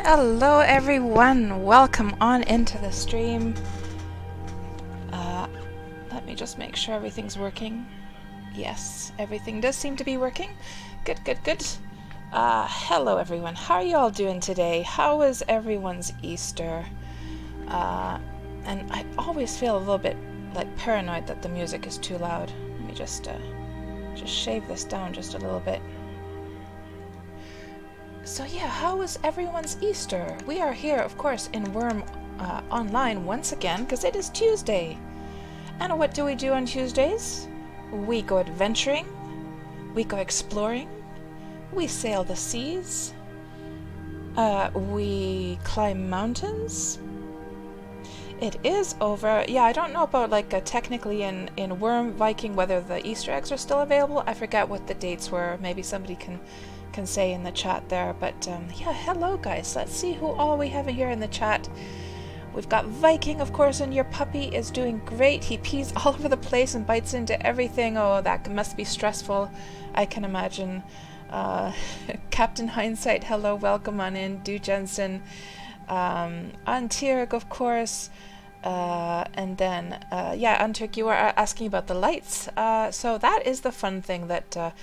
Hello everyone, welcome on into the stream. Let me just make sure everything's working. Yes, everything does seem to be working. Good, good, good. Hello everyone, how are you all doing today? How was everyone's Easter? And I always feel a little bit like paranoid that the music is too loud. Let me just shave this down just a little bit. So yeah, how was everyone's Easter? We are here, of course, in Wurm Online once again, because it is Tuesday. And what do we do on Tuesdays? We go adventuring, we go exploring, we sail the seas, we climb mountains. It is over. Yeah, I don't know about technically in Wurm Viking whether the Easter eggs are still available. I forget what the dates were. Maybe somebody can say in the chat there. But yeah, hello guys. Let's see who all we have here in the chat. We've got Viking, of course, and your puppy is doing great. He pees all over the place and bites into everything. Oh, that must be stressful. I can imagine. Captain Hindsight, hello, welcome on in. Du Jensen, Antirg, of course. And then, yeah, Antirg, you were asking about the lights. So that is the fun thing that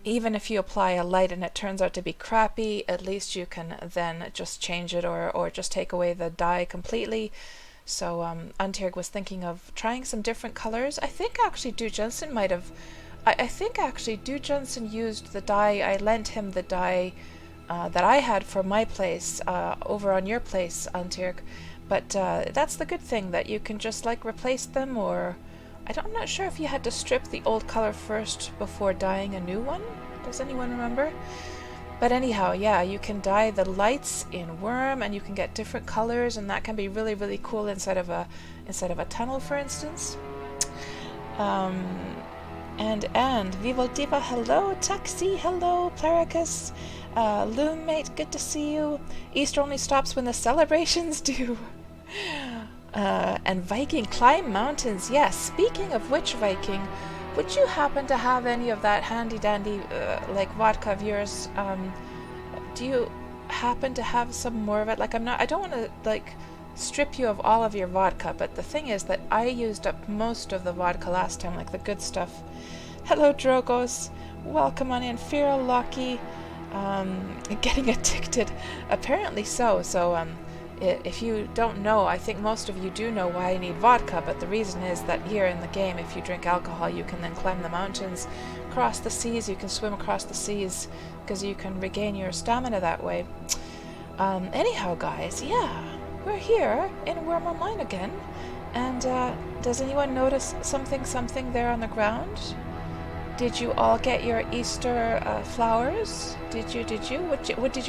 even if you apply a light and it turns out to be crappy, at least you can then just change it or just take away the dye completely. So Antirg was thinking of trying some different colors. I think actually Du Jensen might have... I think actually Du Jensen used the dye. I lent him the dye that I had for my place over on your place, Antirg. But that's the good thing, that you can just replace them, or... I'm not sure if you had to strip the old color first before dyeing a new one. Does anyone remember? But anyhow, yeah, you can dye the lights in Wurm, and you can get different colors, and that can be really, really cool inside of a tunnel, for instance. And Vivo Diva, hello. Taxi, hello. Plericus, Loommate, good to see you. Easter only stops when the celebrations do. And Viking, climb mountains. Yes, speaking of which, Viking, would you happen to have any of that handy dandy vodka of yours? Do you happen to have some more of it? I don't want to strip you of all of your vodka, but the thing is that I used up most of the vodka last time, the good stuff. Hello, Drogos, welcome on in. Fear Lucky, getting addicted, apparently so. If you don't know, I think most of you do know why I need vodka, but the reason is that here in the game, if you drink alcohol, you can then climb the mountains, cross the seas, you can swim across the seas, because you can regain your stamina that way. Anyhow, guys, yeah, we're here in Wurm Online again, and does anyone notice something there on the ground? Did you all get your Easter flowers? Did you? What did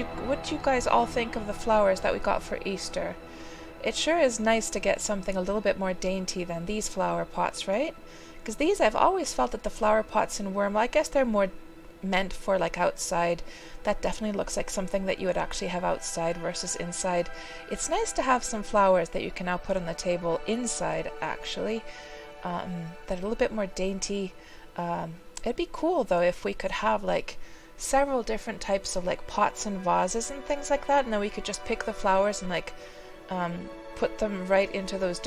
you guys all think of the flowers that we got for Easter? It sure is nice to get something a little bit more dainty than these flower pots, right? Because these, I've always felt that the flower pots in Wurm, I guess they're more meant for outside. That definitely looks like something that you would actually have outside versus inside. It's nice to have some flowers that you can now put on the table inside, actually. That are a little bit more dainty. It'd be cool though if we could have several different types of pots and vases and things like that, and then we could just pick the flowers and put them right into those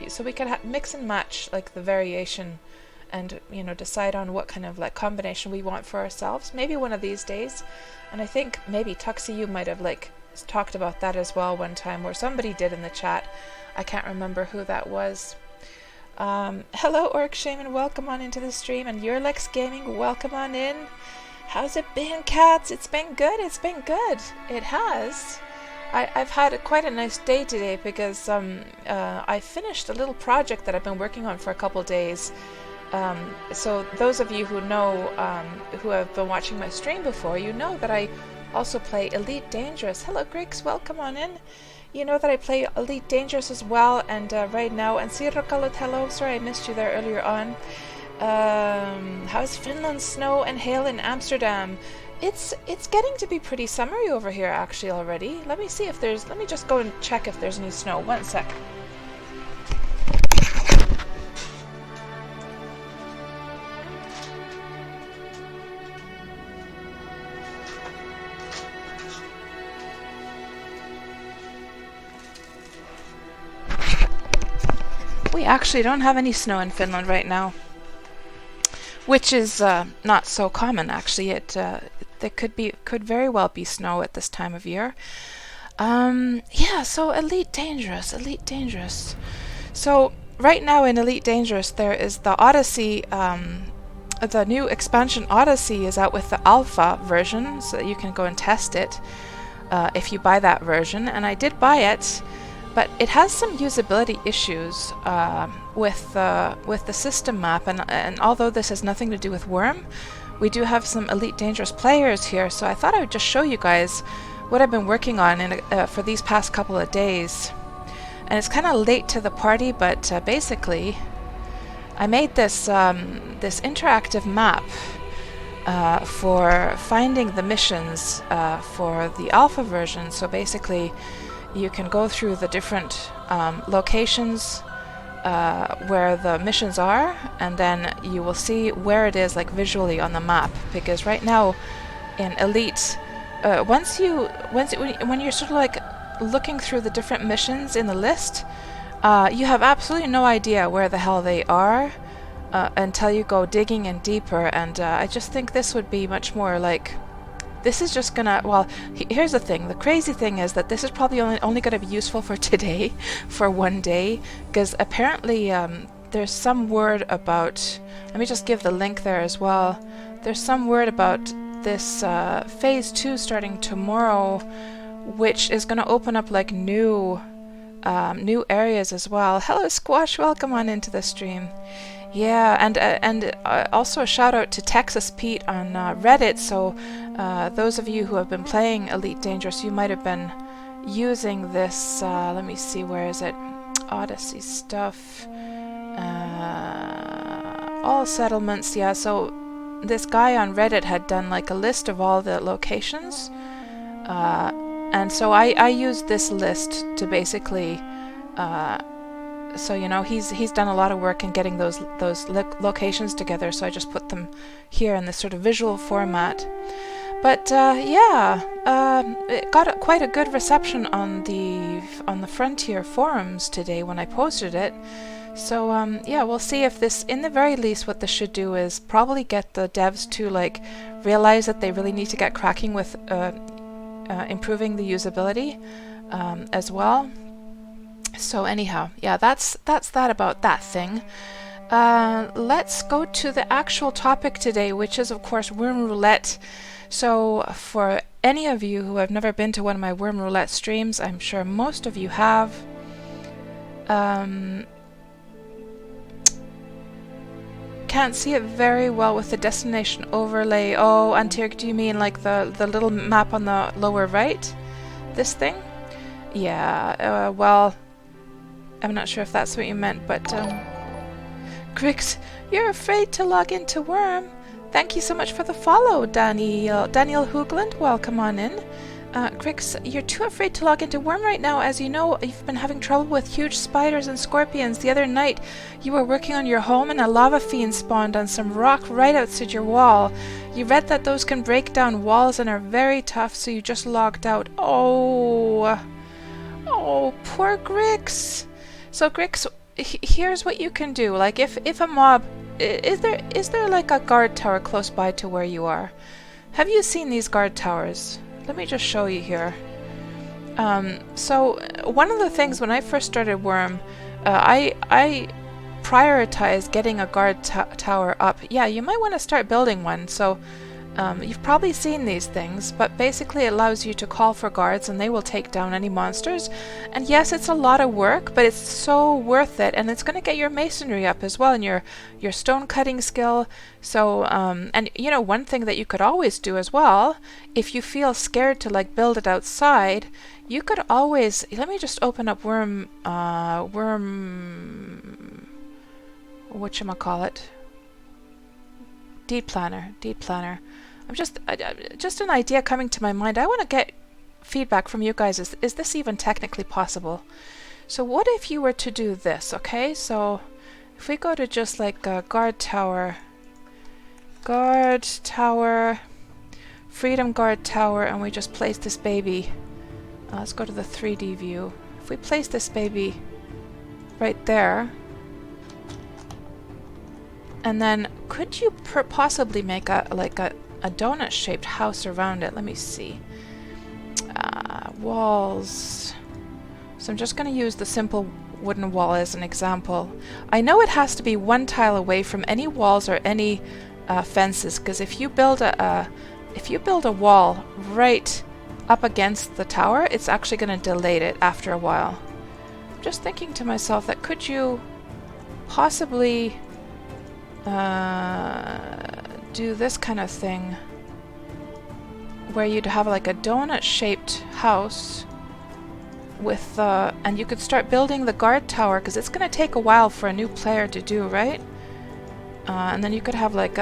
so we could mix and match the variation, and decide on what kind of combination we want for ourselves. Maybe one of these days. And I think maybe Tuxie, you might have talked about that as well one time, or somebody did in the chat. I can't remember who that was. Hello Orc Shaman, welcome on into the stream, and Urlex Gaming, welcome on in. How's it been, cats? It's been good, it has. I've had quite a nice day today because I finished a little project that I've been working on for a couple days. So those of you who know, who have been watching my stream before, you know that I also play Elite Dangerous. Hello Griggs, welcome on in. You know that I play Elite Dangerous as well, and right now, and Sirakalut, hello, sorry I missed you there earlier on. How's Finland's snow and hail in Amsterdam? It's getting to be pretty summery over here actually already. Let me just go and check if there's any snow. One sec. We actually don't have any snow in Finland right now, which is not so common actually. There could very well be snow at this time of year. Yeah, so Elite Dangerous. So right now in Elite Dangerous there is the Odyssey, the new expansion Odyssey is out with the alpha version, so that you can go and test it if you buy that version. And I did buy it, but it has some usability issues with the system map, and although this has nothing to do with Wurm, we do have some Elite Dangerous players here, so I thought I would just show you guys what I've been working on for these past couple of days. And it's kind of late to the party, but basically I made this this interactive map for finding the missions for the alpha version. So basically you can go through the different locations where the missions are, and then you will see where it is, like visually on the map. Because right now in Elite, when you're sort of like looking through the different missions in the list, you have absolutely no idea where the hell they are until you go digging in deeper. And I just think this would be much more like, this is just gonna, well, here's the thing, the crazy thing is that this is probably only gonna be useful for today, for one day, because apparently there's some word about, let me just give the link there as well, there's some word about this phase 2 starting tomorrow, which is gonna open up like new areas as well. Hello Squash, welcome on into the stream. Yeah, and also a shout out to Texas Pete on Reddit. So those of you who have been playing Elite Dangerous, you might have been using this, let me see, where is it? Odyssey stuff. All settlements, yeah, so this guy on Reddit had done like a list of all the locations. And so I used this list to basically, so you know, he's done a lot of work in getting those locations together. So I just put them here in this sort of visual format. But yeah, it got quite a good reception on the Frontier forums today when I posted it. So yeah, we'll see if this, in the very least, what this should do is probably get the devs to like realize that they really need to get cracking with improving the usability as well. So anyhow, yeah, that's that about that thing. Let's go to the actual topic today, which is of course Wurm Roulette. So for any of you who have never been to one of my Wurm Roulette streams, I'm sure most of you have. Can't see it very well with the destination overlay. Oh, Antioch, do you mean like the little map on the lower right? This thing? Yeah, well, I'm not sure if that's what you meant, but Grix, you're afraid to log into Wurm. Thank you so much for the follow, Daniel Hoogland. Welcome on in. Grix, you're too afraid to log into Wurm right now. As you know, you've been having trouble with huge spiders and scorpions. The other night, you were working on your home and a lava fiend spawned on some rock right outside your wall. You read that those can break down walls and are very tough, so you just logged out. Oh, poor Grix. So Grix, here's what you can do. Like if a mob, is there like a guard tower close by to where you are? Have you seen these guard towers? Let me just show you here. So one of the things when I first started Wurm, I prioritized getting a guard tower up. Yeah, you might want to start building one. So you've probably seen these things, but basically it allows you to call for guards and they will take down any monsters. And yes, it's a lot of work, but it's so worth it, and it's going to get your masonry up as well and your stone cutting skill. So and you know, one thing that you could always do as well, if you feel scared to like build it outside, you could always, let me just open up Wurm whatchamacallit, Deed Planner. I'm just an idea coming to my mind. I want to get feedback from you guys. Is this even technically possible? So what if you were to do this, okay? So if we go to just like a guard tower, freedom guard tower, and we just place this baby. Let's go to the 3D view. If we place this baby right there, And then could you possibly make a donut-shaped house around it? Let me see. Walls. So I'm just going to use the simple wooden wall as an example. I know it has to be one tile away from any walls or any fences, because if you build a wall right up against the tower, it's actually going to delete it after a while. I'm just thinking to myself that could you possibly do this kind of thing where you'd have like a donut-shaped house with and you could start building the guard tower, because it's going to take a while for a new player to do, right? And then you could have like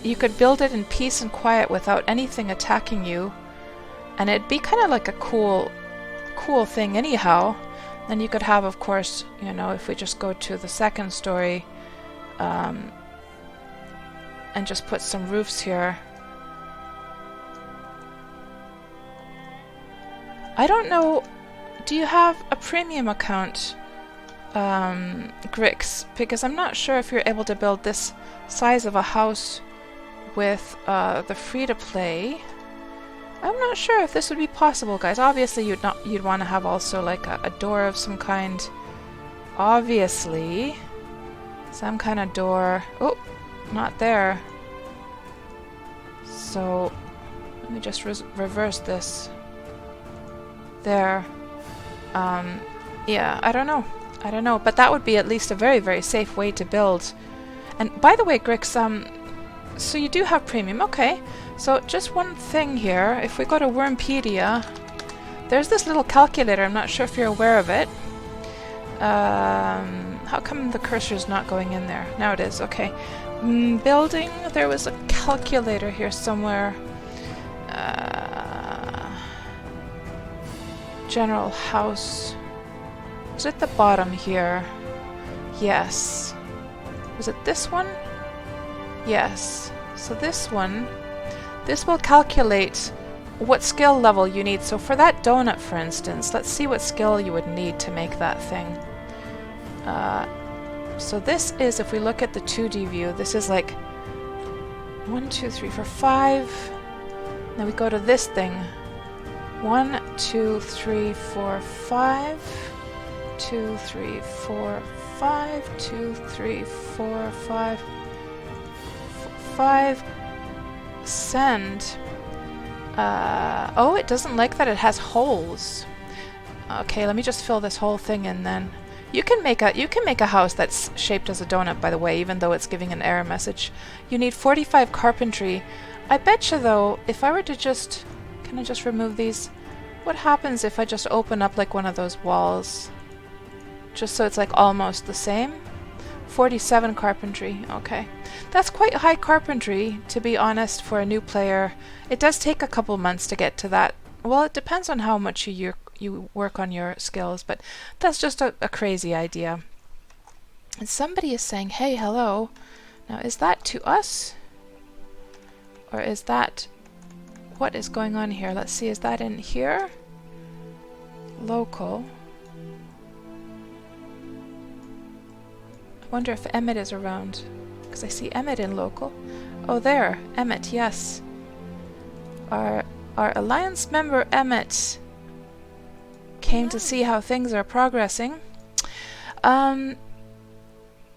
you could build it in peace and quiet without anything attacking you, and it'd be kind of like a cool thing anyhow. Then you could have, of course, you know, if we just go to the second story and just put some roofs here. I don't know, do you have a premium account, Grix? Because I'm not sure if you're able to build this size of a house with the free-to-play. I'm not sure if this would be possible, guys. Obviously, you'd want to have also like a door of some kind. Obviously, some kind of door. Oh, not there. So let me just reverse this. There. Yeah, I don't know, but that would be at least a very, very safe way to build. And by the way, Grix, so you do have premium, okay. So just one thing here, if we go to Wurmpedia, there's this little calculator, I'm not sure if you're aware of it. How come the cursor's not going in there? Now it is, okay. Building, there was a calculator here somewhere. General house. Is it the bottom here? Yes. Was it this one? Yes. So this one, this will calculate what skill level you need. So for that donut, for instance, let's see what skill you would need to make that thing. So this is, if we look at the 2D view, this is like 1, 2, 3, 4, 5. Then we go to this thing. 1, 2, 3, 4, 5. 2, 3, 4, 5. 2, 3, 4, 5. 5. Send. Oh, it doesn't like that it has holes. Okay, let me just fill this whole thing in then. You can make a house that's shaped as a donut, by the way, even though it's giving an error message. You need 45 carpentry. I betcha though, if I were to just, can I just remove these? What happens if I just open up like one of those walls? Just so it's like almost the same. 47 carpentry, okay. That's quite high carpentry, to be honest, for a new player. It does take a couple months to get to that. Well, it depends on how much you work on your skills, but that's just a crazy idea. And somebody is saying, hey, hello. Now, is that to us? Or is that... What is going on here? Let's see, is that in here? Local. I wonder if Emmett is around. Because I see Emmett in local. Oh, there. Emmett, yes. Our Alliance member Emmett came to see how things are progressing.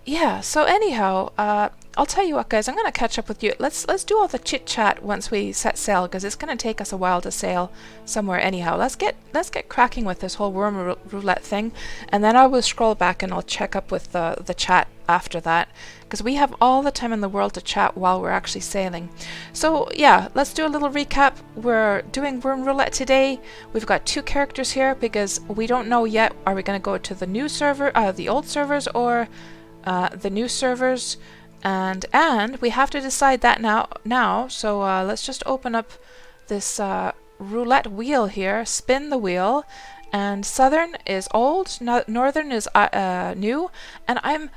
Yeah, so anyhow, I'll tell you what, guys, I'm going to catch up with you. Let's do all the chit-chat once we set sail, because it's going to take us a while to sail somewhere anyhow. Let's get cracking with this whole Wurm Roulette thing, and then I will scroll back and I'll check up with the chat after that, because we have all the time in the world to chat while we're actually sailing. So yeah, let's do a little recap. We're doing Wurm Roulette today. We've got 2 characters here because we don't know yet, are we going to go to the new server, the old servers, or the new servers? And we have to decide that now. So let's just open up this roulette wheel here, spin the wheel, and Southern is old, Northern is new, and I'm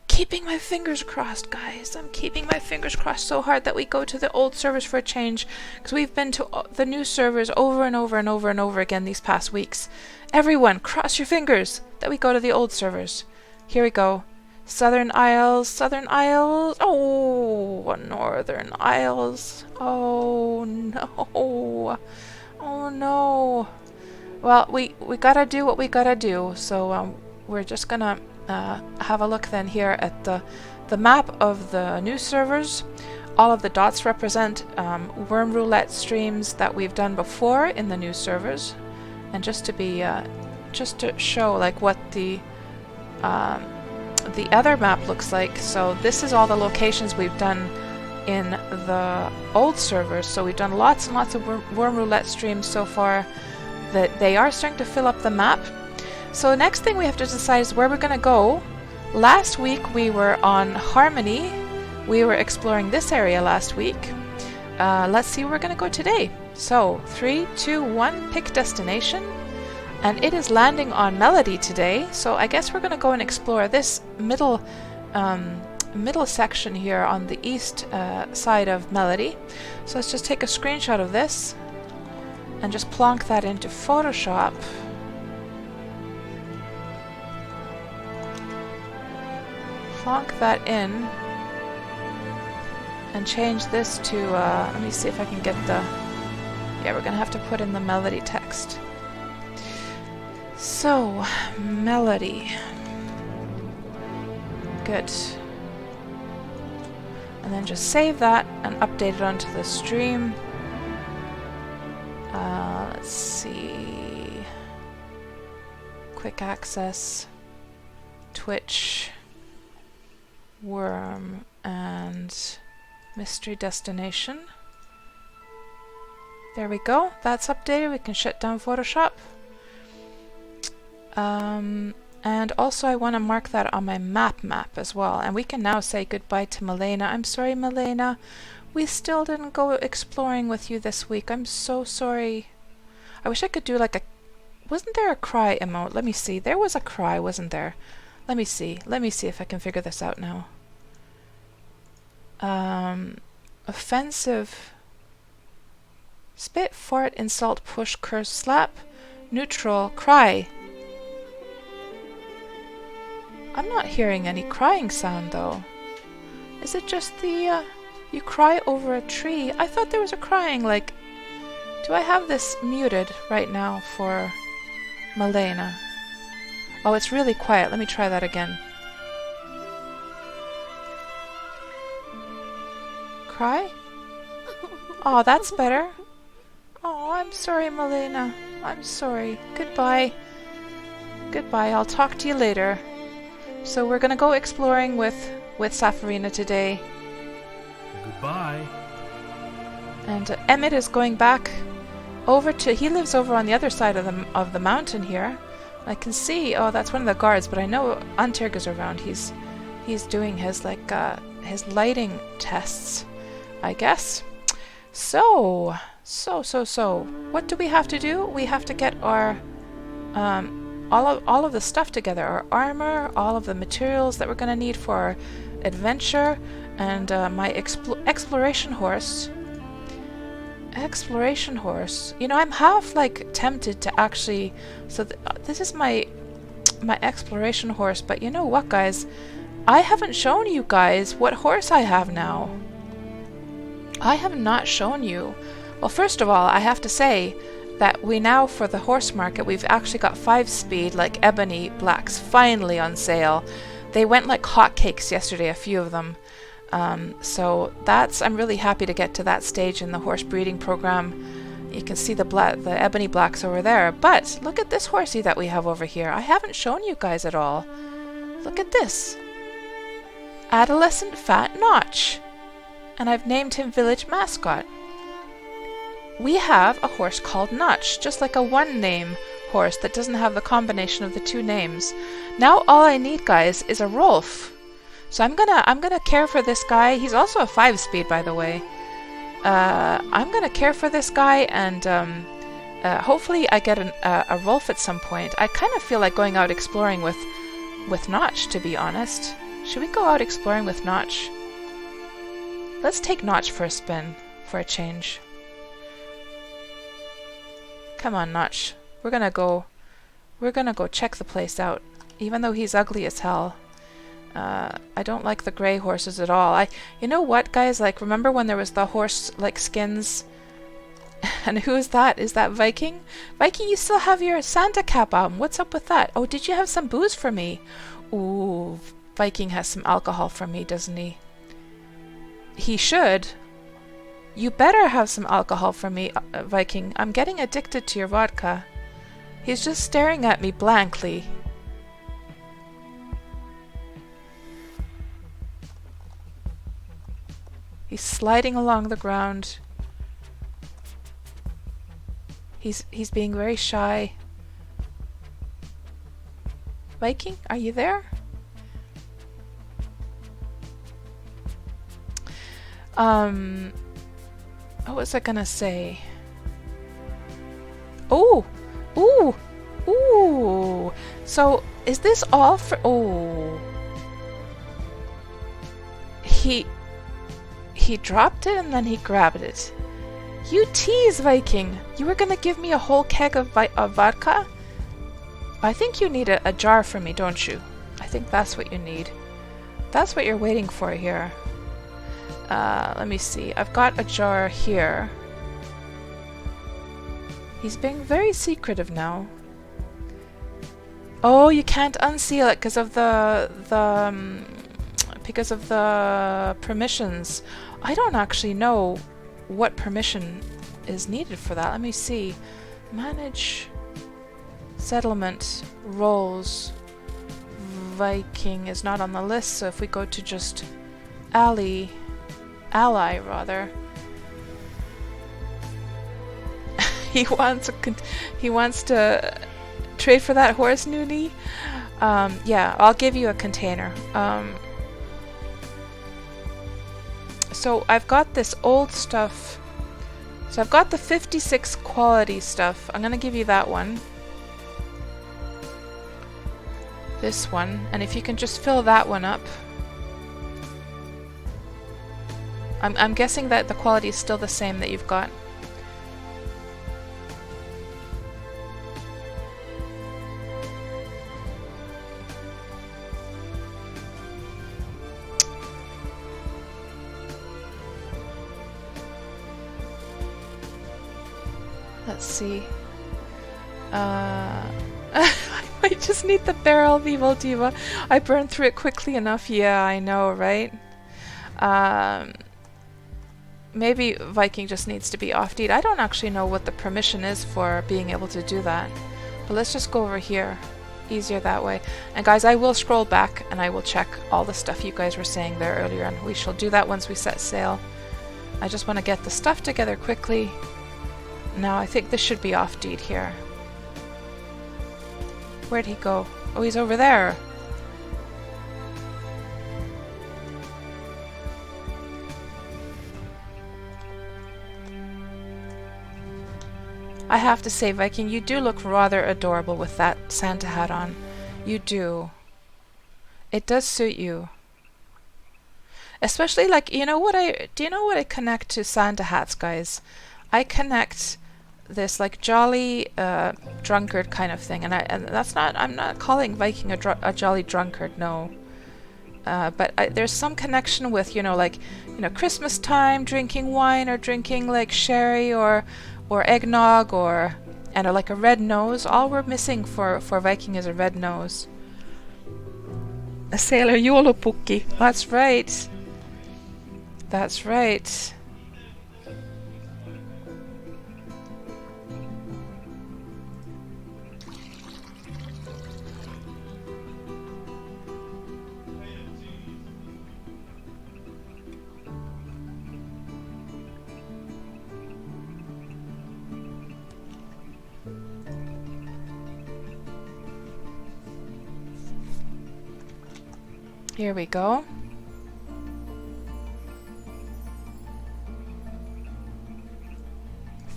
keeping my fingers crossed, guys. I'm keeping my fingers crossed so hard that we go to the old servers for a change, because we've been to the new servers over and over and over and over again these past weeks. Everyone, cross your fingers that we go to the old servers. Here we go. Southern Isles, Southern Isles. Oh, Northern Isles. Oh no. Oh no. Well, we gotta do what we gotta do. So we're just gonna have a look then here at the map of the new servers. All of the dots represent Wurm Roulette streams that we've done before in the new servers, and just to show like what the other map looks like. So this is all the locations we've done in the old servers. So we've done lots and lots of Wurm Roulette streams so far that they are starting to fill up the map. So the next thing we have to decide is where we're going to go. Last week we were on Harmony. We were exploring this area last week. Let's see where we're going to go today. So 3, 2, 1, pick destination. And it is landing on Melody today, so I guess we're going to go and explore this middle section here on the east side of Melody. So let's just take a screenshot of this and just plonk that into Photoshop. Plonk that in and change this to, let me see if I can get the, yeah, we're going to have to put in the Melody text. So, Melody. Good. And then just save that and update it onto the stream. Let's see. Quick access. Twitch. Wurm and mystery destination. There we go. That's updated. We can shut down Photoshop. And also I want to mark that on my map as well. And we can now say goodbye to Milena. I'm sorry, Milena. We still didn't go exploring with you this week. I'm so sorry. I wish I could do like a... Wasn't there a cry emote? Let me see. There was a cry, wasn't there? Let me see. Let me see if I can figure this out now. Offensive. Spit, fart, insult, push, curse, slap. Neutral, cry. I'm not hearing any crying sound though. Is it just the, you cry over a tree? I thought there was a crying, like... Do I have this muted right now for Milena? Oh, it's really quiet. Let me try that again. Cry? Oh, that's better. Oh, I'm sorry, Milena. I'm sorry. Goodbye. Goodbye. I'll talk to you later. So we're gonna go exploring with Safarina today. Goodbye. And Emmett is going back over to... He lives over on the other side of the mountain here. I can see... Oh, that's one of the guards, but I know Antirg is around. He's doing his like his lighting tests, I guess. So what do we have to do? We have to get our all of the stuff together, our armor, all of the materials that we're going to need for our adventure, and my exploration horse. Exploration horse. You know, I'm half like tempted to actually... So this is my exploration horse, but you know what, guys? I haven't shown you guys what horse I have now. I have not shown you. Well, first of all, I have to say that we now, for the horse market, we've actually got 5-speed, like ebony blacks, finally on sale. They went like hotcakes yesterday, a few of them. So I'm really happy to get to that stage in the horse breeding program. You can see the ebony blacks over there. But look at this horsey that we have over here. I haven't shown you guys at all. Look at this. Adolescent Fat Notch. And I've named him Village Mascot. We have a horse called Notch, just like a one-name horse that doesn't have the combination of the two names. Now all I need, guys, is a Rolf. So I'm gonna care for this guy. He's also a 5-speed, by the way. I'm gonna care for this guy, and hopefully I get a Rolf at some point. I kind of feel like going out exploring with Notch, to be honest. Should we go out exploring with Notch? Let's take Notch for a spin, for a change. Come on, Notch. We're gonna go check the place out, even though he's ugly as hell. I don't like the gray horses at all. You know what, guys? Like, remember when there was the horse like skins? And who is that? Is that Viking? Viking, you still have your Santa cap on. What's up with that? Oh, did you have some booze for me? Ooh, Viking has some alcohol for me, doesn't he? He should. You better have some alcohol for me, Viking. I'm getting addicted to your vodka. He's just staring at me blankly. He's sliding along the ground. He's being very shy. Viking, are you there? What was I gonna say? Oh! Ooh! Ooh! So, is this all for... Oh! He dropped it and then he grabbed it. You tease, Viking! You were gonna give me a whole keg of vodka? I think you need a jar for me, don't you? I think that's what you need. That's what you're waiting for here. Let me see. I've got a jar here. He's being very secretive now. Oh, you can't unseal it because of the permissions. I don't actually know what permission is needed for that. Let me see. Manage settlement roles. Viking is not on the list, so if we go to just ally rather. he wants to trade for that horse, Noonie. Yeah, I'll give you a container. So I've got this old stuff. So I've got the 56 quality stuff. I'm gonna give you that one. This one, and if you can just fill that one up. I'm guessing that the quality is still the same that you've got. Let's see. I just need the barrel, Vivo Diva. I burned through it quickly enough. Yeah, I know, right? Maybe Viking just needs to be off-deed. I don't actually know what the permission is for being able to do that. But let's just go over here. Easier that way. And guys, I will scroll back and I will check all the stuff you guys were saying there earlier, and we shall do that once we set sail. I just want to get the stuff together quickly. Now I think this should be off-deed here. Where'd he go? Oh, he's over there. I have to say, Viking, you do look rather adorable with that Santa hat on. You do. It does suit you. Especially, like, do you know what I connect to Santa hats, guys? I connect this like jolly drunkard kind of thing, and that's not. I'm not calling Viking a jolly drunkard, no. But there's some connection with like Christmas time, drinking wine or drinking like sherry or eggnog and like a red nose. All we're missing for Viking is a red nose. A sailor joulupukki. That's right. That's right. Here we go.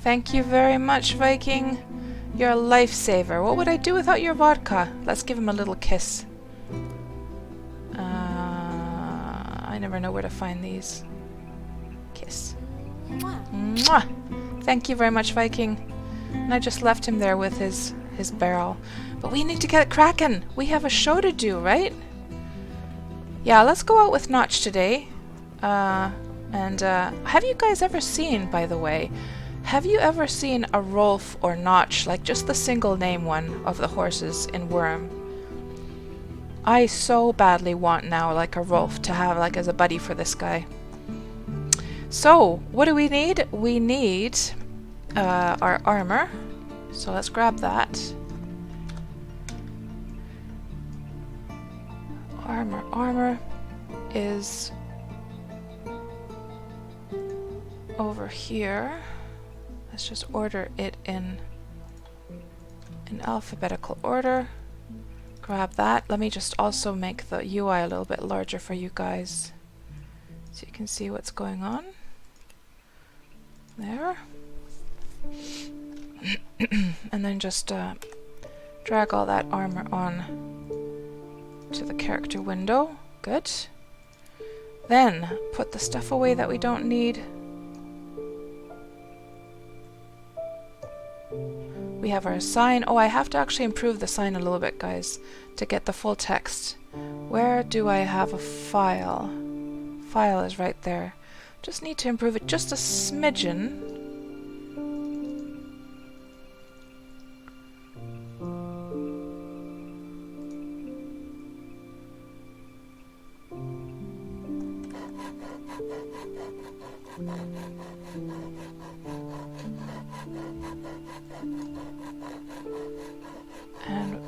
Thank you very much, Viking. You're a lifesaver. What would I do without your vodka? Let's give him a little kiss. I never know where to find these. Kiss. Mwah! Thank you very much, Viking. And I just left him there with his barrel. But we need to get cracking. We have a show to do, right? Yeah, let's go out with Notch today. Have you guys ever seen, by the way, have you ever seen a Rolf or Notch, like just the single name one of the horses in Wurm? I so badly want now like a Rolf to have like as a buddy for this guy. So, what do we need? We need our armor. So let's grab that. Armor is over here. Let's just order it in alphabetical order. Grab that. Let me just also make the UI a little bit larger for you guys so you can see what's going on. There. And then just drag all that armor on to the character window. Good. Then put the stuff away that we don't need. We have our sign. Oh, I have to actually improve the sign a little bit, guys, to get the full text. Where do I have a file? File is right there. Just need to improve it just a smidgen. And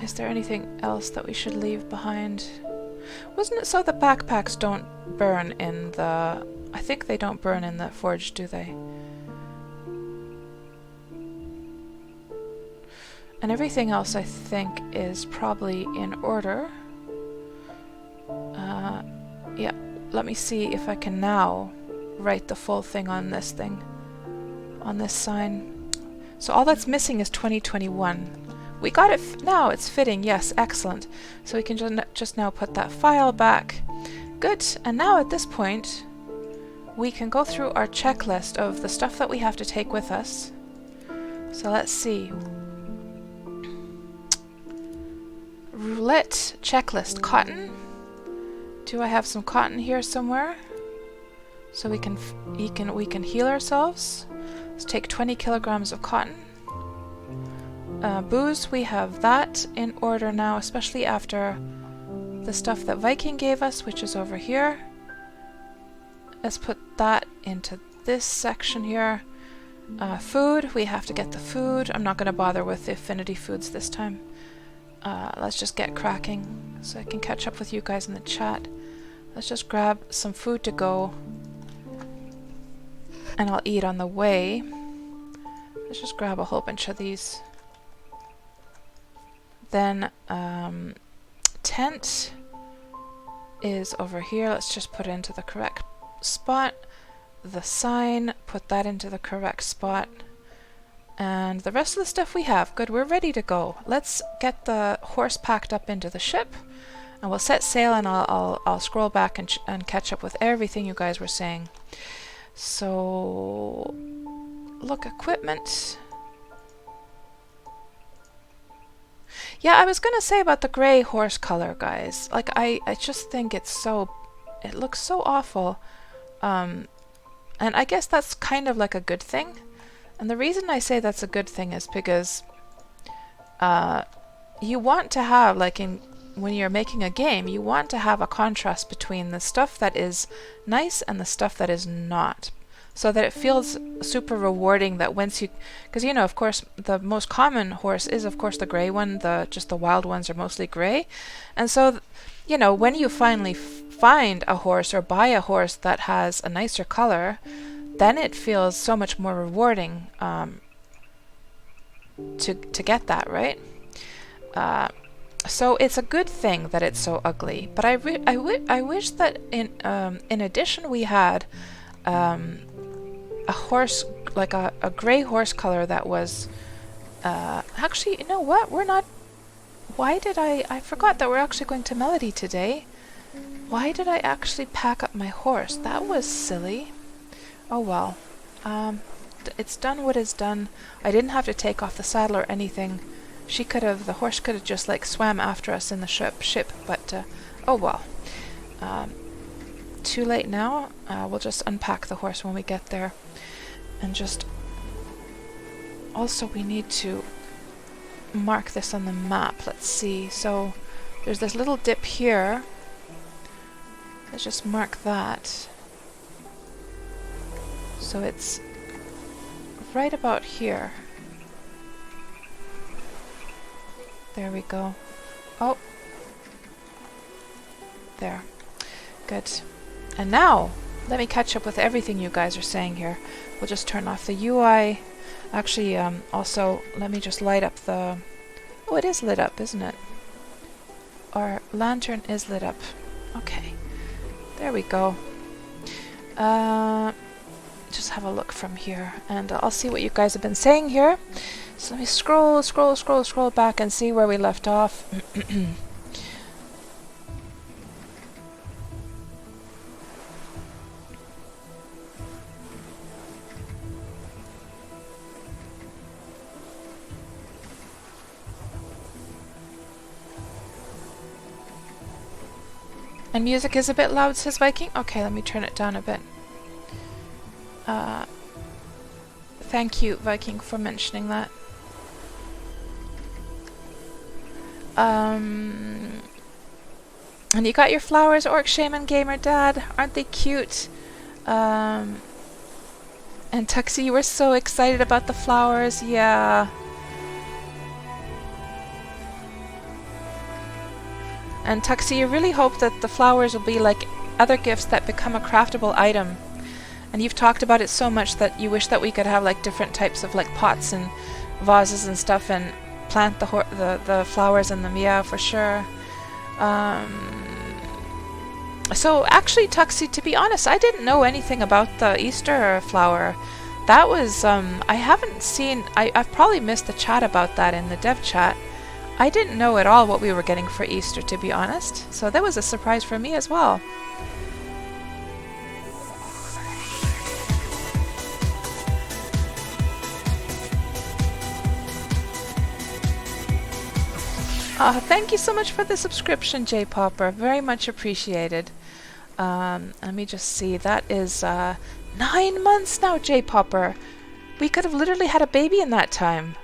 is there anything else that we should leave behind? Wasn't it so the backpacks don't burn in the... I think they don't burn in the forge, do they? And everything else I think is probably in order. Yeah, let me see if I can now write the full thing on this thing. On this sign. So all that's missing is 2021. We got it now, it's fitting, yes, excellent. So we can just now put that file back. Good, and now at this point, we can go through our checklist of the stuff that we have to take with us. So let's see. Roulette checklist, cotton. Do I have some cotton here somewhere? So we can heal ourselves. Let's take 20 kilograms of cotton. Booze, we have that in order now, especially after the stuff that Viking gave us, which is over here. Let's put that into this section here. Food, we have to get the food. I'm not going to bother with the affinity foods this time. Let's just get cracking so I can catch up with you guys in the chat. Let's just grab some food to go. And I'll eat on the way. Let's just grab a whole bunch of these. Then tent is over here. Let's just put it into the correct spot. The sign, put that into the correct spot. And the rest of the stuff we have. Good, we're ready to go. Let's get the horse packed up into the ship. And we'll set sail, and I'll scroll back and catch up with everything you guys were saying. So, look, equipment. Yeah, I was gonna say about the grey horse color, guys. Like, I just think it looks so awful. And I guess that's kind of like a good thing. And the reason I say that's a good thing is because you want to have, like when you're making a game, you want to have a contrast between the stuff that is nice and the stuff that is not. So that it feels super rewarding that once you... Because, you know, of course, the most common horse is, of course, the grey one. Just the wild ones are mostly grey. And so, you know, when you finally find a horse or buy a horse that has a nicer color, then it feels so much more rewarding to get that, right? So it's a good thing that it's so ugly. But I wish that in addition we had a horse, like a grey horse color that was... actually, you know what? We're not... Why did I forgot that we're actually going to Melody today. Why did I actually pack up my horse? That was silly. Oh well. It's done what is done. I didn't have to take off the saddle or anything. The horse could have just like swam after us in the ship, but oh well. too late now. We'll just unpack the horse when we get there. And just... Also, we need to mark this on the map. Let's see. So, there's this little dip here. Let's just mark that. So it's right about here. There we go. Oh. There. Good. And now, let me catch up with everything you guys are saying here. We'll just turn off the UI. Actually, also, let me just light up the... Oh, it is lit up, isn't it? Our lantern is lit up. Okay. There we go. Just have a look from here, and I'll see what you guys have been saying here. So let me scroll back and see where we left off. And music is a bit loud, says Viking. Okay, let me turn it down a bit. Thank you, Viking, for mentioning that. And you got your flowers, Orc Shaman Gamer Dad. Aren't they cute? And Tuxie, you were so excited about the flowers. Yeah. And Tuxie, you really hope that the flowers will be like other gifts that become a craftable item. And you've talked about it so much that you wish that we could have like different types of like pots and vases and stuff and plant the flowers in them. Yeah, for sure. So actually, Tuxie, to be honest, I didn't know anything about the Easter flower. That was, I haven't seen, I've probably missed the chat about that in the dev chat. I didn't know at all what we were getting for Easter, to be honest. So that was a surprise for me as well. Thank you so much for the subscription, J Popper. Very much appreciated. Let me just see. That is 9 months now, J Popper. We could have literally had a baby in that time.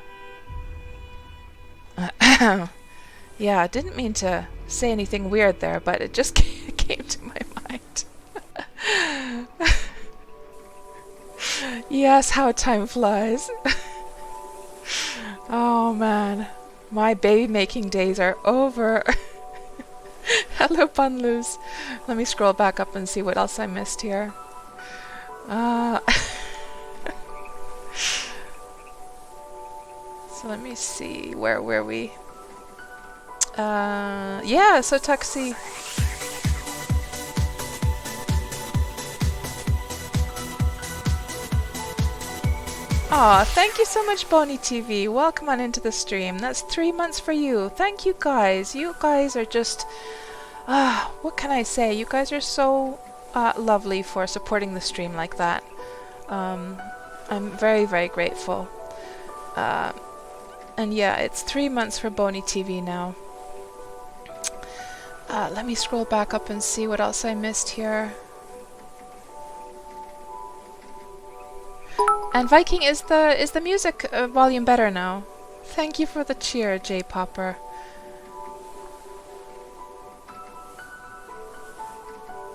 Yeah, I didn't mean to say anything weird there, but it just came to my mind. Yes, how time flies. Oh man, my baby making days are over. Hello, Bunloose. Let me scroll back up and see what else I missed here. So let me see, where were we? Yeah, so Tuxie. Aw, thank you so much, Boney TV. Welcome on into the stream. That's 3 months for you. Thank you guys. You guys are just... what can I say? You guys are so lovely for supporting the stream like that. I'm very, very grateful. And yeah, it's 3 months for Boney TV now. Let me scroll back up and see what else I missed here. And Viking, is the music volume better now? Thank you for the cheer, J Popper.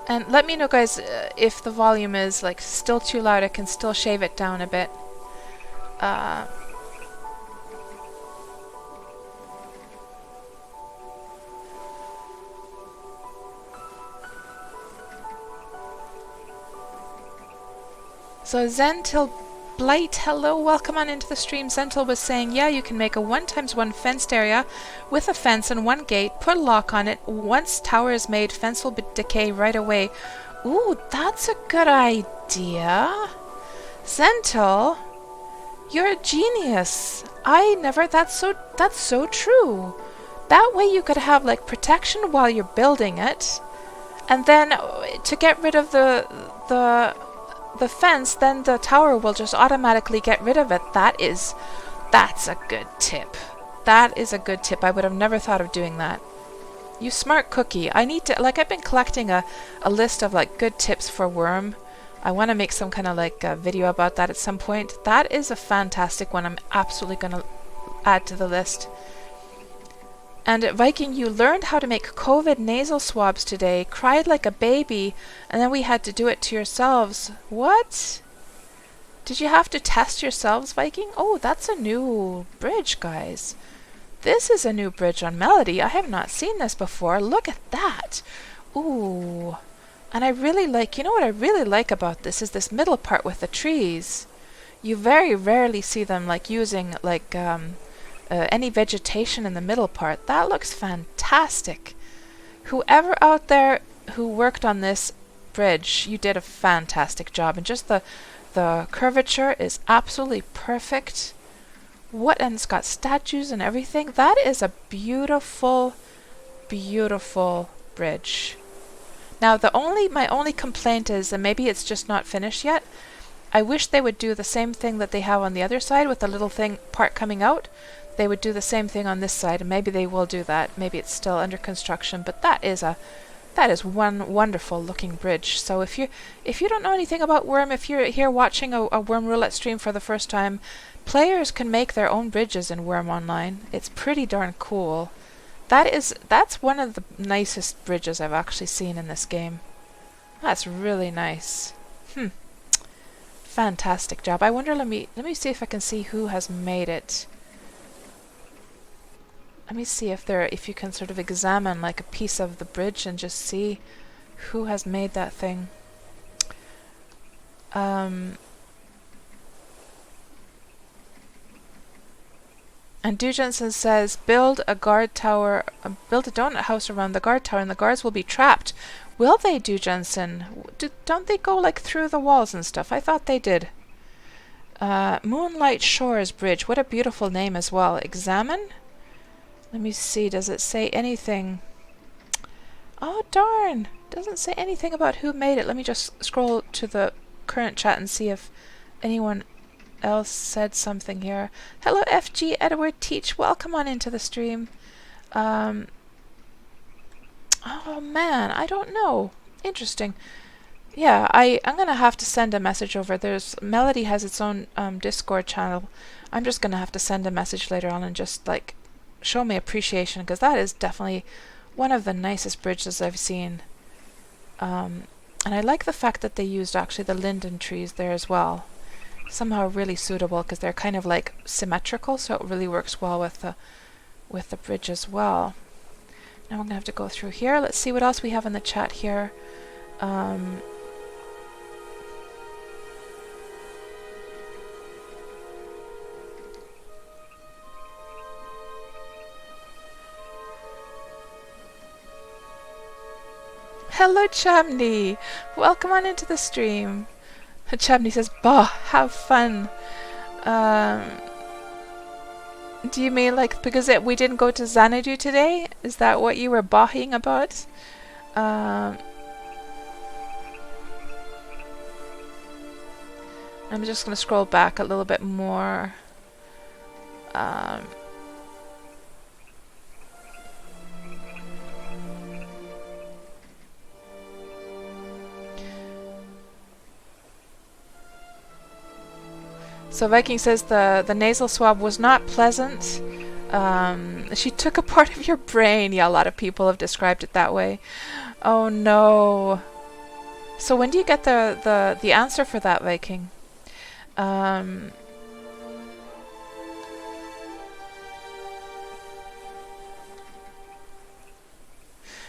And let me know, guys, if the volume is like still too loud. I can still shave it down a bit. So Zentil Blight, hello, welcome on into the stream. Zentil was saying, yeah, you can make a 1x1 fenced area with a fence and one gate, put a lock on it. Once tower is made, fence will decay right away. Ooh, that's a good idea. Zentil, you're a genius. That's so true. That way you could have like protection while you're building it. And then to get rid of the fence, then the tower will just automatically get rid of it. That's a good tip. That is a good tip. I would have never thought of doing that. You smart cookie. I need to, like, I've been collecting a list of like good tips for Wurm. I want to make some kind of like a video about that at some point. That is a fantastic one. I'm absolutely going to add to the list. And Viking, you learned how to make COVID nasal swabs today. Cried like a baby, and then we had to do it to yourselves. What? Did you have to test yourselves, Viking? Oh, that's a new bridge, guys. This is a new bridge on Melody. I have not seen this before. Look at that. Ooh. And I really like, you know what I really like about this is this middle part with the trees. You very rarely see them like using like any vegetation in the middle part. That looks fantastic. Whoever out there who worked on this bridge, you did a fantastic job. And just the curvature is absolutely perfect. What, and it's got statues and everything. That is a beautiful, beautiful bridge. Now my only complaint is, and maybe it's just not finished yet, I wish they would do the same thing that they have on the other side with the little thing part coming out. They would do the same thing on this side, and maybe they will do that. Maybe it's still under construction, but that is one wonderful looking bridge. So if you don't know anything about Wurm, if you're here watching a Wurm Roulette stream for the first time, players can make their own bridges in Wurm Online. It's pretty darn cool. That's one of the nicest bridges I've actually seen in this game. That's really nice. Fantastic job. I wonder, let me see if I can see who has made it. Let me see if you can sort of examine like a piece of the bridge and just see who has made that thing. And Du Jensen says, build a guard tower, build a donut house around the guard tower and the guards will be trapped. Will they, Du Jensen? Don't they go like through the walls and stuff? I thought they did. Moonlight Shores Bridge. What a beautiful name as well. Examine? Let me see, does it say anything? Oh darn! Doesn't say anything about who made it. Let me just scroll to the current chat and see if anyone else said something here. Hello FG Edward Teach, welcome on into the stream. Oh man, I don't know. Interesting. Yeah, I'm gonna have to send a message over. Melody has its own Discord channel. I'm just gonna have to send a message later on and just like show my appreciation, because that is definitely one of the nicest bridges I've seen. And I like the fact that they used actually the linden trees there as well. Somehow really suitable because they're kind of like symmetrical, so it really works well with the bridge as well. Now we're gonna have to go through here. Let's see what else we have in the chat here. Hello Chamney! Welcome on into the stream. Chamney says, bah, have fun. Do you mean like because we didn't go to Xanadu today? Is that what you were bahing about? I'm just going to scroll back a little bit more. So Viking says the nasal swab was not pleasant. She took a part of your brain. Yeah, a lot of people have described it that way. Oh no. So when do you get the answer for that, Viking?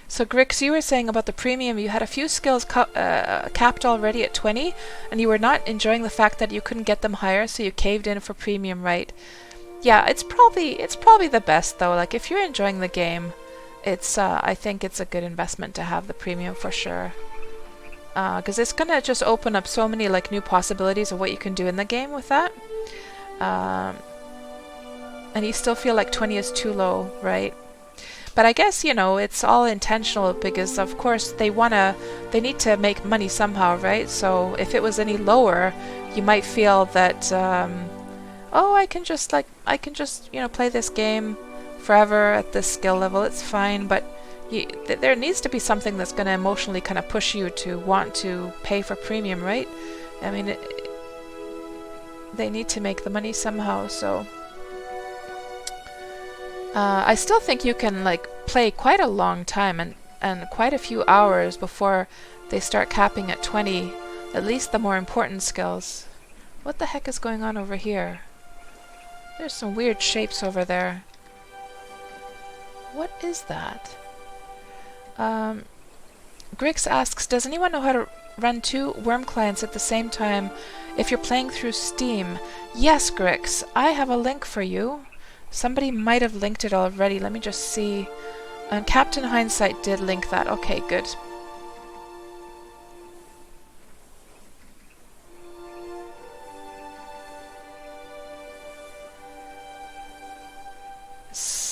So Grix, you were saying about the premium, you had a few skills capped already at 20, and you were not enjoying the fact that you couldn't get them higher, so you caved in for premium, right? Yeah, it's probably the best though. Like if you're enjoying the game, it's I think it's a good investment to have the premium for sure. Because it's gonna just open up so many like new possibilities of what you can do in the game with that. And you still feel like 20 is too low, right? But I guess, you know, it's all intentional because, of course, they need to make money somehow, right? So if it was any lower, you might feel that, oh, I can just, you know, play this game forever at this skill level. It's fine. But, there needs to be something that's going to emotionally kind of push you to want to pay for premium, right? I mean, they need to make the money somehow, so... I still think you can like play quite a long time and quite a few hours before they start capping at 20, at least the more important skills. What the heck is going on over here? There's some weird shapes over there. What is that? Grix asks, does anyone know how to run 2 Wurm clients at the same time if you're playing through Steam? Yes, Grix, I have a link for you. Somebody might have linked it already. Let me just see. And Captain Hindsight did link that. Okay, good.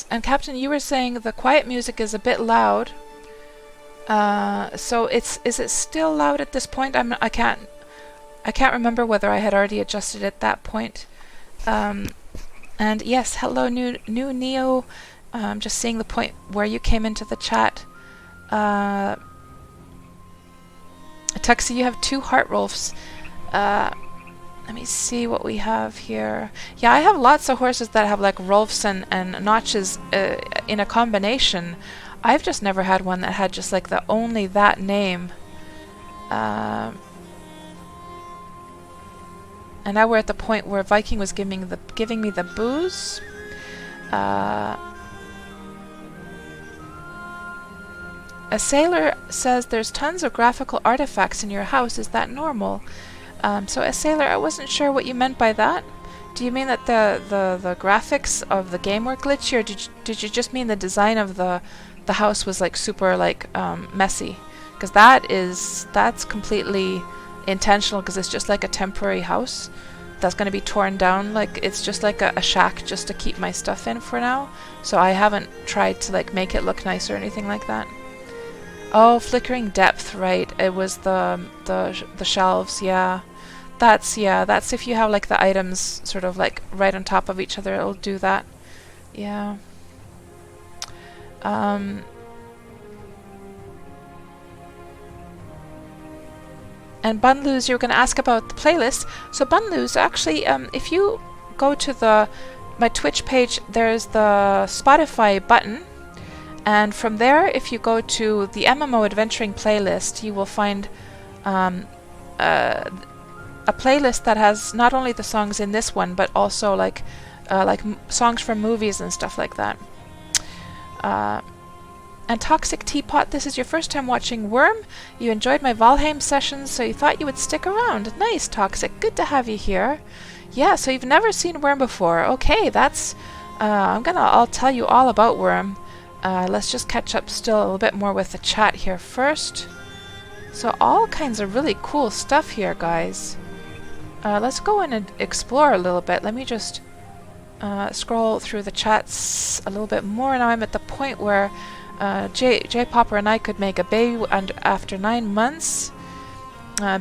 And Captain, you were saying the quiet music is a bit loud. So is it still loud at this point? I can't remember whether I had already adjusted it at that point. And yes, hello, new Neo. Just seeing the point where you came into the chat. Tuxie, you have 2 heart rolfs. Let me see what we have here. Yeah, I have lots of horses that have like rolfs and notches in a combination. I've just never had one that had just like only that name. And now we're at the point where Viking was giving me the booze. A sailor says there's tons of graphical artifacts in your house. Is that normal? So a sailor, I wasn't sure what you meant by that. Do you mean that the graphics of the game were glitchy, or did you just mean the design of the house was like super like messy? Because that's completely intentional, because it's just like a temporary house that's going to be torn down. Like it's just like a shack just to keep my stuff in for now. So I haven't tried to like make it look nice or anything like that. Oh, flickering depth, right? It was the shelves, yeah. That's if you have like the items sort of like right on top of each other, it'll do that. Yeah. And Bunloos, you were going to ask about the playlist. So Bunloos, actually, if you go to my Twitch page, there's the Spotify button. And from there, if you go to the MMO Adventuring playlist, you will find a playlist that has not only the songs in this one, but also like songs from movies and stuff like that. And Toxic Teapot, this is your first time watching Wurm. You enjoyed my Valheim sessions, so you thought you would stick around. Nice, Toxic. Good to have you here. Yeah, so you've never seen Wurm before. Okay, that's... I'll tell you all about Wurm. Let's just catch up still a little bit more with the chat here first. So all kinds of really cool stuff here, guys. Let's go in and explore a little bit. Let me just scroll through the chats a little bit more. Now I'm at the point where J Popper and I could make a baby after 9 months.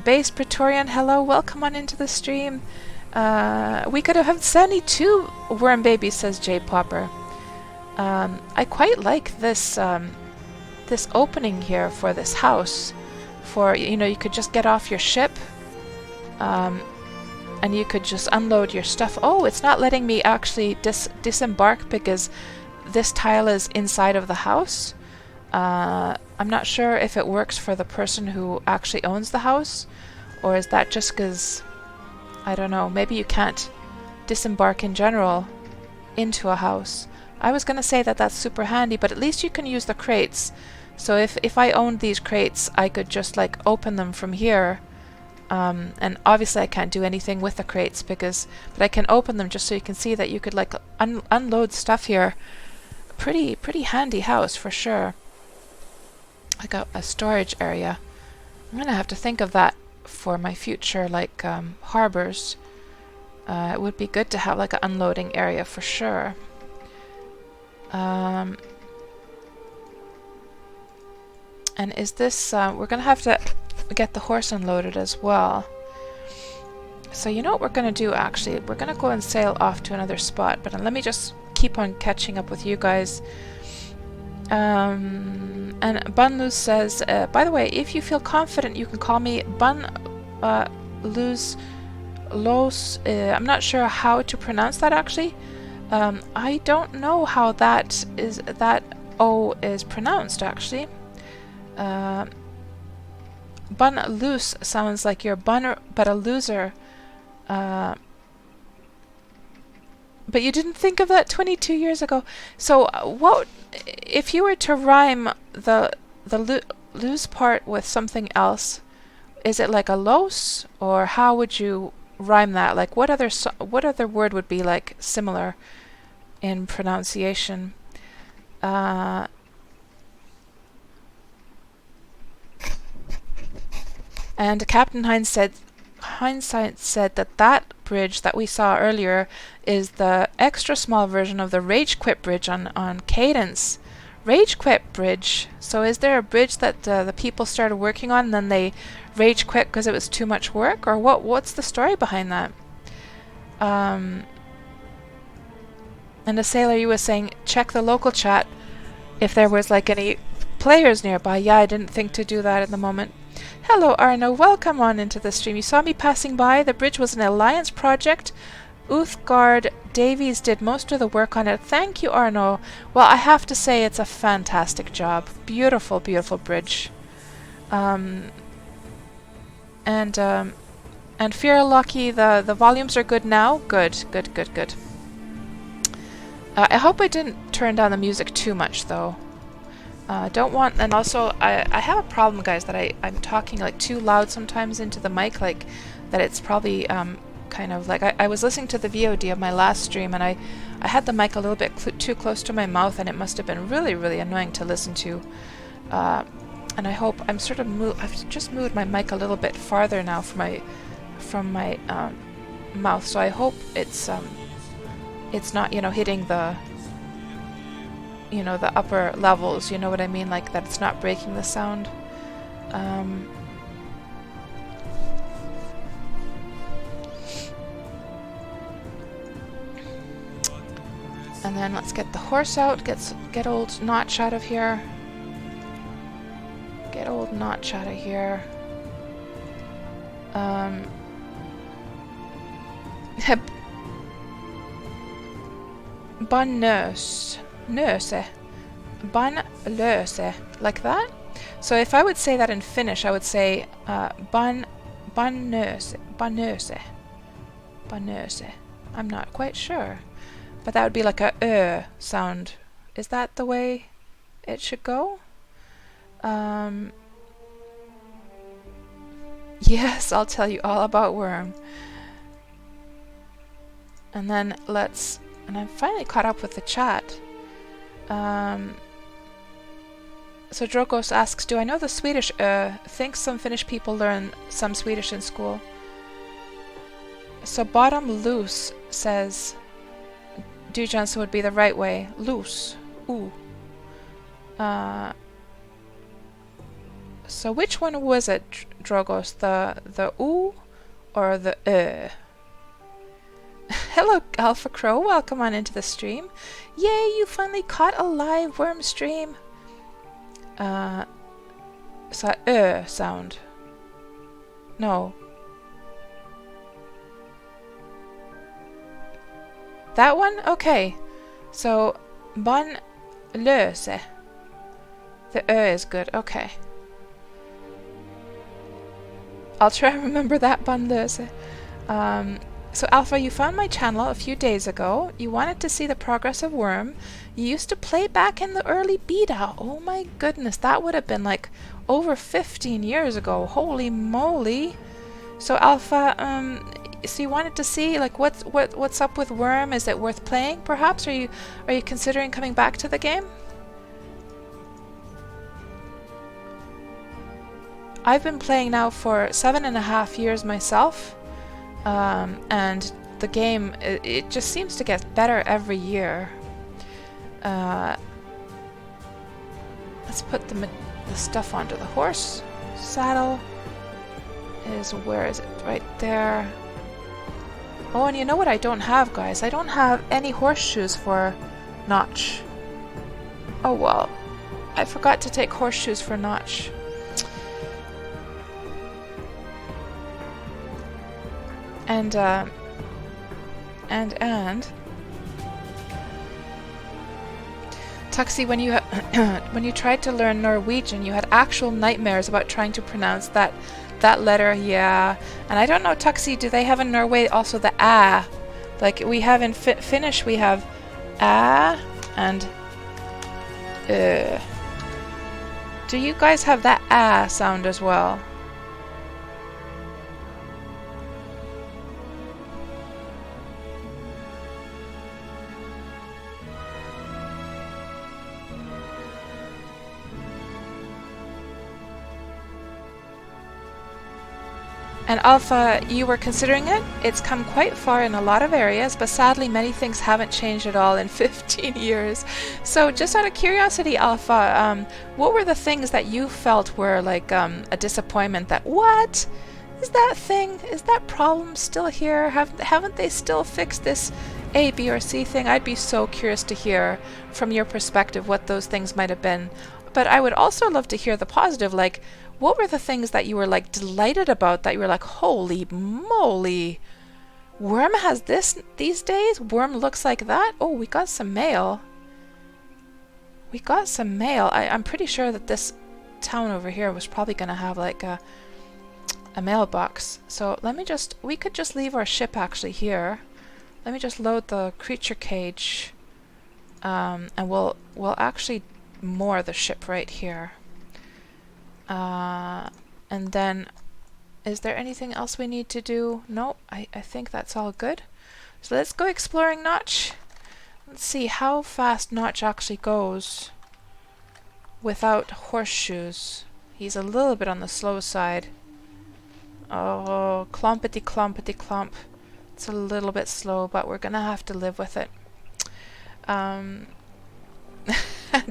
Base Praetorian, hello, welcome on into the stream. We could have had 72 worm babies, says J Popper. I quite like this this opening here for this house. For, you know, you could just get off your ship and you could just unload your stuff. Oh, it's not letting me actually disembark because this tile is inside of the house. I'm not sure if it works for the person who actually owns the house, or is that just because, I don't know, maybe you can't disembark in general into a house. I was going to say that that's super handy, but at least you can use the crates. So if I owned these crates, I could just like open them from here. And obviously I can't do anything with the crates but I can open them just so you can see that you could like unload stuff here. Pretty handy house for sure. Like a storage area. I'm gonna have to think of that for my future like harbors. It would be good to have like an unloading area for sure. And is this we're gonna have to get the horse unloaded as well. So you know what we're gonna do actually? We're gonna go and sail off to another spot, but let me just keep on catching up with you guys. And Bunluz says, by the way, if you feel confident, you can call me Bunluz Los. I'm not sure how to pronounce that actually. I don't know how that O is pronounced actually. Bunluz sounds like you're bunner, but a loser. But you didn't think of that 22 years ago. So what if you were to rhyme the lose part with something else? Is it like a los, or how would you rhyme that? Like what other word would be like similar in pronunciation? And Captain Hindsight said that bridge that we saw earlier is the extra small version of the Rage Quit bridge on Cadence. Rage Quit bridge. So is there a bridge that the people started working on and then they rage quit because it was too much work? Or what's the story behind that? And the sailor, you were saying check the local chat if there was like any players nearby. Yeah, I didn't think to do that at the moment. Hello Arno, welcome on into the stream. You saw me passing by. The bridge was an alliance project. Uthgard Davies did most of the work on it. Thank you, Arno. Well, I have to say it's a fantastic job. Beautiful, beautiful bridge. And Fear Lucky, the volumes are good now. Good. I hope I didn't turn down the music too much though. Don't want, and also I have a problem, guys, that I'm talking like too loud sometimes into the mic, like that it's probably kind of like I was listening to the VOD of my last stream and I had the mic a little bit too close to my mouth and it must have been really, really annoying to listen to. And I hope I'm sort of I've just moved my mic a little bit farther now from my mouth, so I hope it's not, you know, hitting the, you know, the upper levels, you know what I mean, like that it's not breaking the sound. And then let's get the horse out, get old Notch out of here. Get old Notch out of here. Bannlöse. Bannlöse. Like that? So if I would say that in Finnish, I would say bannlöse. I'm not quite sure. But that would be like a sound. Is that the way it should go? Yes, I'll tell you all about Wurm. And then and I'm finally caught up with the chat. So Drogos asks, do I know the Swedish think some Finnish people learn some Swedish in school. So bottom loose says Dujansa would be the right way. Loose. Ooh. So which one was it, Drogos? The oo or the Hello, Alpha Crow. Welcome on into the stream. Yay, you finally caught a live Wurm stream. So sound. No. That one? Okay. So bannlöse. The is good. Okay. I'll try and remember that, bannlöse. So Alpha, you found my channel a few days ago. You wanted to see the progress of Wurm. You used to play back in the early beta. Oh my goodness, that would have been like over 15 years ago. Holy moly. So Alpha, so you wanted to see like what's up with Wurm? Is it worth playing perhaps? Are you considering coming back to the game? I've been playing now for 7.5 years myself. And the game, it just seems to get better every year. Let's put the stuff onto the horse. Saddle where is it? Right there. Oh, and you know what I don't have, guys? I don't have any horseshoes for Notch. Oh well. I forgot to take horseshoes for Notch. And Tuxie, when you when you tried to learn Norwegian, you had actual nightmares about trying to pronounce that letter. Yeah, and I don't know, Tuxie, do they have in Norway also the a? Like we have in Finnish, we have a and do you guys have that a sound as well? And Alpha, you were considering it? It's come quite far in a lot of areas, but sadly many things haven't changed at all in 15 years. So just out of curiosity, Alpha, what were the things that you felt were like a disappointment that, what? Is that problem still here? Haven't they still fixed this A, B, or C thing? I'd be so curious to hear from your perspective what those things might have been. But I would also love to hear the positive, like, what were the things that you were like delighted about, that you were like, holy moly, Wurm has this these days? Wurm looks like that? Oh, we got some mail. We got some mail. I'm pretty sure that this town over here was probably going to have like a mailbox. So let me just, we could just leave our ship actually here. Let me just load the creature cage, and we'll actually moor the ship right here. And then, is there anything else we need to do? No, I think that's all good. So let's go exploring Notch. Let's see how fast Notch actually goes without horseshoes. He's a little bit on the slow side. Oh, clompity clompity clomp. It's a little bit slow, but we're gonna have to live with it.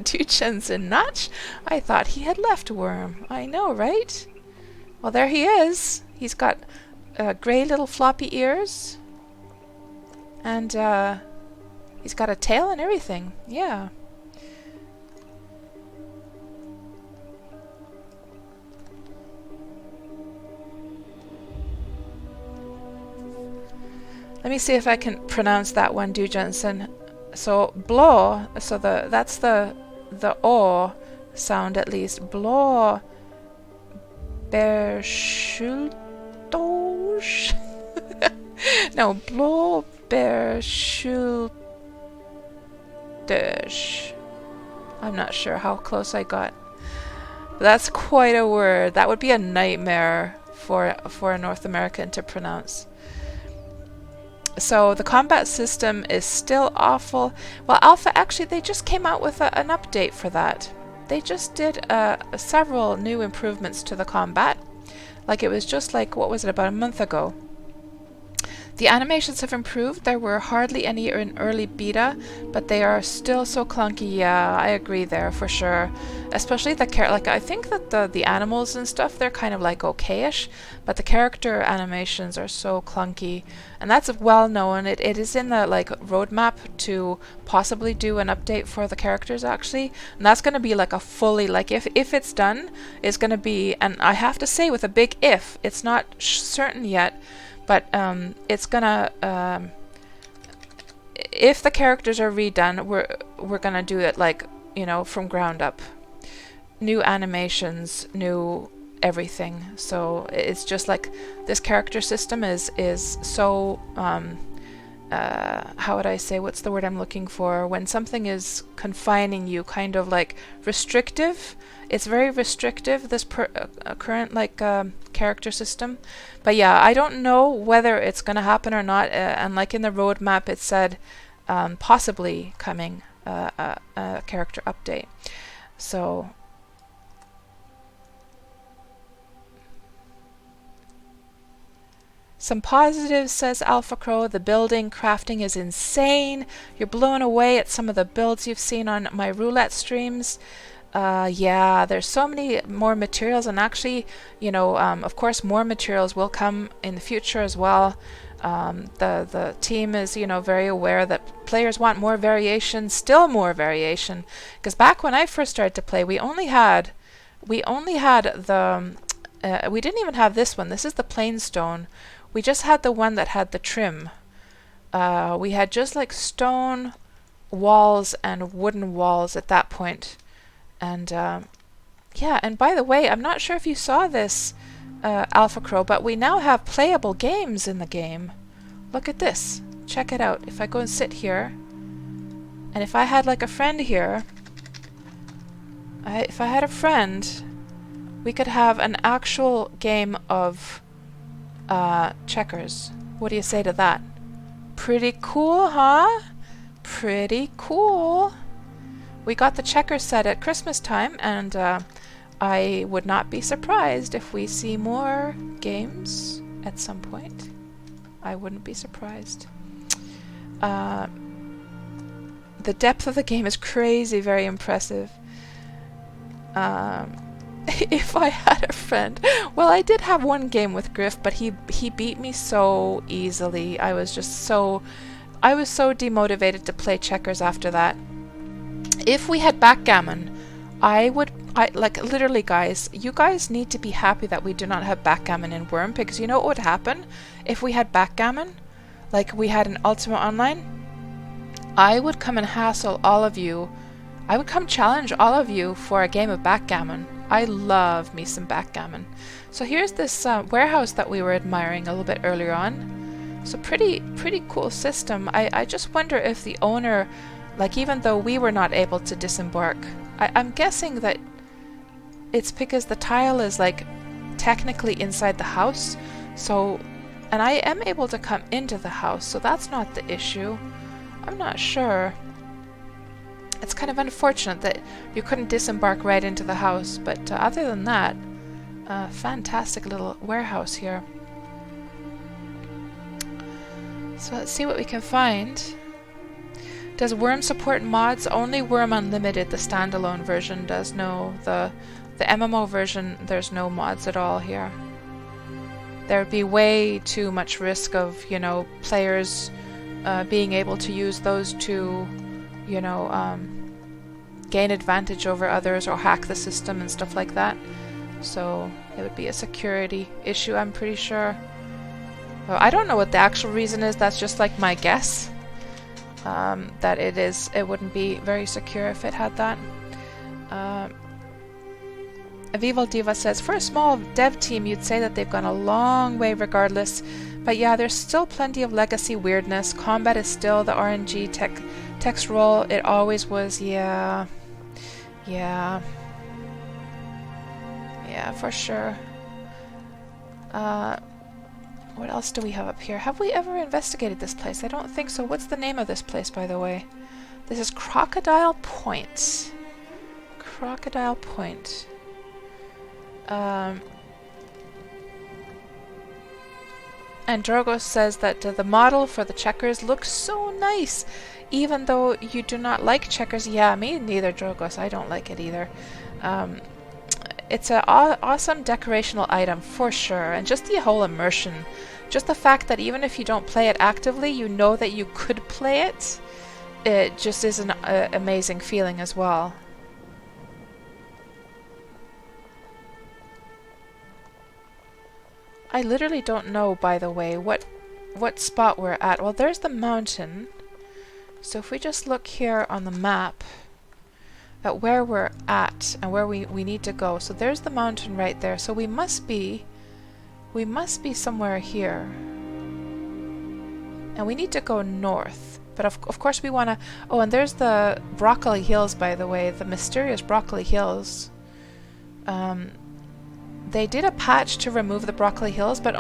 Duchen's in Notch? I thought he had left Wurm. I know, right? Well, there he is. He's got grey little floppy ears. And he's got a tail and everything. Yeah. Let me see if I can pronounce that one, Dujensen. So blå, so that's the O sound at least. Blå bärskyltors. No, blå bärskyltors. I'm not sure how close I got. But that's quite a word. That would be a nightmare for a North American to pronounce. So the combat system is still awful. Well, Alpha, actually, they just came out with an update for that. They just did several new improvements to the combat. Like, it was just like, what was it, about a month ago. The animations have improved. There were hardly any in early beta, but they are still so clunky. Yeah, I agree there for sure. Especially the like, I think that the animals and stuff, they're kind of like okayish, but the character animations are so clunky, and that's well known. It is in the like roadmap to possibly do an update for the characters actually, and that's going to be like a fully, like if it's done, it's going to be, and I have to say with a big if, it's not certain yet. But it's gonna, if the characters are redone, we're gonna do it like, you know, from ground up. New animations, new everything. So it's just like this character system is so, how would I say, what's the word I'm looking for? When something is confining you, kind of like restrictive. It's very restrictive, this current like character system. But yeah, I don't know whether it's going to happen or not. And like in the roadmap, it said possibly coming a character update. So some positives, says Alpha Crow. The building crafting is insane. You're blown away at some of the builds you've seen on my roulette streams. Yeah, there's so many more materials, and actually, you know, of course, more materials will come in the future as well. The team is, you know, very aware that players want more variation, still more variation. Because back when I first started to play, we only had the we didn't even have this one. This is the plain stone. We just had the one that had the trim. We had just like stone walls and wooden walls at that point. And yeah, and by the way, I'm not sure if you saw this, Alpha Crow, but we now have playable games in the game. Look at this. Check it out. If I go and sit here, and if I had like a friend here, if I had a friend, we could have an actual game of checkers. What do you say to that? Pretty cool, huh? Pretty cool. We got the checkers set at Christmas time, and I would not be surprised if we see more games at some point. I wouldn't be surprised. The depth of the game is crazy, very impressive. If I had a friend. Well, I did have one game with Griff, but he beat me so easily. I was so demotivated to play checkers after that. If we had backgammon, I like literally, guys, you guys need to be happy that we do not have backgammon in Wurm, because you know what would happen if we had backgammon, like we had an Ultima Online? I would come and hassle all of you. I would come challenge all of you for a game of backgammon. I love me some backgammon. So here's this warehouse that we were admiring a little bit earlier on. So pretty cool system. I just wonder if the owner, like, even though we were not able to disembark, I'm guessing that it's because the tile is like technically inside the house. So, and I am able to come into the house, so that's not the issue. I'm not sure. It's kind of unfortunate that you couldn't disembark right into the house, but other than that, fantastic little warehouse here. So let's see what we can find. Does Wurm support mods? Only Wurm Unlimited, the standalone version, does. No, the MMO version, there's no mods at all here. There would be way too much risk of, you know, players being able to use those to, you know, gain advantage over others or hack the system and stuff like that. So it would be a security issue, I'm pretty sure. Well, I don't know what the actual reason is. That's just like my guess. That it wouldn't be very secure if it had that. Avival Diva says, for a small dev team, you'd say that they've gone a long way regardless. But yeah, there's still plenty of legacy weirdness. Combat is still the RNG text roll. It always was. Yeah, for sure. What else do we have up here? Have we ever investigated this place? I don't think so. What's the name of this place, by the way? This is Crocodile Point. Crocodile Point. And Drogos says that the model for the checkers looks so nice, even though you do not like checkers. Yeah, me neither, Drogos. I don't like it either. It's an awesome decorational item for sure, and just the whole immersion, just the fact that even if you don't play it actively, you know that you could play it. It just is an amazing feeling as well. I literally don't know, by the way, what spot we're at. Well, there's the mountain. So if we just look here on the map at where we're at and where we need to go. So there's the mountain right there. So we must be somewhere here. And we need to go north. But of course we want to... Oh, and there's the Broccoli Hills, by the way. The mysterious Broccoli Hills. They did a patch to remove the Broccoli Hills, but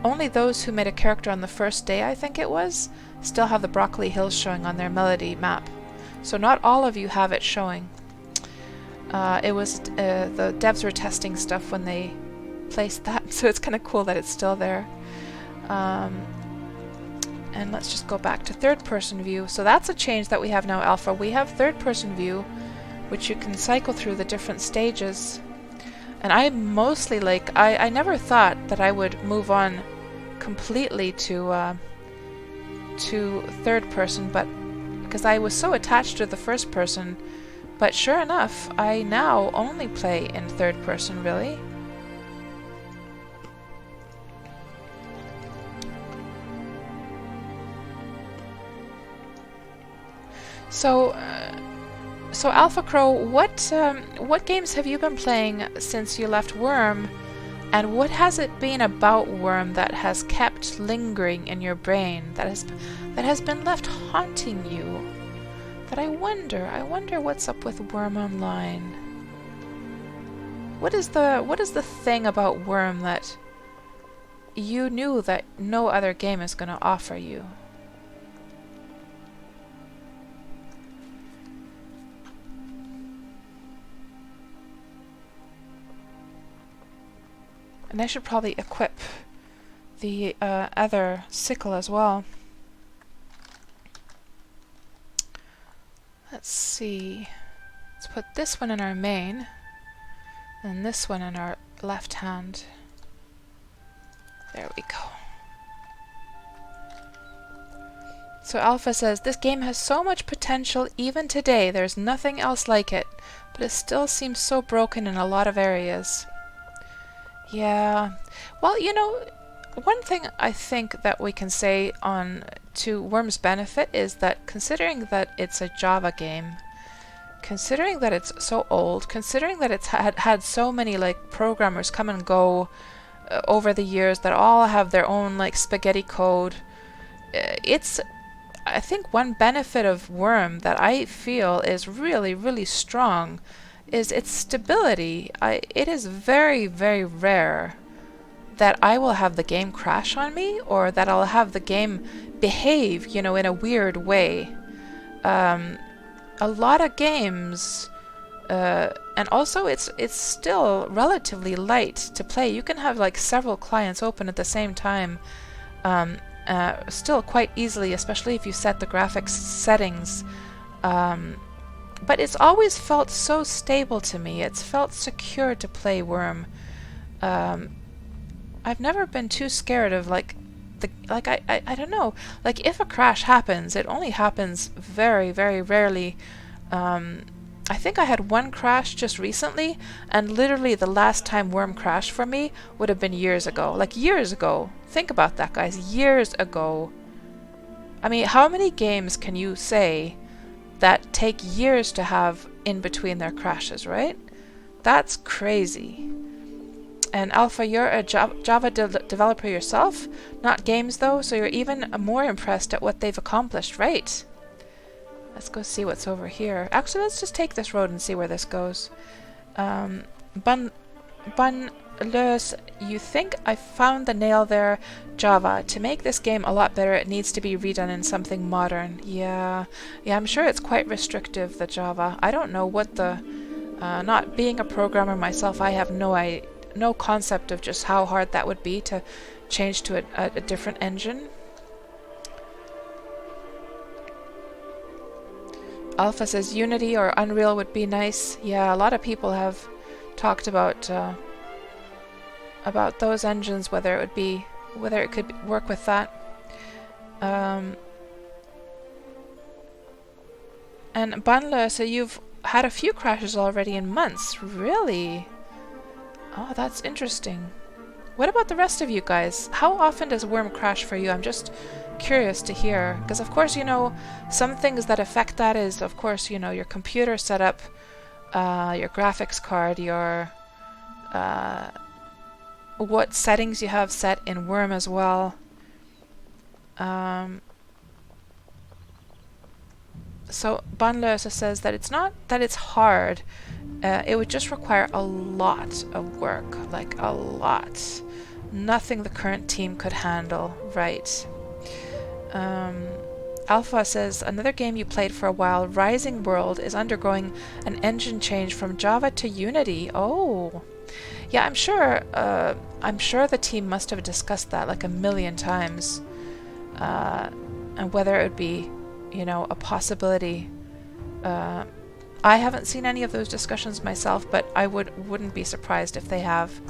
only those who made a character on the first day, I think it was, still have the Broccoli Hills showing on their Melody map. So not all of you have it showing. It was the devs were testing stuff when they placed that, so it's kind of cool that it's still there. And let's just go back to third-person view. So that's a change that we have now, Alpha. We have third-person view, which you can cycle through the different stages. And I mostly like, I never thought that I would move on completely to third person, but because I was so attached to the first person. But sure enough, I now only play in third person, really. So, Alpha Crow, what games have you been playing since you left Wurm, and what has it been about Wurm that has kept lingering in your brain, that has been left haunting you? That I wonder what's up with Wurm Online. What is the thing about Wurm that you knew that no other game is going to offer you? And I should probably equip the other sickle as well. Let's see. Let's put this one in our main, and this one in our left hand. There we go. So Alpha says, this game has so much potential even today. There's nothing else like it, but it still seems so broken in a lot of areas. Yeah. Well, you know, one thing I think that we can say on to Wurm's benefit is that considering that it's a Java game, considering that it's so old, considering that it's had so many like programmers come and go over the years that all have their own like spaghetti code, it's, I think one benefit of Wurm that I feel is really, really strong is its stability. It is very, very rare that I will have the game crash on me, or that I'll have the game behave, you know, in a weird way. A lot of games, and also it's still relatively light to play. You can have like several clients open at the same time, still quite easily, especially if you set the graphics settings. But it's always felt so stable to me. It's felt secure to play Wurm. I've never been too scared of I don't know, like if a crash happens, it only happens very, very rarely. I think I had one crash just recently, and literally the last time Wurm crashed for me would have been years ago. Like years ago. Think about that, guys. Years ago. I mean, how many games can you say that take years to have in between their crashes, right? That's crazy. And Alpha, you're a Java developer yourself, not games though, so you're even more impressed at what they've accomplished, right? Let's go see what's over here. Actually, let's just take this road and see where this goes. Bunless, you think I found the nail there? Java. To make this game a lot better, it needs to be redone in something modern. Yeah, I'm sure it's quite restrictive, the Java. I don't know what the... not being a programmer myself, I have no concept of just how hard that would be to change to a different engine. Alpha says Unity or Unreal would be nice. Yeah, a lot of people have talked about those engines, whether it could work with that. And Banla, so you've had a few crashes already in months. Really? Oh, that's interesting. What about the rest of you guys? How often does Wurm crash for you? I'm just curious to hear. Because of course, you know, some things that affect that is, of course, you know, your computer setup, your graphics card, your... what settings you have set in Wurm as well. So Banlösa says that it's not that it's hard, it would just require a lot of work, like a lot. Nothing the current team could handle, right. Alpha says, another game you played for a while, Rising World, is undergoing an engine change from Java to Unity. Oh, yeah, I'm sure the team must have discussed that like a million times, and whether it would be, you know, a possibility. I haven't seen any of those discussions myself, but I wouldn't be surprised if they have.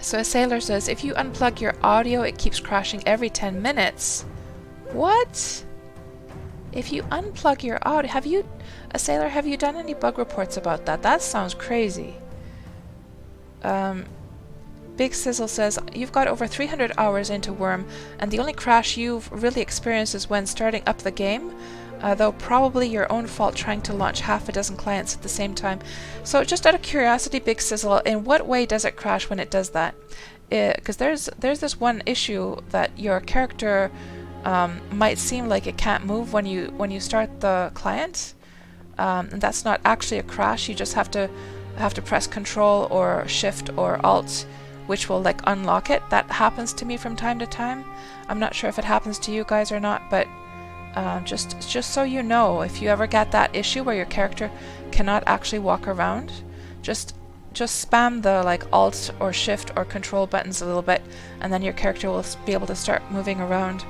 So a sailor says, if you unplug your audio, it keeps crashing every 10 minutes. What? If you unplug your audio, a sailor, have you done any bug reports about that? That sounds crazy. Big Sizzle says, you've got over 300 hours into Wurm, and the only crash you've really experienced is when starting up the game, though probably your own fault trying to launch half a dozen clients at the same time. So just out of curiosity, Big Sizzle, in what way does it crash when it does that? Because there's this one issue that your character might seem like it can't move when you start the client, and that's not actually a crash. You just have to press Control or Shift or Alt, which will like unlock it. That happens to me from time to time. I'm not sure if it happens to you guys or not, but just so you know, if you ever get that issue where your character cannot actually walk around, just spam the like Alt or Shift or Control buttons a little bit, and then your character will be able to start moving around.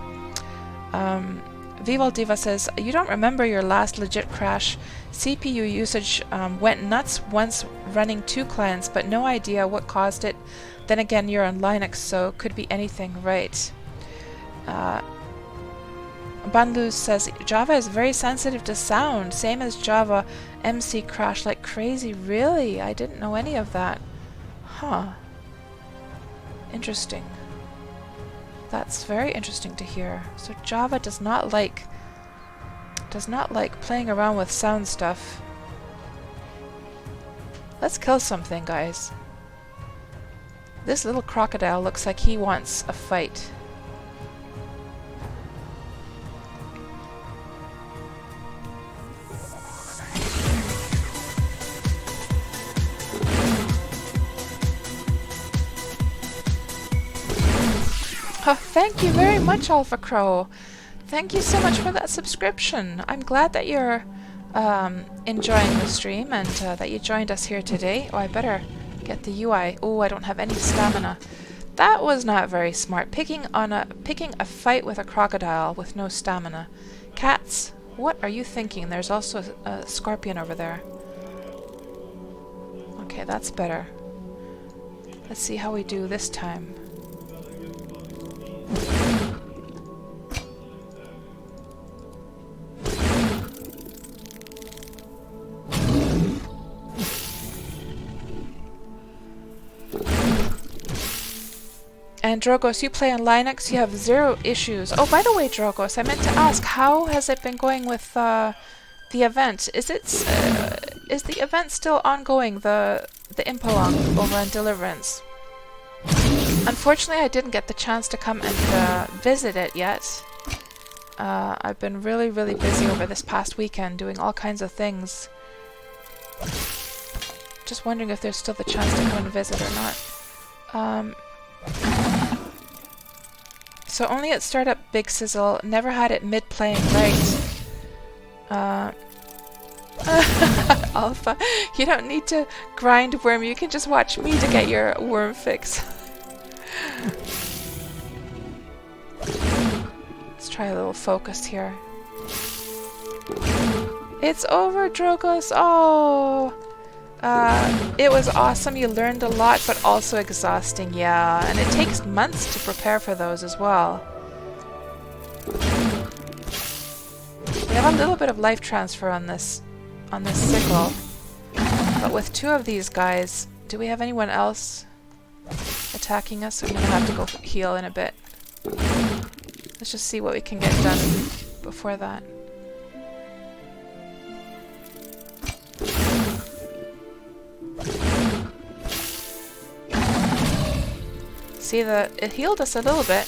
Vival Diva says, you don't remember your last legit crash. CPU usage went nuts once running 2 clients, but no idea what caused it. Then again, you're on Linux, so could be anything, right? Banlu says, Java is very sensitive to sound, same as Java. MC crashed like crazy. Really? I didn't know any of that. Huh. Interesting. That's very interesting to hear. So Java does not like playing around with sound stuff. Let's kill something, guys. This little crocodile looks like he wants a fight. Oh, thank you very much, Alpha Crow. Thank you so much for that subscription. I'm glad that you're enjoying the stream and that you joined us here today. Oh, I better get the UI. Oh, I don't have any stamina. That was not very smart. Picking a fight with a crocodile with no stamina. Cats, what are you thinking? There's also a scorpion over there. Okay, that's better. Let's see how we do this time. And Drogos, you play on Linux, you have 0 issues. Oh, by the way, Drogos, I meant to ask, how has it been going with the event? Is the event still ongoing, the Impelong over on Deliverance? Unfortunately, I didn't get the chance to come and visit it yet. I've been really, really busy over this past weekend doing all kinds of things. Just wondering if there's still the chance to come and visit or not. So only at startup, Big Sizzle. Never had it mid-playing, right? Alpha, you don't need to grind Wurm. You can just watch me to get your Wurm fix. Let's try a little focus here. It's over, Drogos. Oh, it was awesome. You learned a lot, but also exhausting. Yeah, and it takes months to prepare for those as well. We have a little bit of life transfer on this sickle, but with 2 of these guys, do we have anyone else attacking us? I'm gonna have to go heal in a bit. Let's just see what we can get done before that. See, it healed us a little bit.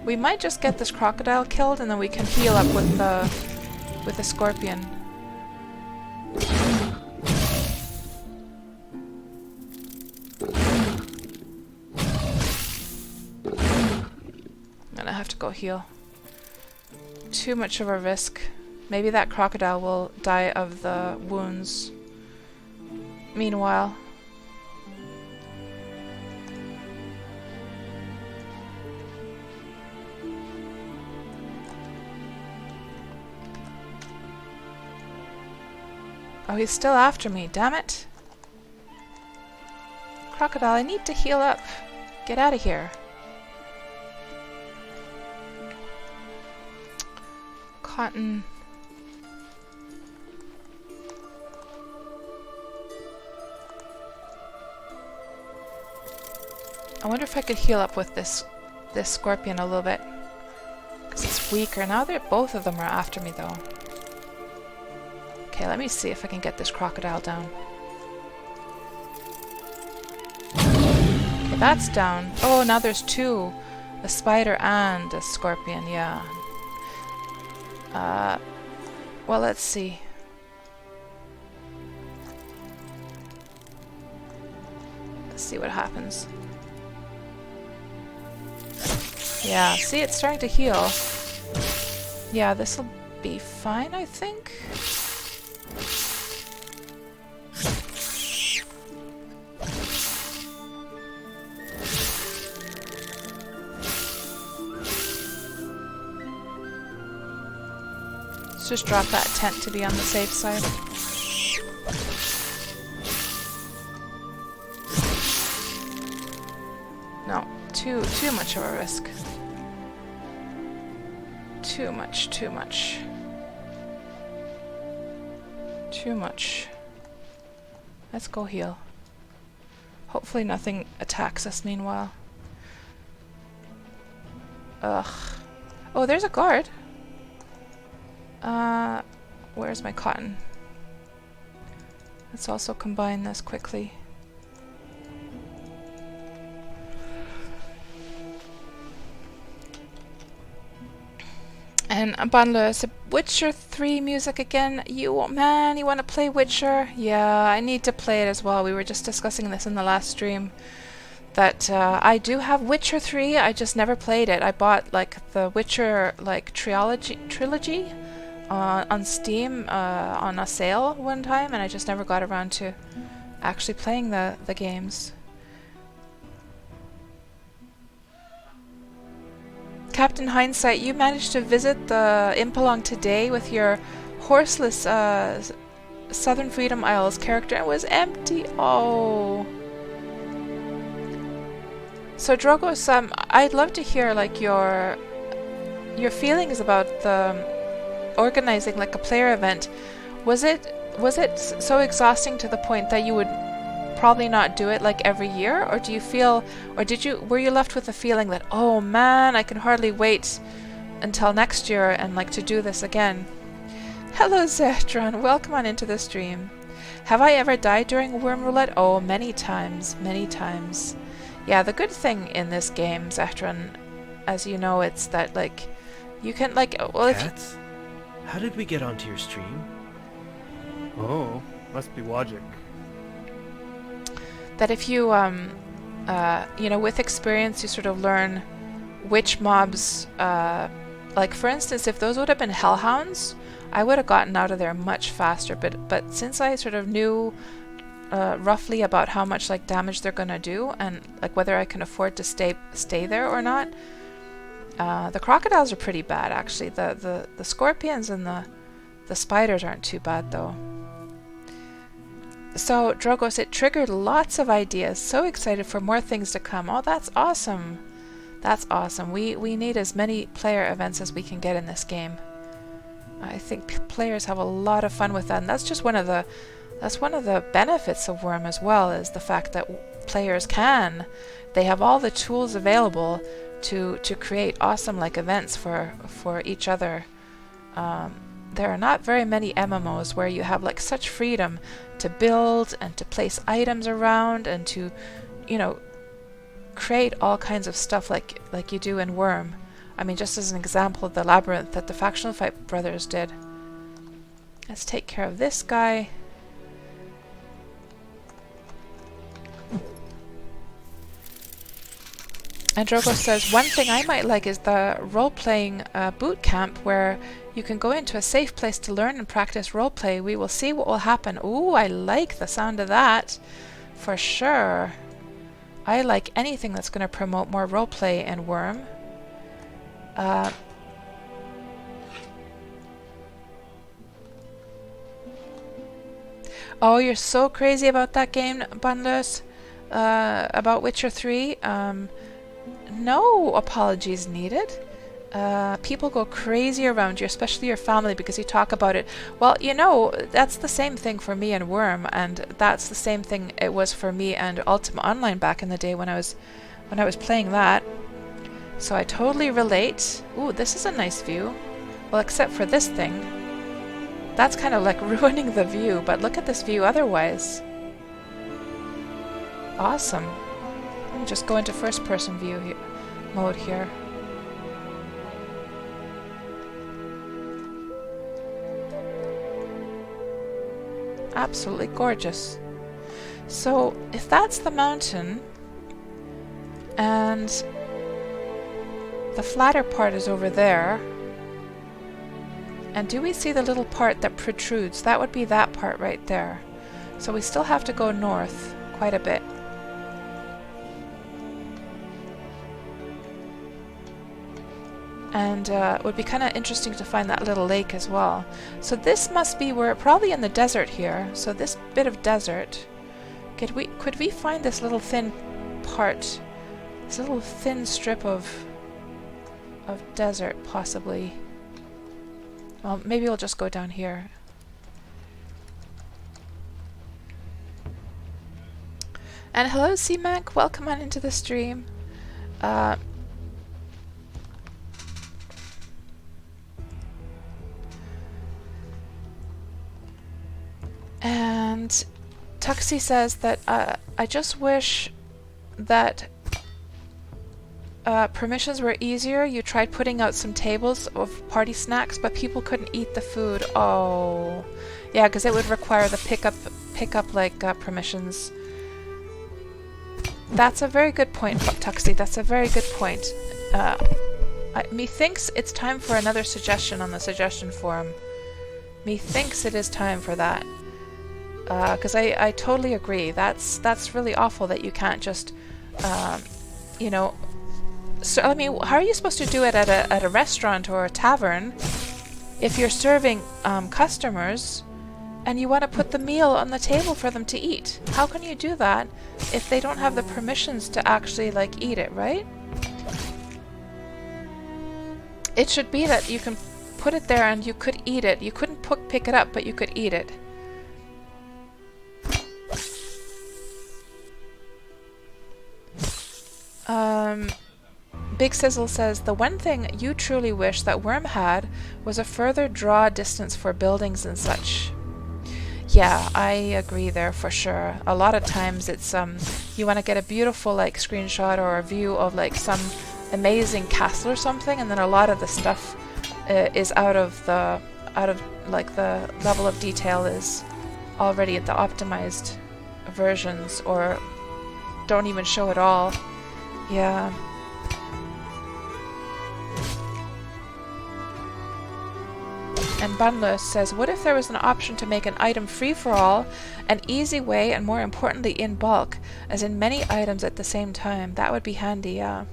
We might just get this crocodile killed and then we can heal up with the scorpion. I'm gonna have to go heal. Too much of a risk. Maybe that crocodile will die of the wounds. Meanwhile, oh, he's still after me, damn it. Crocodile, I need to heal up. Get out of here. Cotton. I wonder if I could heal up with this scorpion a little bit. Because it's weaker. Now both of them are after me though. Okay, let me see if I can get this crocodile down. Okay, that's down. Oh, now there's two. A spider and a scorpion, yeah. Well, let's see. Let's see what happens. Yeah, see, it's starting to heal. Yeah, this'll be fine, I think. Let's just drop that tent to be on the safe side. No, too much of a risk. Too much. Too much. Let's go heal. Hopefully nothing attacks us meanwhile. Ugh. Oh, there's a guard. Where's my cotton? Let's also combine this quickly. And Banle said, Witcher 3 music again. Man, you want to play Witcher? Yeah, I need to play it as well. We were just discussing this in the last stream. That I do have Witcher 3, I just never played it. I bought like the Witcher like trilogy on Steam on a sale one time, and I just never got around to actually playing the games. Captain Hindsight, you managed to visit the Impelong today with your horseless Southern Freedom Isles character. It was empty. Oh. So Drogos, I'd love to hear like your feelings about the organizing like a player event. Was it so exhausting to the point that you would probably not do it like every year, or do you feel, or were you left with the feeling that, oh man, I can hardly wait until next year and like to do this again? Hello Zehtron, welcome on into the stream. Have I ever died during Wurm Roulette? Oh, many times. Yeah, the good thing in this game, Zehtron, as you know, it's that like you can like, well, Cats? How did we get onto your stream? Oh, must be logic. that if you you know, with experience you sort of learn which mobs, like for instance, if those would have been hellhounds, I would have gotten out of there much faster, but since I sort of knew roughly about how much like damage they're gonna do and like whether I can afford to stay there or not, the crocodiles are pretty bad actually. The scorpions and the spiders aren't too bad though. So Drogos, it triggered lots of ideas. So excited for more things to come. Oh, that's awesome. That's awesome. We need as many player events as we can get in this game. I think players have a lot of fun with that, and that's just one of the benefits of Wurm as well, is the fact that players they have all the tools available to create awesome like events for each other. There are not very many MMOs where you have like such freedom to build and to place items around and to, you know, create all kinds of stuff like you do in Wurm. I mean, just as an example of the labyrinth that the Factional Fight brothers did. Let's take care of this guy. And Drogo says, one thing I might like is the role-playing boot camp where you can go into a safe place to learn and practice roleplay. We will see what will happen. Ooh, I like the sound of that. For sure. I like anything that's going to promote more roleplay in Wurm. Oh, you're so crazy about that game, Bunless. about Witcher 3. No apologies needed. People go crazy around you, especially your family, because you talk about it. Well, you know, that's the same thing for me and Wurm, and that's the same thing it was for me and Ultima Online back in the day when I was playing that. So I totally relate. Ooh, this is a nice view. Well, except for this thing. That's kind of like ruining the view, but look at this view otherwise. Awesome. Let me just go into first-person view mode here. Absolutely gorgeous. So, if that's the mountain, and the flatter part is over there, and do we see the little part that protrudes? That would be that part right there. So we still have to go north quite a bit. And it would be kind of interesting to find that little lake as well. So this must be where, probably in the desert here. So this bit of desert, could we find this little thin part, this little thin strip of desert possibly? Well, maybe we'll just go down here. And hello, C-Mac, welcome on into the stream. And Tuxie says that I just wish that permissions were easier. You tried putting out some tables of party snacks, but people couldn't eat the food. Oh, yeah, because it would require the pick up like permissions. That's a very good point, Tuxie. That's a very good point. Methinks it's time for another suggestion on the suggestion forum. Methinks it is time for that. Because I totally agree. That's really awful that you can't just, you know. So I mean, how are you supposed to do it at a restaurant or a tavern if you're serving customers and you want to put the meal on the table for them to eat? How can you do that if they don't have the permissions to actually like eat it, right? It should be that you can put it there and you could eat it. You couldn't pick it up, but you could eat it. Big Sizzle says, the one thing you truly wish that Wurm had was a further draw distance for buildings and such. Yeah, I agree there for sure. A lot of times it's you want to get a beautiful like screenshot or a view of like some amazing castle or something, and then a lot of the stuff is out of like the level of detail is already at the optimized versions or don't even show at all. Yeah. And Bunless says, what if there was an option to make an item free-for-all, an easy way, and more importantly in bulk, as in many items at the same time? That would be handy, yeah.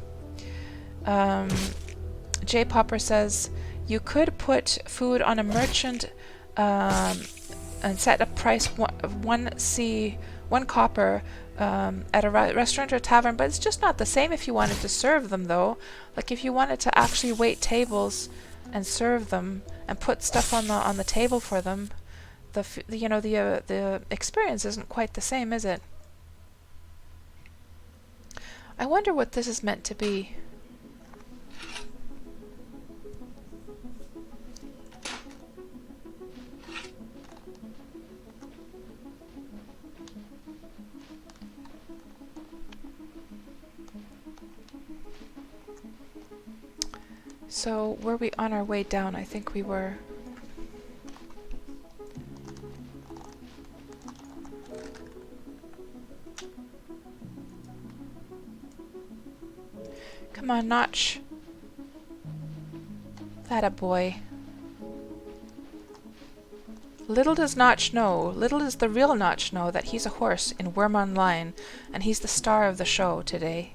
J Popper says, you could put food on a merchant and set a price of 1 copper at a restaurant or tavern, but it's just not the same if you wanted to serve them though. Like if you wanted to actually wait tables and serve them and put stuff on the table for them, the experience isn't quite the same, is it? I wonder what this is meant to be. So, were we on our way down? I think we were. Come on, Notch. That a boy. Little does Notch know, little does the real Notch know that he's a horse in Wurm Online, and he's the star of the show today.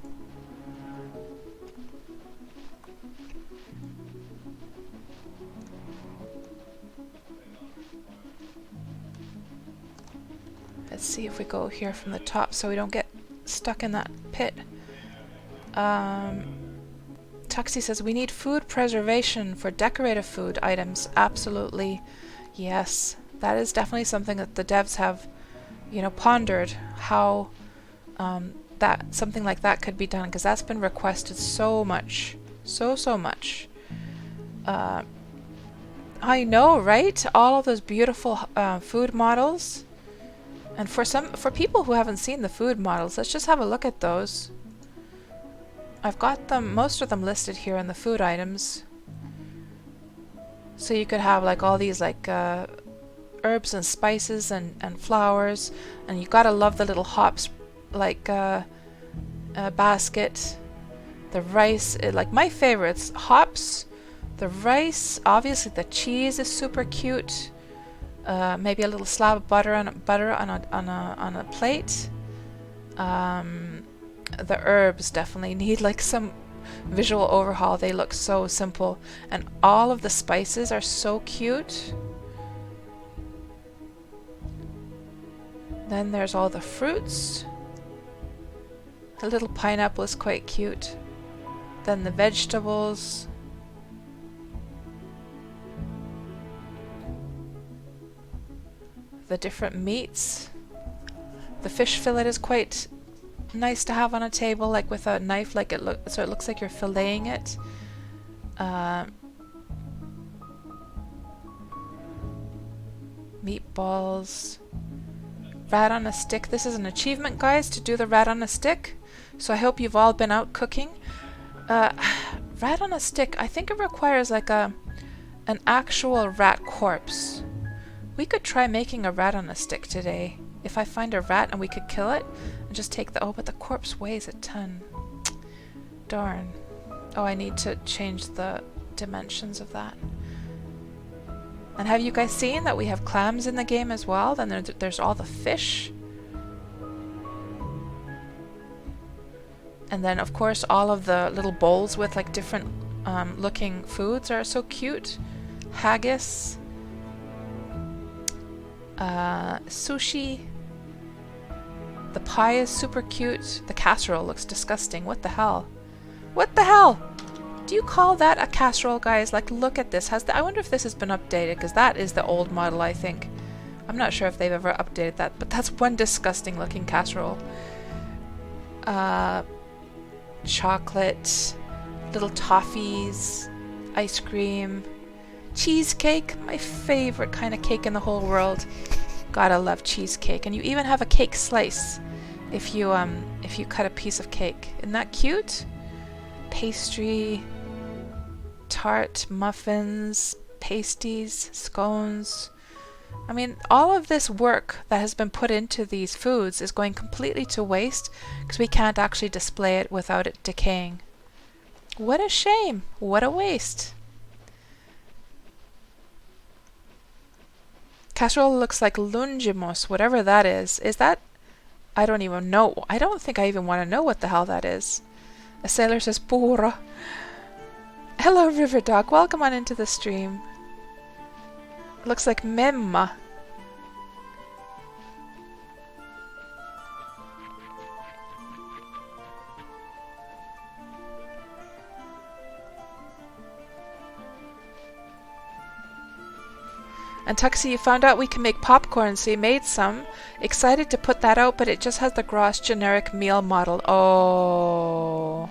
Let's see if we go here from the top so we don't get stuck in that pit. Tuxie says, we need food preservation for decorative food items. Absolutely. Yes. That is definitely something that the devs have, you know, pondered how that something like that could be done, because that's been requested so much. So much. I know, right? All of those beautiful food models. And for people who haven't seen the food models, let's just have a look at those. I've got them, most of them listed here in the food items. So you could have like all these like herbs and spices and flowers, and you gotta love the little hops like basket. The rice, like my favorites, hops, the rice, obviously the cheese is super cute. Maybe a little slab of butter on a plate. The herbs definitely need like some visual overhaul. They look so simple, and all of the spices are so cute. Then there's all the fruits. The little pineapple is quite cute. Then the vegetables. The different meats. The fish fillet is quite nice to have on a table, like with a knife, like so it looks like you're filleting it. Meatballs. Rat on a stick. This is an achievement, guys, to do the rat on a stick. So I hope you've all been out cooking. Rat on a stick, I think it requires like an actual rat corpse. We could try making a rat on a stick today. If I find a rat and we could kill it and just take the... Oh, but the corpse weighs a ton. Darn. Oh, I need to change the dimensions of that. And have you guys seen that we have clams in the game as well? Then there's all the fish. And then, of course, all of the little bowls with like different looking foods are so cute. Haggis. Sushi. The pie is super cute. The casserole looks disgusting. What the hell? What the hell? Do you call that a casserole, guys? Like, look at this. I wonder if this has been updated, because that is the old model, I think. I'm not sure if they've ever updated that, but that's one disgusting looking casserole. Chocolate, little toffees, ice cream, cheesecake, my favorite kind of cake in the whole world. Gotta love cheesecake. And you even have a cake slice if you cut a piece of cake. Isn't that cute? Pastry, tart, muffins, pasties, scones. I mean, all of this work that has been put into these foods is going completely to waste because we can't actually display it without it decaying. What a shame. What a waste. Casserole looks like lungimos, whatever that is. Is that... I don't even know. I don't think I even want to know what the hell that is. A sailor says, Pura. Hello, River Dog. Welcome on into the stream. Looks like memma. And Tuxie, you found out we can make popcorn, so you made some. Excited to put that out, but it just has the gross generic meal model. Oh,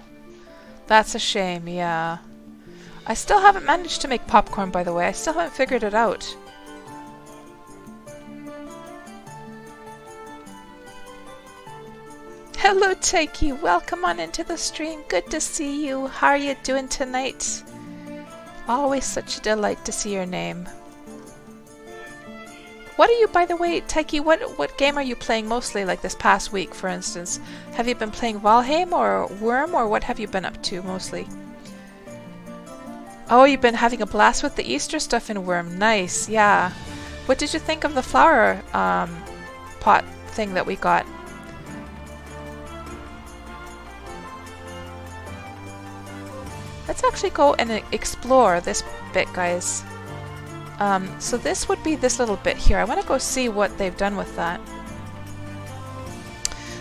that's a shame, yeah. I still haven't managed to make popcorn, by the way. I still haven't figured it out. Hello, Taiki. Welcome on into the stream. Good to see you. How are you doing tonight? Always such a delight to see your name. What are you, by the way, Taiki, what game are you playing mostly, like this past week, for instance? Have you been playing Valheim or Wurm, or what have you been up to mostly? Oh, you've been having a blast with the Easter stuff in Wurm. Nice, yeah. What did you think of the flower pot thing that we got? Let's actually go and explore this bit, guys. So this would be this little bit here. I want to go see what they've done with that.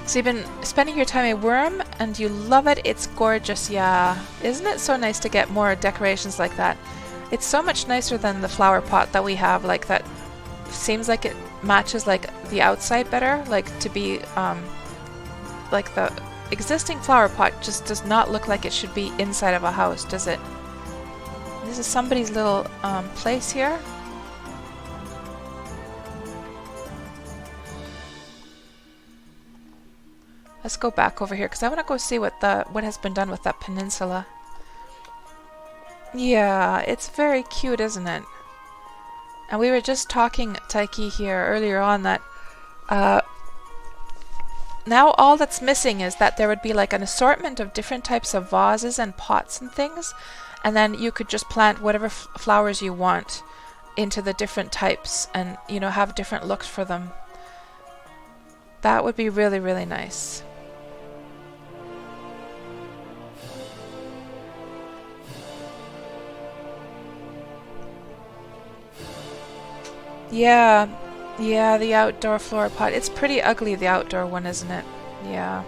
So you've been spending your time at Wurm and you love it. It's gorgeous, yeah. Isn't it so nice to get more decorations like that? It's so much nicer than the flower pot that we have, like that seems like it matches like the outside better, like to be like the existing flower pot just does not look like it should be inside of a house, does it? This is somebody's little place here. Let's go back over here because I want to go see what has been done with that peninsula. Yeah, it's very cute, isn't it? And we were just talking, Taiki, here earlier on that now all that's missing is that there would be like an assortment of different types of vases and pots and things, and then you could just plant whatever flowers you want into the different types and, you know, have different looks for them. That would be really, really nice. Yeah, yeah, the outdoor flower pot. It's pretty ugly, the outdoor one, isn't it? Yeah.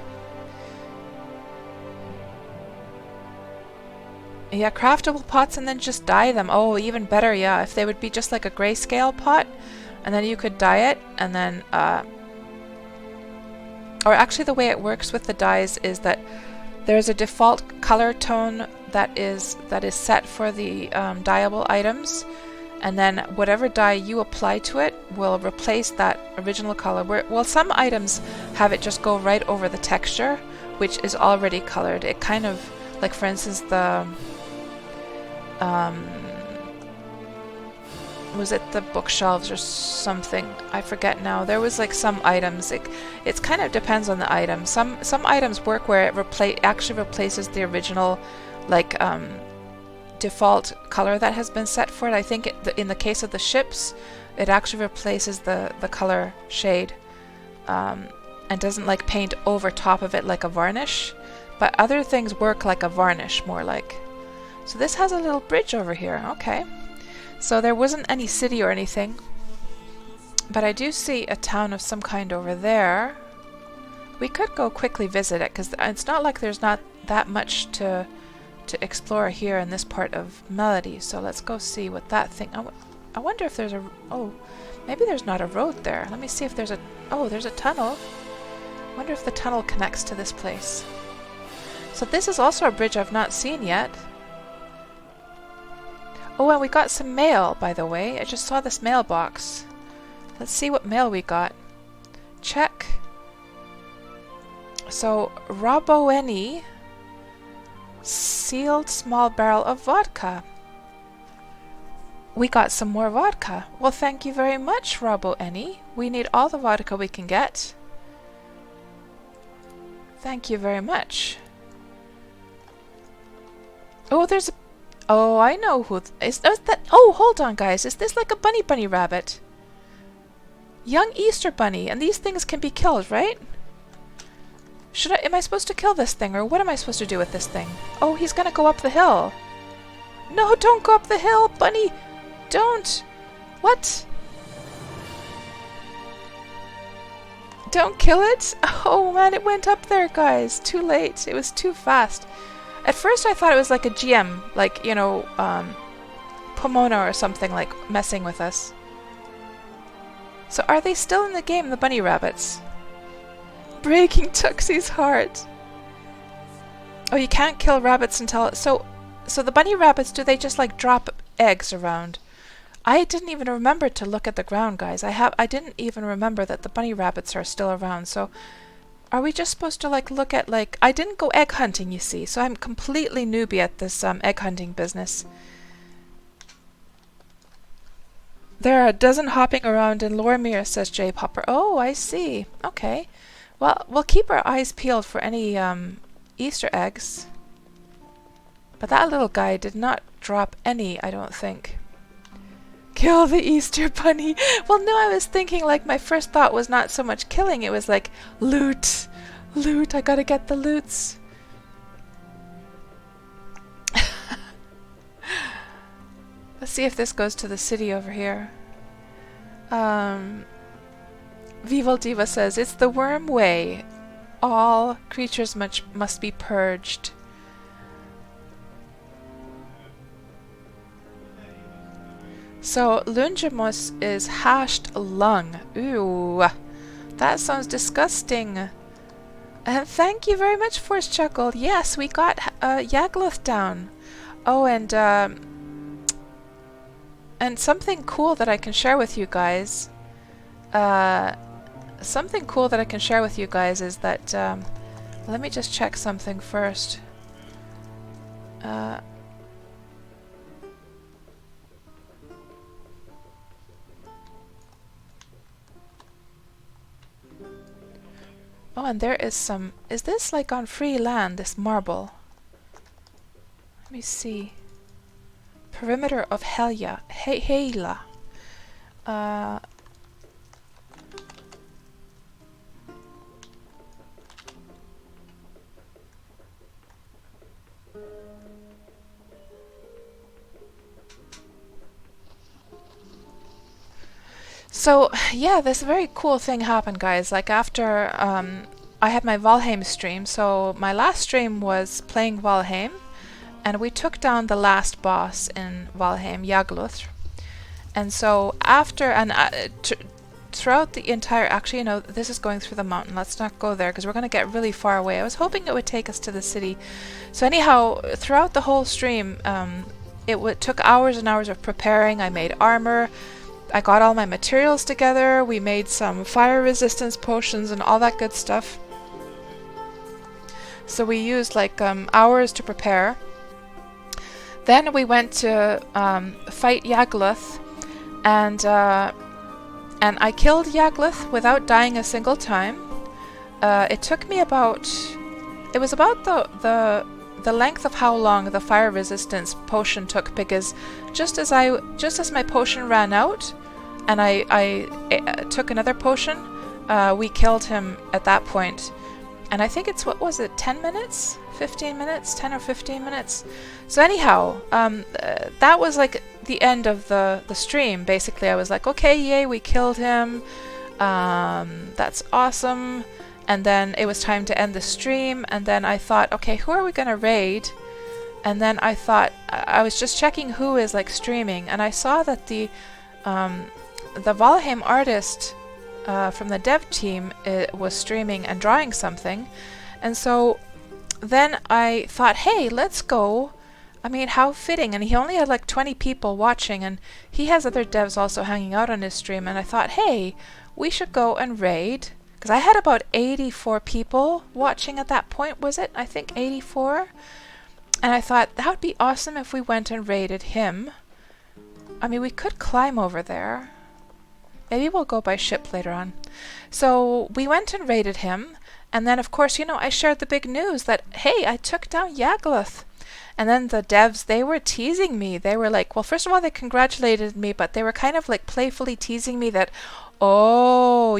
Yeah, craftable pots and then just dye them. Oh, even better, yeah. If they would be just like a grayscale pot, and then you could dye it, and then, or actually the way it works with the dyes is that there's a default color tone that is set for the dyeable items. And then whatever dye you apply to it will replace that original color. Well, some items have it just go right over the texture, which is already colored. It kind of, like for instance, the was it the bookshelves or something? I forget now. There was like some items. It kind of depends on the item. Some items work where it actually replaces the original, like default color that has been set for it. I think in the case of the ships, it actually replaces the color shade and doesn't like paint over top of it like a varnish, but other things work like a varnish more like. So this has a little bridge over here. Okay, so there wasn't any city or anything, but I do see a town of some kind over there. We could go quickly visit it because it's not like there's not that much to explore here in this part of Melody. So let's go see what that thing... I wonder if there's a... Oh, maybe there's not a road there. Let me see if there's a... Oh, there's a tunnel. I wonder if the tunnel connects to this place. So this is also a bridge I've not seen yet. Oh, and we got some mail, by the way. I just saw this mailbox. Let's see what mail we got. Check. So, Roboeni... Sealed small barrel of vodka. We got some more vodka. Well, thank you very much, Roboeni. We need all the vodka we can get. Thank you very much. Oh, there's a... Oh, I know who... Is that... Oh, hold on, guys. Is this like a bunny rabbit? Young Easter bunny. And these things can be killed, right? Am I supposed to kill this thing, or what am I supposed to do with this thing? Oh, he's gonna go up the hill. No, don't go up the hill, bunny! Don't! What? Don't kill it? Oh man, it went up there, guys. Too late. It was too fast. At first I thought it was like a GM, like, you know, Pomona or something, like messing with us. So are they still in the game, the bunny rabbits? Breaking Tuxie's heart. Oh, you can't kill rabbits until... So the bunny rabbits, do they just like drop eggs around? I didn't even remember to look at the ground, guys. I didn't even remember that the bunny rabbits are still around. So are we just supposed to like look at like... I didn't go egg hunting, you see. So I'm completely newbie at this egg hunting business. There are a dozen hopping around in Lormere, says J Popper. Oh, I see. Okay. Well, we'll keep our eyes peeled for any Easter eggs. But that little guy did not drop any, I don't think. Kill the Easter bunny! Well, no, I was thinking, like, my first thought was not so much killing, it was like, loot! Loot, I gotta get the loots! Let's see if this goes to the city over here. Vival Diva says, it's the Wurm way. all creatures must be purged. So Lungemus is hashed lung. Ooh, that sounds disgusting. And thank you very much, Force Chuckle. Yes, we got Yagluth down. Oh, and something cool that I can share with you guys. Something cool that I can share with you guys is that let me just check something first. Oh, and there is some... Is this like on free land, this marble? Let me see. Perimeter of Helia. Hela. So, yeah, this very cool thing happened, guys. Like, after I had my Valheim stream, so my last stream was playing Valheim, and we took down the last boss in Valheim, Yagluth. And so, after, and throughout the entire, actually, you know, this is going through the mountain. Let's not go there, because we're going to get really far away. I was hoping it would take us to the city. So anyhow, throughout the whole stream, it took hours and hours of preparing. I made armor. I got all my materials together. We made some fire resistance potions and all that good stuff. So we used like hours to prepare. Then we went to fight Yagluth, and I killed Yagluth without dying a single time. It took me about... It was about the length of how long the fire resistance potion took, because just as my potion ran out and I took another potion, we killed him at that point. And I think it's, what was it, 10 minutes? 15 minutes? 10 or 15 minutes? So anyhow, that was like the end of the stream. Basically, I was like, okay, yay, we killed him. That's awesome. And then it was time to end the stream, and then I thought, okay, who are we gonna raid? And then I thought, I was just checking who is like streaming, and I saw that the Valheim artist from the dev team was streaming and drawing something. And so then I thought, hey, let's go. I mean, how fitting. And he only had like 20 people watching, and he has other devs also hanging out on his stream, and I thought, hey, we should go and raid. Because I had about 84 people watching at that point, was it? I think 84. And I thought, that would be awesome if we went and raided him. I mean, we could climb over there. Maybe we'll go by ship later on. So we went and raided him. And then, of course, you know, I shared the big news that, hey, I took down Yagluth. And then the devs, they were teasing me. They were like, well, first of all, they congratulated me, but they were kind of like playfully teasing me that, oh,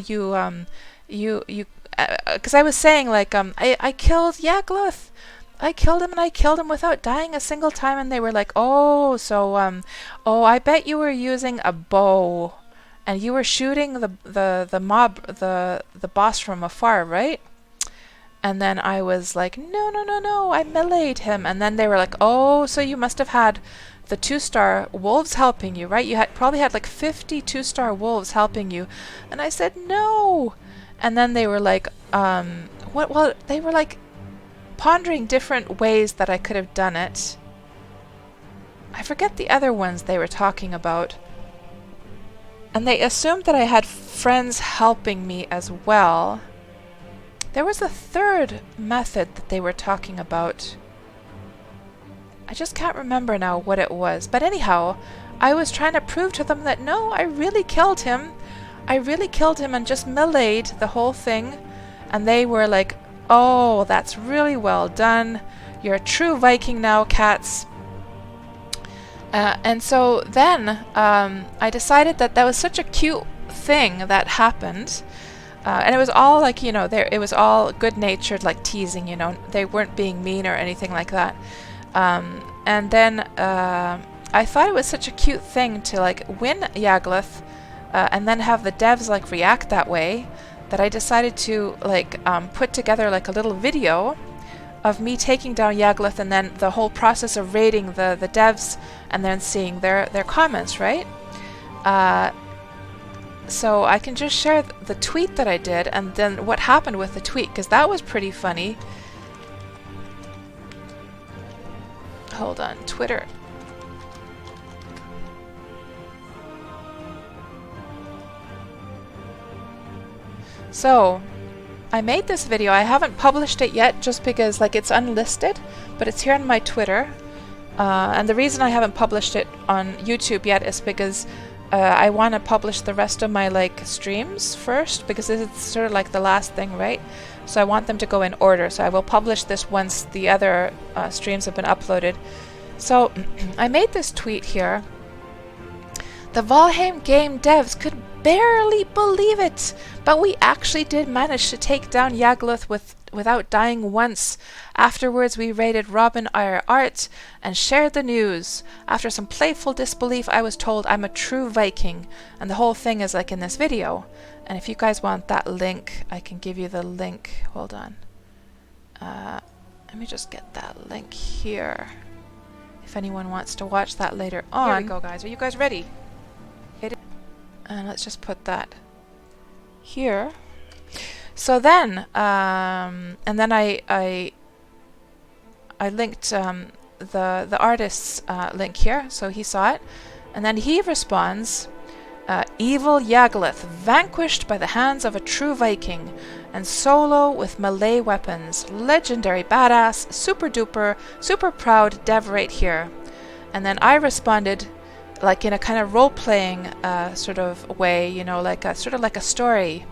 because I was saying like I killed Yagluth. I killed him, and I killed him without dying a single time. And they were like, oh, so oh, I bet you were using a bow, and you were shooting the mob, the boss from afar, right? And then I was like, no, I meleeed him. And then they were like, oh, so you must have had the 2-star wolves helping you, right? You probably had like 50 2-star wolves helping you. And I said, no. And then they were like, well, they were like pondering different ways that I could have done it. I forget the other ones they were talking about. And they assumed that I had friends helping me as well. There was a third method that they were talking about. I just can't remember now what it was. But anyhow, I was trying to prove to them that no, I really killed him. I really killed him and just meleeed the whole thing. And they were like, oh, that's really well done. You're a true Viking now, Kats. And so then I decided that was such a cute thing that happened. And it was all like, you know, it was all good-natured, like teasing, you know. They weren't being mean or anything like that. And then I thought it was such a cute thing to like win Yagluth and then have the devs like react that way, that I decided to like put together like a little video of me taking down Yagluth and then the whole process of raiding the devs and then seeing their comments, right? So I can just share the tweet that I did and then what happened with the tweet, because that was pretty funny. Hold on, Twitter. So I made this video. I haven't published it yet just because like it's unlisted, but it's here on my Twitter. And the reason I haven't published it on YouTube yet is because I want to publish the rest of my like streams first, because this is sort of like the last thing, right? So I want them to go in order. So I will publish this once the other streams have been uploaded. So I made this tweet here. The Valheim game devs could barely believe it, but we actually did manage to take down Yagluth without dying once. Afterwards we raided Robin our art and shared the news. After some playful disbelief I was told I'm a true Viking, and the whole thing is like in this video. And if you guys want that link, I can give you the link. Hold on. Let me just get that link here. If anyone wants to watch that later on. Here we go, guys. Are you guys ready? And let's just put that here. So then, and then I linked the artist's link here, so he saw it, and then he responds, "Evil Yagluth vanquished by the hands of a true Viking, and solo with melee weapons. Legendary badass, super duper, super proud dev right here." And then I responded, like in a kind of role-playing sort of way, you know, like a sort of like a story.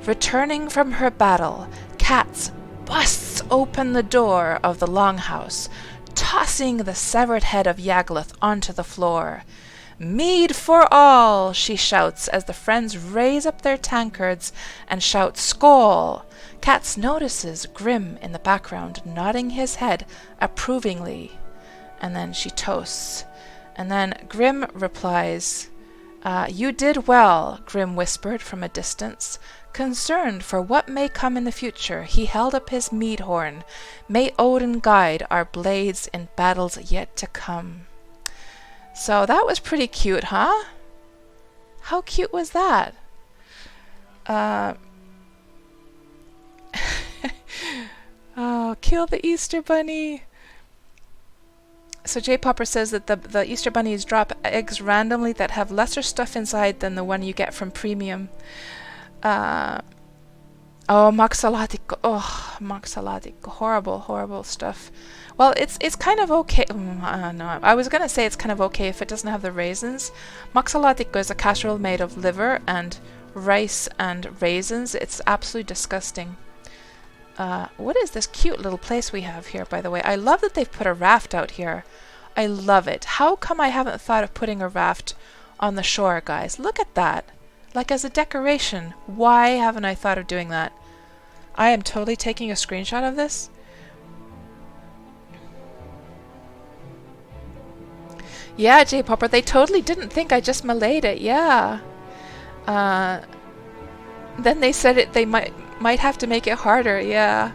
Returning from her battle, Kats busts open the door of the longhouse, tossing the severed head of Yagluth onto the floor. "Mead for all!" she shouts as the friends raise up their tankards and shout "Skål!" Kats notices Grim in the background nodding his head approvingly, and then she toasts. And then Grim replies, "You did well," Grim whispered from a distance. Concerned for what may come in the future, he held up his mead horn. "May Odin guide our blades in battles yet to come." So that was pretty cute, huh? How cute was that? Oh, kill the Easter Bunny! So J Popper says that the Easter bunnies drop eggs randomly that have lesser stuff inside than the one you get from premium. Oh, Moxalatic. Oh, Moxalatic. Horrible, horrible stuff. Well, it's kind of okay. No, I was gonna say it's kind of okay if it doesn't have the raisins. Moxalatic is a casserole made of liver and rice and raisins. It's absolutely disgusting. What is this cute little place we have here, by the way? I love that they've put a raft out here. I love it. How come I haven't thought of putting a raft on the shore, guys? Look at that. Like as a decoration. Why haven't I thought of doing that? I am totally taking a screenshot of this. Yeah, J Popper, they totally didn't think I just meleeed it. Yeah. Then they said it. They might have to make it harder. Yeah.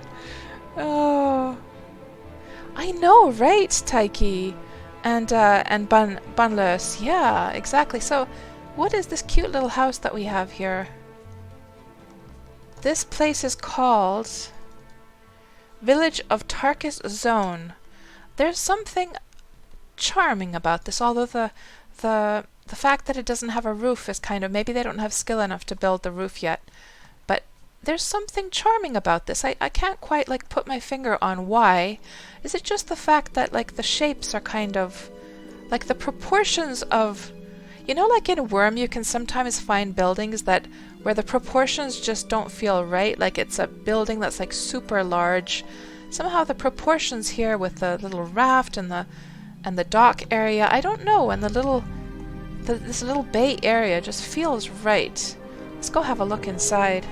Oh. I know, right, Taiki, and Bunless. Yeah, exactly. So, what is this cute little house that we have here? This place is called Village of Tarkus Zone. There's something charming about this, although the fact that it doesn't have a roof is kind of, maybe they don't have skill enough to build the roof yet. But there's something charming about this. I can't quite like put my finger on why. Is it just the fact that like the shapes are kind of like the proportions of, you know, like in Wurm you can sometimes find buildings that where the proportions just don't feel right, like it's a building that's like super large. Somehow the proportions here with the little raft and the dock area, I don't know, and this little bay area just feels right. Let's go have a look inside.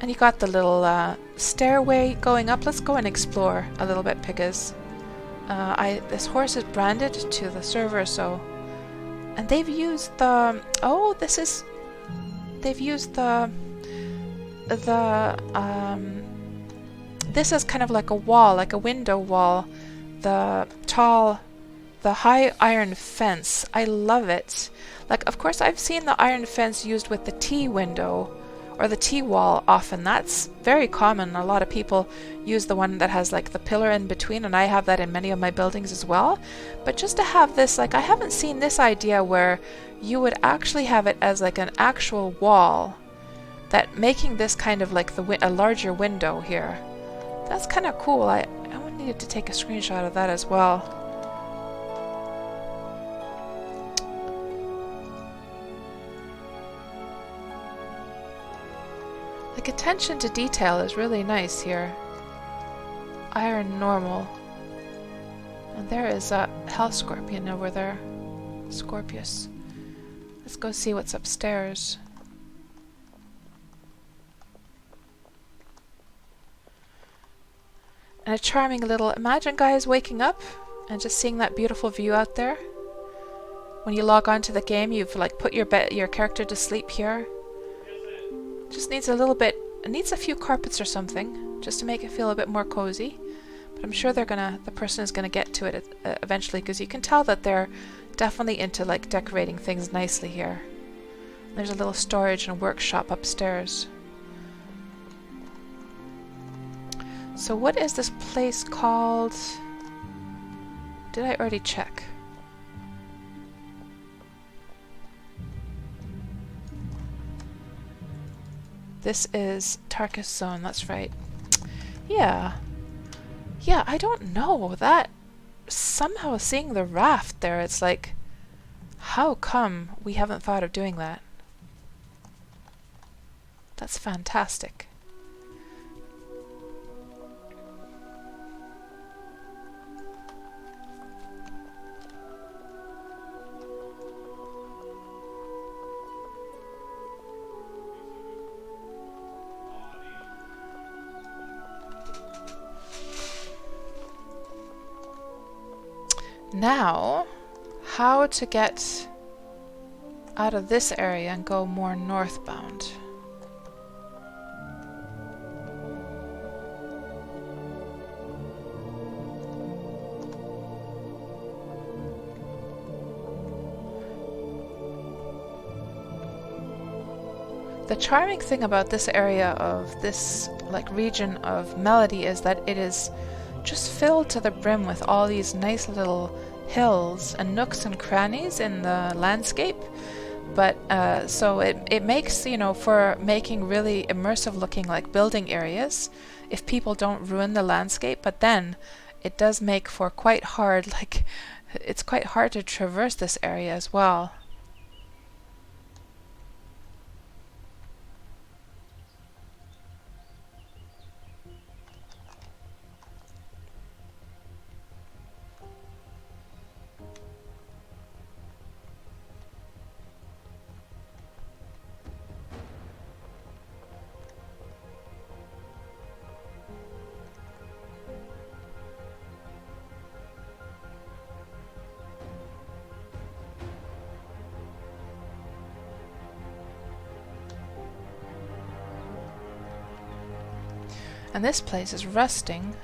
And you got the little stairway going up. Let's go and explore a little bit, Piggas. This horse is branded to the server, so... And they've used the... Oh, this is... they've used the this is kind of like a wall, like a window wall. The high iron fence. I love it. Like, of course, I've seen the iron fence used with the T window or the T wall often. That's very common. A lot of people use the one that has like the pillar in between, and I have that in many of my buildings as well. But just to have this, like, I haven't seen this idea where you would actually have it as like an actual wall, that making this kind of like a larger window here. That's kind of cool. I needed to take a screenshot of that as well. Like, attention to detail is really nice here. Iron normal. And there is a hell scorpion over there. Scorpius. Let's go see what's upstairs. And a charming little... Imagine, guys, waking up and just seeing that beautiful view out there. When you log on to the game, you've like put your character to sleep here. Just needs a little bit... It needs a few carpets or something, just to make it feel a bit more cozy. But I'm sure the person is gonna get to it eventually, because you can tell that they're definitely into like decorating things nicely here. There's a little storage and workshop upstairs. So what is this place called? Did I already check? This is Tarkus Zone, that's right. Yeah. Yeah, I don't know. That... Somehow seeing the raft there, it's like... How come we haven't thought of doing that? That's fantastic. Now, how to get out of this area and go more northbound. The charming thing about this area of this like region of Melody is that it is just filled to the brim with all these nice little hills and nooks and crannies in the landscape. But so it makes, you know, for making really immersive looking like building areas, if people don't ruin the landscape. But then it does make for quite hard, like it's quite hard to traverse this area as well. And this place is rusting.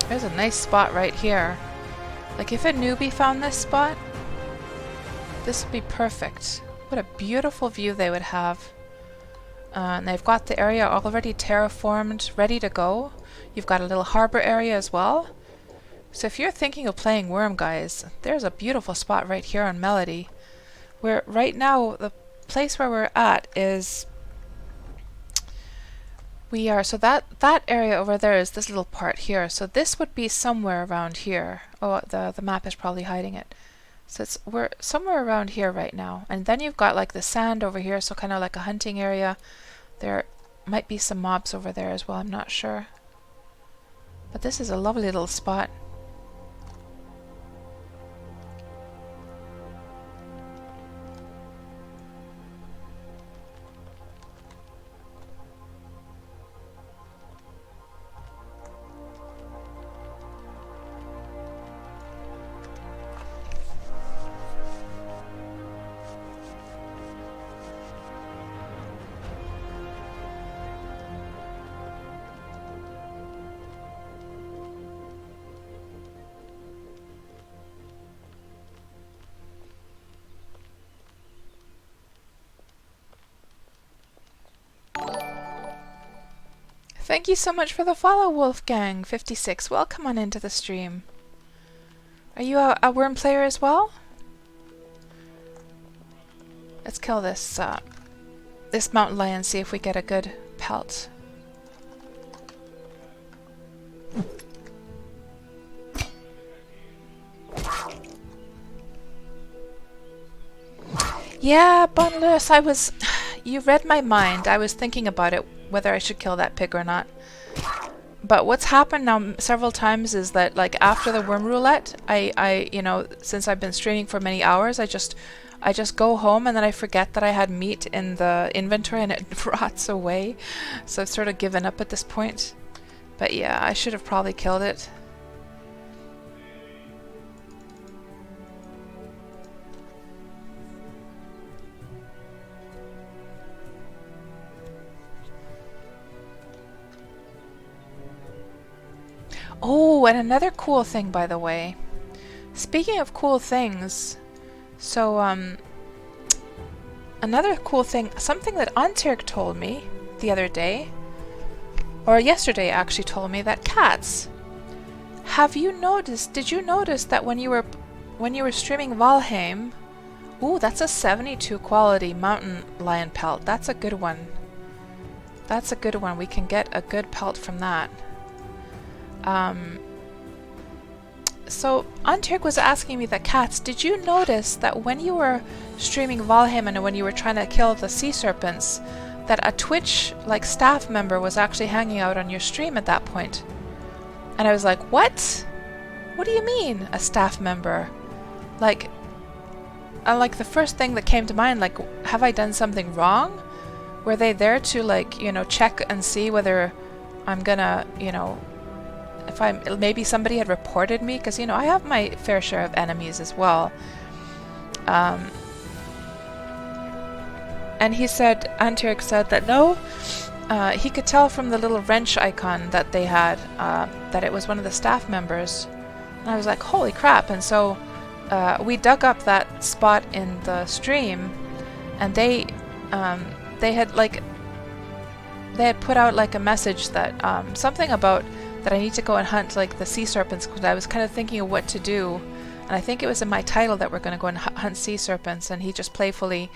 There's a nice spot right here. Like if a newbie found this spot, this would be perfect. What a beautiful view they would have. And they've got the area already terraformed, ready to go. You've got a little harbor area as well. So if you're thinking of playing Wurm, guys, there's a beautiful spot right here on Melody. Where right now, the place where we're at is... so that area over there is this little part here. So this would be somewhere around here. Oh, the map is probably hiding it. So we're somewhere around here right now. And then you've got like the sand over here, so kind of like a hunting area. There might be some mobs over there as well, I'm not sure. But this is a lovely little spot. Thank you so much for the follow, Wolfgang56. Welcome on into the stream. Are you a Wurm player as well? Let's kill this this mountain lion, see if we get a good pelt. Yeah, Bonless, I was... You read my mind. I was thinking about it, whether I should kill that pig or not. But what's happened now several times is that, like, after the Wurm Roulette, I you know, since I've been streaming for many hours, I just go home and then I forget that I had meat in the inventory and it rots away. So I've sort of given up at this point. But yeah, I should have probably killed it. Oh, and another cool thing, by the way. Speaking of cool things, so, another cool thing, something that Antirk told me the other day, or yesterday actually told me, that cats. Have you noticed, did you notice that when you were streaming Valheim, ooh, that's a 72 quality mountain lion pelt. That's a good one. That's a good one. We can get a good pelt from that. So Antirk was asking me that cats, did you notice that when you were streaming Valheim and when you were trying to kill the sea serpents, that a Twitch like staff member was actually hanging out on your stream at that point? And I was like, what? What do you mean, a staff member? Like the first thing that came to mind, like, have I done something wrong? Were they there to, like, you know, check and see whether I'm gonna, you know, if maybe somebody had reported me, because, you know, I have my fair share of enemies as well. And he said, Antirk said that no, he could tell from the little wrench icon that they had that it was one of the staff members. And I was like, holy crap. And so we dug up that spot in the stream, and they had put out like a message that something about that I need to go and hunt like the sea serpents, because I was kind of thinking of what to do, and I think it was in my title that we're going to go and hunt sea serpents, and he just playfully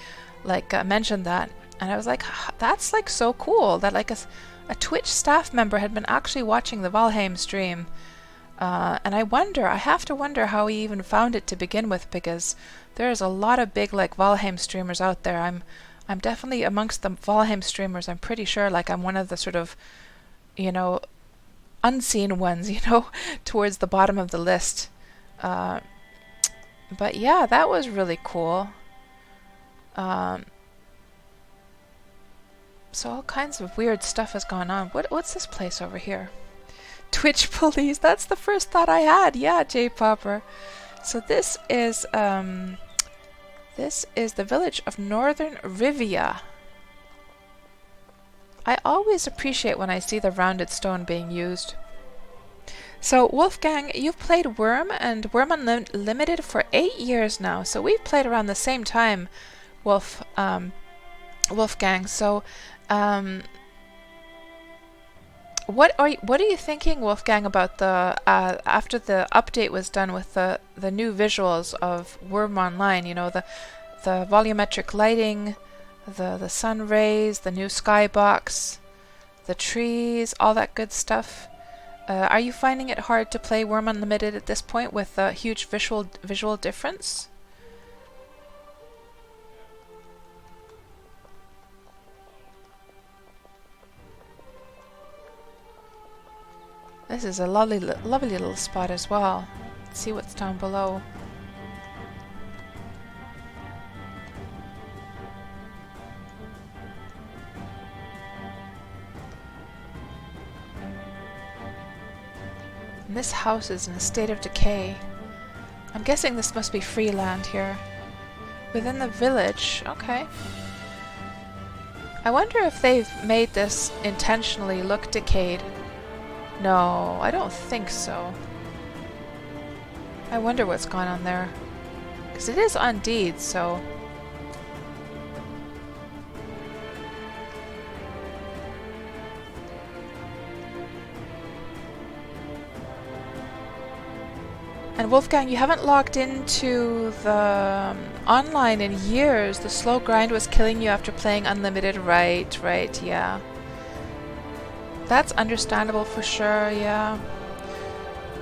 like mentioned that, and I was like, that's like so cool that like a Twitch staff member had been actually watching the Valheim stream, and I have to wonder how he even found it to begin with, because there's a lot of big like Valheim streamers out there. I'm definitely amongst the Valheim streamers. I'm pretty sure like I'm one of the sort of, you know, unseen ones, you know, towards the bottom of the list. But yeah, that was really cool. So all kinds of weird stuff has gone on. What's this place over here? Twitch police. That's the first thought I had. Yeah, J Popper. So this is the village of Northern Rivia. I always appreciate when I see the rounded stone being used. So Wolfgang, you've played Wurm and Wurm Unlimited for 8 years now. So we've played around the same time, Wolfgang. So what are you thinking, Wolfgang, about the after the update was done with the new visuals of Wurm Online? You know, the volumetric lighting, the sun rays, the new skybox, the trees, all that good stuff. Are you finding it hard to play Wurm Unlimited at this point with a huge visual difference? This is a lovely little spot as well. Let's see what's down below. And this house is in a state of decay. I'm guessing this must be free land here. Within the village, okay. I wonder if they've made this intentionally look decayed. No, I don't think so. I wonder what's gone on there. Because it is on deed, so... And Wolfgang, you haven't logged into the online in years. The slow grind was killing you after playing Unlimited. Right, yeah. That's understandable for sure, yeah.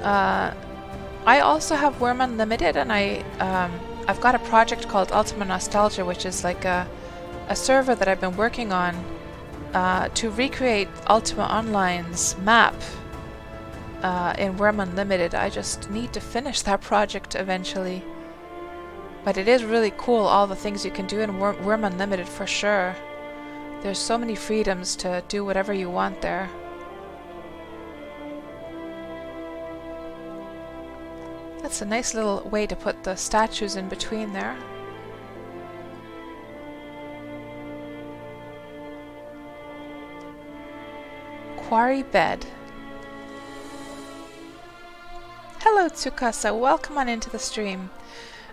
I also have Wurm Unlimited, and I've got a project called Ultima Nostalgia, which is like a server that I've been working on to recreate Ultima Online's map in Wurm Unlimited. I just need to finish that project eventually. But it is really cool, all the things you can do in Wurm Unlimited for sure. There's so many freedoms to do whatever you want there. That's a nice little way to put the statues in between there. Quarry bed. Hello Tsukasa, welcome on into the stream.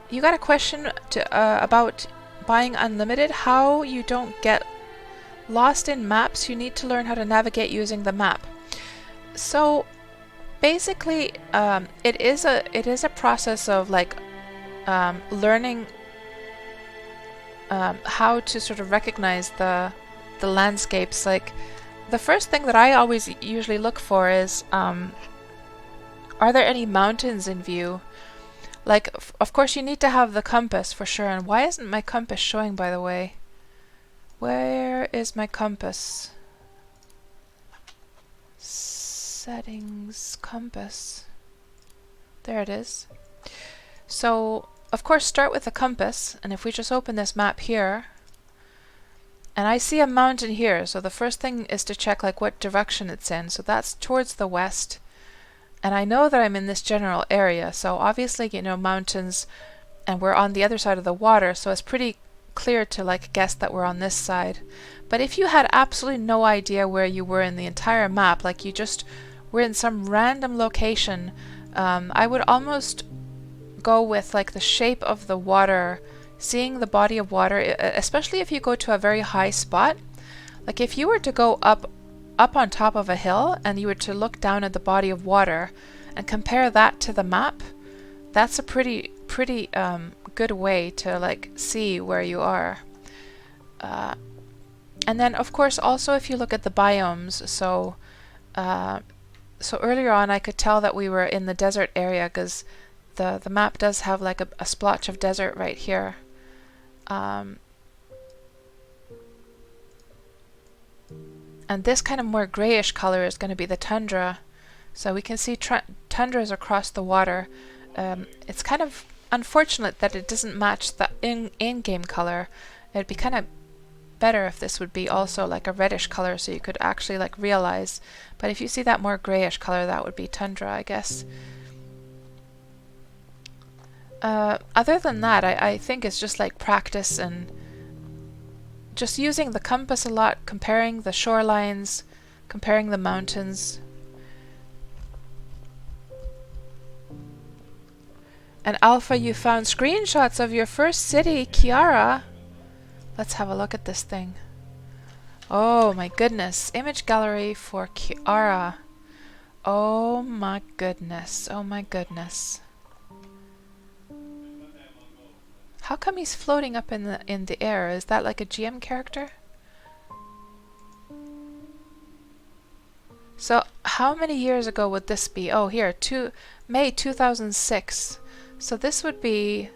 You got a question about buying Unlimited, how you don't get lost in maps. You need to learn how to navigate using the map. So basically, it is a process of like learning how to sort of recognize the landscapes. Like the first thing that I always usually look for is are there any mountains in view? Like of course you need to have the compass for sure. And why isn't my compass showing, by the way? Where is my compass? Settings, compass. There it is. So, of course, start with the compass, and if we just open this map here, and I see a mountain here, so the first thing is to check like what direction it's in. So that's towards the west, and I know that I'm in this general area, so obviously, you know, mountains, and we're on the other side of the water, so it's pretty clear to like guess that we're on this side. But if you had absolutely no idea where you were in the entire map, like you just were in some random location, I would almost go with like the shape of the water, seeing the body of water, especially if you go to a very high spot. Like if you were to go up on top of a hill and you were to look down at the body of water and compare that to the map, that's a pretty good way to like see where you are. And then of course also if you look at the biomes, so earlier on I could tell that we were in the desert area because the map does have like a splotch of desert right here. And this kind of more grayish color is going to be the tundra. So we can see tundras across the water. It's kind of unfortunate that it doesn't match the in-game color. It'd be kind of better if this would be also like a reddish color so you could actually like realize. But if you see that more grayish color, that would be tundra, I guess. Other than that, I think it's just like practice and just using the compass a lot, comparing the shorelines, comparing the mountains. And Alpha, you found screenshots of your first city, Kiara. Let's have a look at this thing. Oh my goodness. Image gallery for Kiara. Oh my goodness. Oh my goodness. How come he's floating up in the air? Is that like a GM character? So how many years ago would this be? Oh, here, May 2006. So this would be,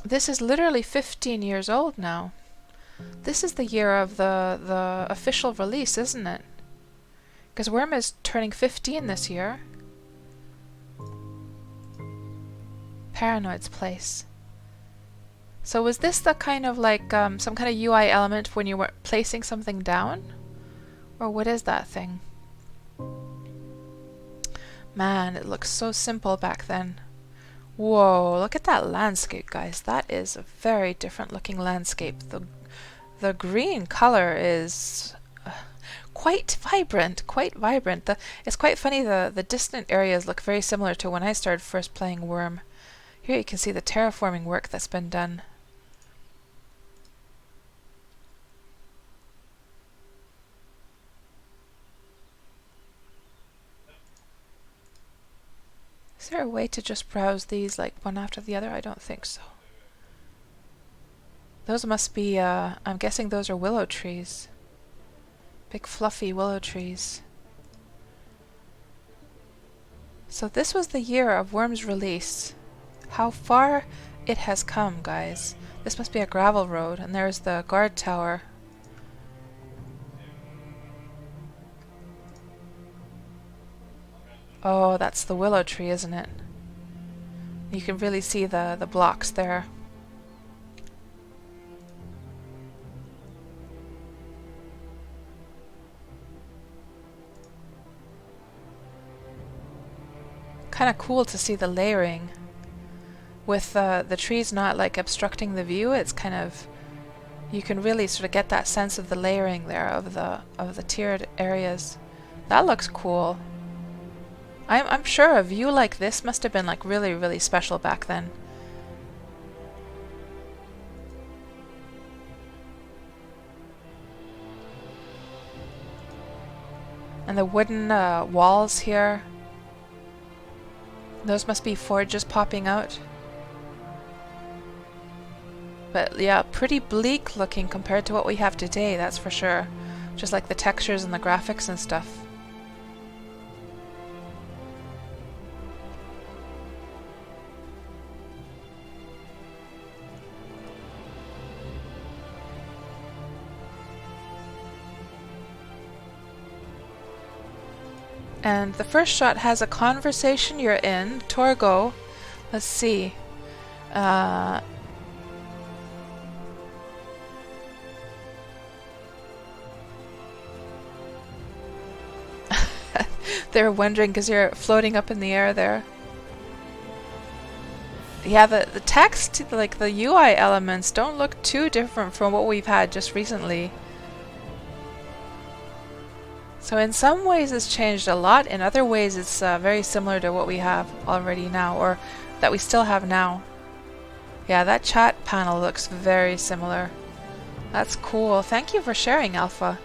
this is literally 15 years old now. This is the year of the official release, isn't it? Because Wurm is turning 15 this year. Paranoid's place. So was this the kind of like some kind of UI element when you were placing something down? Or what is that thing? Man, it looks so simple back then. Whoa, look at that landscape, guys. That is a very different looking landscape. The green color is quite vibrant, quite vibrant. It's quite funny, the distant areas look very similar to when I started first playing Wurm. Here you can see the terraforming work that's been done. Is there a way to just browse these like one after the other? I don't think so. Those must be, I'm guessing those are willow trees. Big fluffy willow trees. So this was the year of Wurm's release. How far it has come, guys. This must be a gravel road, and there's the guard tower. Oh, that's the willow tree, isn't it? You can really see the blocks there. Kind of cool to see the layering. With the trees not like obstructing the view, it's kind of, you can really sort of get that sense of the layering there of the tiered areas. That looks cool. I'm sure a view like this must have been like really, really special back then. And the wooden walls here, those must be forges popping out. But yeah, pretty bleak looking compared to what we have today, that's for sure. Just like the textures and the graphics and stuff. And the first shot has a conversation you're in. Torgo. Let's see. They're wondering because you're floating up in the air there. Yeah, the text, like the UI elements, don't look too different from what we've had just recently. So in some ways it's changed a lot, in other ways it's very similar to what we have already now, or that we still have now. Yeah, that chat panel looks very similar. That's cool. Thank you for sharing, Alpha.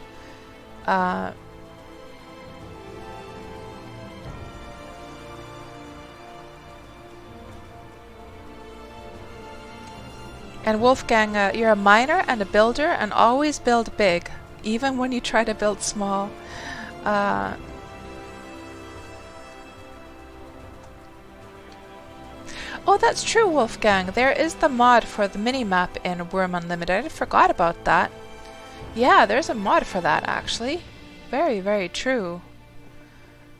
And Wolfgang, you're a miner and a builder, and always build big, even when you try to build small. Oh, that's true, Wolfgang. There is the mod for the mini-map in Wurm Unlimited. I forgot about that. Yeah, there's a mod for that, actually. Very, very true.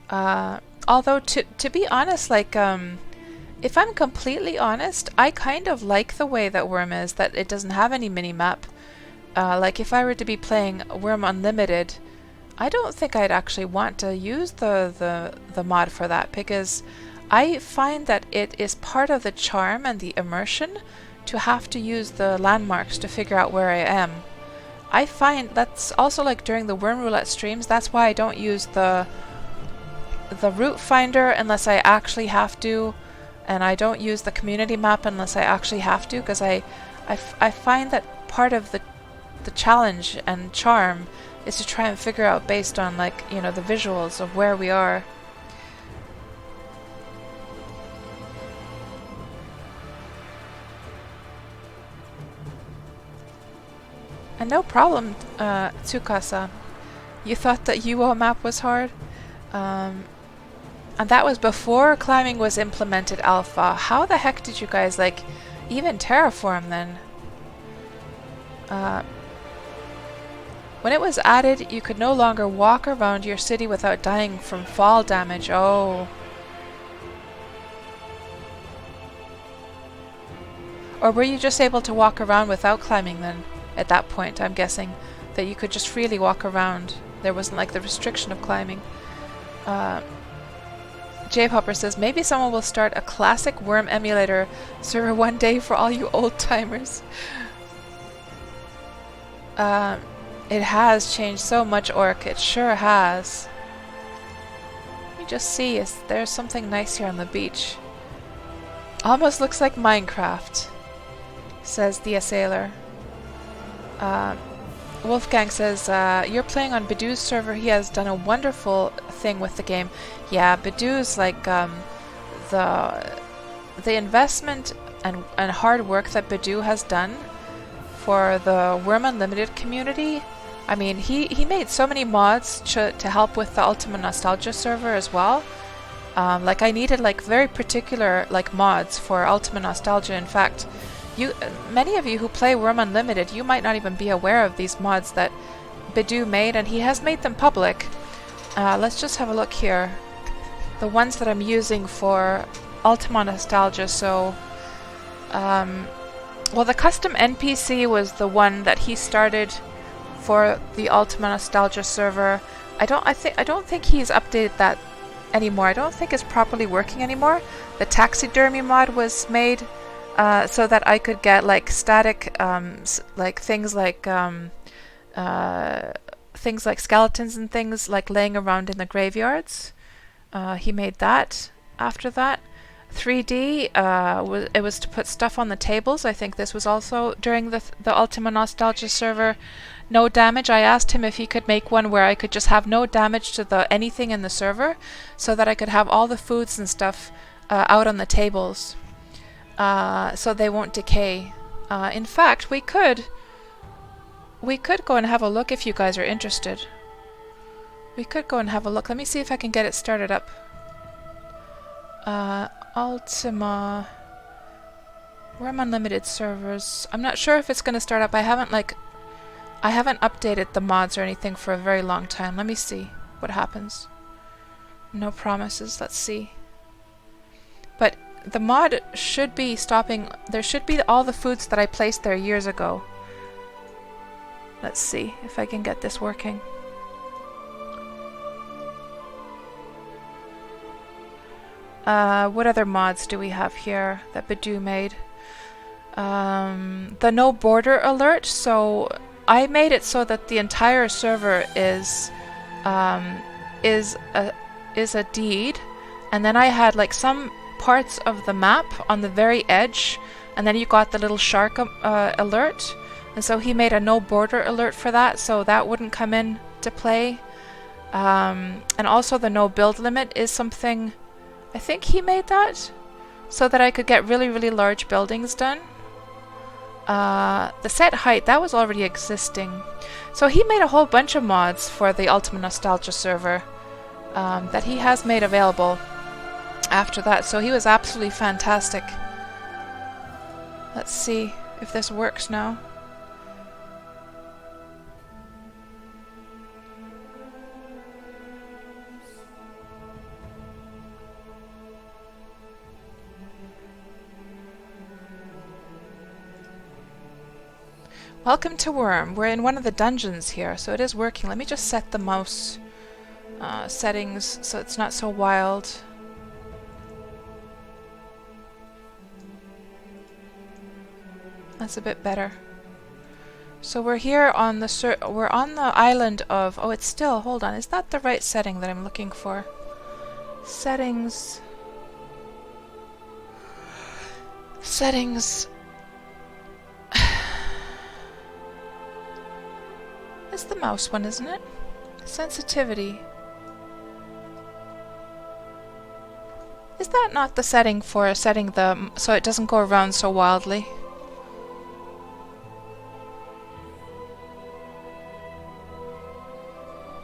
Although, to be honest, like, if I'm completely honest, I kind of like the way that Wurm is, that it doesn't have any mini-map. Like, if I were to be playing Wurm Unlimited, I don't think I'd actually want to use the mod for that, because I find that it is part of the charm and the immersion to have to use the landmarks to figure out where I am. I find that's also like during the Wurm Roulette streams, that's why I don't use the route finder unless I actually have to, and I don't use the community map unless I actually have to, because I find that part of the challenge and charm is to try and figure out based on, like, you know, the visuals of where we are. And no problem, Tsukasa. You thought that UO map was hard? And that was before climbing was implemented alpha. How the heck did you guys, like, even terraform then? When it was added, you could no longer walk around your city without dying from fall damage. Oh. Or were you just able to walk around without climbing then? At that point, I'm guessing that you could just freely walk around. There wasn't like the restriction of climbing. J-Popper says, maybe someone will start a classic Wurm emulator server one day for all you old-timers. It has changed so much, Orc. It sure has. Let me just see. Is there something nice here on the beach? Almost looks like Minecraft, says the Assailer. Wolfgang says, you're playing on Badoo's server. He has done a wonderful thing with the game. Yeah, Badoo's like the investment and hard work that Badoo has done for the Wurm Unlimited community. I mean, he made so many mods to help with the Ultima Nostalgia server as well. Like I needed like very particular like mods for Ultima Nostalgia. In fact, many of you who play Wurm Unlimited, you might not even be aware of these mods that Badoo made, and he has made them public. Let's just have a look here. The ones that I'm using for Ultima Nostalgia. So, well, the custom NPC was the one that he started for the Ultima Nostalgia server. I don't think he's updated that anymore. I don't think it's properly working anymore. The taxidermy mod was made so that I could get like static like things like skeletons and things like laying around in the graveyards. He made that. After that, 3D it was to put stuff on the tables. I think this was also during the Ultima Nostalgia server. No damage. I asked him if he could make one where I could just have no damage to anything in the server, so that I could have all the foods and stuff out on the tables, so they won't decay. In fact, we could go and have a look if you guys are interested. We could go and have a look. Let me see if I can get it started up. Ultima Wurm Unlimited servers. I'm not sure if it's going to start up. I haven't updated the mods or anything for a very long time. Let me see what happens. No promises. Let's see. But the mod should be stopping. There should be all the foods that I placed there years ago. Let's see if I can get this working. What other mods do we have here that Badoo made? The no border alert. So I made it so that the entire server is a deed, and then I had like some parts of the map on the very edge, and then you got the little shark alert, and so he made a no border alert for that, so that wouldn't come in to play. And also the no build limit is something, I think he made that so that I could get really, really large buildings done. The set height, that was already existing. So he made a whole bunch of mods for the Ultima Nostalgia server that he has made available after that. So he was absolutely fantastic. Let's see if this works now. Welcome to Wurm. We're in one of the dungeons here, so it is working. Let me just set the mouse settings so it's not so wild. That's a bit better. So we're here on the we're on the island of, oh, it's still, hold on, is that the right setting that I'm looking for? Settings. Settings. It's the mouse one, isn't it? Sensitivity. Is that not the setting for setting the so it doesn't go around so wildly?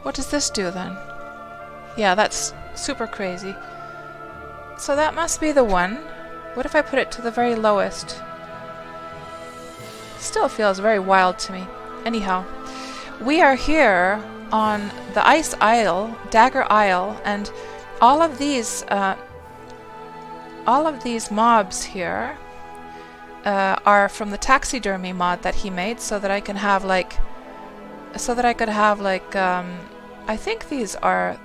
What does this do then? Yeah, that's super crazy. So that must be the one. What if I put it to the very lowest? Still feels very wild to me. Anyhow. we are here on the Ice Isle, Dagger Isle, and all of these mobs here are from the taxidermy mod that he made, so that I can have like, I think these are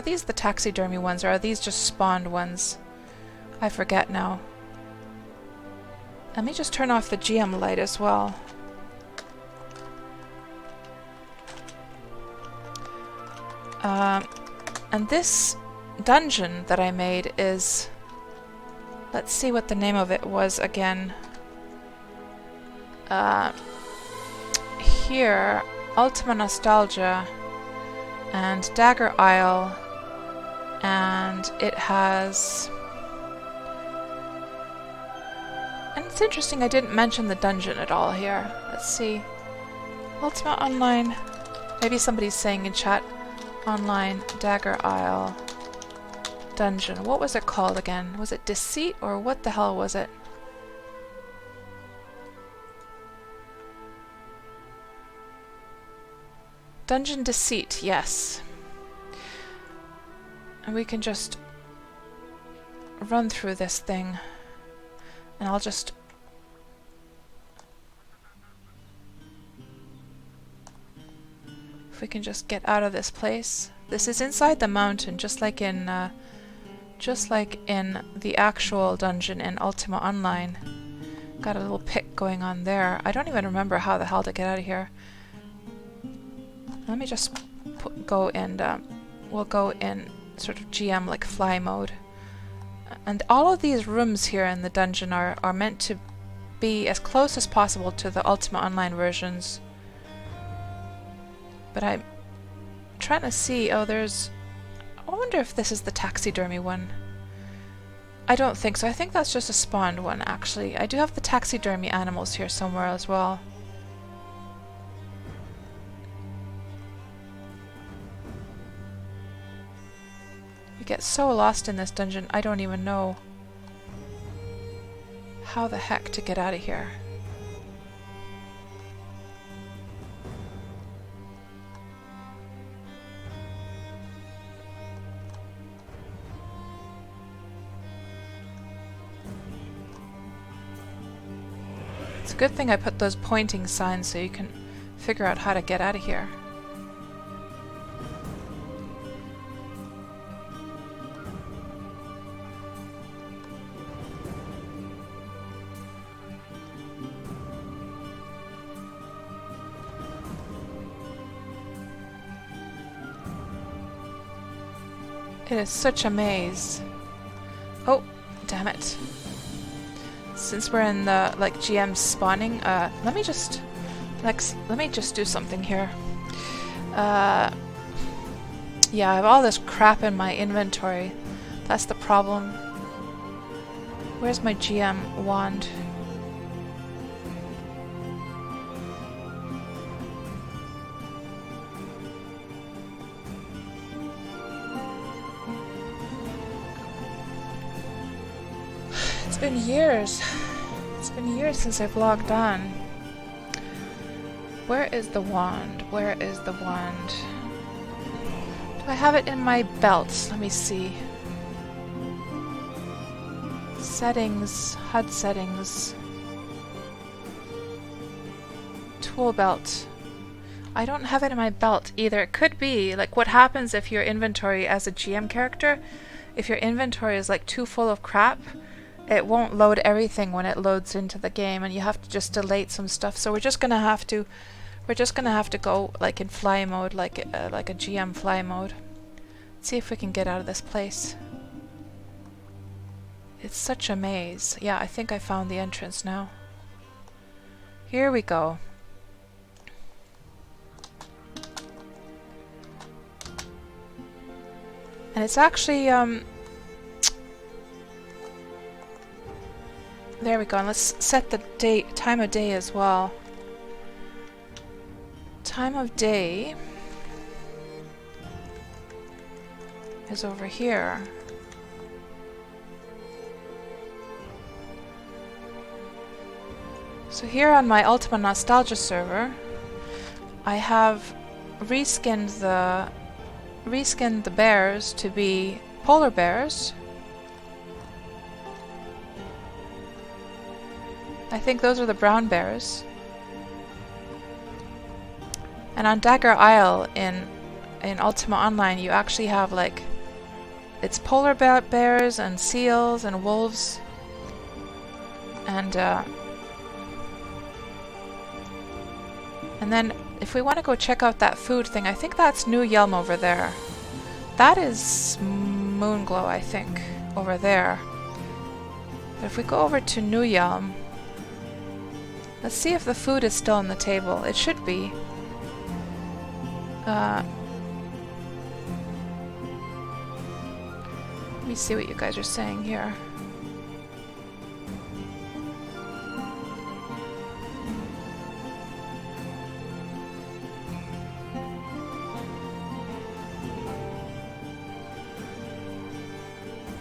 these the taxidermy ones, or are these just spawned ones? I forget now. Let me just turn off the GM light as well. And this dungeon that I made is... Let's see what the name of it was again. Here, Ultima Nostalgia and Dagger Isle, and it has... And it's interesting I didn't mention the dungeon at all here. Let's see. Ultima Online. Maybe somebody's saying in chat. Online, Dagger Isle, dungeon. What was it called again? Was it Deceit, or what the hell was it? Dungeon Deceit, yes. And we can just run through this thing. And I'll just... If we can just get out of this place. This is inside the mountain, just like in the actual dungeon in Ultima Online. Got a little pick going on there. I don't even remember how the hell to get out of here. Let me just go and we'll go in sort of GM like fly mode. And all of these rooms here in the dungeon are meant to be as close as possible to the Ultima Online versions. But I'm trying to see... Oh, there's... I wonder if this is the taxidermy one. I don't think so. I think that's just a spawned one, actually. I do have the taxidermy animals here somewhere as well. You get so lost in this dungeon, I don't even know how the heck to get out of here. It's a good thing I put those pointing signs so you can figure out how to get out of here. It is such a maze. Oh, damn it. Since we're in the GM spawning, let me just do something here. Yeah, I have all this crap in my inventory. That's the problem. Where's my GM wand? It's been years. It's been years since I've logged on. Where is the wand? Where is the wand? Do I have it in my belt? Let me see. Settings, HUD settings. Tool belt. I don't have it in my belt either. It could be like what happens if your inventory as a GM character, if your inventory is like too full of crap, it won't load everything when it loads into the game, and you have to just delete some stuff. So we're just gonna have to go like in fly mode, like a GM fly mode. Let's see if we can get out of this place. It's such a maze. Yeah, I think I found the entrance now. Here we go. And it's actually there we go, and let's set the time of day as well. Time of day is over here. So here on my Ultima Nostalgia server, I have reskinned the bears to be polar bears. I think those are the brown bears. And on Dagger Isle in Ultima Online, you actually have like it's polar bears and seals and wolves, and then if we want to go check out that food thing, I think that's New Yelm over there. That is Moonglow, I think, over there. But if we go over to New Yelm, let's see if the food is still on the table. It should be. Let me see what you guys are saying here.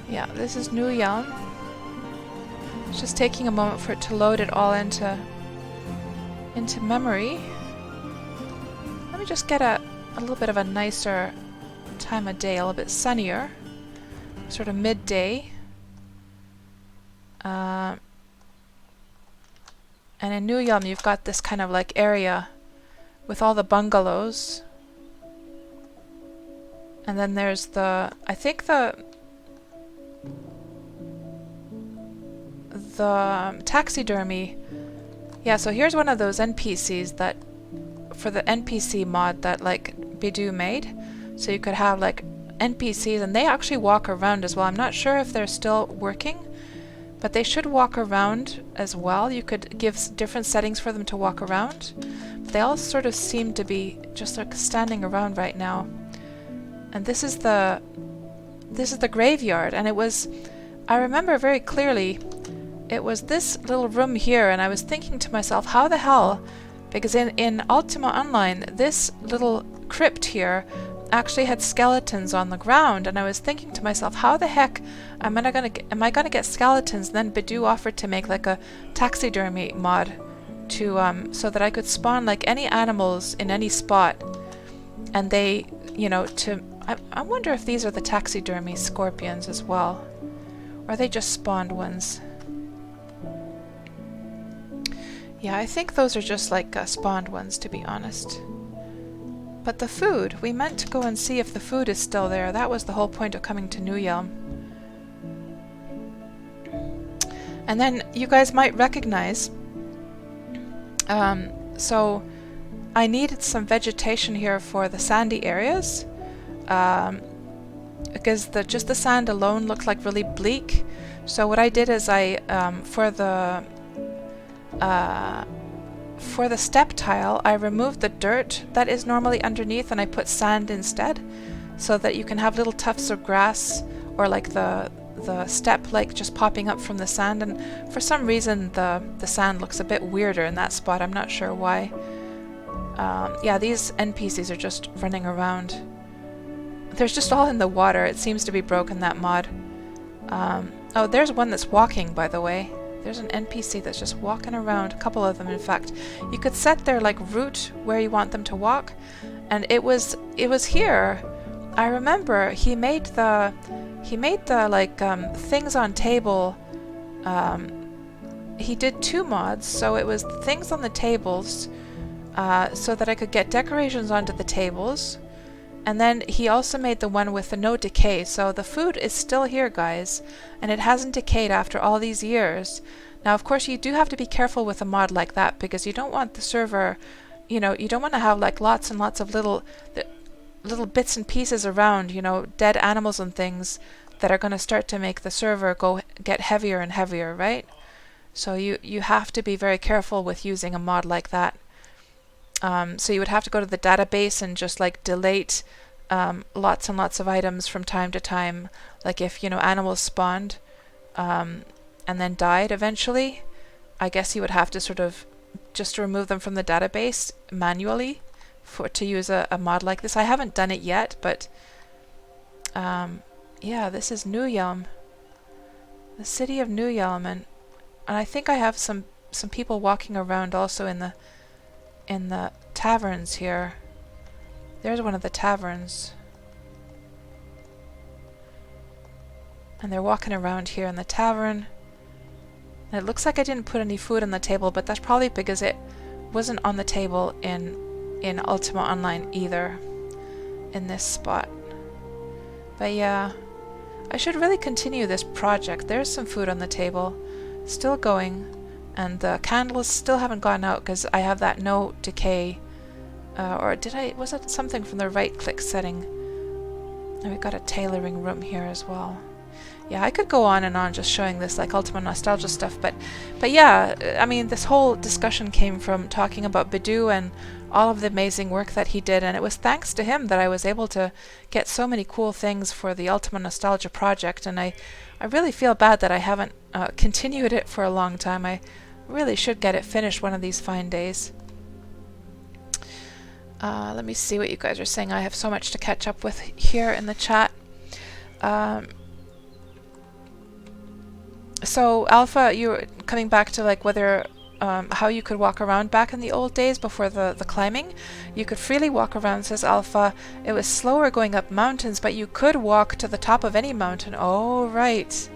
Yeah, this is New Yelm. It's just taking a moment for it to load it all into memory. Let me just get a little bit of a nicer time of day, a little bit sunnier, sort of midday. And in New Yelm, you've got this kind of like area with all the bungalows, and then there's I think the taxidermy. Yeah, so here's one of those NPCs that, for the NPC mod that like Bidoo made. So you could have like NPCs and they actually walk around as well. I'm not sure if they're still working, but they should walk around as well. You could give different settings for them to walk around. They all sort of seem to be just like standing around right now. And this is the graveyard, and I remember very clearly, it was this little room here, and I was thinking to myself, how the hell, because in Ultima Online, this little crypt here actually had skeletons on the ground, and I was thinking to myself, how the heck am I gonna get skeletons? And then Bidoo offered to make like a taxidermy mod to so that I could spawn like any animals in any spot, and they, you know, I wonder if these are the taxidermy scorpions as well, or are they just spawned ones? Yeah, I think those are just like spawned ones, to be honest. But the food, we meant to go and see if the food is still there. That was the whole point of coming to New Yelm. And then you guys might recognize, so I needed some vegetation here for the sandy areas, because just the sand alone looked like really bleak. So what I did is for the step tile, I removed the dirt that is normally underneath and I put sand instead, so that you can have little tufts of grass or like the step like just popping up from the sand. And for some reason the sand looks a bit weirder in that spot. I'm not sure why. Yeah, these NPCs are just running around. They're just all in the water. It seems to be broken, that mod. Oh, there's one that's walking, by the way. There's an NPC that's just walking around, a couple of them in fact. You could set their like route where you want them to walk, and it was here. I remember he made the like things on table. He did 2 mods, so it was things on the tables, so that I could get decorations onto the tables. And then he also made the one with the no decay, so the food is still here, guys, and it hasn't decayed after all these years. Now, of course, you do have to be careful with a mod like that, because you don't want the server, you know, you don't want to have like lots and lots of little bits and pieces around, you know, dead animals and things that are going to start to make the server get heavier and heavier, right? So you have to be very careful with using a mod like that. So you would have to go to the database and just like delete lots and lots of items from time to time. Like if, you know, animals spawned and then died eventually, I guess you would have to sort of just remove them from the database manually to use a mod like this. I haven't done it yet, but yeah, this is New Yelm, the city of New Yelm, and I think I have some people walking around also in in the taverns here. There's one of the taverns. And they're walking around here in the tavern. And it looks like I didn't put any food on the table, but that's probably because it wasn't on the table in Ultima Online either, in this spot. But yeah, I should really continue this project. There's some food on the table, still going, and the candles still haven't gone out because I have that no decay, or was it something from the right click setting? And we've got a tailoring room here as well. Yeah, I could go on and on just showing this like Ultima Nostalgia stuff, but yeah, I mean, this whole discussion came from talking about Bidoo and all of the amazing work that he did, and it was thanks to him that I was able to get so many cool things for the Ultima Nostalgia project, and I really feel bad that I haven't continued it for a long time. I really should get it finished one of these fine days. Let me see what you guys are saying. I have so much to catch up with here in the chat. So Alpha, you're coming back to like whether how you could walk around back in the old days before the climbing. You could freely walk around, says Alpha. It was slower going up mountains, but you could walk to the top of any mountain. Oh, right.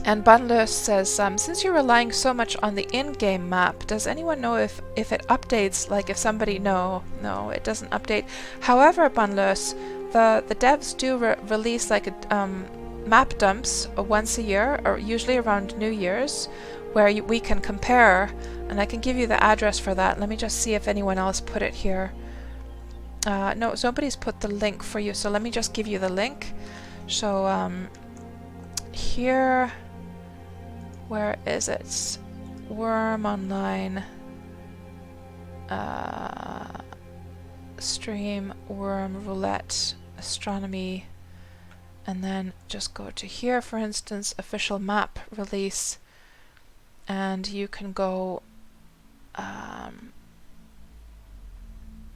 And Bunless says, since you're relying so much on the in-game map, does anyone know if it updates, like if somebody... No, it doesn't update. However, Bunless, the devs do release like map dumps once a year, or usually around New Year's, where we can compare, and I can give you the address for that. Let me just see if anyone else put it here. No, nobody's put the link for you, so let me just give you the link. So here, where is it? Wurm Online. Stream, Wurm Roulette, Astronomy, and then just go to here, for instance, official map release, and you can go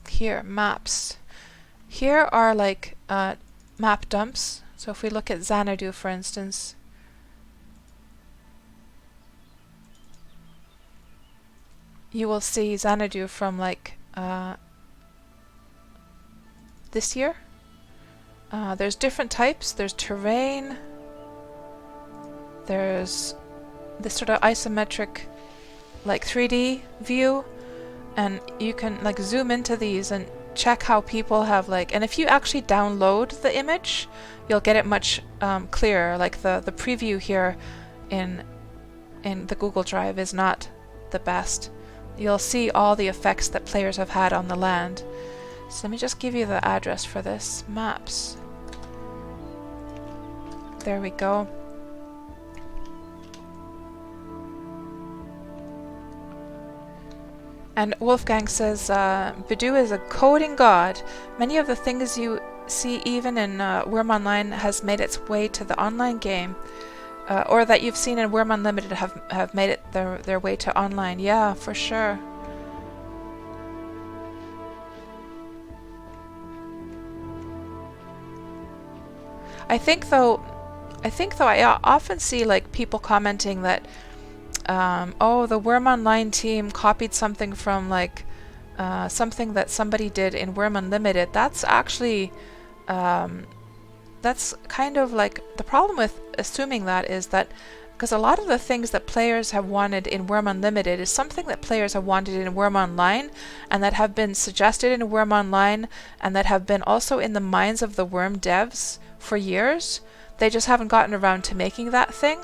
here, maps. Here are like map dumps. So if we look at Xanadu, for instance, you will see Xanadu from like this year. There's different types. There's terrain. There's this sort of isometric, like 3D view, and you can like zoom into these and check how people have like. And if you actually download the image, you'll get it much clearer. Like the preview here in the Google Drive is not the best. You'll see all the effects that players have had on the land. So let me just give you the address for this. Maps. There we go. And Wolfgang says, Bidoo is a coding god. Many of the things you see even in Wurm Online has made its way to the online game. Or that you've seen in Wurm Unlimited have made it their way to online. Yeah, for sure. I think though I often see like people commenting that oh, the Wurm Online team copied something from like something that somebody did in Wurm Unlimited. That's actually that's kind of like the problem with assuming that is that because a lot of the things that players have wanted in Wurm Unlimited is something that players have wanted in Wurm Online and that have been suggested in Wurm Online and that have been also in the minds of the Wurm devs for years. They just haven't gotten around to making that thing.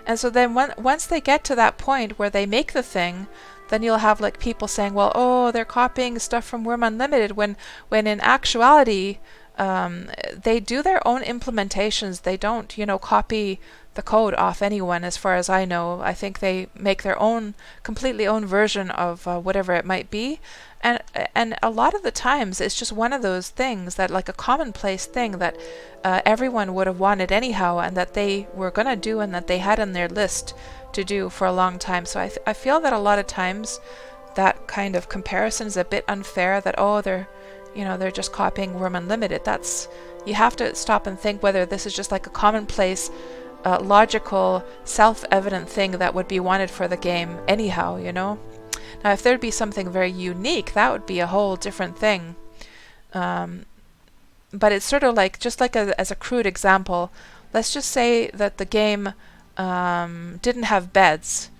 And so then once they get to that point where they make the thing, then you'll have like people saying, well, oh, they're copying stuff from Wurm Unlimited, when in actuality they do their own implementations. They don't, copy the code off anyone, as far as I know. I think they make their own, completely own version of whatever it might be. And a lot of the times it's just one of those things that, like a commonplace thing that everyone would have wanted anyhow, and that they were going to do and that they had on their list to do for a long time. So I feel that a lot of times that kind of comparison is a bit unfair, that, oh, they're just copying Wurm Unlimited. You have to stop and think whether this is just like a commonplace logical, self-evident thing that would be wanted for the game anyhow, you know? Now, if there'd be something very unique, that would be a whole different thing. But it's sort of like, just like as a crude example, let's just say that the game didn't have beds,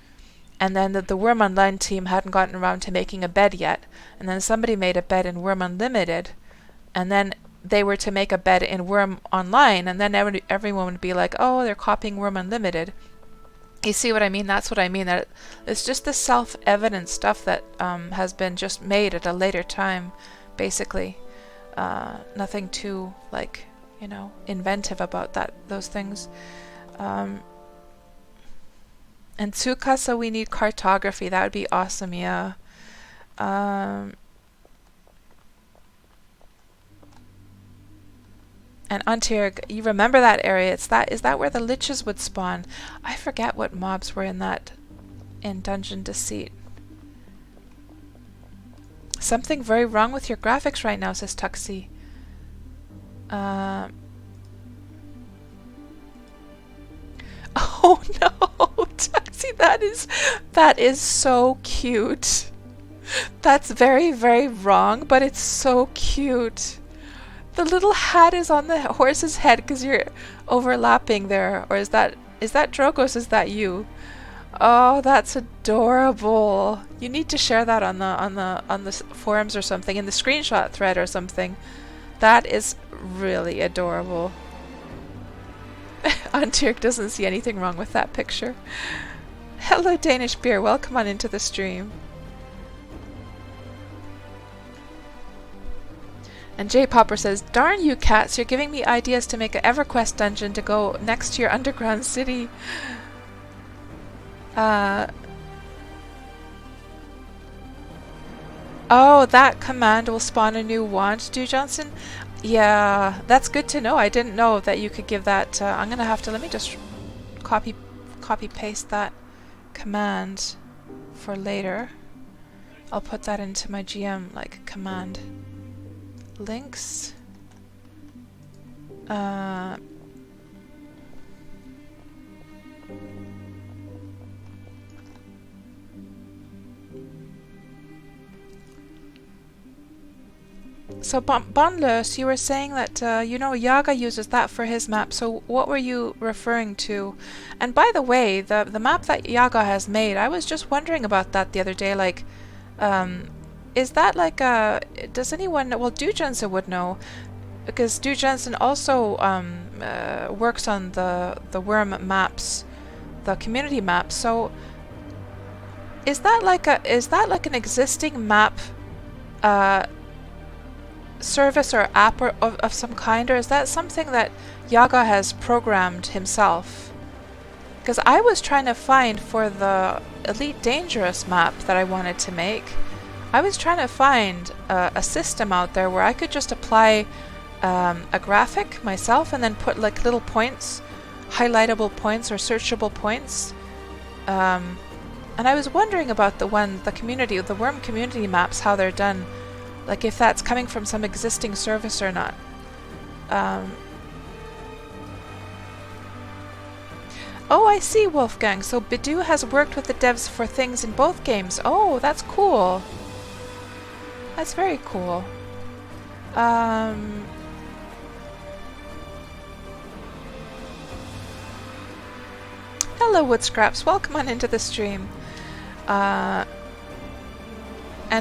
and then the Wurm Online team hadn't gotten around to making a bed yet, and then somebody made a bed in Wurm Unlimited, and then they were to make a bed in Wurm Online, and then everyone would be like, oh, they're copying Wurm Unlimited. You see what I mean? That's what I mean. That it's just the self-evident stuff that has been just made at a later time, basically. Nothing too, like, you know, inventive about those things. And Tsukasa, we need cartography. That would be awesome, yeah. And Antirg, you remember that area? Is that where the liches would spawn? I forget what mobs were in Dungeon Deceit. Something very wrong with your graphics right now, says Tuxie. Oh no, Tuxie, that is so cute. That's very, very wrong, but it's so cute. The little hat is on the horse's head because you're overlapping there, or is that Drogos? Is that you? Oh, that's adorable. You need to share that on the forums or something, in the screenshot thread or something. That is really adorable. Antirk doesn't see anything wrong with that picture. Hello, Danish Beer. Welcome on into the stream. And J Popper says, darn you cats, you're giving me ideas to make an EverQuest dungeon to go next to your underground city. Oh, that command will spawn a new wand, Stu Johnson? Yeah, that's good to know. I didn't know that you could give that. I'm gonna have to, let me just copy paste that command for later. I'll put that into my GM, like, command. Links. So Bonless, you were saying that you know, Yaga uses that for his map. So what were you referring to? And by the way, the map that Yaga has made, I was just wondering about that the other day. Like, is that like a? Does anyone? Well, Dujansen would know, because Dujansen also works on the Wurm maps, the community maps. So is that like an existing map service or app or of some kind, or is that something that Yaga has programmed himself? Because I was trying to find for the Elite Dangerous map that I wanted to make, I was trying to find a system out there where I could just apply a graphic myself and then put like little points, highlightable points or searchable points. And I was wondering about the Wurm community maps, how they're done. Like if that's coming from some existing service or not. Oh, I see, Wolfgang. So Bidoo has worked with the devs for things in both games. Oh, that's cool. That's very cool. Hello, Wood Scraps. Welcome on into the stream. And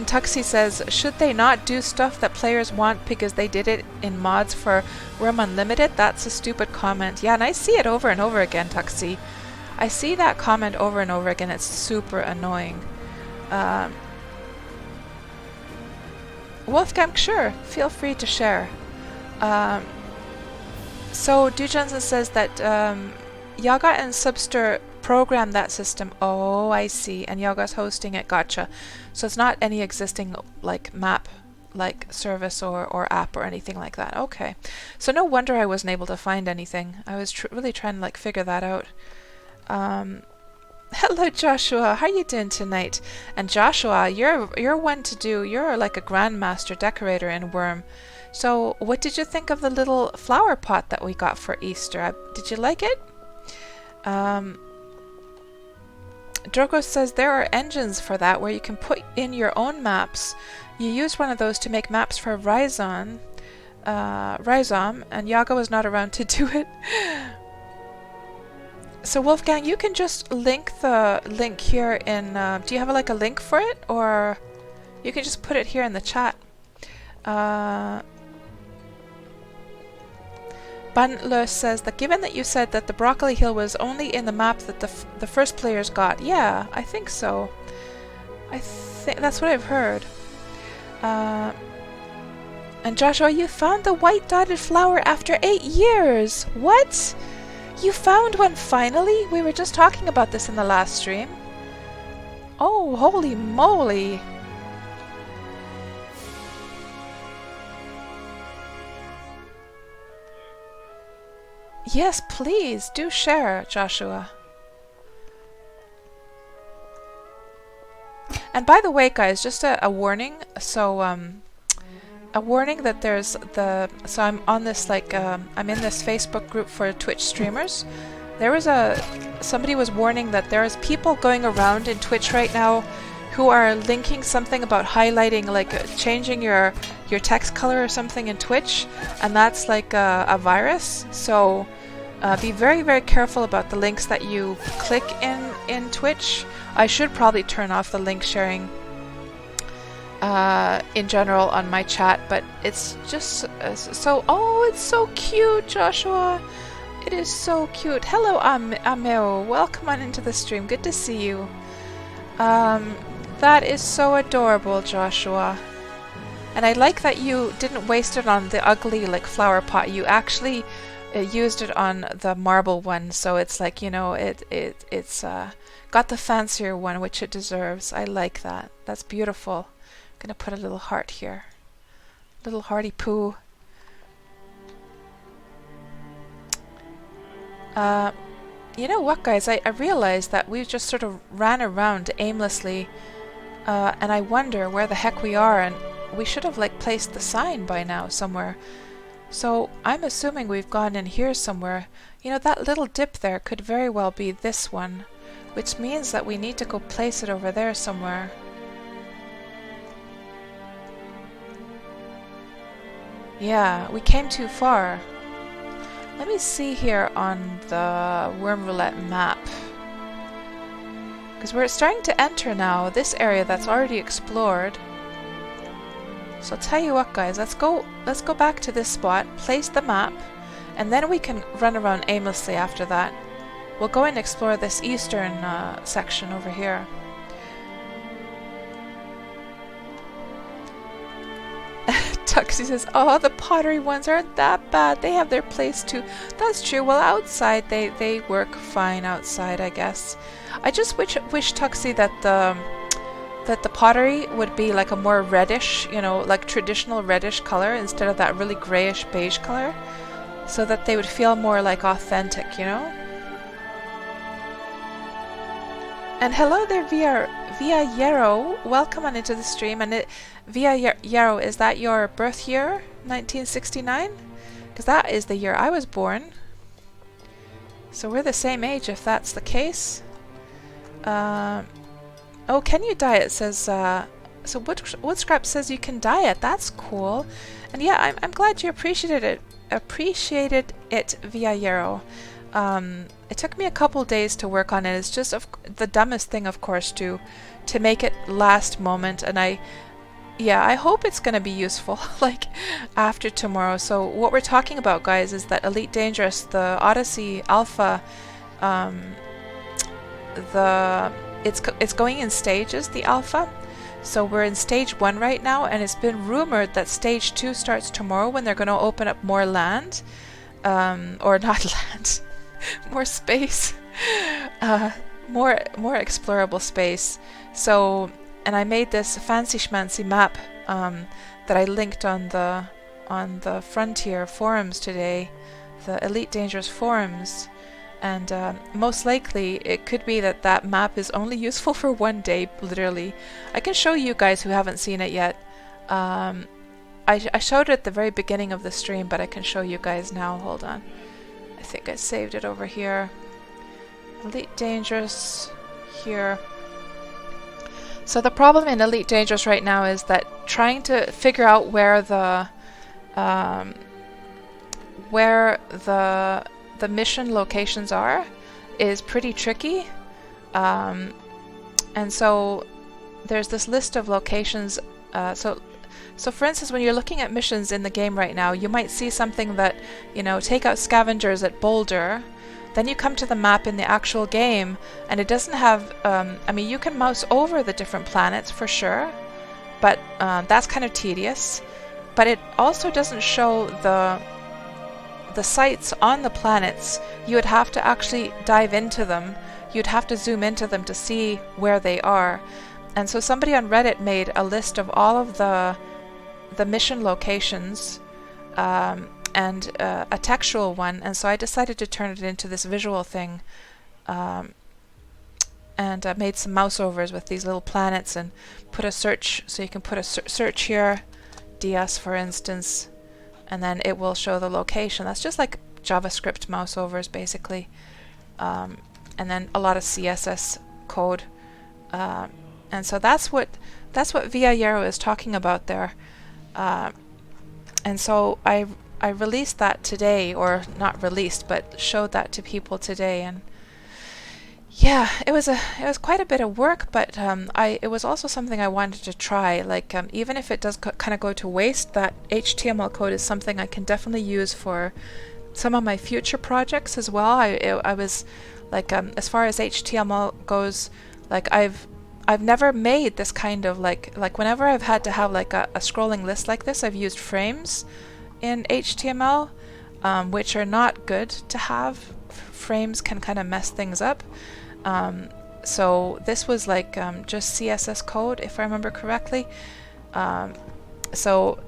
Tuxie says, should they not do stuff that players want because they did it in mods for Wurm Unlimited? That's a stupid comment. Yeah, and I see it over and over again, Tuxie. I see that comment over and over again. It's super annoying. Wolfgang, sure. Feel free to share. So Dujansen says that Yaga and Subster program that system. Oh, I see. And Yaga's hosting it. Gotcha. So it's not any existing like map like service or app or anything like that. Okay. So no wonder I wasn't able to find anything. I was really trying to like figure that out. Hello Joshua, how are you doing tonight? And Joshua, you're one to do. You're like a grandmaster decorator in Wurm. So what did you think of the little flower pot that we got for Easter? Did you like it? Drogo says there are engines for that where you can put in your own maps. You used one of those to make maps for Rhizom, and Yaga was not around to do it. So Wolfgang, you can just link the link here in, do you have like a link for it? Or you can just put it here in the chat. Bunler says that given that you said that the Broccoli Hill was only in the map that the first players got. Yeah, I think so. I think that's what I've heard. And Joshua, you found the white dotted flower after 8 years! What? You found one finally? We were just talking about this in the last stream. Oh, holy moly! Yes, please, do share, Joshua. And by the way, guys, just a warning. So, a warning that there's so I'm on this I'm in this Facebook group for Twitch streamers. There was somebody was warning that there's people going around in Twitch right now who are linking something about highlighting, like changing your text color or something in Twitch, and that's like a virus. So be very, very careful about the links that you click in Twitch. I should probably turn off the link sharing in general on my chat, but it's just so. Oh, it's so cute, Joshua. It is so cute. Hello, Ameo. Welcome on into the stream. Good to see you. That is so adorable, Joshua. And I like that you didn't waste it on the ugly flower pot. You actually used it on the marble one, so it's like, you know, it's got the fancier one, which it deserves. I like that. That's beautiful. I'm gonna put a little heart here. Little hearty poo. You know what, guys? I realized that we just sort of ran around aimlessly, and I wonder where the heck we are, and we should have placed the sign by now somewhere. So I'm assuming we've gone in here somewhere. You know, that little dip there could very well be this one, which means that we need to go place it over there somewhere. Yeah, we came too far. Let me see here on the Wurm Roulette map. Because we're starting to enter now this area that's already explored. So I'll tell you what, guys, let's go back to this spot, place the map, and then we can run around aimlessly after that. We'll go and explore this eastern section over here. Tuxie says, oh, the pottery ones aren't that bad. They have their place too. That's true. Well, outside, they work fine outside, I guess. I just wish Tuxie, that the pottery would be like a more reddish, you know, like traditional reddish color instead of that really grayish beige color, so that they would feel more like authentic, you know? And hello there, Via Yero. Welcome on into the stream. And Via Yero, is that your birth year, 1969? Because that is the year I was born. So we're the same age if that's the case. Oh, can you dye it? Says so Woodscrap says you can dye it. That's cool. And yeah, I'm glad you appreciated it Via Yero. It took me a couple days to work on it. It's just the dumbest thing, of course, to make it last moment. And I hope it's going to be useful, like, after tomorrow. So what we're talking about, guys, is that Elite Dangerous, the Odyssey Alpha, it's going in stages, the Alpha. So we're in stage 1 right now, and it's been rumored that stage 2 starts tomorrow when they're going to open up more land, or not land, more space, more explorable space. So, and I made this fancy schmancy map that I linked on the Frontier forums today, the Elite Dangerous forums, and most likely it could be that map is only useful for 1 day, literally. I can show you guys who haven't seen it yet. I showed it at the very beginning of the stream, but I can show you guys now. Hold on. I think I saved it over here. Elite Dangerous here. So the problem in Elite Dangerous right now is that trying to figure out where the mission locations are is pretty tricky. And so there's this list of locations. So for instance, when you're looking at missions in the game right now, you might see something that, you know, take out scavengers at Boulder. Then you come to the map in the actual game, and it doesn't have, I mean, you can mouse over the different planets for sure, but that's kind of tedious. But it also doesn't show the sites on the planets. You would have to actually dive into them. You'd have to zoom into them to see where they are. And so somebody on Reddit made a list of all of the mission locations, and a textual one, and so I decided to turn it into this visual thing, and made some mouse overs with these little planets and put a search, so you can put a search here, DS for instance, and then it will show the location. That's just like JavaScript mouse overs basically, and then a lot of CSS code, and so that's what Via is talking about there, and so I released that today, or not released, but showed that to people today, and yeah, it was quite a bit of work, but it was also something I wanted to try. Like even if it does kind of go to waste, that HTML code is something I can definitely use for some of my future projects as well. I was like, as far as HTML goes, like I've never made this kind of like whenever I've had to have like a scrolling list like this, I've used frames in HTML, which are not good to have. Frames can kind of mess things up. So this was like just CSS code, if I remember correctly. So,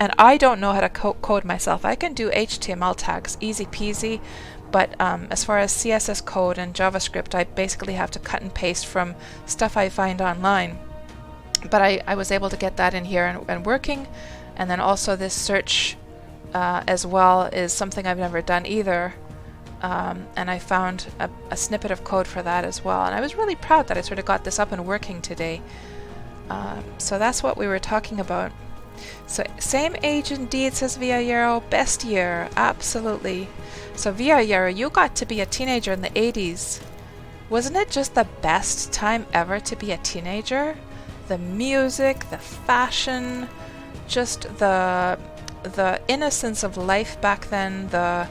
and I don't know how to code myself. I can do HTML tags, easy peasy, but as far as CSS code and JavaScript, I basically have to cut and paste from stuff I find online. But I was able to get that in here and working. And then also this search as well is something I've never done either. And I found a snippet of code for that as well. And I was really proud that I sort of got this up and working today. So that's what we were talking about. So same age indeed, says Via. Best year, absolutely. So Via, you got to be a teenager in the 80s. Wasn't it just the best time ever to be a teenager? The music, the fashion, just the innocence of life back then. The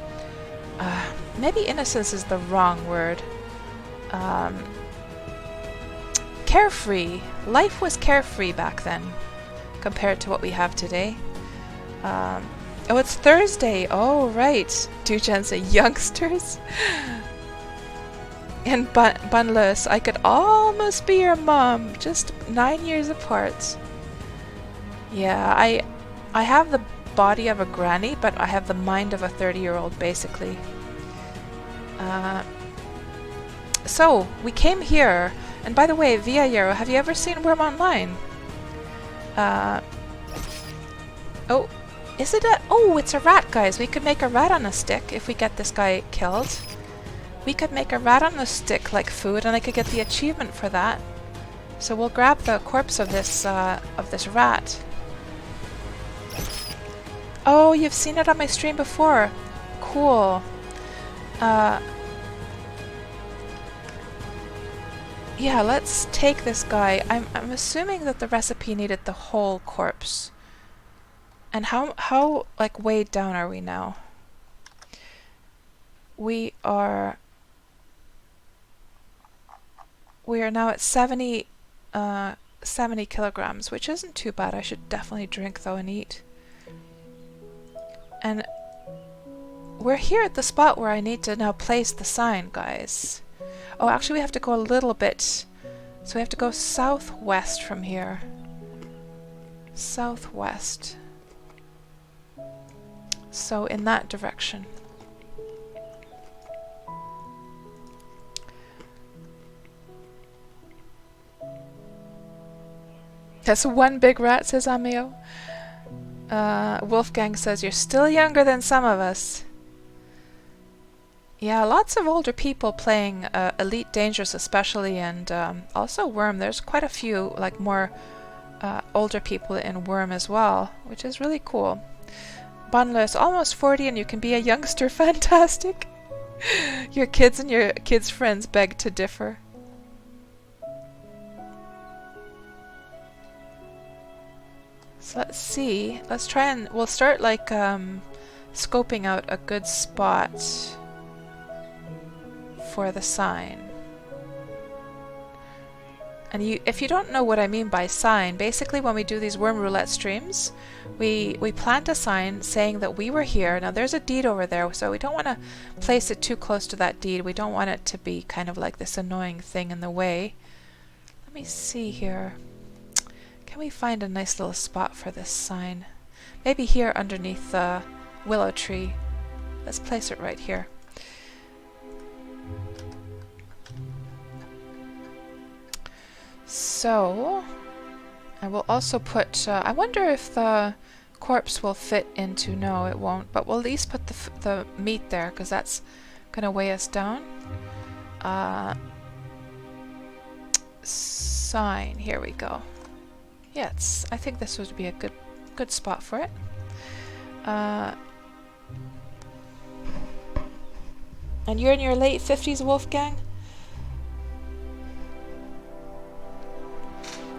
maybe innocence is the wrong word. Carefree. Life was carefree back then compared to what we have today. Oh, it's Thursday. Oh, right. Dujan say youngsters. And Bunless, I could almost be your mom, just 9 years apart. Yeah, I have the body of a granny, but I have the mind of a 30-year-old, basically. So, we came here, and by the way, Via, have you ever seen Wurm Online? Oh, is it a... Oh, it's a rat, guys. We could make a rat on a stick if we get this guy killed. We could make a rat on a stick like food, and I could get the achievement for that. So we'll grab the corpse of this rat. Oh, you've seen it on my stream before. Cool. Yeah, let's take this guy. I'm assuming that the recipe needed the whole corpse. And how like weighed down are we now? We are now at 70 kilograms, which isn't too bad. I should definitely drink though and eat. And we're here at the spot where I need to now place the sign, guys. Oh, actually we have to go a little bit. So we have to go southwest from here. Southwest. So in that direction. That's one big rat, says Amio. Wolfgang says, you're still younger than some of us. Yeah, lots of older people playing Elite Dangerous especially, and also Wurm. There's quite a few, like, more older people in Wurm as well, which is really cool. Bunless, almost 40 and you can be a youngster. Fantastic. Your kids and your kids' friends beg to differ. So let's see. Let's try and we'll start like scoping out a good spot for the sign. And if you don't know what I mean by sign, basically when we do these Wurm Roulette streams, we plant a sign saying that we were here. Now there's a deed over there, so we don't want to place it too close to that deed. We don't want it to be kind of like this annoying thing in the way. Let me see here. Can we find a nice little spot for this sign? Maybe here underneath the willow tree. Let's place it right here. So, I will also put, I wonder if the corpse will fit into, no it won't, but we'll at least put the meat there because that's going to weigh us down. Sign, here we go. Yes, I think this would be a good spot for it. And you're in your late 50s, Wolfgang?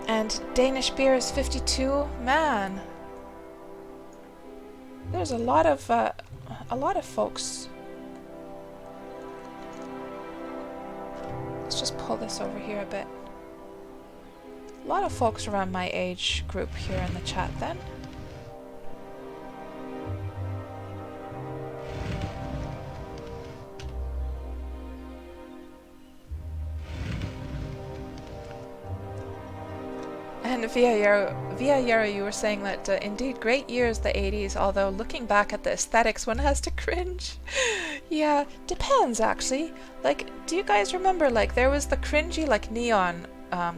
And Danish beer is 52. Man, there's a lot of folks. Let's just pull this over here a bit. A lot of folks around my age group here in the chat then. And Via Yara, you were saying that indeed great years the 80s, although looking back at the aesthetics one has to cringe. Yeah, depends actually. Like, do you guys remember, like, there was the cringy like neon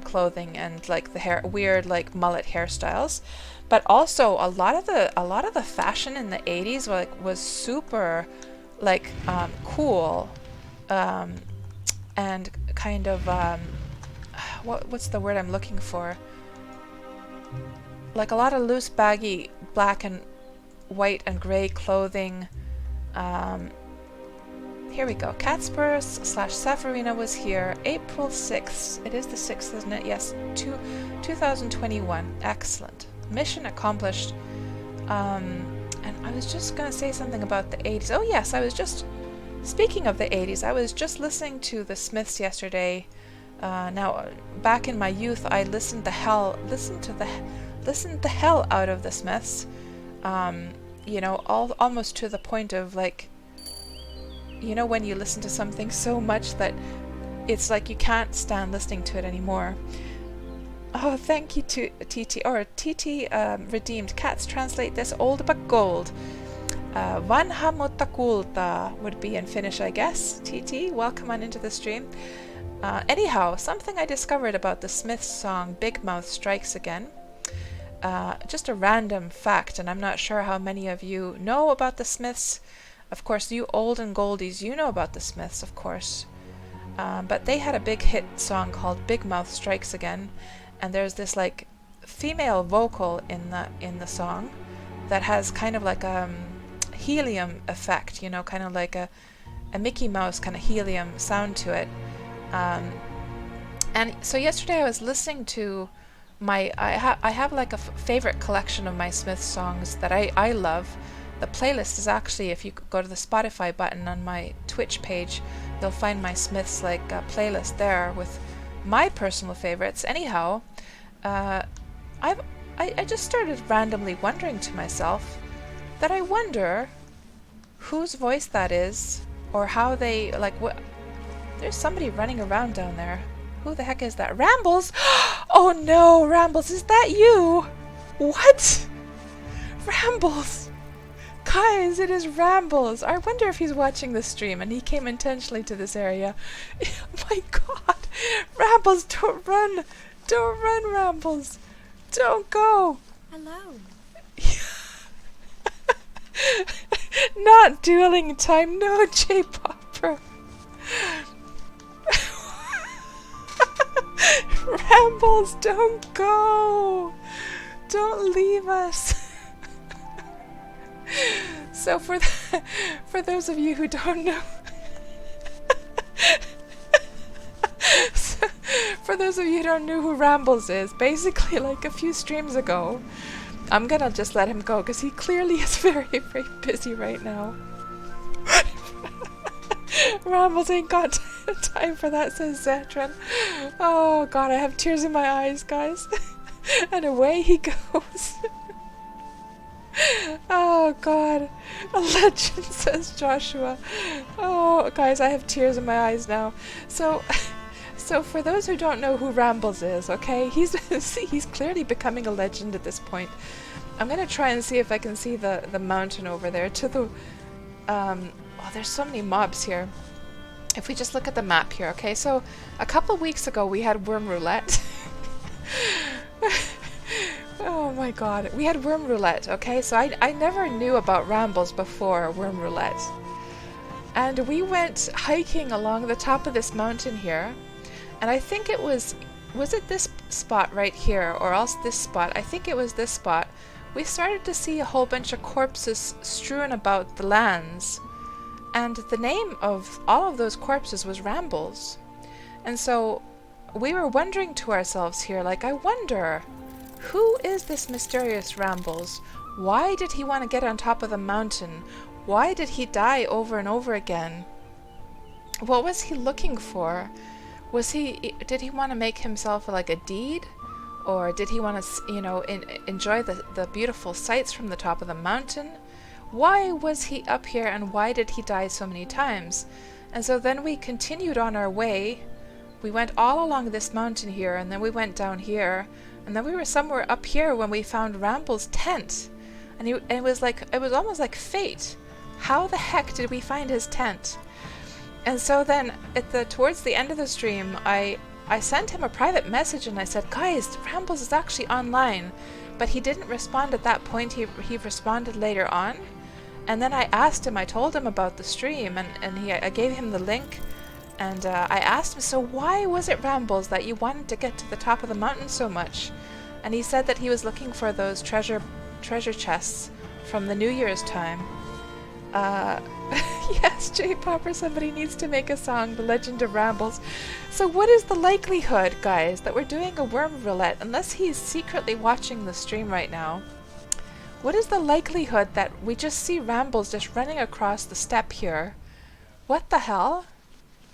clothing and like the weird like mullet hairstyles, but also a lot of the fashion in the 80s was super like cool and kind of what's the word I'm looking for? Like a lot of loose, baggy, black and white and grey clothing. Here we go. KatsPurr / Safarina was here April 6th. It is the 6th, isn't it? Yes. 2021. Excellent. Mission accomplished. And I was just going to say something about the 80s. Oh yes, I was just... Speaking of the 80s, I was just listening to the Smiths yesterday. Now, back in my youth, I listened the hell out of the Smiths. You know, almost to the point of like, you know, when you listen to something so much that it's like you can't stand listening to it anymore. Oh, thank you to TT, or TT redeemed. Cats translate this old but gold. Vanha mutta kulta would be in Finnish, I guess. TT, welcome on into the stream. Anyhow, something I discovered about the Smiths song Big Mouth Strikes Again. Just a random fact, and I'm not sure how many of you know about the Smiths. Of course, you old and goldies, you know about the Smiths, of course. But they had a big hit song called Big Mouth Strikes Again, and there's this like female vocal in the song that has kind of like a helium effect, you know, kind of like a Mickey Mouse kind of helium sound to it. And so yesterday I was listening to I have like a favorite collection of my Smiths songs that I love. The playlist is actually, if you go to the Spotify button on my Twitch page, you'll find my Smiths like playlist there with my personal favorites. Anyhow, I just started randomly wondering to myself that I wonder whose voice that is, or how they like what. There's somebody running around down there. Who the heck is that? Rambles! Oh no, Rambles, is that you? What? Rambles! Guys, it is Rambles. I wonder if he's watching the stream and he came intentionally to this area. My god. Rambles, don't run. Don't run, Rambles. Don't go. Hello. Not dueling time. No, J-Popper. Rambles, don't go! Don't leave us! So for those of you who don't know, so for those of you who don't know who Rambles is, basically like a few streams ago, I'm gonna just let him go because he clearly is very, very busy right now. Rambles ain't got time for that, says Zetran. Oh god, I have tears in my eyes, guys. And away he goes. Oh god, a legend, says Joshua. Oh guys, I have tears in my eyes now. So for those who don't know who Rambles is, okay, he's clearly becoming a legend at this point. I'm gonna try and see if I can see the mountain over there to the oh, there's so many mobs here. If we just look at the map here, okay, so a couple of weeks ago we had Wurm Roulette. Oh my god, we had Wurm Roulette, okay, so I never knew about Rambles before Wurm Roulette. And we went hiking along the top of this mountain here, and I think it was it this spot right here, or else this spot? I think it was this spot. We started to see a whole bunch of corpses strewn about the lands, and the name of all of those corpses was Rambles. And so we were wondering to ourselves here, like, I wonder, who is this mysterious Rambles? Why did he want to get on top of the mountain? Why did he die over and over again? What was he looking for? Did he want to make himself like a deed? Or did he want to, you know, enjoy the beautiful sights from the top of the mountain? Why was he up here, and why did he die so many times? And so then we continued on our way. We went all along this mountain here, and then we went down here, and then we were somewhere up here when we found Ramble's tent. And it was almost like fate. How the heck did we find his tent? And so then towards the end of the stream, I sent him a private message and I said, guys, Rambles is actually online. But he didn't respond at that point. He responded later on. And then I asked him, I told him about the stream, and I gave him the link. And I asked him, so why was it, Rambles, that you wanted to get to the top of the mountain so much? And he said that he was looking for those treasure chests from the New Year's time. Yes, J-Popper, somebody needs to make a song, The Legend of Rambles. So what is the likelihood, guys, that we're doing a Wurm Roulette, unless he's secretly watching the stream right now? What is the likelihood that we just see Rambles just running across the steppe here? What the hell?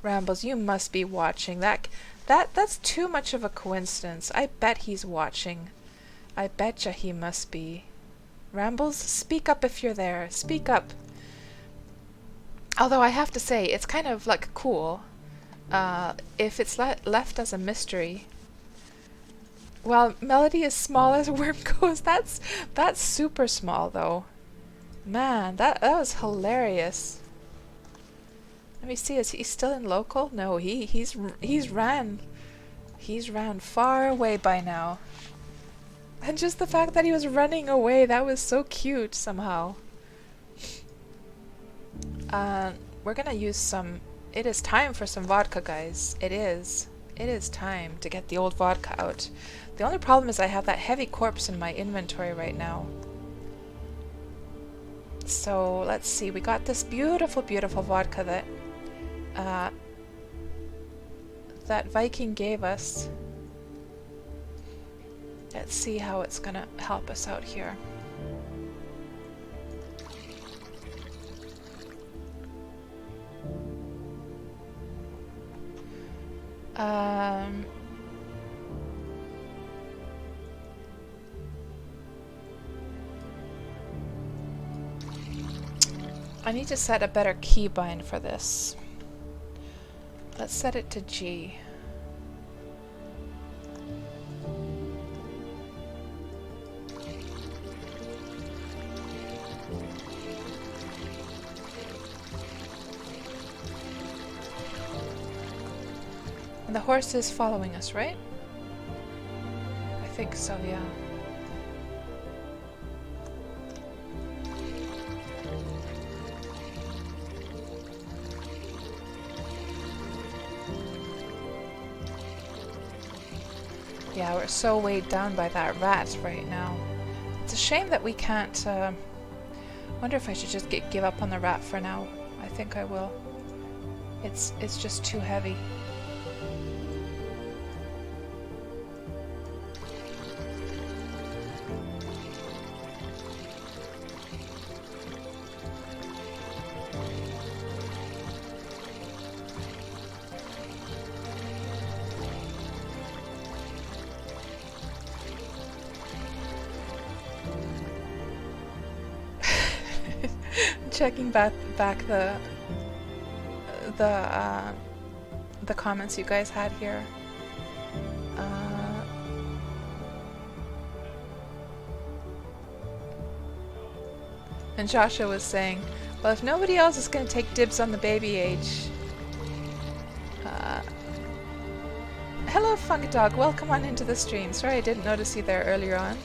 Rambles, you must be watching. That's too much of a coincidence. I bet he's watching. I betcha he must be. Rambles, speak up if you're there. Speak up. Although I have to say, it's kind of like cool if it's left as a mystery. Well, Melody is small as Worm goes. That's super small though. Man, that was hilarious. Let me see, is he still in local? No, he's ran far away by now. And just the fact that he was running away, that was so cute somehow. We're gonna use some... It is time for some vodka, guys. It is. It is time to get the old vodka out. The only problem is I have that heavy corpse in my inventory right now. So, let's see. We got this beautiful, beautiful vodka that Viking gave us. Let's see how it's gonna help us out here. I need to set a better keybind for this. Let's set it to G. And the horse is following us, right? I think so, yeah. Yeah, we're so weighed down by that rat right now. It's a shame that we can't... wonder if I should just give up on the rat for now. I think I will. It's just too heavy. Checking back the comments you guys had here. And Joshua was saying, well, if nobody else is going to take dibs on the baby age. Hello, Funk Dog. Welcome on into the stream. Sorry I didn't notice you there earlier on.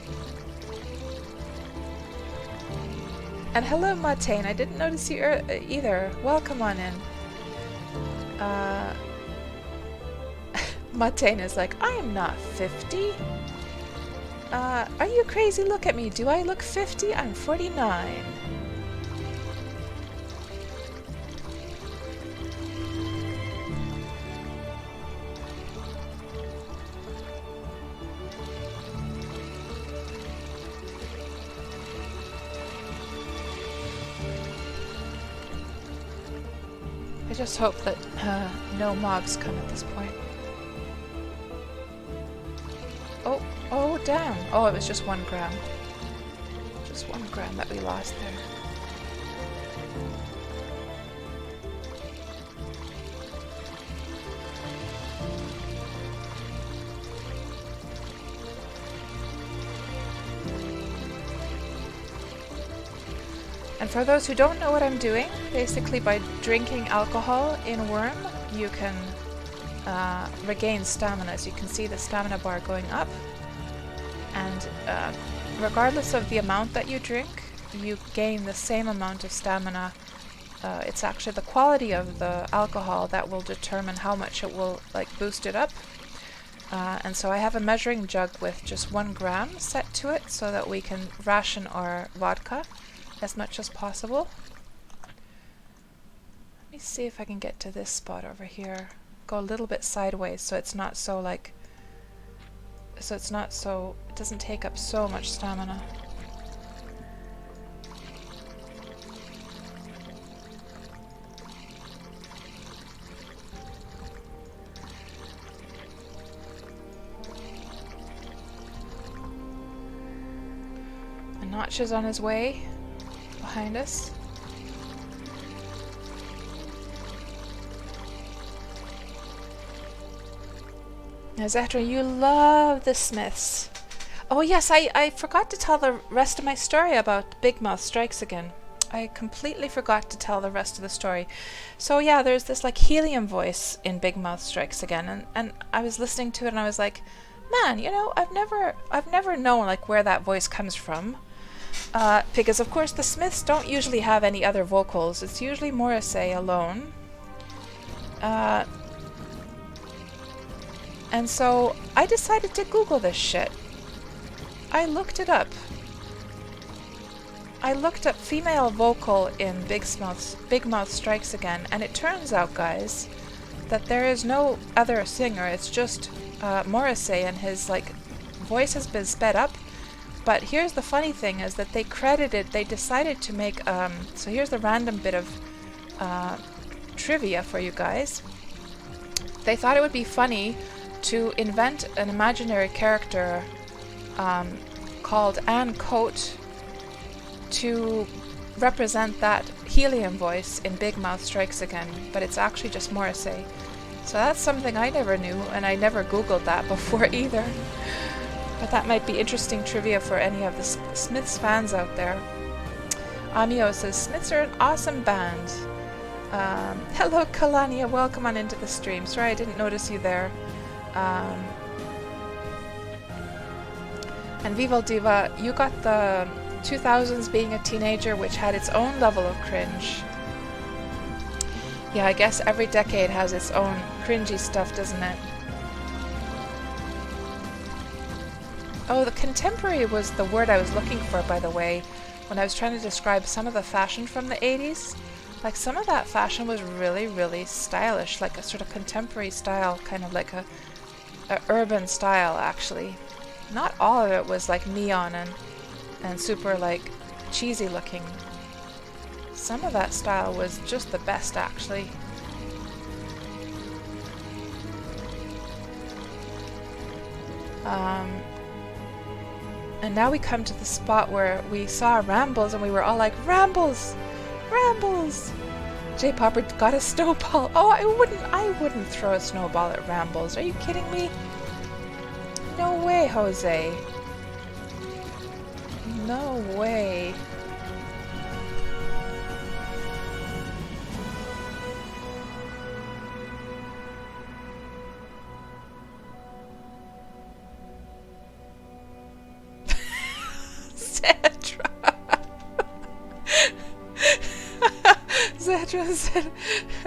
And hello, Matane. I didn't notice you either. Welcome on in. Matane is like, I am not 50. Are you crazy? Look at me. Do I look 50? I'm 49. I just hope that no mobs come at this point. Oh, damn. Oh, it was just 1 gram. Just 1 gram that we lost there. And for those who don't know what I'm doing, basically by drinking alcohol in Wurm, you can regain stamina. As you can see the stamina bar going up. And regardless of the amount that you drink, you gain the same amount of stamina. It's actually the quality of the alcohol that will determine how much it will boost it up. And so I have a measuring jug with just 1 gram set to it so that we can ration our vodka as much as possible. Let me see if I can get to this spot over here. Go a little bit sideways so it's not so it doesn't take up so much stamina. The Notch is on his way behind us. Now, Zatra, you love the Smiths. Oh yes, I forgot to tell the rest of my story about Big Mouth Strikes Again. I completely forgot to tell the rest of the story. So yeah, there's this helium voice in Big Mouth Strikes Again, and I was listening to it and I was like, man, you know, I've never known where that voice comes from. Because of course the Smiths don't usually have any other vocals. It's usually Morrissey alone. And so I decided to Google this shit. I looked it up. I looked up female vocal in Big Mouth Strikes Again, and it turns out, guys, that there is no other singer. It's just Morrissey, and his voice has been sped up. But here's the funny thing is that they decided to make, so here's the random bit of trivia for you guys. They thought it would be funny to invent an imaginary character called Anne Cote to represent that helium voice in Big Mouth Strikes Again, but it's actually just Morrissey. So that's something I never knew, and I never Googled that before either. But that might be interesting trivia for any of the Smiths fans out there. Amio says, Smiths are an awesome band. Hello Kalania, welcome on into the stream. Sorry I didn't notice you there. And Vival Diva, you got the 2000s being a teenager, which had its own level of cringe. Yeah, I guess every decade has its own cringy stuff, doesn't it? Oh, the contemporary was the word I was looking for, by the way, when I was trying to describe some of the fashion from the 80s. Like, some of that fashion was really, really stylish, like a sort of contemporary style, kind of like a urban style, actually. Not all of it was like neon and super like cheesy looking. Some of that style was just the best, actually. And now we come to the spot where we saw Rambles and we were all like, Rambles! Rambles! J-Popper got a snowball. Oh, I wouldn't throw a snowball at Rambles. Are you kidding me? No way, Jose. No way.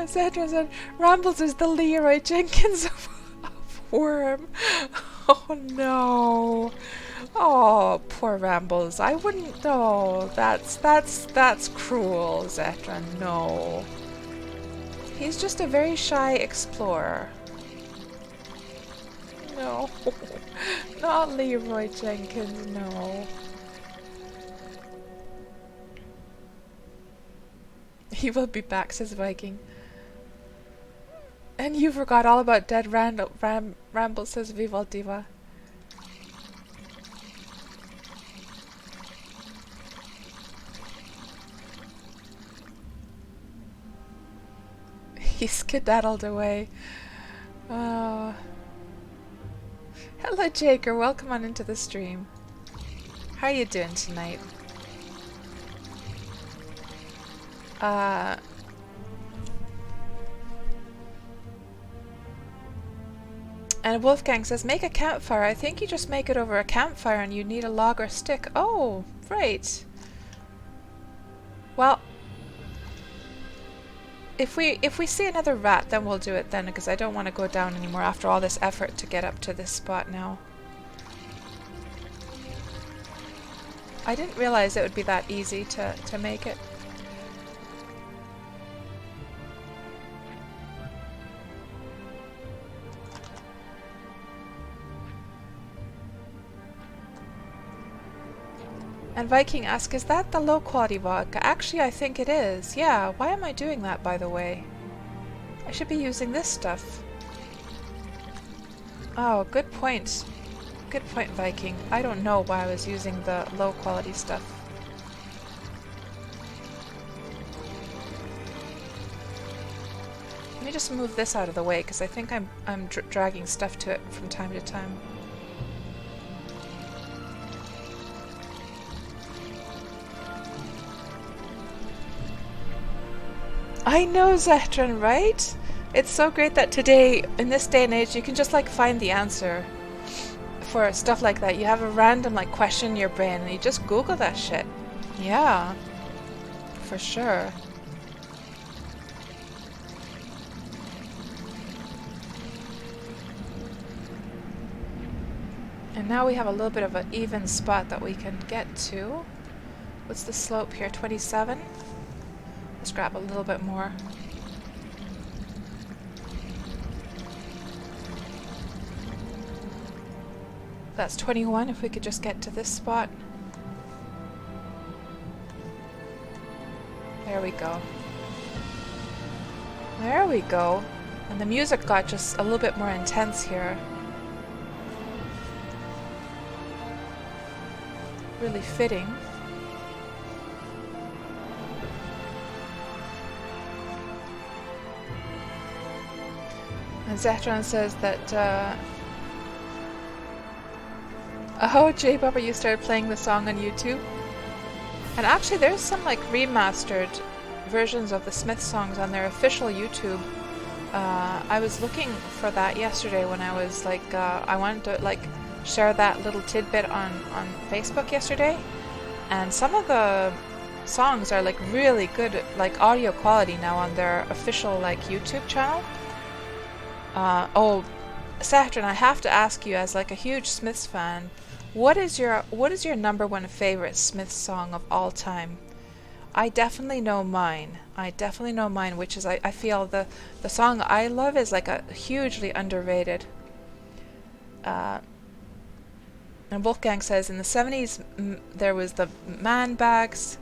Zedra said, Rambles is the Leroy Jenkins of Wurm. Oh no. Oh, poor Rambles. I wouldn't. Oh, that's cruel, Zedra. No. He's just a very shy explorer. No. Not Leroy Jenkins, no. He will be back, says Viking. And you forgot all about dead Ramble, says Vivaldiva. He skedaddled away. Oh. Hello, Jaker. Welcome on into the stream. How are you doing tonight? And Wolfgang says, make a campfire. I think you just make it over a campfire and you need a log or stick. Oh, right. Well, if we see another rat, then we'll do it then, because I don't want to go down anymore after all this effort to get up to this spot now. I didn't realize it would be that easy to make it. And Viking asks, is that the low quality vodka? Actually, I think it is. Yeah, why am I doing that, by the way? I should be using this stuff. Oh, good point. Good point, Viking. I don't know why I was using the low quality stuff. Let me just move this out of the way, because I think I'm dragging stuff to it from time to time. I know, Zetran, right? It's so great that today, in this day and age, you can just like find the answer for stuff like that. You have a random like question in your brain and you just Google that shit. Yeah, for sure. And now we have a little bit of an even spot that we can get to. What's the slope here? 27? Let's grab a little bit more. That's 21 if we could just get to this spot. There we go. There we go. And the music got just a little bit more intense here. Really fitting. And Zetran says that, oh, J-Bubba, you started playing the song on YouTube? And actually there's some like remastered versions of the Smith songs on their official YouTube. I was looking for that yesterday when I was like, I wanted to like share that little tidbit on Facebook yesterday. And some of the songs are like really good, like audio quality now on their official like YouTube channel. Oh, Saturn, I have to ask you, as like a huge Smiths fan, What is your number one favorite Smith song of all time? I definitely know mine. Which is I feel the song I love is like a hugely underrated. And Wolfgang says in the 70s there was the man bags,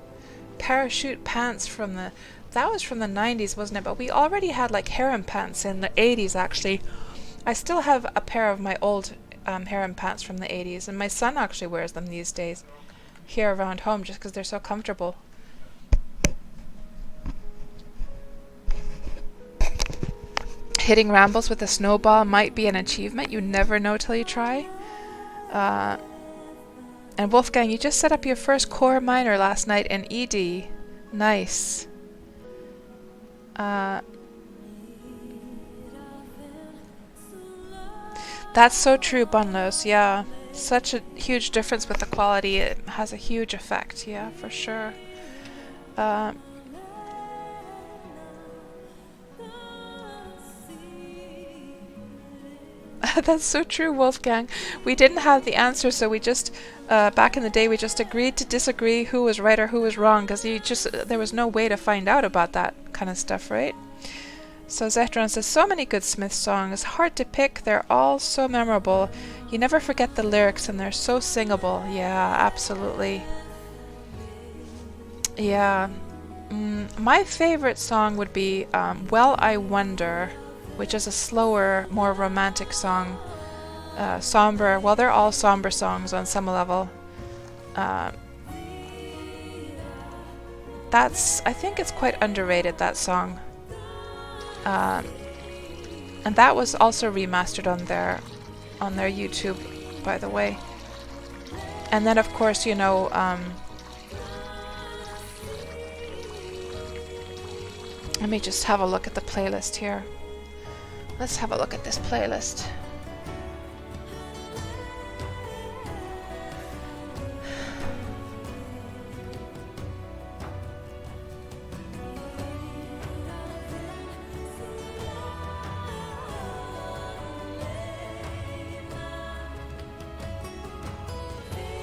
parachute pants from the, that was from the 90s, wasn't it? But we already had like harem pants in the 80s actually. I still have a pair of my old harem pants from the 80s, and my son actually wears them these days here around home just because they're so comfortable. Hitting rambles with a snowball might be an achievement. You never know till you try. And Wolfgang, you just set up your first core minor last night in ED. Nice. That's so true, Bunlos. Yeah, such a huge difference with the quality. It has a huge effect. Yeah, for sure. That's so true, Wolfgang. We didn't have the answer, so we just, back in the day, we just agreed to disagree who was right or who was wrong, because there was no way to find out about that kind of stuff, right? So Zehtron says, so many good Smith songs, hard to pick, they're all so memorable. You never forget the lyrics and they're so singable. Yeah, absolutely. Yeah. My favorite song would be Well I Wonder, which is a slower, more romantic song. Somber, well they're all somber songs on some level. I think it's quite underrated, that song. And that was also remastered on their YouTube, by the way. And then of course, you know, let me just have a look at the playlist here. Let's have a look at this playlist.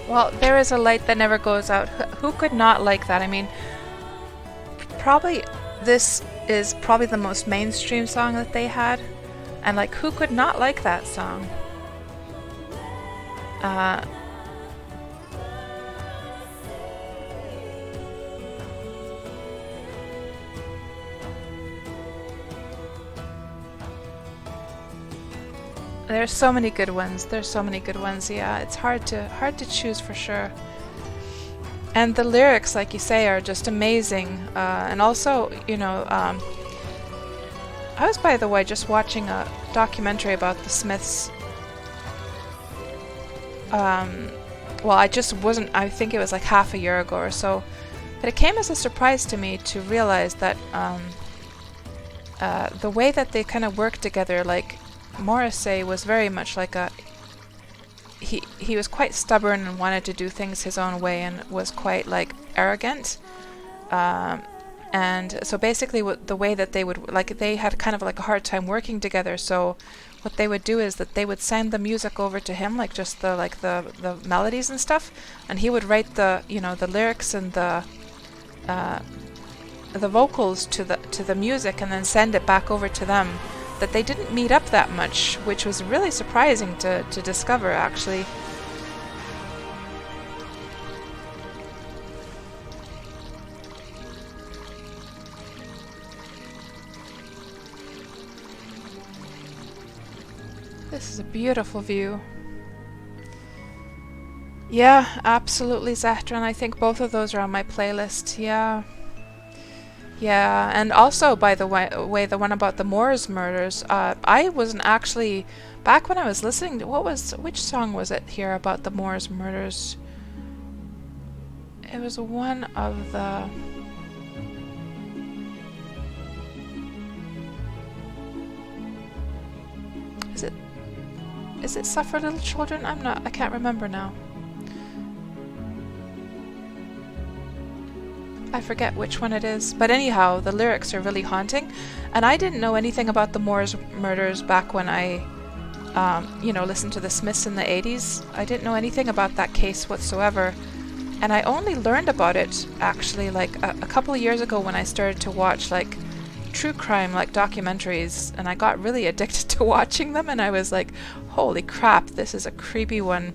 Well, there is a light that never goes out. Who could not like that? I mean, probably this is probably the most mainstream song that they had. And like, who could not like that song? There's so many good ones. Yeah, it's hard to choose for sure. And the lyrics, like you say, are just amazing. And also, you know, I was, by the way, just watching a documentary about the Smiths. Well, I think it was like half a year ago or so. But it came as a surprise to me to realize that the way that they kind of worked together, like Morrissey was very much like he was quite stubborn and wanted to do things his own way and was quite like arrogant. And so basically the way that they would, like, they had kind of like a hard time working together, so what they would do is that they would send the music over to him, like just the melodies and stuff, and he would write the, you know, the lyrics and the vocals to the music and then send it back over to them. That they didn't meet up that much, which was really surprising to discover, actually. This is a beautiful view. Yeah, absolutely, Zehtran. I think both of those are on my playlist. Yeah. Yeah, and also, by the way, the one about the Moors murders, I wasn't actually, back when I was listening to, which song was it here about the Moors murders? It was one of the, is it Suffer Little Children? I can't remember now. I forget which one it is, but anyhow, the lyrics are really haunting, and I didn't know anything about the Moors murders back when I you know, listened to the Smiths in the 80s. I didn't know anything about that case whatsoever. And I only learned about it actually like a couple of years ago when I started to watch like true crime like documentaries, and I got really addicted to watching them, and I was like, holy crap, this is a creepy one.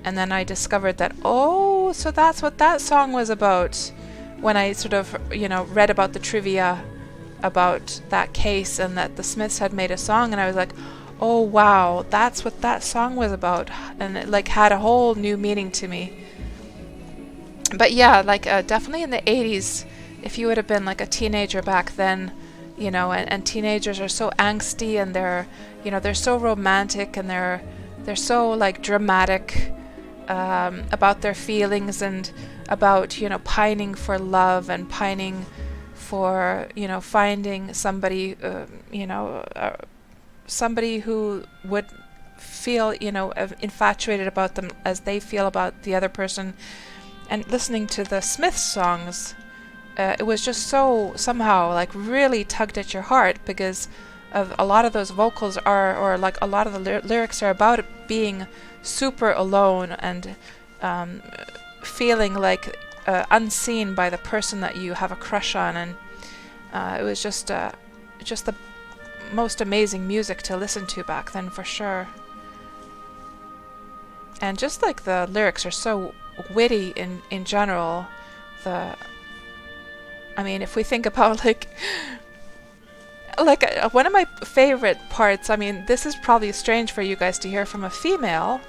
And then I discovered that, oh, so that's what that song was about, when I sort of, you know, read about the trivia about that case and that the Smiths had made a song, and I was like, oh wow, that's what that song was about, and it like had a whole new meaning to me. But yeah, like definitely in the 80s, if you would have been like a teenager back then, you know, and teenagers are so angsty, and they're, you know, they're so romantic, and they're so like dramatic about their feelings, and about, you know, pining for love, and pining for, you know, finding somebody, you know, somebody who would feel, you know, infatuated about them as they feel about the other person. And listening to the Smiths songs, it was just so somehow like really tugged at your heart, because of a lot of those vocals are, or like a lot of the lyrics are about being super alone, and feeling like unseen by the person that you have a crush on. And it was just the most amazing music to listen to back then, for sure. And just like the lyrics are so witty in general. I mean, if we think about like one of my favorite parts, I mean, this is probably strange for you guys to hear from a female,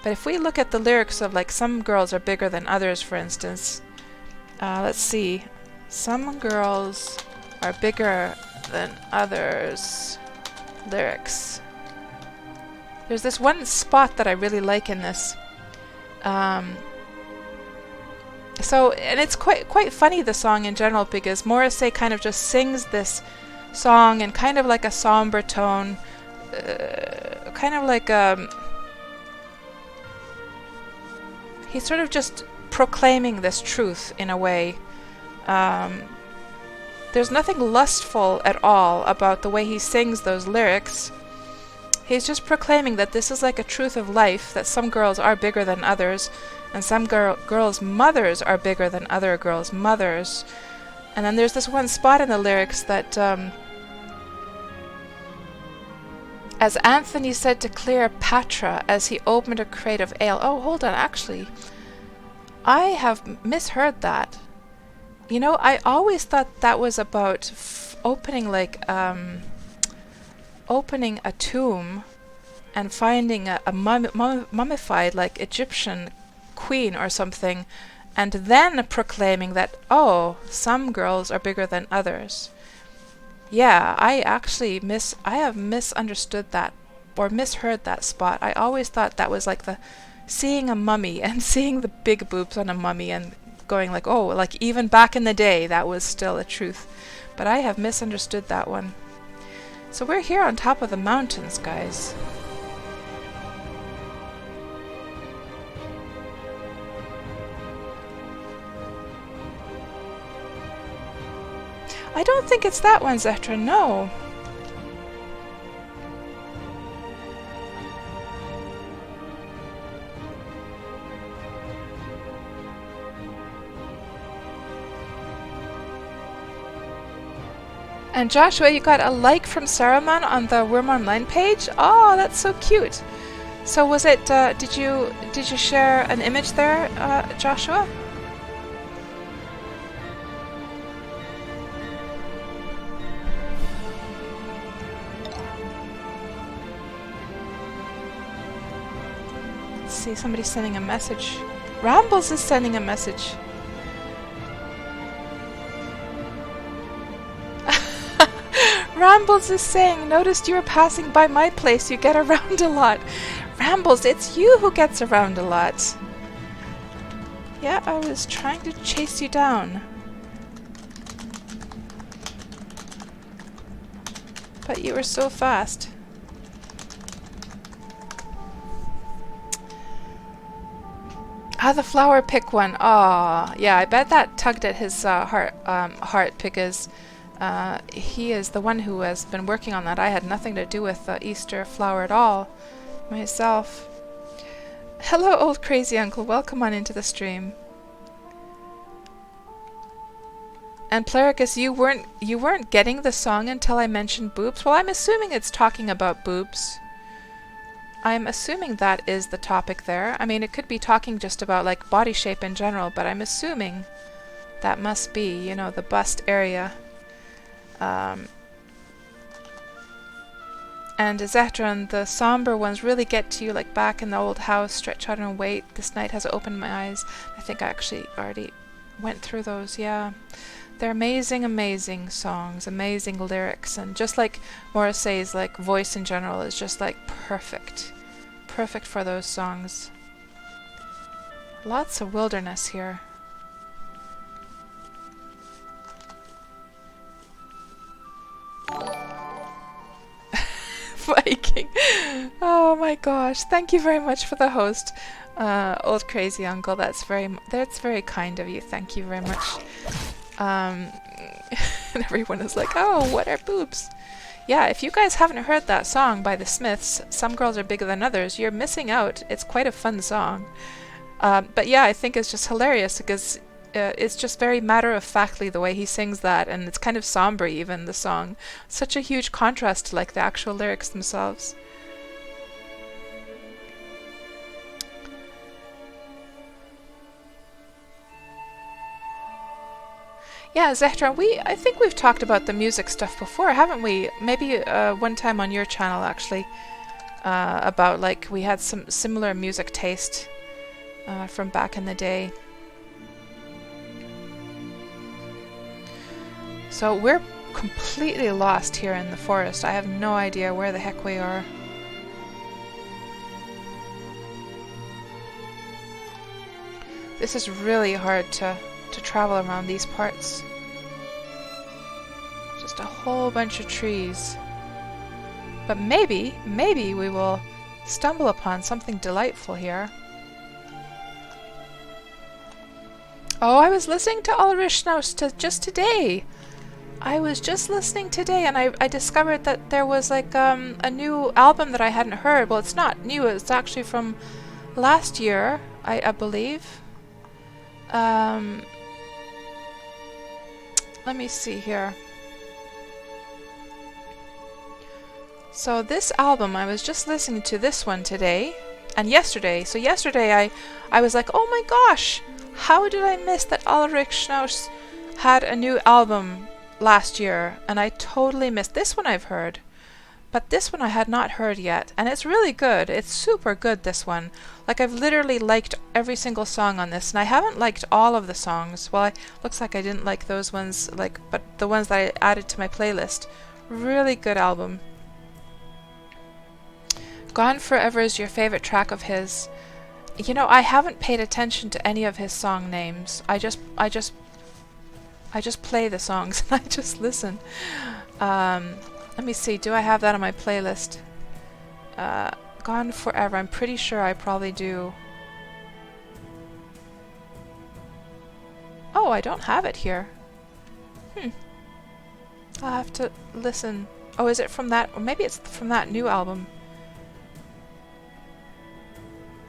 but if we look at the lyrics of like some girls are bigger than others, for instance, let's see, some girls are bigger than others lyrics. There's this one spot that I really like in this. So, and it's quite funny, the song in general, because Morrissey kind of just sings this song in kind of like a somber tone, kind of like he's sort of just proclaiming this truth in a way. There's nothing lustful at all about the way he sings those lyrics. He's just proclaiming that this is like a truth of life, that some girls are bigger than others, and some girls' mothers are bigger than other girls' mothers. And then there's this one spot in the lyrics that, as Anthony said to Cleopatra as he opened a crate of ale. Oh, hold on, actually, I have misheard that. You know, I always thought that was about opening a tomb and finding a mummified like Egyptian queen or something, and then proclaiming that, oh, some girls are bigger than others. Yeah, I have misunderstood that, or misheard that spot. I always thought that was like the seeing a mummy and seeing the big boobs on a mummy and going like, oh, like even back in the day that was still a truth. But I have misunderstood that one. So we're here on top of the mountains, guys. I don't think it's that one, Zetra, no. And Joshua, you got a like from Saruman on the Wurm Online page? Oh, that's so cute. So was it, did you share an image there, Joshua? Let's see, somebody's sending a message. Rambles is sending a message. Rambles is saying, noticed you were passing by my place, you get around a lot. Rambles, it's you who gets around a lot. Yeah, I was trying to chase you down. But you were so fast. Ah, the flower pick one. Ah, yeah, I bet that tugged at his heart because He is the one who has been working on that. I had nothing to do with the Easter flower at all myself. Hello, old crazy uncle. Welcome on into the stream. And Plericus, you weren't getting the song until I mentioned boobs. Well, I'm assuming it's talking about boobs. I'm assuming that is the topic there. I mean, it could be talking just about like body shape in general, but I'm assuming that must be, you know, the bust area. And Zetron, the somber ones really get to you, like Back in the Old House, Stretch Out and Wait, This Night Has Opened My Eyes. I think I actually already went through those, yeah. They're amazing, amazing songs, amazing lyrics, and just like Morrissey's like voice in general is just like perfect. Perfect for those songs. Lots of wilderness here. Viking. Oh my gosh. Thank you very much for the host, old crazy uncle. That's very kind of you. Thank you very much. And everyone is like, oh, what are boobs? Yeah, if you guys haven't heard that song by the Smiths, Some Girls Are Bigger Than Others, you're missing out. It's quite a fun song. But yeah, I think it's just hilarious because it's just very matter-of-factly the way he sings that, and it's kind of somber even, the song. Such a huge contrast to like the actual lyrics themselves. Yeah, Zehtra, I think we've talked about the music stuff before, haven't we? Maybe one time on your channel, actually, about like we had some similar music taste from back in the day. So we're completely lost here in the forest. I have no idea where the heck we are. This is really hard to travel around these parts. Just a whole bunch of trees. But maybe we will stumble upon something delightful here. Oh, I was listening to Ulrich Schnauz just today. I was just listening today and I discovered that there was like a new album that I hadn't heard. Well, it's not new, it's actually from last year, I believe. Let me see here. So this album, I was just listening to this one today and yesterday. So yesterday I was like, oh my gosh, how did I miss that Ulrich Schnauz had a new album last year? And I totally missed this one. I've heard, but this one I had not heard yet, and it's really good. It's super good, this one. Like, I've literally liked every single song on this, and I haven't liked all of the songs. Well, looks like I didn't like those ones, like, but the ones that I added to my playlist. Really good album. Gone Forever is your favorite track of his. You know, I haven't paid attention to any of his song names. I just play the songs and I just listen. Let me see, do I have that on my playlist? Gone Forever, I'm pretty sure I probably do. Oh, I don't have it here. I'll have to listen. Oh, is it from that? Or maybe it's from that new album.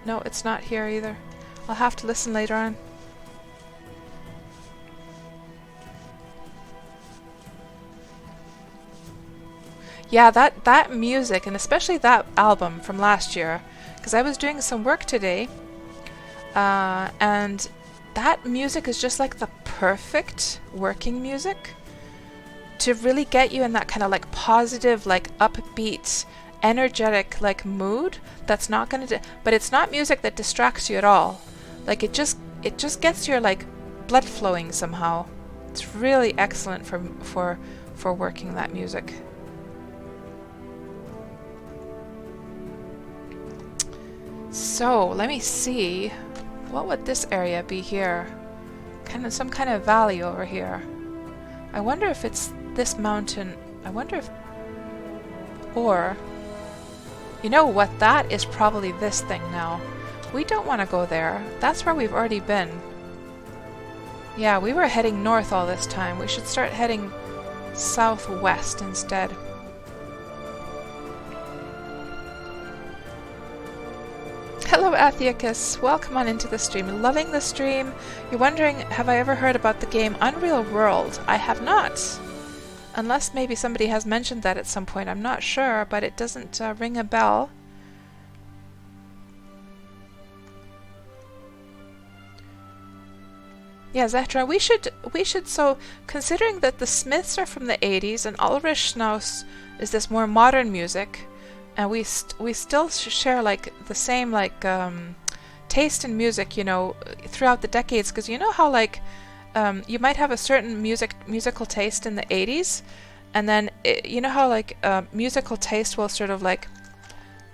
No, it's not here either. I'll have to listen later on. Yeah, that music, and especially that album from last year, because I was doing some work today, and that music is just like the perfect working music to really get you in that kind of like positive, like upbeat, energetic like mood. That's not gonna but it's not music that distracts you at all. Like it just gets your like blood flowing somehow. It's really excellent for working that music. So let me see, what would this area be here? Kind of some kind of valley over here. I wonder if it's this mountain. I wonder if, or you know what, that is probably this thing now. We don't want to go there. That's where we've already been. Yeah, we were heading north all this time. We should start heading southwest instead. Hello Atheicus, welcome on into the stream. Loving the stream. You're wondering, have I ever heard about the game Unreal World? I have not. Unless maybe somebody has mentioned that at some point. I'm not sure, but it doesn't ring a bell. Yeah, Zetra, we should, so considering that the Smiths are from the 80s and Ulrich Schnaus is this more modern music, and we still share like the same like taste in music, you know, throughout the decades, because you know how like you might have a certain musical taste in the 80s, and then you know how like musical taste will sort of like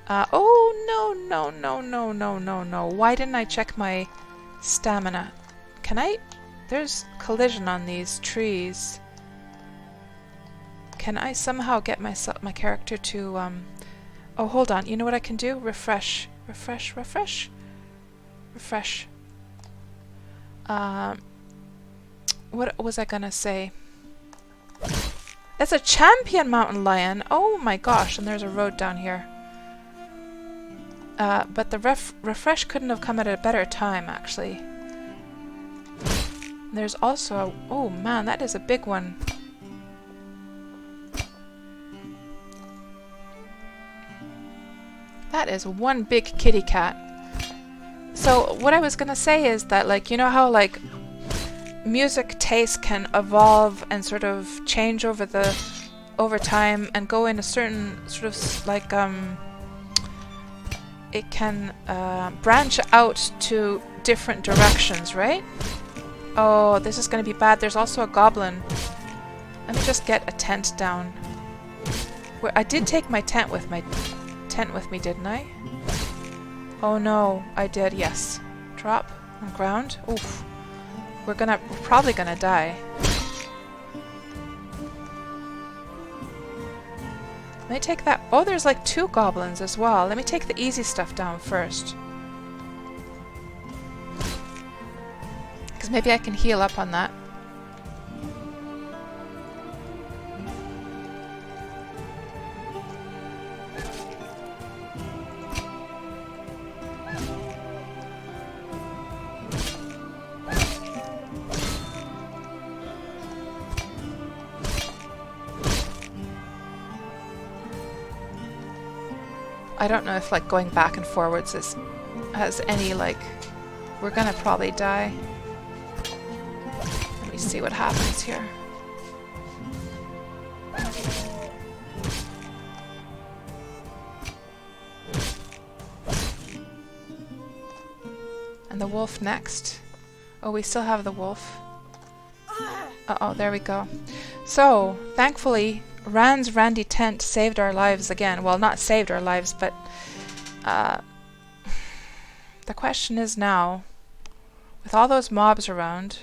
oh no, why didn't I check my stamina? Can I? There's collision on these trees. Can I somehow get my character to oh, hold on. You know what I can do? Refresh. What was I gonna say? It's a champion mountain lion. Oh my gosh, and there's a road down here. But the refresh couldn't have come at a better time, actually. There's also a... Oh man, that is a big one. That is one big kitty cat. So what I was gonna say is that, like, you know how like music taste can evolve and sort of change over time and go in a certain sort of like it can branch out to different directions, right? Oh, this is gonna be bad. There's also a goblin. Let me just get a tent down. Where I did take my tent with me, didn't I? Oh no, I did. Yes. Drop on ground. Oof. We're probably gonna die. Let me take that. Oh, there's like 2 goblins as well. Let me take the easy stuff down first. Because maybe I can heal up on that. I don't know if like going back and forwards has any like... We're gonna probably die. Let me see what happens here. And the wolf next. Oh, we still have the wolf. Uh-oh, there we go. So, thankfully, Rand's Randy tent saved our lives again. Well, not saved our lives, but the question is now, with all those mobs around,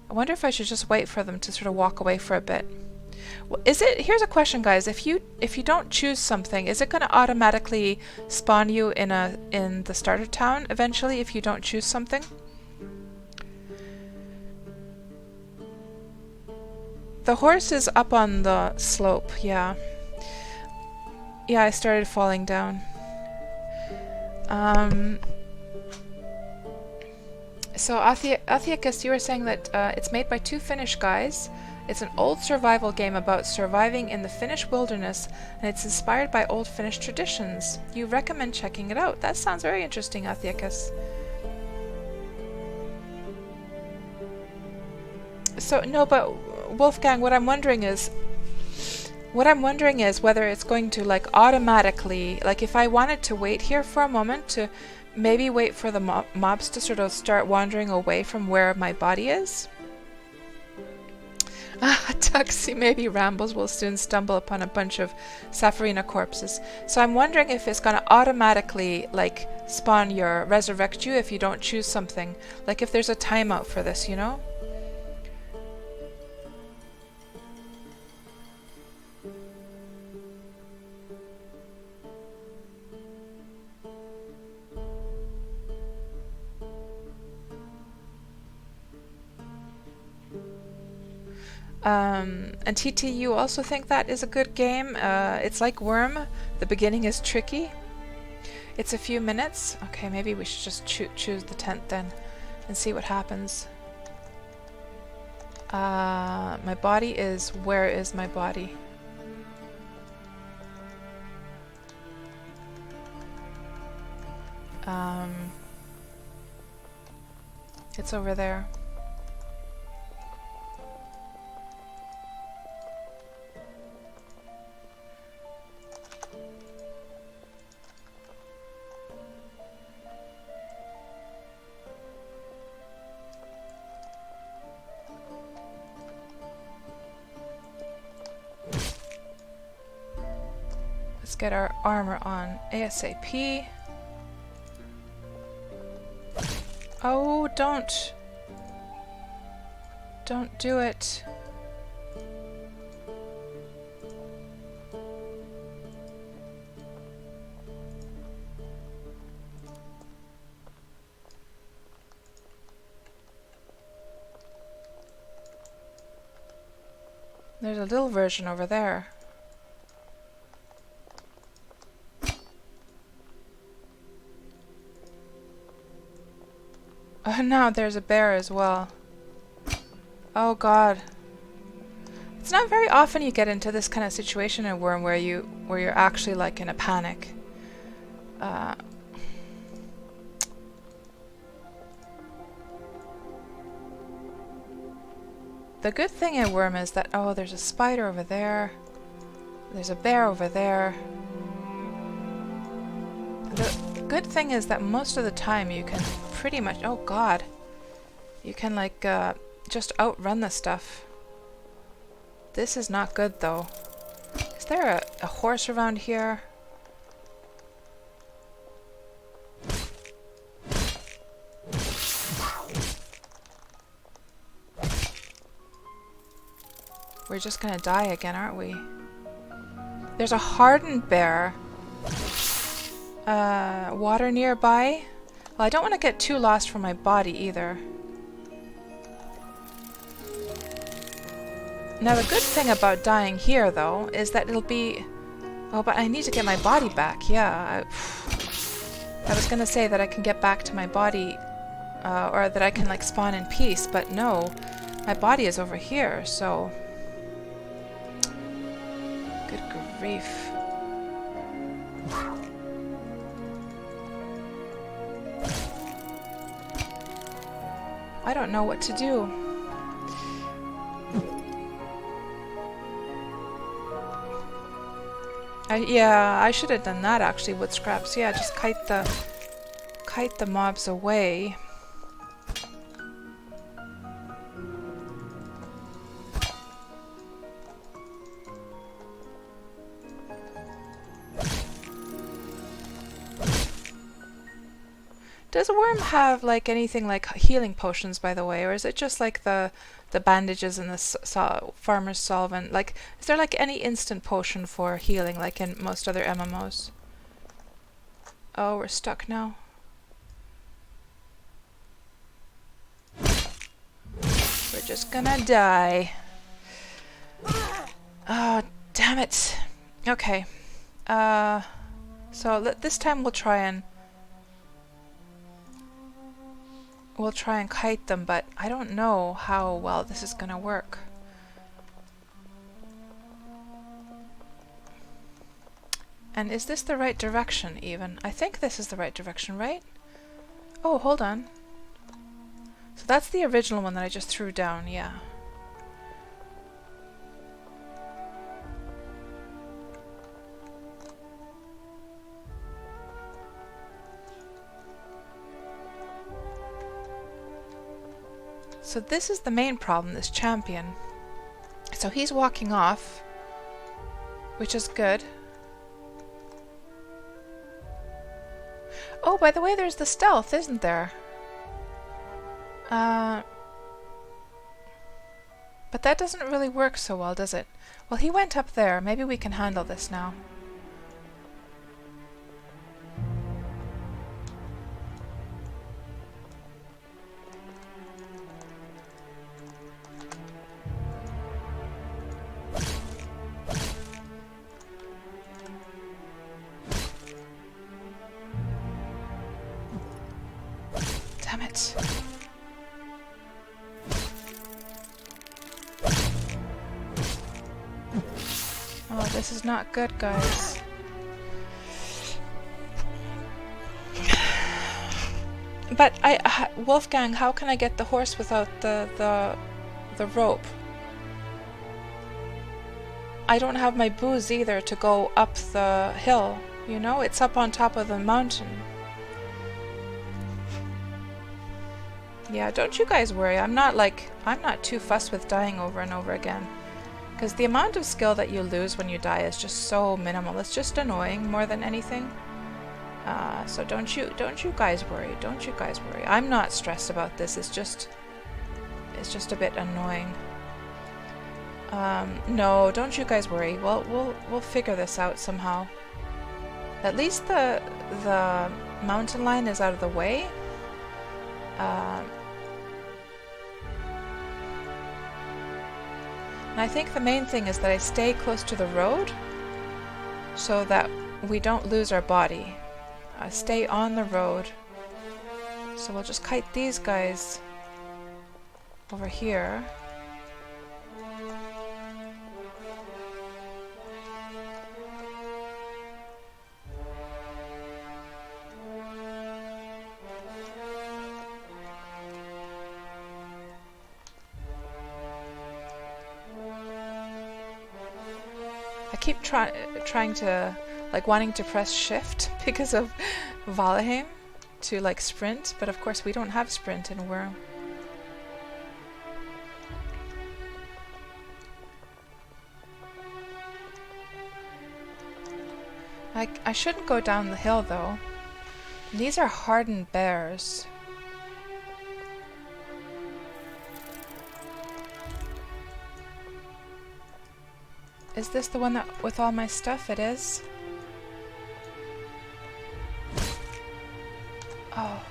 I wonder if I should just wait for them to sort of walk away for a bit. Well, here's a question, guys. If you don't choose something, is it going to automatically spawn you in the starter town eventually if you don't choose something? The horse is up on the slope, yeah. Yeah, I started falling down. So Atheicus, you were saying that it's made by 2 Finnish guys. It's an old survival game about surviving in the Finnish wilderness, and it's inspired by old Finnish traditions. You recommend checking it out. That sounds very interesting, Atheicus. So, no, but Wolfgang, what I'm wondering is whether it's going to like automatically, like if I wanted to wait here for a moment to maybe wait for the mobs to sort of start wandering away from where my body is. Tuxie maybe rambles will soon stumble upon a bunch of Safarina corpses. So I'm wondering if it's going to automatically like spawn resurrect you if you don't choose something. Like if there's a timeout for this, you know? And TT, you also think that is a good game? It's like Wurm. The beginning is tricky. It's a few minutes. Okay, maybe we should just choose the tent then and see what happens. My body is... Where is my body? It's over there. Let's get our armor on ASAP. Oh, don't do it. There's a little version over there. Oh no, there's a bear as well. Oh god. It's not very often you get into this kind of situation in Wurm where you're actually like in a panic. The good thing in Wurm is that, oh, there's a spider over there. There's a bear over there. The good thing is that most of the time you can pretty much, oh god, you can like just outrun the stuff. This is not good though. Is there a horse around here? We're just gonna die again, aren't we? There's a hardened bear. Water nearby. Well, I don't want to get too lost from my body either. Now the good thing about dying here though is that it'll be... Oh, but I need to get my body back. Yeah. I was gonna say that I can get back to my body or that I can like spawn in peace, but no. My body is over here, so... Good grief. I don't know what to do. Yeah, I should have done that actually with scraps. Yeah, just kite the mobs away. Does Wurm have like anything like healing potions, by the way, or is it just like the bandages and the farmer's solvent? Like, is there like any instant potion for healing, like in most other MMOs? Oh, we're stuck now. We're just gonna die. Oh, damn it. Okay. So this time we'll try and kite them, but I don't know how well this is gonna work. And is this the right direction even? I think this is the right direction, right? Oh, hold on. So that's the original one that I just threw down, yeah. So this is the main problem, this champion. So he's walking off, which is good. Oh, by the way, there's the stealth, isn't there? But that doesn't really work so well, does it? Well, he went up there. Maybe we can handle this now. it. Oh, this is not good, guys. But Wolfgang, how can I get the horse without the rope? I don't have my booze either to go up the hill, you know? It's up on top of the mountain. Yeah, don't you guys worry. I'm not too fussed with dying over and over again. Because the amount of skill that you lose when you die is just so minimal. It's just annoying more than anything. So don't you guys worry. Don't you guys worry. I'm not stressed about this. It's just a bit annoying. No, don't you guys worry. We'll figure this out somehow. At least the mountain line is out of the way. And I think the main thing is that I stay close to the road so that we don't lose our body. Stay on the road. So we'll just kite these guys over here. I keep trying to, like, wanting to press shift because of Valheim to, like, sprint, but of course we don't have sprint in Wurm. I shouldn't go down the hill though. These are hardened bears. Is this the one that with all my stuff? It is. Oh.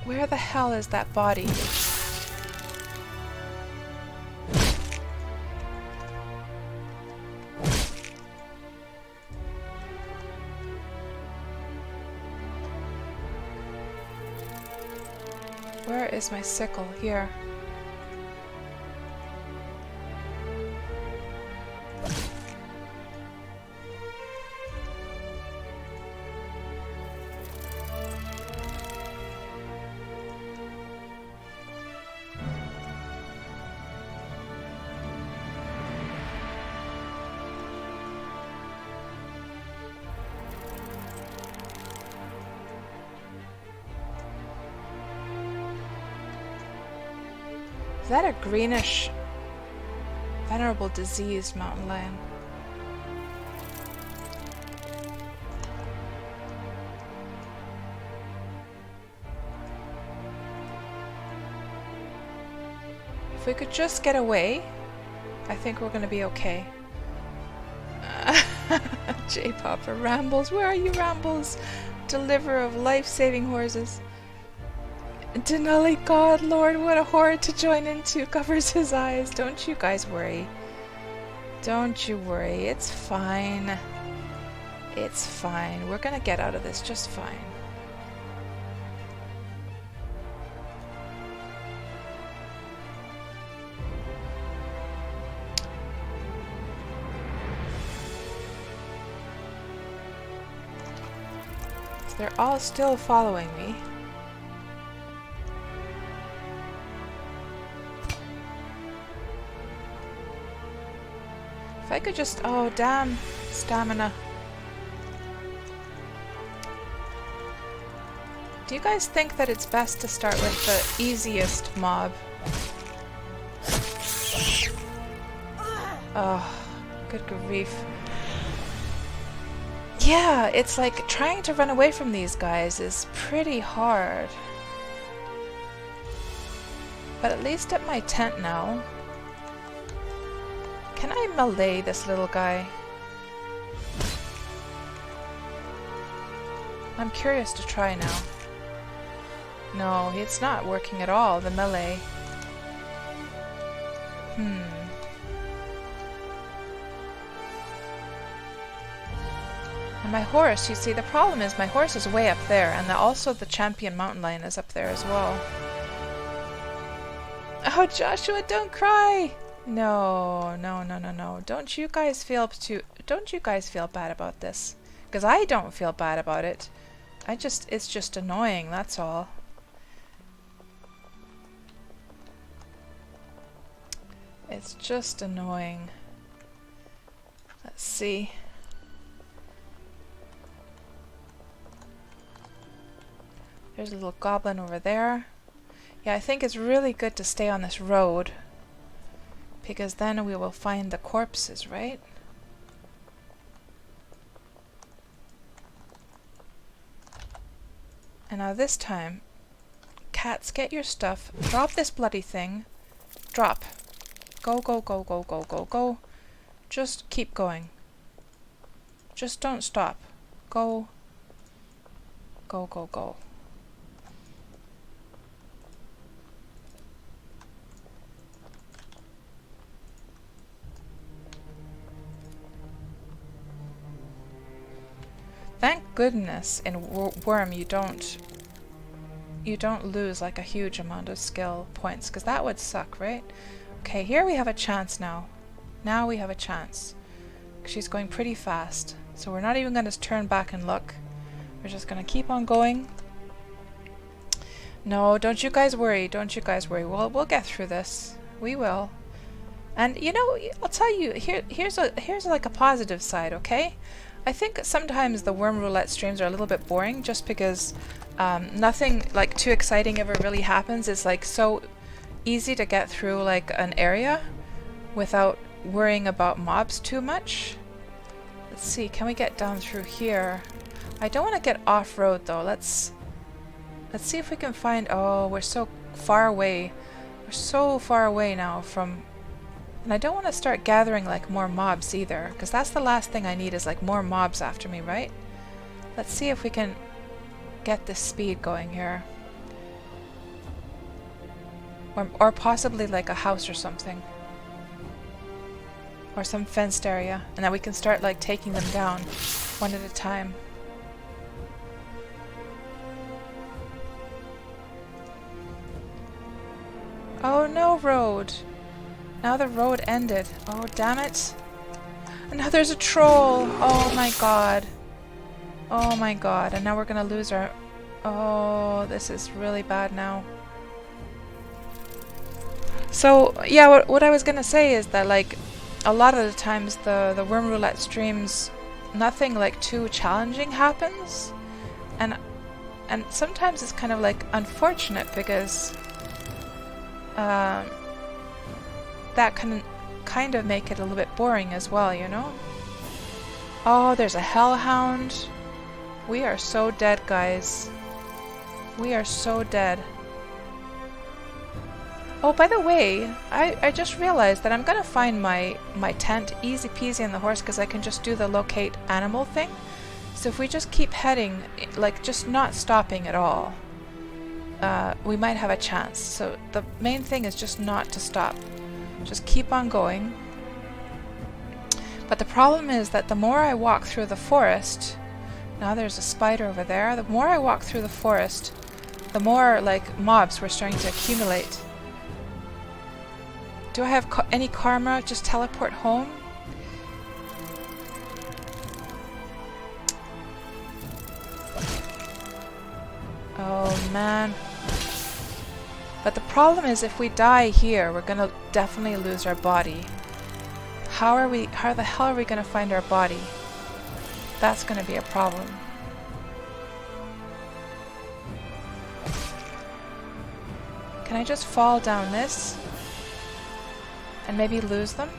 Where the hell is that body? Where is my sickle? Here. Is that a greenish, venerable diseased mountain lion? If we could just get away, I think we're gonna be okay. J-Popper, Rambles, where are you, Rambles? Deliverer of life-saving horses. Denali, God, Lord, what a horde to join into, covers his eyes. Don't you guys worry. Don't you worry. It's fine. It's fine. We're gonna get out of this just fine. So they're all still following me. If I could just... oh, damn. Stamina. Do you guys think that it's best to start with the easiest mob? Oh, good grief. Yeah, it's like trying to run away from these guys is pretty hard. But at least at my tent now. Can I melee this little guy? I'm curious to try now. No, it's not working at all, the melee. And my horse, you see, the problem is my horse is way up there, and also the champion mountain lion is up there as well. Oh, Joshua, don't cry! No, no, no, no, no. Don't you guys feel bad about this? Because I don't feel bad about it. It's just annoying, that's all. It's just annoying. Let's see. There's a little goblin over there. Yeah, I think it's really good to stay on this road, because then we will find the corpses, right? And now this time, cats, get your stuff. Drop this bloody thing. Drop. Go, go, go, go, go, go, go. Just keep going. Just don't stop. Go. Go, go, go. Thank goodness in Wurm you don't lose like a huge amount of skill points, because that would suck, right? Okay, here we have a chance now. Now we have a chance. She's going pretty fast, so we're not even going to turn back and look. We're just going to keep on going. No, don't you guys worry. Don't you guys worry. We'll get through this. We will. And you know, I'll tell you, here's like a positive side, okay? I think sometimes the Wurm Roulette streams are a little bit boring just because nothing like too exciting ever really happens. It's like so easy to get through like an area without worrying about mobs too much. Let's see, can we get down through here? I don't want to get off-road though. Let's see if we can find... Oh, we're so far away. We're so far away now from... And I don't want to start gathering like more mobs either, because that's the last thing I need is like more mobs after me, right? Let's see if we can get this speed going here. Or possibly like a house or something. Or some fenced area. And then we can start like taking them down one at a time. Oh no, road! Now the road ended. Oh, damn it. And now there's a troll! Oh my god. Oh my god. And now we're gonna lose our... Oh, this is really bad now. So, yeah, what I was gonna say is that, like, a lot of the times the Wurm Roulette streams, nothing, like, too challenging happens. And sometimes it's kind of, like, unfortunate because... that can kind of make it a little bit boring as well, you know? Oh, there's a hellhound. We are so dead, guys. We are so dead. Oh, by the way, I just realized that I'm gonna find my tent easy peasy on the horse because I can just do the locate animal thing. So if we just keep heading, like just not stopping at all, we might have a chance. So the main thing is just not to stop. Just keep on going. But the problem is that the more I walk through the forest... Now there's a spider over there. The more I walk through the forest, the more like mobs were starting to accumulate. Do I have any karma? Just teleport home? Oh man. But the problem is if we die here, we're gonna definitely lose our body. How the hell are we gonna find our body? That's gonna be a problem. Can I just fall down this? And maybe lose them?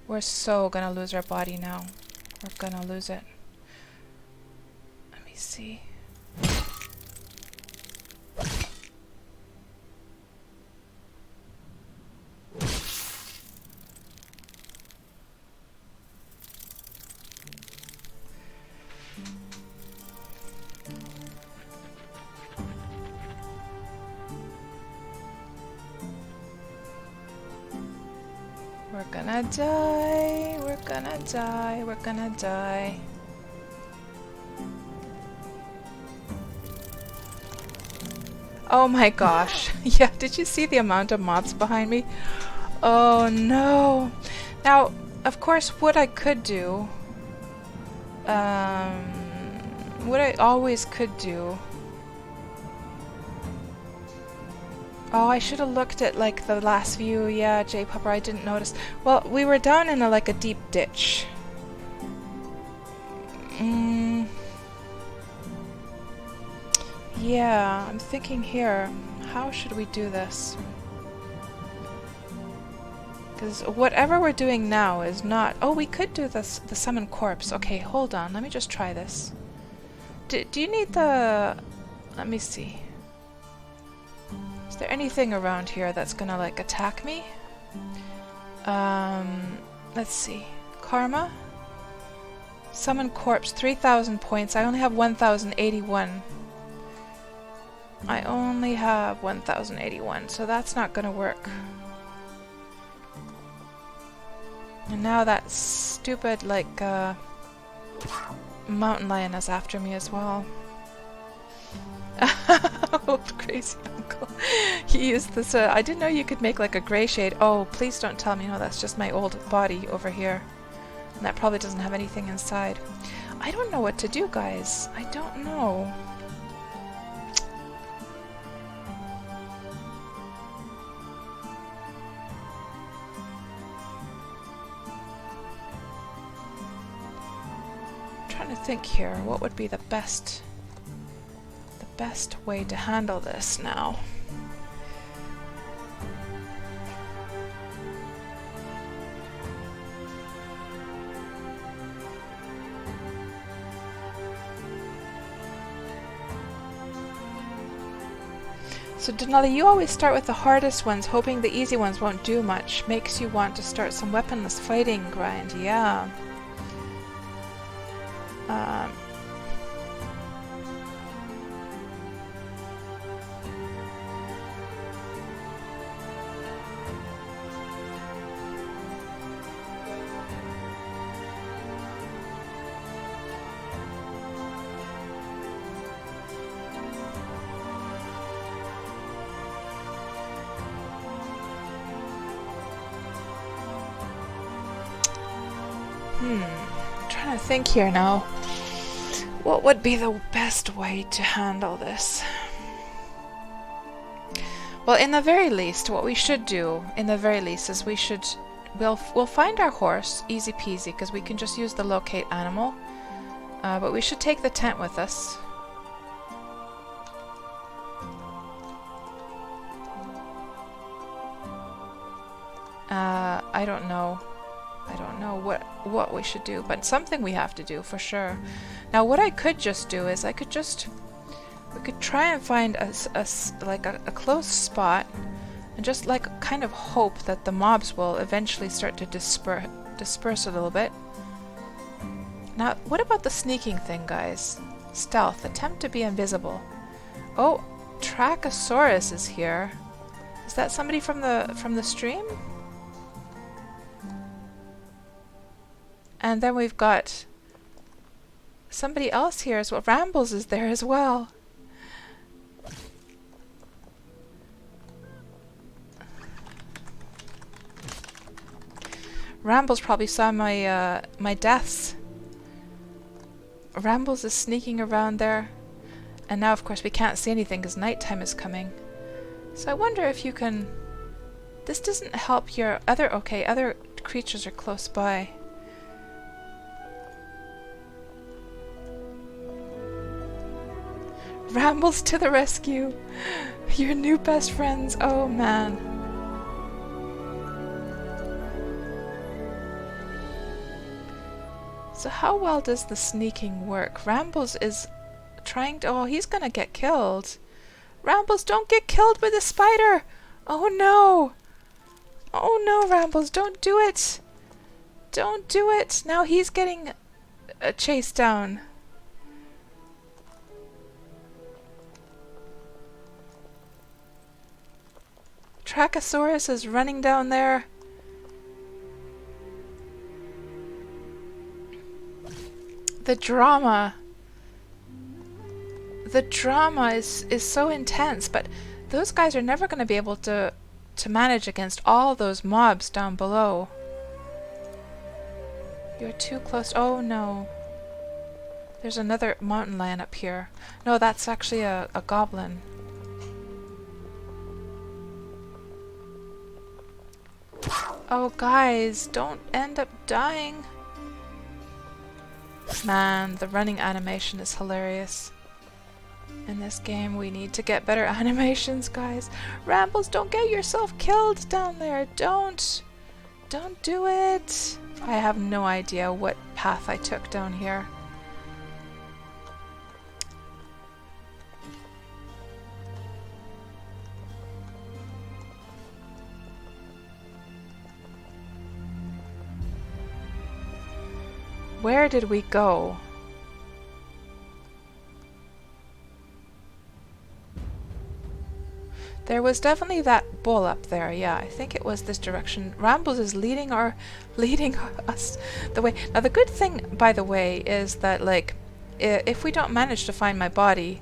We're so gonna lose our body now. We're gonna lose it. Let me see. We're gonna die, we're gonna die, we're gonna die. Oh my gosh. Yeah, did you see the amount of mobs behind me? Oh no. Now, of course, what I could do, what I always could do. Oh, I should have looked at like the last view. Yeah, J-Pupper, I didn't notice. Well, we were down in like a deep ditch. Yeah, I'm thinking here, how should we do this? Because whatever we're doing now is not... Oh, we could do this, the summon corpse. Okay, hold on, let me just try this. Do you need the... Let me see. Is there anything around here that's gonna like attack me? Let's see. Karma? Summon corpse, 3,000 points. I only have 1,081. I only have 1,081, so that's not gonna work. And now that stupid, like, mountain lion is after me as well. Old crazy uncle. He used this, I didn't know you could make like a grey shade. Oh, please don't tell me, no, that's just my old body over here. And that probably doesn't have anything inside. I don't know what to do, guys. I don't know. To think here, what would be the best way to handle this now? So Denali, you always start with the hardest ones, hoping the easy ones won't do much. Makes you want to start some weaponless fighting grind, yeah. I'm trying to think here now. What would be the best way to handle this? Well, in the very least, what we should do, in the very least, is we'll find our horse, easy peasy, because we can just use the locate animal. But we should take the tent with us. I don't know. I don't know what we should do, but something we have to do for sure. Now, what I could just do is we could try and find a close spot and just like kind of hope that the mobs will eventually start to disperse a little bit. Now, what about the sneaking thing, guys? Stealth, attempt to be invisible. Oh, Trachosaurus is here. Is that somebody from the stream? And then we've got somebody else here as well. Rambles is there as well. Rambles probably saw my my deaths. Rambles is sneaking around there. And now of course we can't see anything because nighttime is coming. So I wonder if you can... This doesn't help your other... Okay, other creatures are close by. Rambles to the rescue! Your new best friends, oh man. So how well does the sneaking work? Rambles is trying to... Oh, he's gonna get killed. Rambles, don't get killed by the spider! Oh no! Oh no, Rambles, don't do it! Don't do it! Now he's getting chased down. Trachosaurus is running down there. The drama. The drama is so intense, but those guys are never going to be able to manage against all those mobs down below. You're too close. Oh no. There's another mountain lion up here. No, that's actually a goblin. Oh guys, don't end up dying. Man, the running animation is hilarious. In this game, we need to get better animations, guys. Rambles, don't get yourself killed down there. Don't do it. I have no idea what path I took down here. Where did we go? There was definitely that bull up there. Yeah, I think it was this direction. Rambles is leading us the way. Now the good thing, by the way, is that like if we don't manage to find my body,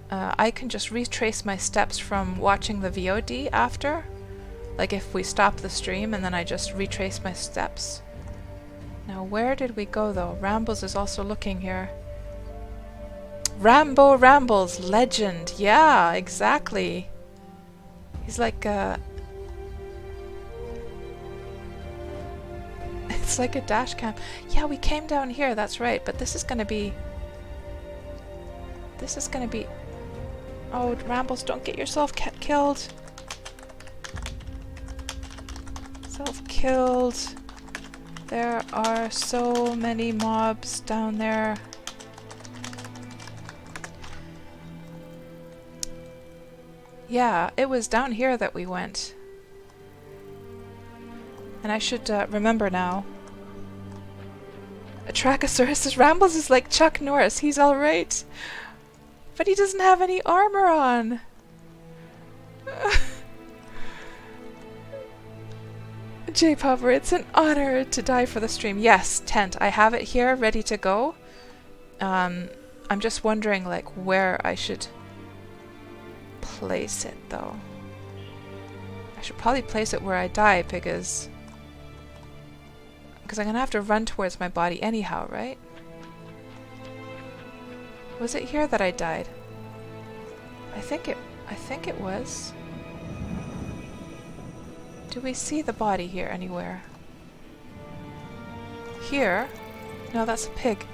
I can just retrace my steps from watching the VOD after. Like if we stop the stream and then I just retrace my steps. Now where did we go though? Rambles is also looking here. Rambo Rambles, legend. Yeah, exactly. He's like it's like a dash cam. Yeah, we came down here, that's right, but this is gonna be... Oh, Rambles, don't get yourself killed. Self-killed. There are so many mobs down there. Yeah, it was down here that we went. And I should remember now. A Trachosaurus Rambles is like Chuck Norris. He's alright. But he doesn't have any armor on. J-Popper, it's an honor to die for the stream. Yes, tent. I have it here ready to go. I'm just wondering like where I should place it though. I should probably place it where I die because I'm gonna have to run towards my body anyhow, right? Was it here that I died? I think it was. Do we see the body here anywhere? Here? No, that's a pig.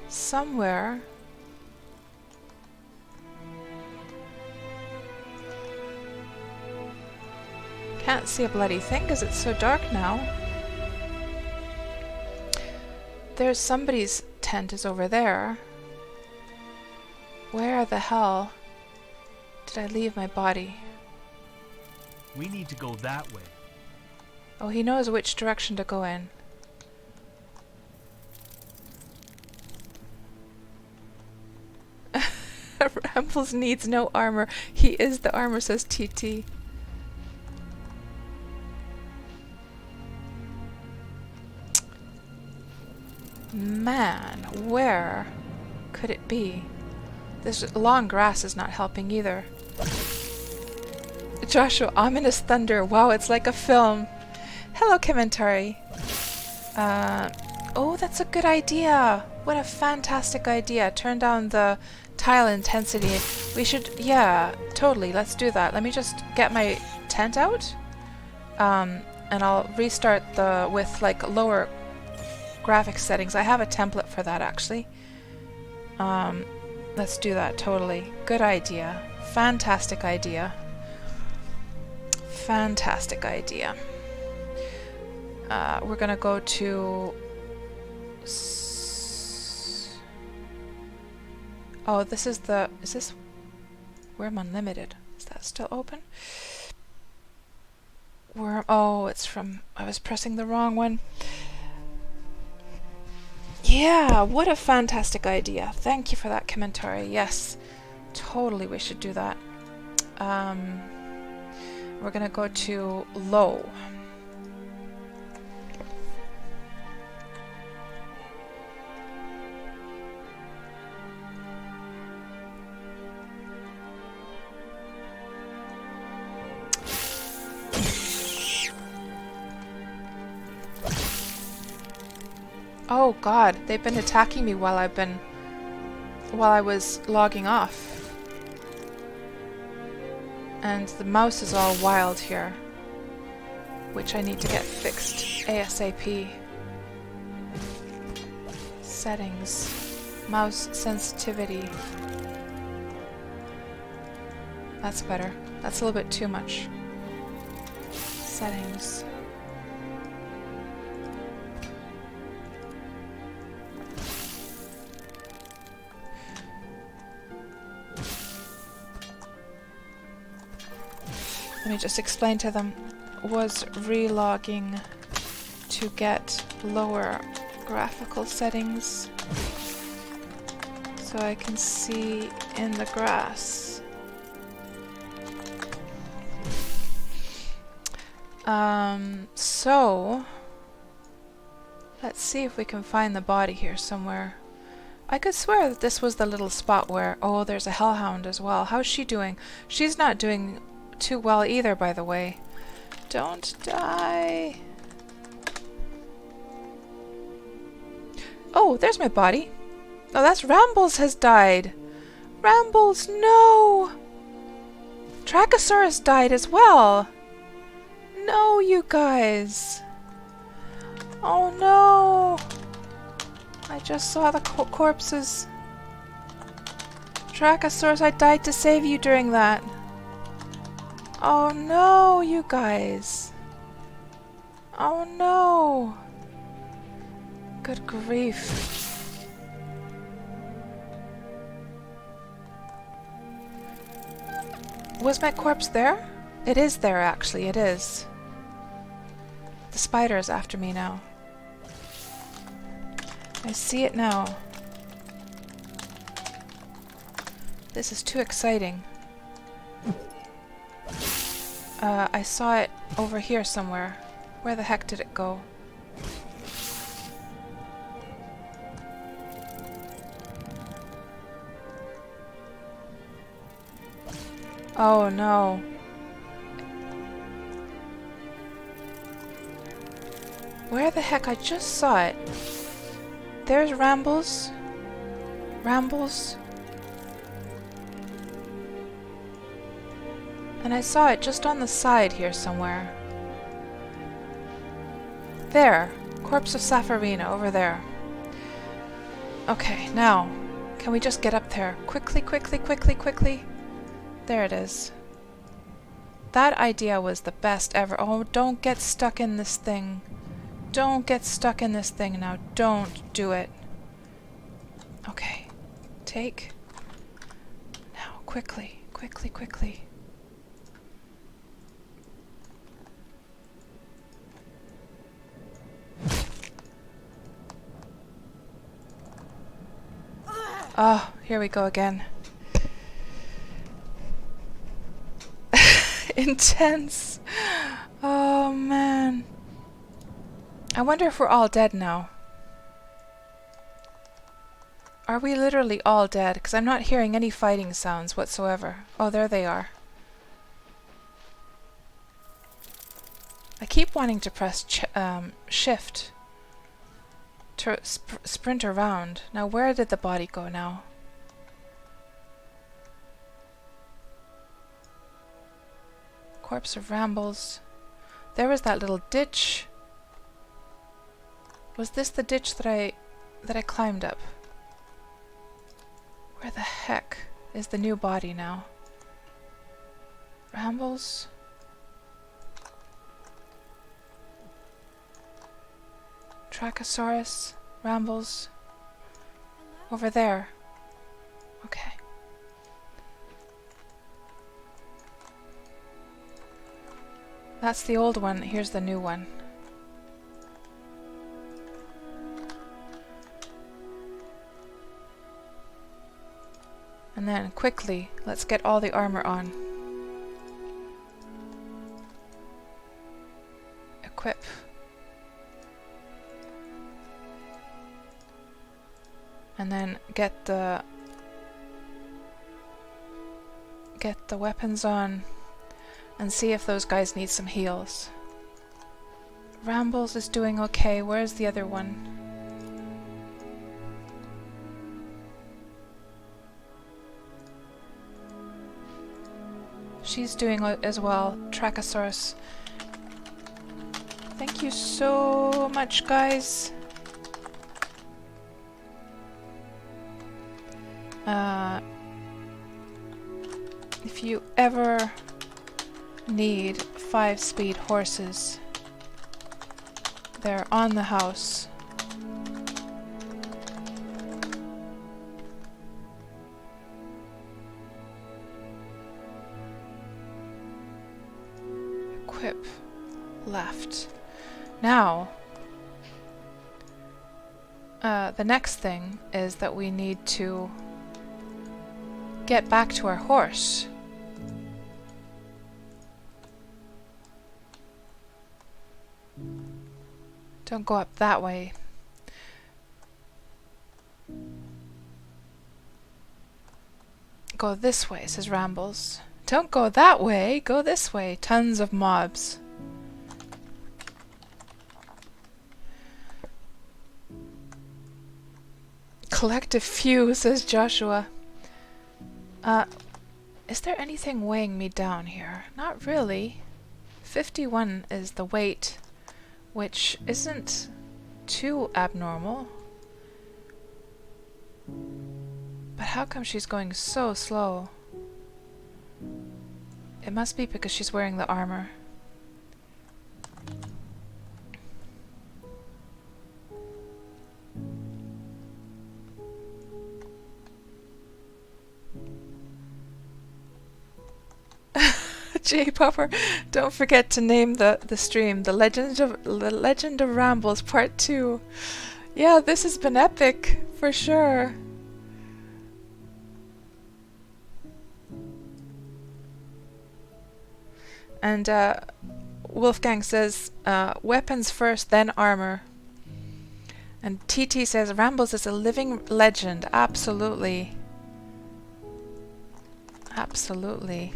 Somewhere. Can't see a bloody thing because it's so dark now. There's somebody's tent is over there. Where the hell did I leave my body? We need to go that way. Oh, he knows which direction to go in. Rambles needs no armor. He is the armor, says TT. Man, where could it be? This long grass is not helping either. Joshua, ominous thunder. Wow, it's like a film. Hello, Commentary. Oh, that's a good idea. What a fantastic idea. Turn down the tile intensity. We should, yeah, totally. Let's do that. Let me just get my tent out. And I'll restart with like lower graphics settings. I have a template for that actually. Let's do that, totally. Good idea. Fantastic idea. Fantastic idea. We're gonna go to... Oh, this is the... Is this... Wurm Unlimited? Is that still open? Wurm... Oh, it's from... I was pressing the wrong one. Yeah, what a fantastic idea. Thank you for that commentary. Yes. totally we should do that. We're gonna go to low. Oh god, they've been attacking me while I was logging off. And the mouse is all wild here, which I need to get fixed ASAP. Settings. Mouse sensitivity. That's better. That's a little bit too much. Settings. Let me just explain to them. Was relogging to get lower graphical settings so I can see in the grass. So let's see if we can find the body here somewhere. I could swear that this was the little spot where, oh, there's a hellhound as well. How's she doing? She's not doing too well either, by the way. Don't die. Oh, there's my body. Oh, that's Rambles has died. Rambles, no! Trachosaurus died as well. No, you guys. Oh no. I just saw the corpses. Trachosaurus, I died to save you during that. Oh no, you guys. Oh no. Good grief. Was my corpse there? It is there, actually, it is. The spider is after me now. I see it now. This is too exciting. I saw it over here somewhere. Where the heck did it go? Oh no. Where the heck? I just saw it. There's Rambles. Rambles. And I saw it just on the side here somewhere. There. Corpse of Sapphirina over there. Okay, now. Can we just get up there? Quickly, quickly, quickly, quickly. There it is. That idea was the best ever. Oh, don't get stuck in this thing. Don't get stuck in this thing now. Don't do it. Okay. Take. Now, quickly, quickly, quickly. Oh, here we go again. Intense. Oh, man. I wonder if we're all dead now. Are we literally all dead? Because I'm not hearing any fighting sounds whatsoever. Oh, there they are. I keep wanting to press shift to sprint around. Now, where did the body go now? Corpse of Rambles. There was that little ditch. Was this the ditch that I climbed up? Where the heck is the new body now? Rambles? Trachosaurus? Rambles? Over there. Okay. That's the old one. Here's the new one. And then quickly, let's get all the armor on. Equip. And then get the weapons on and see if those guys need some heals. Rambles is doing okay. Where's the other one? She's doing as well. Trachosaurus. Thank you so much, guys. If you ever need 5-speed horses, they're on the house. Equip. Left. Now, the next thing is that we need to get back to our horse. Don't go up that way. Go this way, says Rambles. Don't go that way, go this way. Tons of mobs. Collect a few, says Joshua. Is there anything weighing me down here? Not really. 51 is the weight, which isn't too abnormal. But how come she's going so slow? It must be because she's wearing the armor. J Popper, don't forget to name the stream The Legend of Rambles Part 2. Yeah, this has been epic for sure. And Wolfgang says weapons first, then armor. And TT says Rambles is a living legend. Absolutely. Absolutely.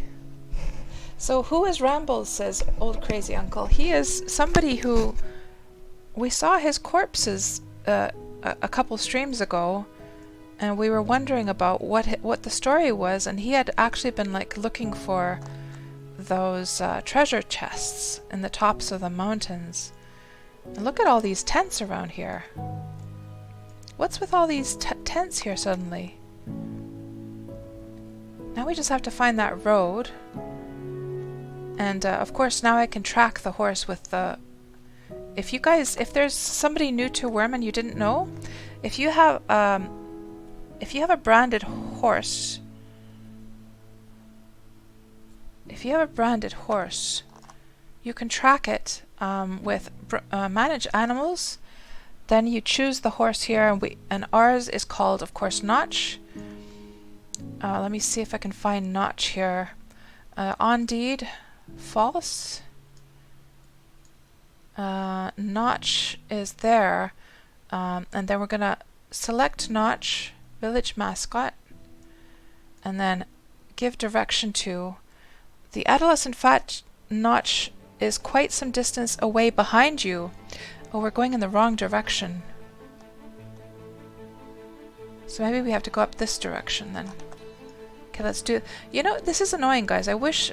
So who is Rambles, says Old Crazy Uncle. He is somebody who we saw his corpses a couple streams ago, and we were wondering about what the story was, and he had actually been like looking for those treasure chests in the tops of the mountains. And look at all these tents around here. What's with all these tents here suddenly? Now we just have to find that road. And of course now I can track the horse with the... If there's somebody new to Wurm and you didn't know, if you have a branded horse, you can track it with manage animals. Then you choose the horse here, and ours is called, of course, Notch. Let me see if I can find Notch here. On deed, false. Notch is there, and then we're gonna select Notch, village mascot, and then give direction to. The adolescent fat Notch is quite some distance away behind you. Oh, we're going in the wrong direction. So maybe we have to go up this direction then. Okay, let's do... You know, this is annoying, guys. I wish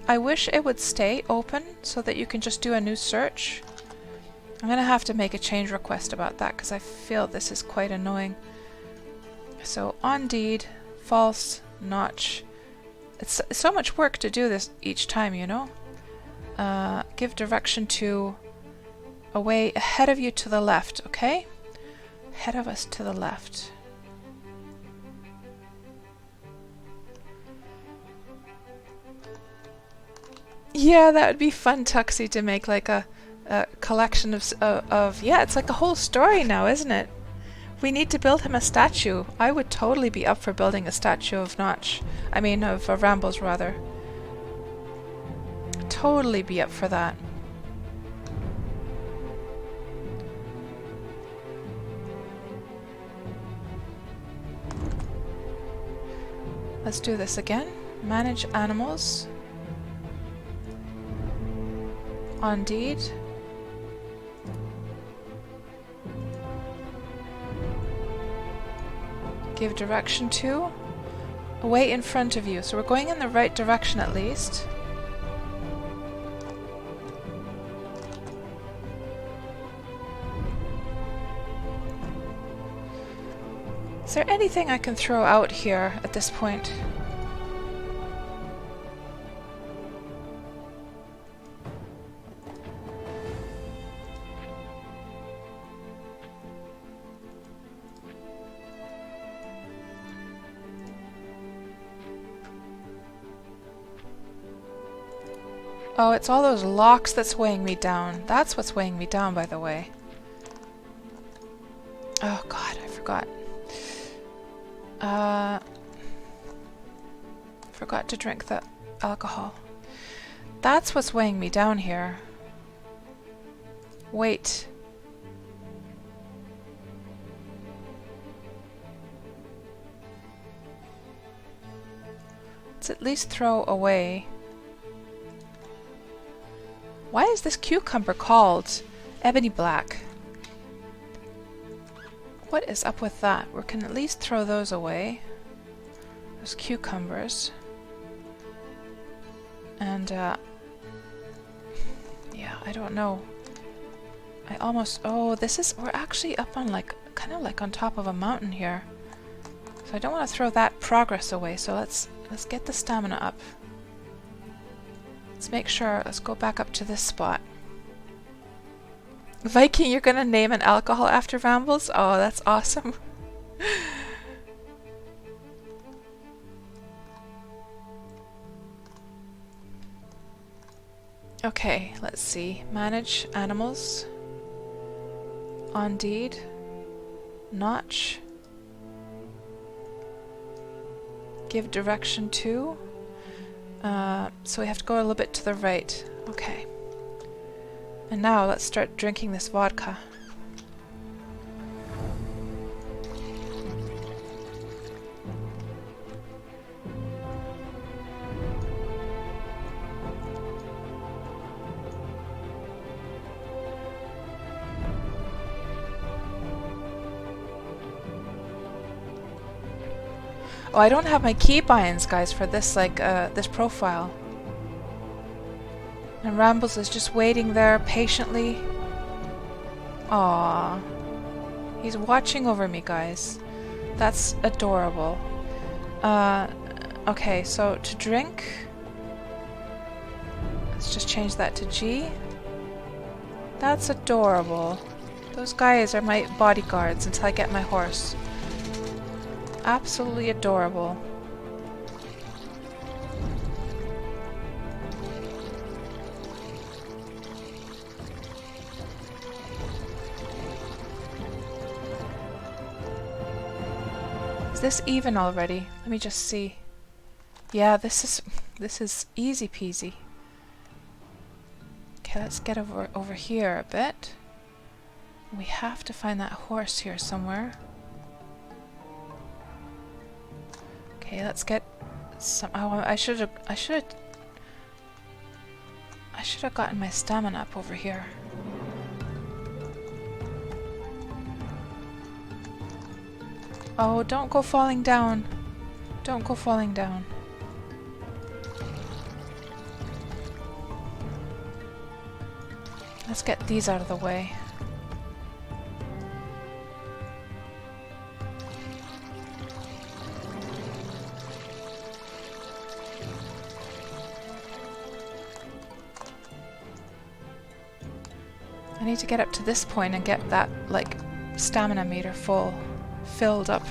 it would stay open so that you can just do a new search. I'm gonna have to make a change request about that because I feel this is quite annoying. So, on deed, false, Notch. It's so much work to do this each time, you know? Give direction to away ahead of you to the left, okay? Ahead of us to the left. Yeah, that would be fun, Tuxie, to make like a collection of yeah, it's like a whole story now, isn't it? We need to build him a statue. I would totally be up for building a statue of Notch. I mean, of Rambles, rather. Totally be up for that. Let's do this again. Manage animals. On deed. Give direction to. Away in front of you. So we're going in the right direction at least. Is there anything I can throw out here at this point? Oh, it's all those locks that's weighing me down. That's what's weighing me down, by the way. Oh god, I forgot. Forgot to drink the alcohol. That's what's weighing me down here. Wait. Let's at least throw away. Why is this cucumber called Ebony Black? What is up with that? We can at least throw those away. Those cucumbers. And, yeah, I don't know. I almost... Oh, this is... We're actually up on, like, kind of like on top of a mountain here. So I don't want to throw that progress away, so let's get the stamina up. Let's make sure, let's go back up to this spot. Viking, you're gonna name an alcohol after Rambles? Oh, that's awesome. Okay, let's see. Manage animals. On deed. Notch. Give direction to. So we have to go a little bit to the right. Okay. And now let's start drinking this vodka. Oh, I don't have my keybinds, guys, for this, like, this profile. And Rambles is just waiting there patiently. Aww. He's watching over me, guys. That's adorable. Okay, so to drink... Let's just change that to G. That's adorable. Those guys are my bodyguards until I get my horse. Absolutely adorable. Is this even already? Let me just see. Yeah, this is easy peasy. Okay, let's get over here a bit. We have to find that horse here somewhere. Okay, let's get some. Oh, I should have gotten my stamina up over here. Oh, don't go falling down. Don't go falling down. Let's get these out of the way. I need to get up to this point and get that, like, stamina meter filled up.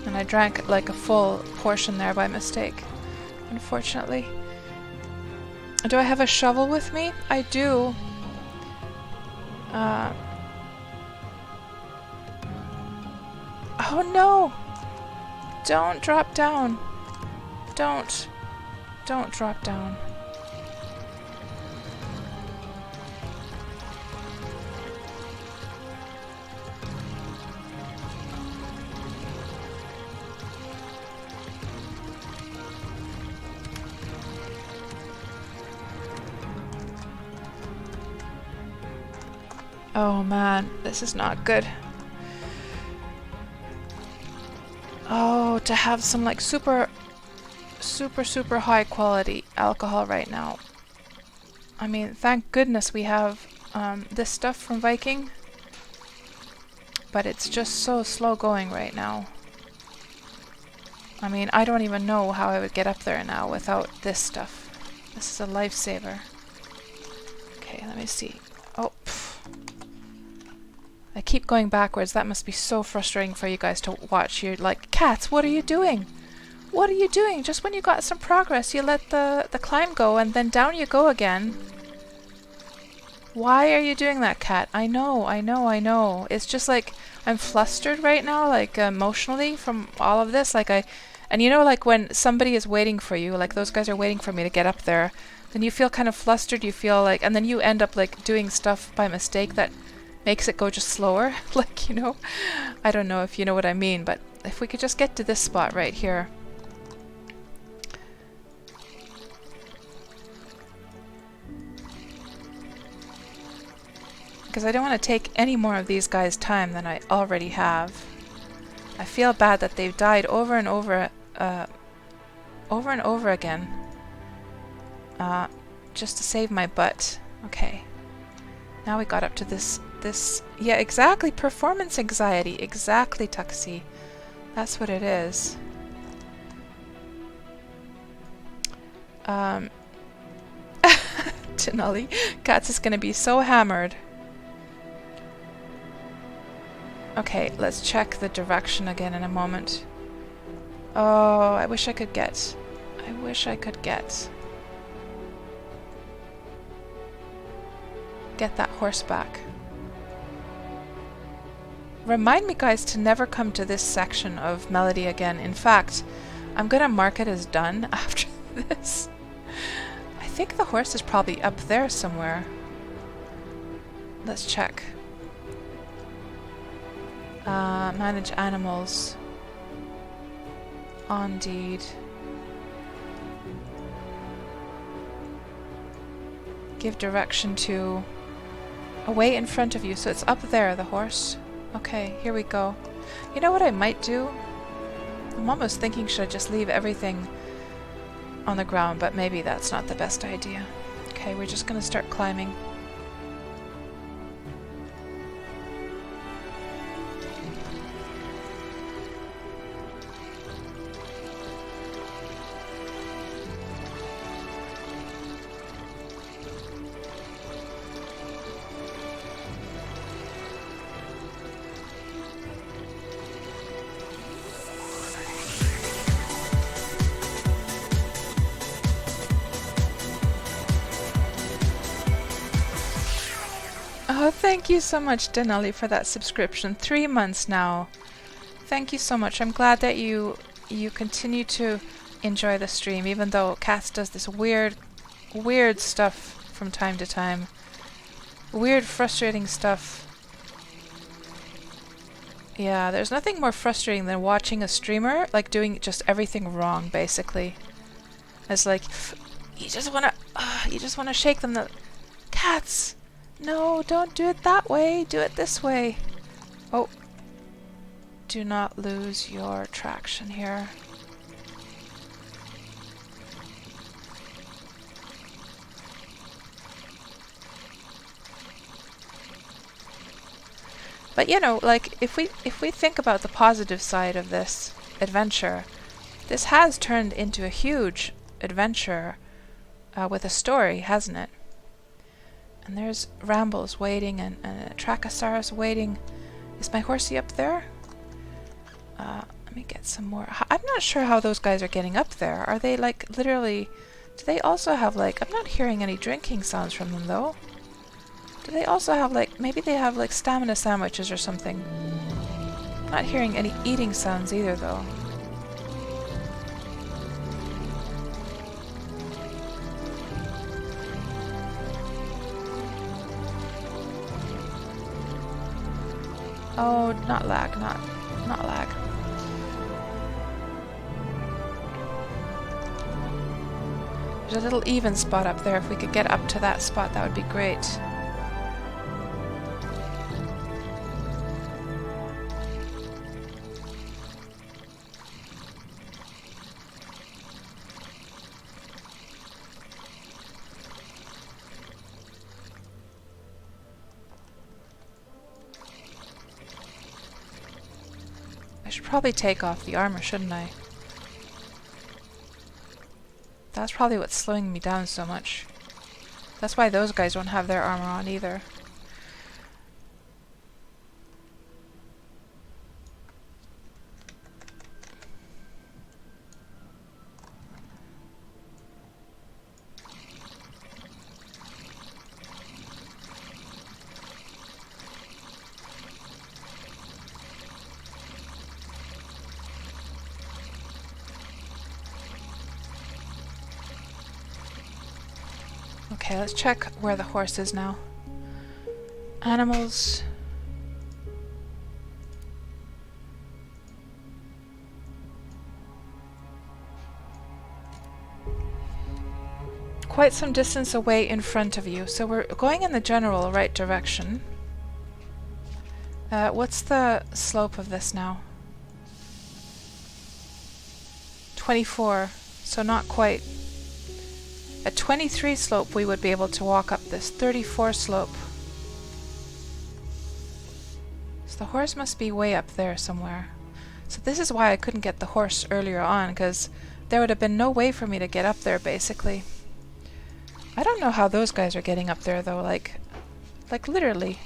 And I drank like a full portion there by mistake. unfortunately. Do I have a shovel with me? I do. Oh no! Don't drop down. Don't drop down. Oh man, this is not good. Oh, to have some like super high quality alcohol right now. I mean, thank goodness we have this stuff from Viking, but it's just so slow going right now. I mean, I don't even know how I would get up there now without this stuff. This is a lifesaver. Okay, let me see. Oh, pff. I keep going backwards. That must be so frustrating for you guys to watch. You're like, Cats, what are you doing? What are you doing? Just when you got some progress, you let the climb go and then down you go again. Why are you doing that, Cat? I know. It's just like I'm flustered right now, like emotionally from all of this. And you know, like when somebody is waiting for you, like those guys are waiting for me to get up there, then you feel kind of flustered. You feel like, and then you end up like doing stuff by mistake that makes it go just slower. Like, you know, I don't know if you know what I mean, but if we could just get to this spot right here. Because I don't want to take any more of these guys' time than I already have. I feel bad that they've died over and over again. Just to save my butt. Okay. Now we got up to this, yeah, exactly, performance anxiety. Exactly, Tuxie. That's what it is. Denali, Cats is gonna be so hammered. Okay, let's check the direction again in a moment. Oh, I wish I could get. Get that horse back. Remind me, guys, to never come to this section of Melody again. In fact, I'm gonna mark it as done after this. I think the horse is probably up there somewhere. Let's check. Manage animals. On deed. Give direction to... away in front of you, so it's up there, the horse. Okay, here we go. You know what I might do? I'm almost thinking, should I just leave everything on the ground, but maybe that's not the best idea. Okay, we're just gonna start climbing. Oh, thank you so much, Denali, for that subscription. 3 months now. Thank you so much. I'm glad that you continue to enjoy the stream, even though Cats does this weird stuff from time to time. Weird, frustrating stuff. Yeah, there's nothing more frustrating than watching a streamer like doing just everything wrong, basically. It's like you just wanna shake them. Cats. No, don't do it that way. Do it this way. Oh. Do not lose your traction here. But you know, like if we think about the positive side of this adventure, this has turned into a huge adventure with a story, hasn't it? And there's Rambles waiting, and a Trachosaurus waiting. Is my horsey up there? Let me get some more. I'm not sure how those guys are getting up there. Are they like literally... Do they also have like... I'm not hearing any drinking sounds from them though. Do they also have like... Maybe they have like stamina sandwiches or something. I'm not hearing any eating sounds either though. Oh, not lag, not lag. There's a little even spot up there. If we could get up to that spot, that would be great. I should probably take off the armor, shouldn't I? That's probably what's slowing me down so much. That's why those guys don't have their armor on either. Okay, let's check where the horse is now. Animals. Quite some distance away in front of you, so we're going in the general right direction. What's the slope of this now? 24, so not quite. At 23 slope we would be able to walk up this. 34 slope. So the horse must be way up there somewhere. So this is why I couldn't get the horse earlier on, because there would have been no way for me to get up there basically. I don't know how those guys are getting up there though, like literally.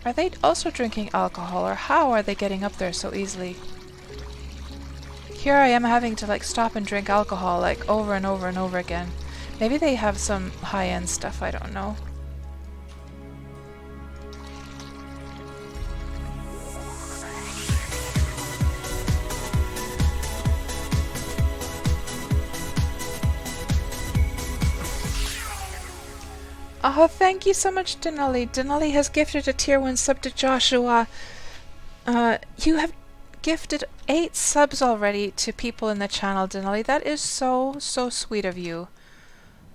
Are they also drinking alcohol, or how are they getting up there so easily? Here I am having to like stop and drink alcohol like over and over and over again. Maybe they have some high-end stuff, I don't know. Oh, thank you so much, Denali. Denali has gifted a tier 1 sub to Joshua. You have gifted 8 subs already to people in the channel, Denali. That is so sweet of you.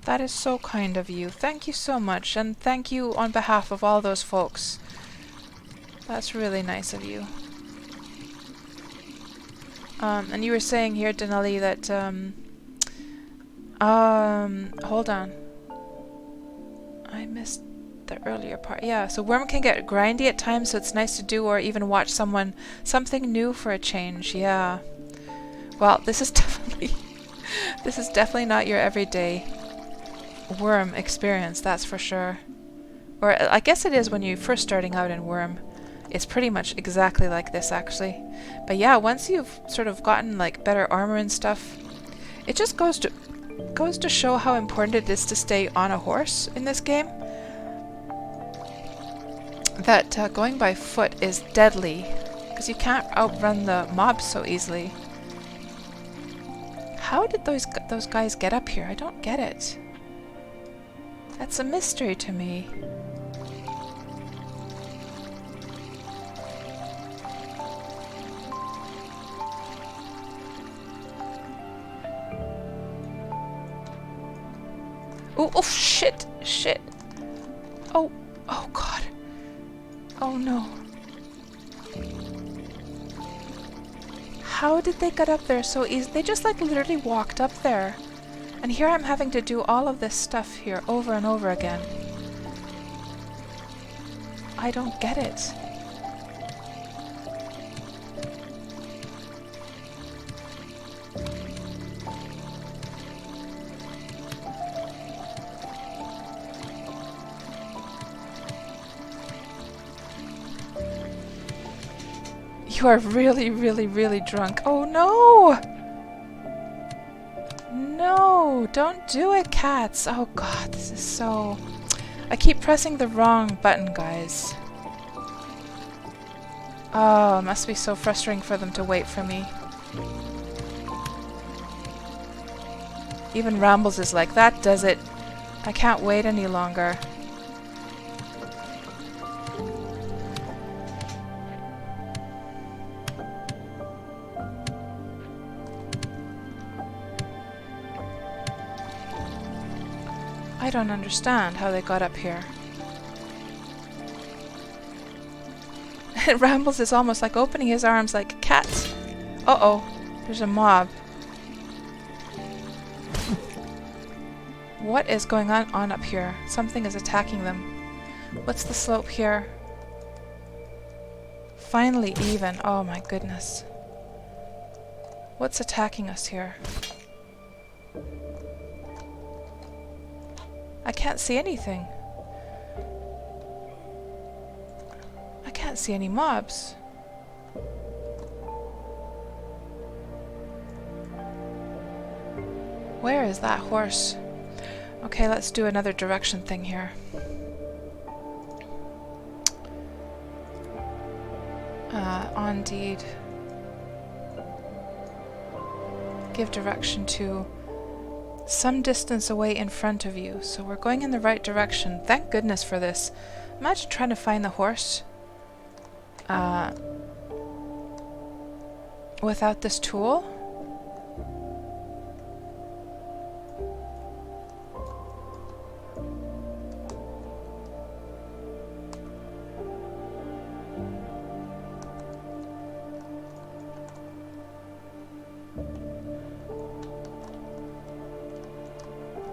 That is so kind of you. Thank you so much, and thank you on behalf of all those folks. That's really nice of you. And you were saying here, Denali, that hold on. I missed the earlier part. Yeah, so Wurm can get grindy at times, so it's nice to do or even watch something new for a change. Yeah. Well, this is definitely not your everyday Wurm experience, that's for sure. Or I guess it is when you're first starting out in Wurm. It's pretty much exactly like this actually. But yeah, once you've sort of gotten like better armor and stuff, it just goes to show how important it is to stay on a horse in this game. That going by foot is deadly, because you can't outrun the mobs so easily. How did those guys get up here? I don't get it. That's a mystery to me. Oh, shit! Shit! Oh god. Oh no. How did they get up there so easy? They just like literally walked up there. And here I'm having to do all of this stuff here over and over again. I don't get it. You are really, really, really drunk. Oh no! No! Don't do it, cats! Oh god, this is so... I keep pressing the wrong button, guys. Oh, it must be so frustrating for them to wait for me. Even Rambles is like, that does it. I can't wait any longer. I don't understand how they got up here. Rambles is almost like opening his arms like cats. Uh-oh, there's a mob. What is going on up here? Something is attacking them. What's the slope here? Finally even. Oh my goodness. What's attacking us here? I can't see anything. I can't see any mobs. Where is that horse? Okay, let's do another direction thing here. On deed. Give direction to some distance away in front of you. So we're going in the right direction. Thank goodness for this. Imagine trying to find the horse without this tool.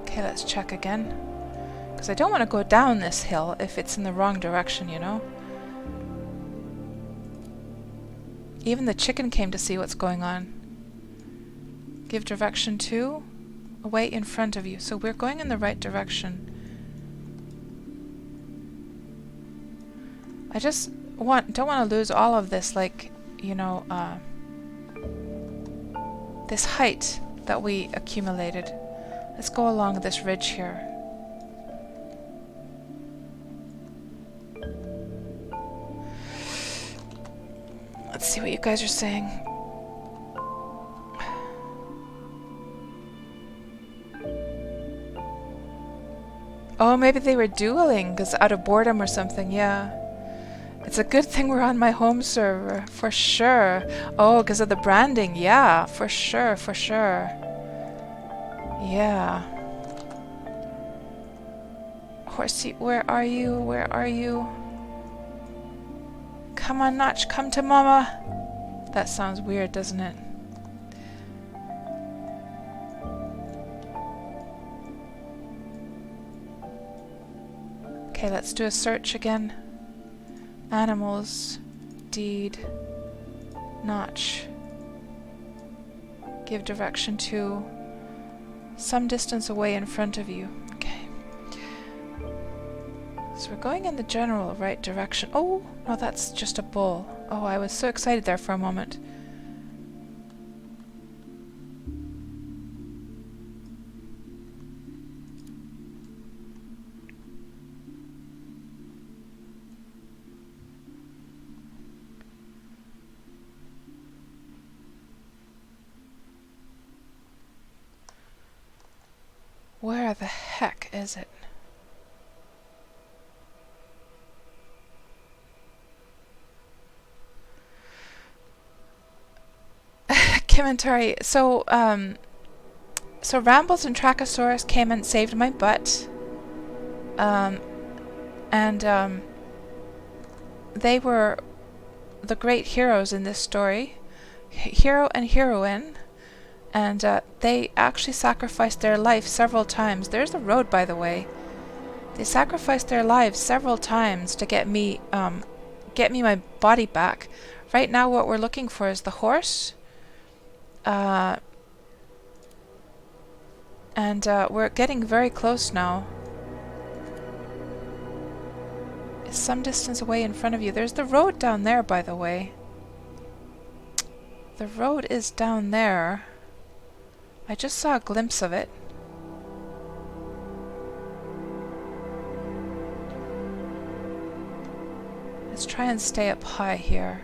Okay, let's check again. Because I don't want to go down this hill if it's in the wrong direction, you know? Even the chicken came to see what's going on. Give direction to away in front of you. So we're going in the right direction. I just don't want to lose all of this, like, you know, this height that we accumulated. Let's go along this ridge here. Let's see what you guys are saying. Oh, maybe they were dueling because out of boredom or something, yeah. It's a good thing we're on my home server, for sure. Oh, because of the branding, yeah, for sure, for sure. Yeah. Horsey, where are you? Where are you? Come on, Notch, come to Mama. That sounds weird, doesn't it? Okay, let's do a search again. Animals, deed, Notch. Give direction to some distance away in front of you. Okay. So we're going in the general right direction. Oh, no, that's just a bull. Oh, I was so excited there for a moment. Where the heck is it? Commentary. So Rambles and Trachosaurus came and saved my butt. They were the great heroes in this story. Hero and heroine. And they actually sacrificed their life several times. There's the road, by the way. They sacrificed their lives several times to get me my body back. Right now, what we're looking for is the horse. And we're getting very close now. It's some distance away in front of you. There's the road down there, by the way. The road is down there. I just saw a glimpse of it. Let's try and stay up high here.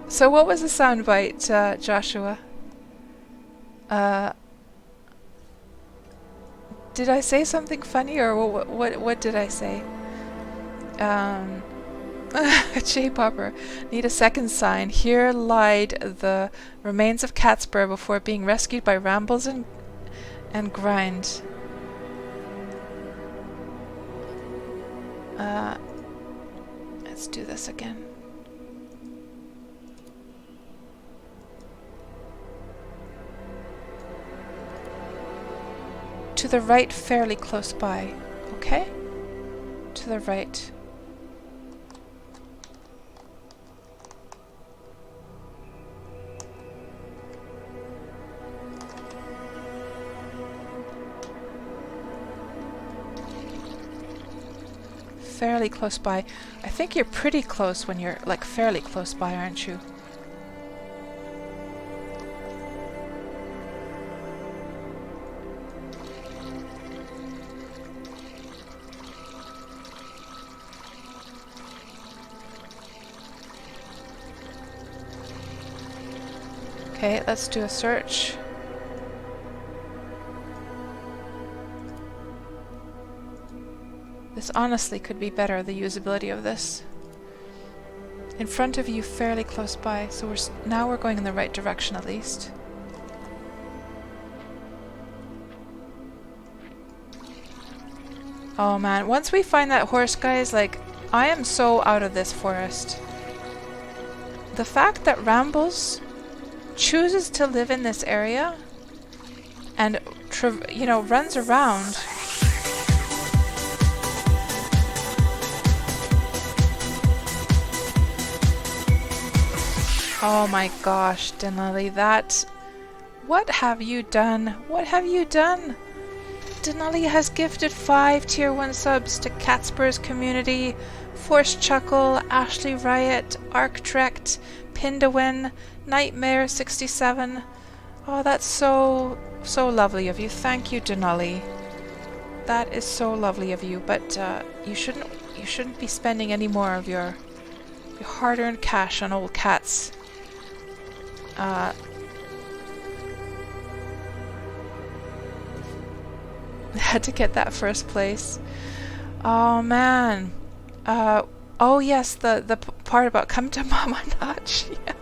So what was the soundbite, Joshua? Did I say something funny, or what did I say? J-Popper, need a second sign. Here lied the remains of KatsPurr before being rescued by Rambles and Grind. Let's do this again. To the right, fairly close by. Okay? To the right. Fairly close by. I think you're pretty close when you're like fairly close by, aren't you? Okay, let's do a search. This honestly could be better, the usability of this. In front of you, fairly close by, so now we're going in the right direction at least. Oh man, once we find that horse, guys, like, I am so out of this forest. The fact that Rambles chooses to live in this area and, you know, runs around. Oh my gosh, Denali, that... What have you done? What have you done? Denali has gifted 5 tier 1 subs to KatsPurr's community. Force Chuckle, Ashley Riot, Arctrect, Pindawin, Nightmare 67. Oh, that's so lovely of you. Thank you, Denali. That is so lovely of you. But you shouldn't be spending any more of your hard-earned cash on old cats. Had to get that first place. Oh man. Oh yes, the part about come to Mama Notch. Yeah.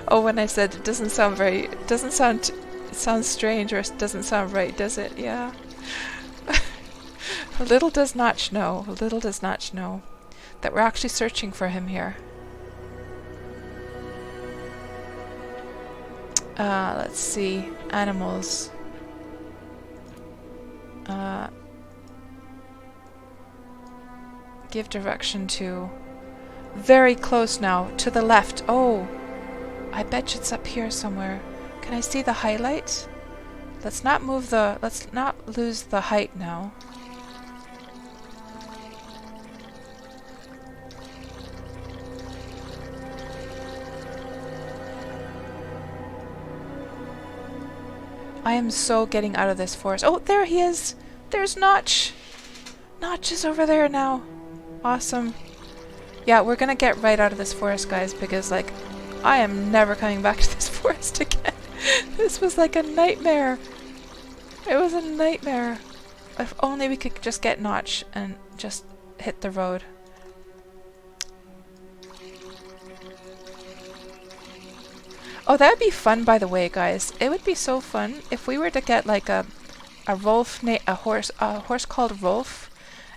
Oh, when I said it doesn't sound very, it sounds strange, or it doesn't sound right, does it? Yeah. Little does Notch know that we're actually searching for him here. Let's see. Animals. Give direction to... Very close now. To the left. Oh! I bet it's up here somewhere. Can I see the highlight? Let's not move the... Let's not lose the height now. I am so getting out of this forest. Oh, there he is! There's Notch! Notch is over there now. Awesome. Yeah, we're gonna get right out of this forest, guys, because, like, I am never coming back to this forest again. This was like a nightmare. It was a nightmare. If only we could just get Notch and just hit the road. Oh, that would be fun, by the way, guys. It would be so fun if we were to get like a horse called Rolf,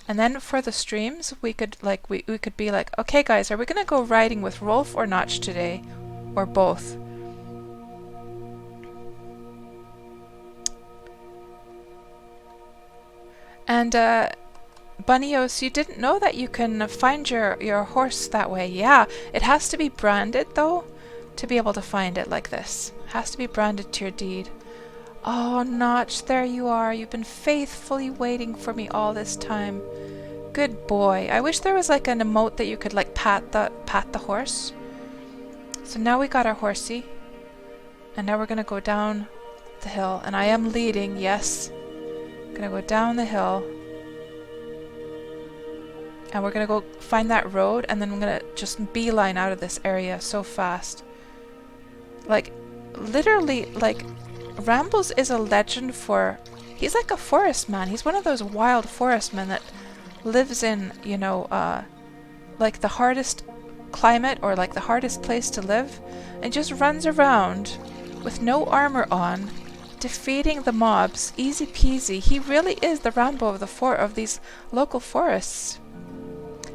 and then for the streams we could like we could be like, okay, guys, are we gonna go riding with Rolf or Notch today, or both? And Bunnyos, you didn't know that you can find your horse that way? Yeah, it has to be branded though, to be able to find it like this. Has to be branded to your deed. Oh, Notch, there you are. You've been faithfully waiting for me all this time. Good boy. I wish there was like an emote that you could like pat the horse. So now we got our horsey. And now we're gonna go down the hill. And I am leading, yes. Gonna go down the hill. And we're gonna go find that road, and then we're gonna just beeline out of this area so fast. Like, literally, like, Rambles is a legend for... He's like a forest man. He's one of those wild forest men that lives in, you know, like the hardest climate or like the hardest place to live, and just runs around with no armor on, defeating the mobs, easy peasy. He really is the Rambo of these local forests.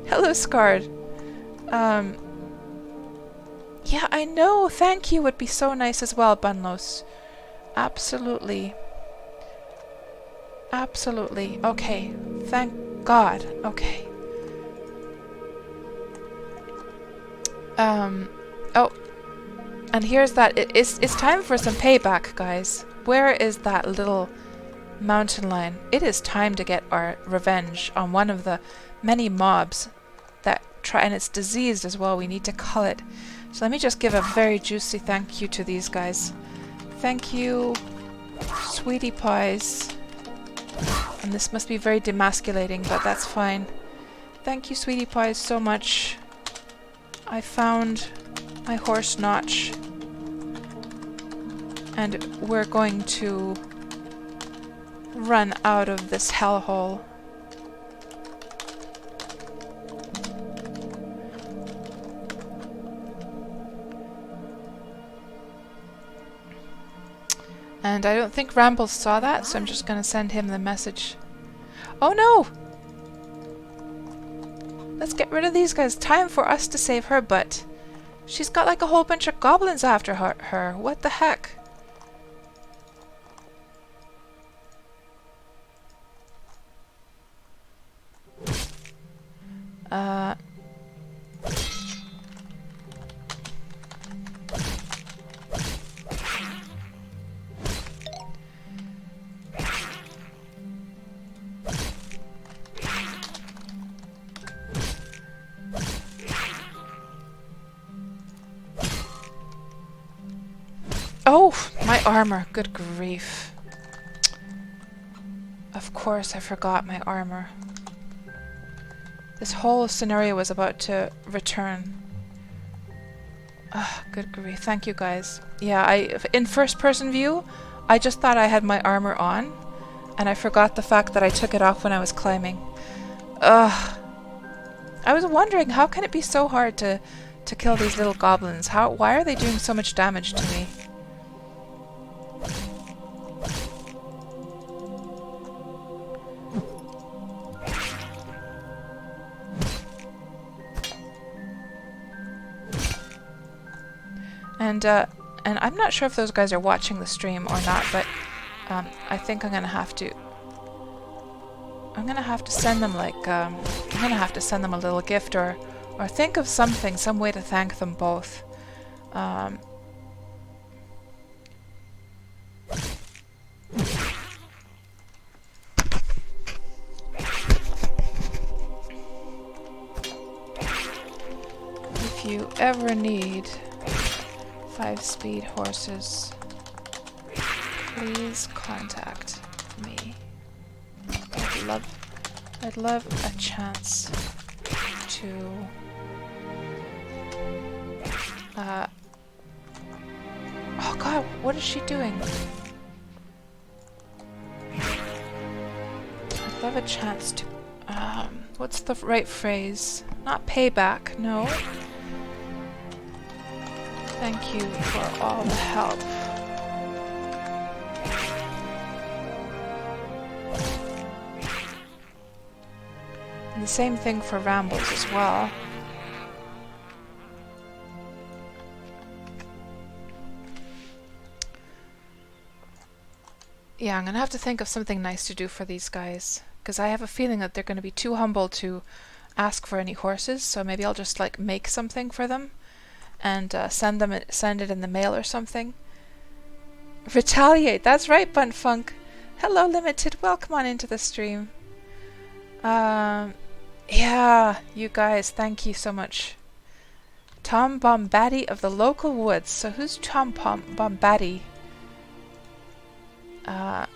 Hello, Scarred. Yeah, I know. Thank you would be so nice as well, Bunlos. Absolutely. Absolutely. Okay. Thank God. Okay. Oh. And here's that. It's time for some payback, guys. Where is that little mountain lion? It is time to get our revenge on one of the many mobs that try, and it's diseased as well. We need to cull it. So let me just give a very juicy thank you to these guys. Thank you, sweetie pies. And this must be very demasculating, but that's fine. Thank you, sweetie pies, so much. I found my horse Notch. And we're going to run out of this hellhole. And I don't think Rambles saw that, so I'm just going to send him the message. Oh no! Let's get rid of these guys. Time for us to save her butt. She's got like a whole bunch of goblins after her. What the heck? Oh, my armor. Good grief. Of course I forgot my armor. This whole scenario was about to return. Ah, good grief. Thank you guys. Yeah, in first person view, I just thought I had my armor on, and I forgot the fact that I took it off when I was climbing. Ugh. I was wondering, how can it be so hard to kill these little goblins? Why are they doing so much damage to me? And I'm not sure if those guys are watching the stream or not, but I think I'm gonna have to send them like I'm gonna have to send them a little gift or think of something, some way to thank them both. If you ever need 5-speed horses, please contact me. I'd love a chance to oh god, what is she doing? I'd love a chance to what's the right phrase? Not payback, no. Thank you for all the help. And the same thing for Rambles as well. Yeah, I'm gonna have to think of something nice to do for these guys, because I have a feeling that they're gonna be too humble to ask for any horses, so maybe I'll just like make something for them and send it in the mail or something. Retaliate. That's right, Bunfunk. Hello, Limited. Welcome on into the stream. Yeah, you guys, thank you so much. Tom Bombaddy of the local woods. So who's Tom Bombaddy? There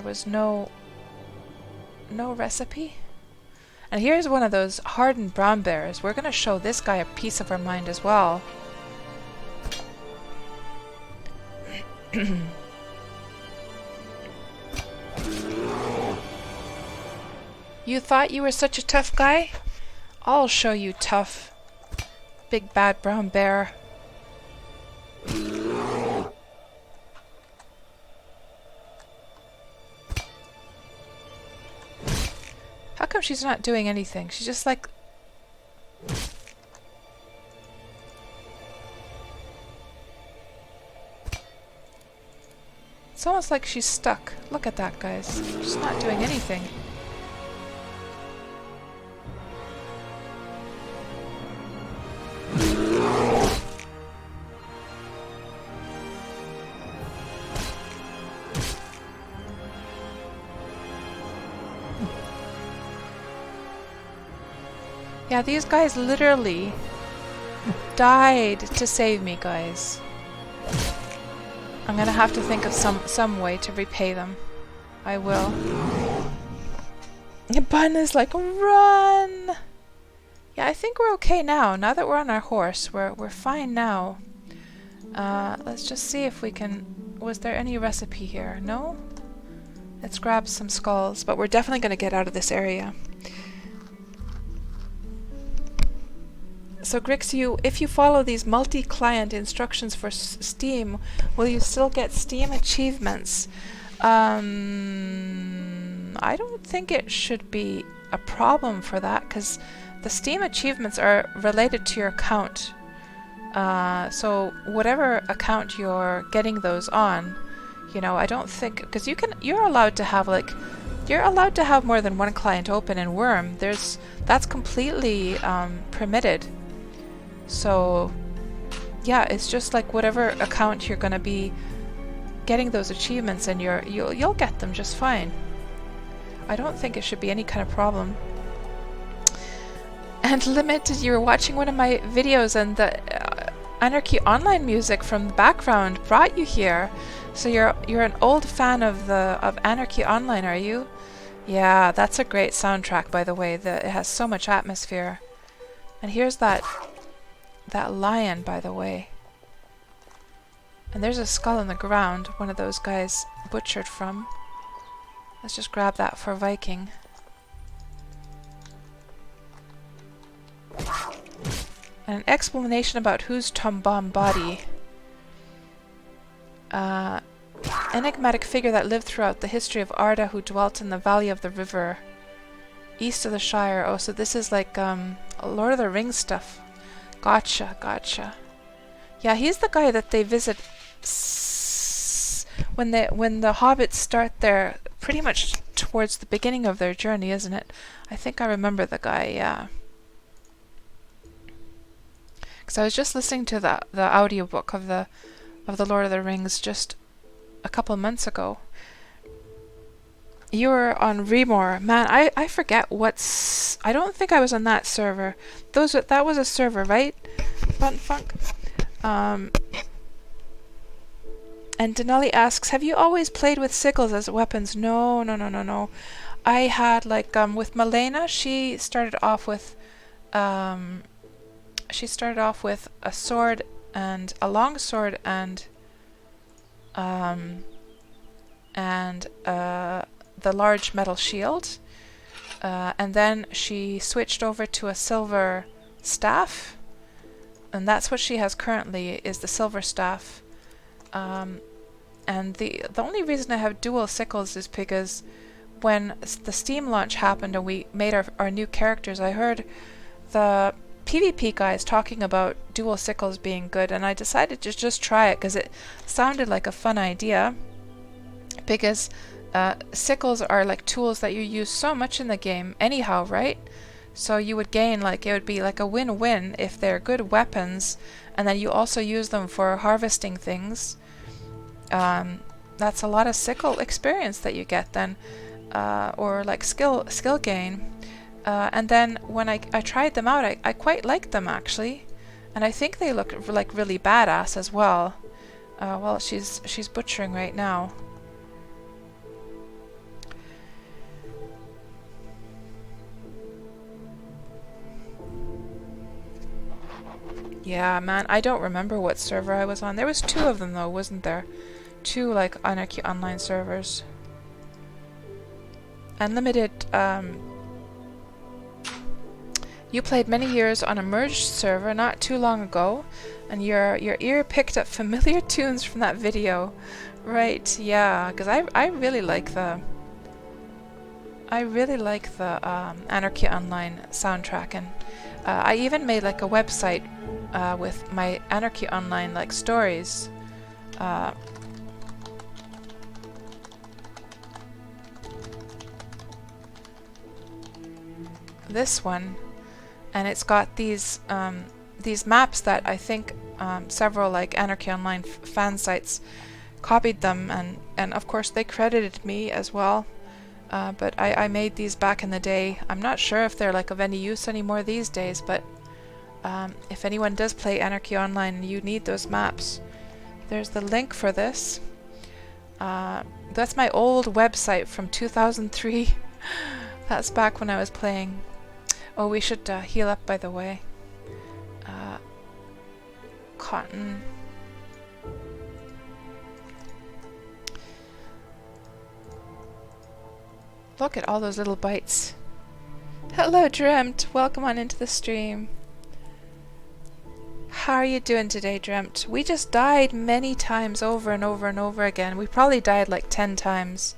was no recipe. And here's one of those hardened brown bears. We're gonna show this guy a piece of our mind as well. You thought you were such a tough guy? I'll show you tough. Big bad brown bear. How come she's not doing anything? She's just like... It's almost like she's stuck. Look at that, guys. She's not doing anything. Yeah, these guys literally died to save me, guys. I'm gonna have to think of some way to repay them. I will. Bun is like, run! Yeah, I think we're okay now. Now that we're on our horse, we're fine now. Let's just see if we can... Was there any recipe here? No? Let's grab some skulls, but we're definitely gonna get out of this area. So Grix, if you follow these multi-client instructions for Steam, will you still get Steam achievements? I don't think it should be a problem for that, because the Steam achievements are related to your account. So whatever account you're getting those on, you know, I don't think, because you're allowed to have you're allowed to have more than one client open in Wurm. That's completely permitted. So, yeah, it's just like whatever account you're gonna be getting those achievements in, you'll get them just fine. I don't think it should be any kind of problem. And Limited, you were watching one of my videos, and the Anarchy Online music from the background brought you here. So you're an old fan of Anarchy Online, are you? Yeah, that's a great soundtrack, by the way. It has so much atmosphere. And here's that lion, by the way. And there's a skull in the ground, one of those guys butchered from. Let's just grab that for Viking. And an explanation about who's Tom Bombaddy. Enigmatic figure that lived throughout the history of Arda, who dwelt in the valley of the river east of the Shire. Oh, so this is like Lord of the Rings stuff. Gotcha. Yeah, he's the guy that they visit when the hobbits start there, pretty much towards the beginning of their journey, isn't it? I think I remember the guy, yeah. Because I was just listening to the audiobook of the Lord of the Rings just a couple months ago. You were on Remore. Man, I forget what's... I don't think I was on that server. That was a server, right? Bunfunk? And Denali asks, have you always played with sickles as weapons? No. I had, with Malena, she started off with a sword, and a long sword, and the large metal shield, and then she switched over to a silver staff, and that's what she has currently, is the silver staff. And the only reason I have dual sickles is because when the Steam launch happened and we made our new characters, I heard the PvP guys talking about dual sickles being good, and I decided to just try it because it sounded like a fun idea. Because sickles are like tools that you use so much in the game anyhow, right? So you would gain, like, it would be like a win-win if they're good weapons, and then you also use them for harvesting things. That's a lot of sickle experience that you get then, or like skill gain. And then when I tried them out, I quite liked them actually, and I think they look like really badass as well. Well, she's butchering right now. Yeah, man, I don't remember what server I was on. There was 2 of them though, wasn't there? 2 like Anarchy Online servers. Unlimited, you played many years on a merged server not too long ago, and your ear picked up familiar tunes from that video. Right, yeah, because I really like the Anarchy Online soundtrack, and I even made like a website with my Anarchy Online like stories. This one, and it's got these maps that I think several like Anarchy Online fan sites copied them, and of course they credited me as well. But I made these back in the day. I'm not sure if they're like of any use anymore these days, but if anyone does play Anarchy Online and you need those maps, there's the link for this. That's my old website from 2003. That's back when I was playing. Oh, we should heal up, by the way. Cotton. Look at all those little bites. Hello, Dreamt. Welcome on into the stream. How are you doing today, Dreamt? We just died many times over and over and over again. We probably died like 10 times.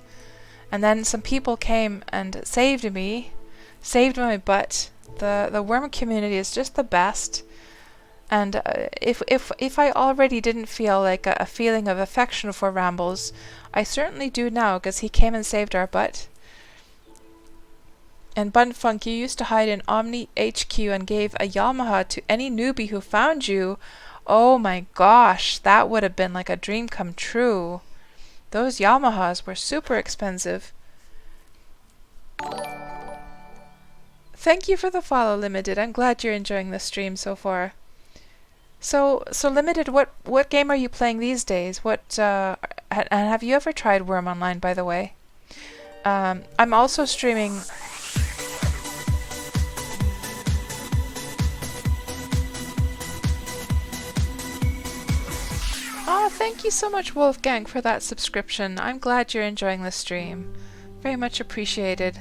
And then some people came and saved me. Saved my butt. The worm community is just the best. And if I already didn't feel like a feeling of affection for Rambles, I certainly do now, because he came and saved our butt. And Bunfunk, you used to hide in Omni HQ and gave a Yamaha to any newbie who found you. Oh my gosh, that would have been like a dream come true. Those Yamahas were super expensive. Thank you for the follow, Limited. I'm glad you're enjoying the stream so far. So Limited, what game are you playing these days? And have you ever tried Wurm Online, by the way? I'm also streaming. Oh, thank you so much, Wolfgang, for that subscription. I'm glad you're enjoying the stream. Very much appreciated.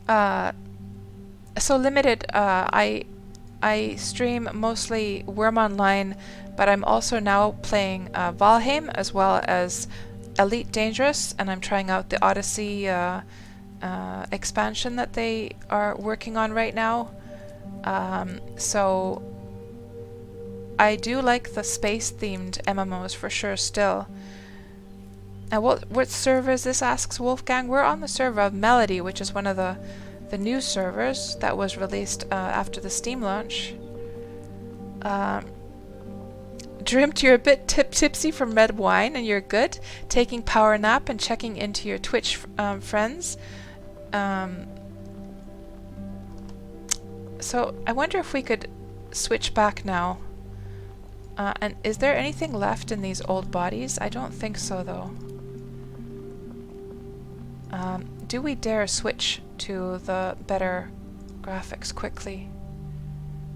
So Limited, I stream mostly Wurm Online, but I'm also now playing Valheim as well as Elite Dangerous, and I'm trying out the Odyssey expansion that they are working on right now. So I do like the space-themed MMOs for sure still. And what server is this, asks Wolfgang? We're on the server of Melody, which is one of the new servers that was released after the Steam launch. Dreamt, you're a bit tipsy from red wine and you're good. Taking power nap and checking into your Twitch friends. So I wonder if we could switch back now. And is there anything left in these old bodies? I don't think so, though. Do we dare switch to the better graphics quickly?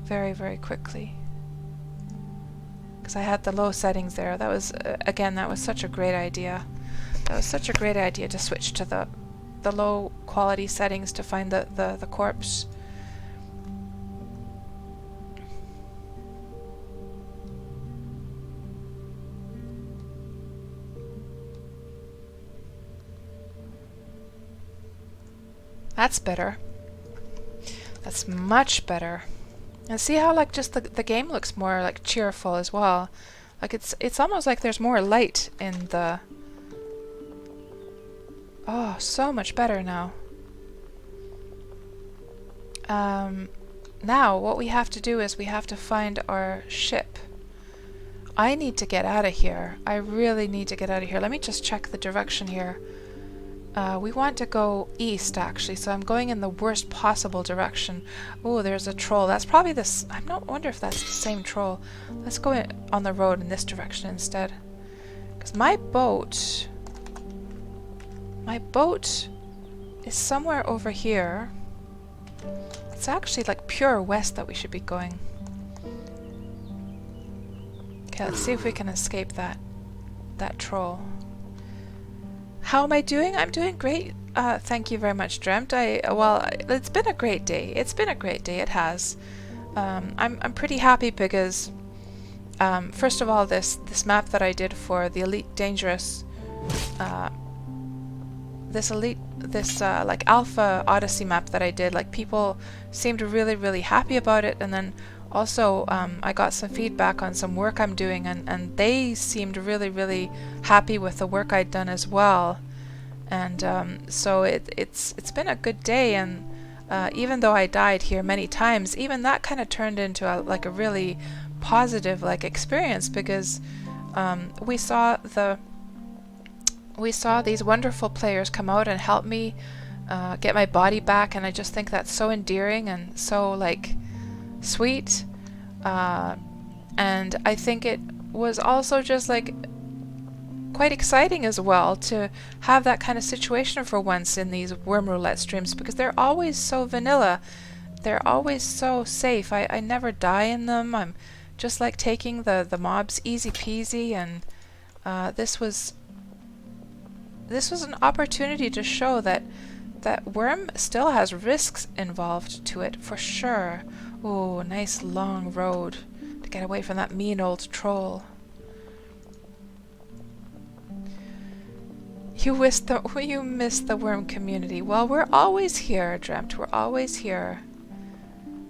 Very, very quickly. Because I had the low settings there. That was, again, that was such a great idea. That was such a great idea to switch to the low quality settings to find the corpse. That's better. That's much better. And see how like just the game looks more like cheerful as well. Like it's almost like there's more light in the... Oh, so much better now. Now, what we have to do is we have to find our ship. I need to get out of here. I really need to get out of here. Let me just check the direction here. We want to go east, actually, so I'm going in the worst possible direction. Oh, there's a troll. That's probably this... I don't wonder if that's the same troll. Let's go on the road in this direction instead. Because my boat is somewhere over here. It's actually like pure west that we should be going. Okay, let's see if we can escape that troll. How am I doing? I'm doing great. Thank you very much, Dreamt. Well, it's been a great day. It's been a great day. It has. I'm pretty happy because, first of all, this map that I did for the Elite Dangerous, this like Alpha Odyssey map that I did, like people seemed really happy about it, and then also I got some feedback on some work I'm doing, and they seemed really happy with the work I'd done as well, and so it's been a good day, and even though I died here many times, even that kind of turned into a really positive experience, because we saw these wonderful players come out and help me get my body back, and I just think that's so endearing and so sweet, and I think it was also just quite exciting as well to have that kind of situation for once in these Wurm Roulette streams, because they're always so vanilla, they're always so safe. I never die in them. I'm just taking the mobs easy peasy, and this was an opportunity to show that Wurm still has risks involved to it, for sure. Oh, nice long road to get away from that mean old troll. You miss the Wurm community. Well, we're always here, Dreamt. We're always here.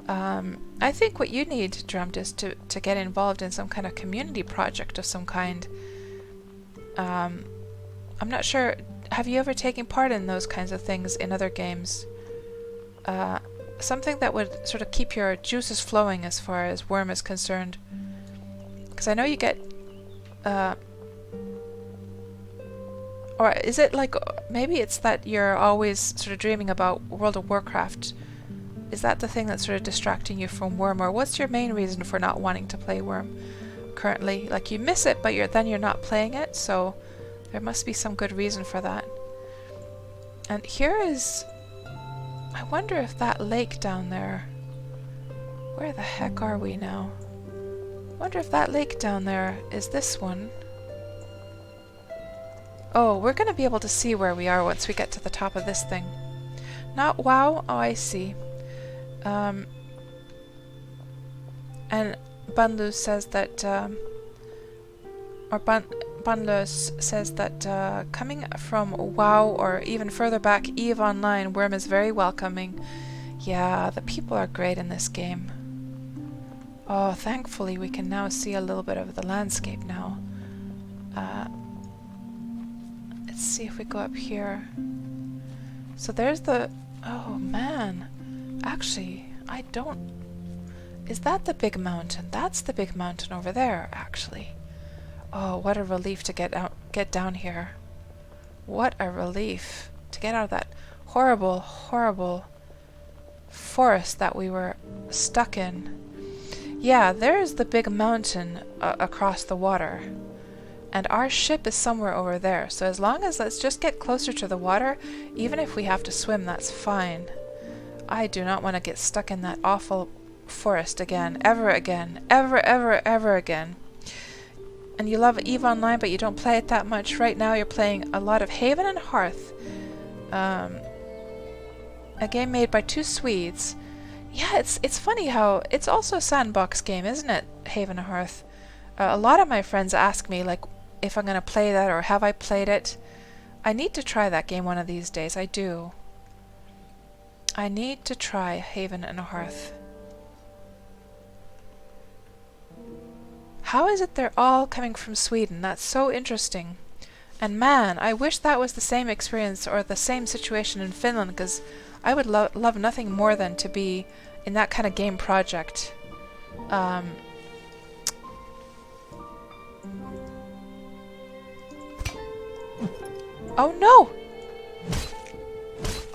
I think what you need, Dreamt, is to get involved in some kind of community project of some kind. I'm not sure. Have you ever taken part in those kinds of things in other games? Something that would sort of keep your juices flowing as far as Wurm is concerned. Because I know you get... or is it maybe it's that you're always sort of dreaming about World of Warcraft? Is that the thing that's sort of distracting you from Wurm? Or what's your main reason for not wanting to play Wurm currently? Like, you miss it, but then you're not playing it, so... there must be some good reason for that. And here is... I wonder if that lake down there... where the heck are we now? I wonder if that lake down there is this one. Oh, we're going to be able to see where we are once we get to the top of this thing. Not wow? Oh, I see. And Bunlu says that... Bunlus says that coming from WoW or even further back, EVE Online, Wurm is very welcoming. Yeah, the people are great in this game. Oh, thankfully we can now see a little bit of the landscape now. Let's see if we go up here. So there's the... oh man. Actually, I don't... is that the big mountain? That's the big mountain over there, actually. Oh, what a relief to get down here. What a relief to get out of that horrible forest that we were stuck in. Yeah, there's the big mountain across the water. And our ship is somewhere over there. So as long as let's just get closer to the water, even if we have to swim, that's fine. I do not want to get stuck in that awful forest again. Ever again. Ever again. And you love EVE Online, but you don't play it that much. Right now you're playing a lot of Haven and Hearth. A game made by two Swedes. Yeah, it's funny how... it's also a sandbox game, isn't it? Haven and Hearth. A lot of my friends ask me, if I'm going to play that or have I played it. I need to try that game one of these days. I do. I need to try Haven and Hearth. How is it they're all coming from Sweden? That's so interesting. And man, I wish that was the same experience or the same situation in Finland, because I would love nothing more than to be in that kind of game project. Oh no!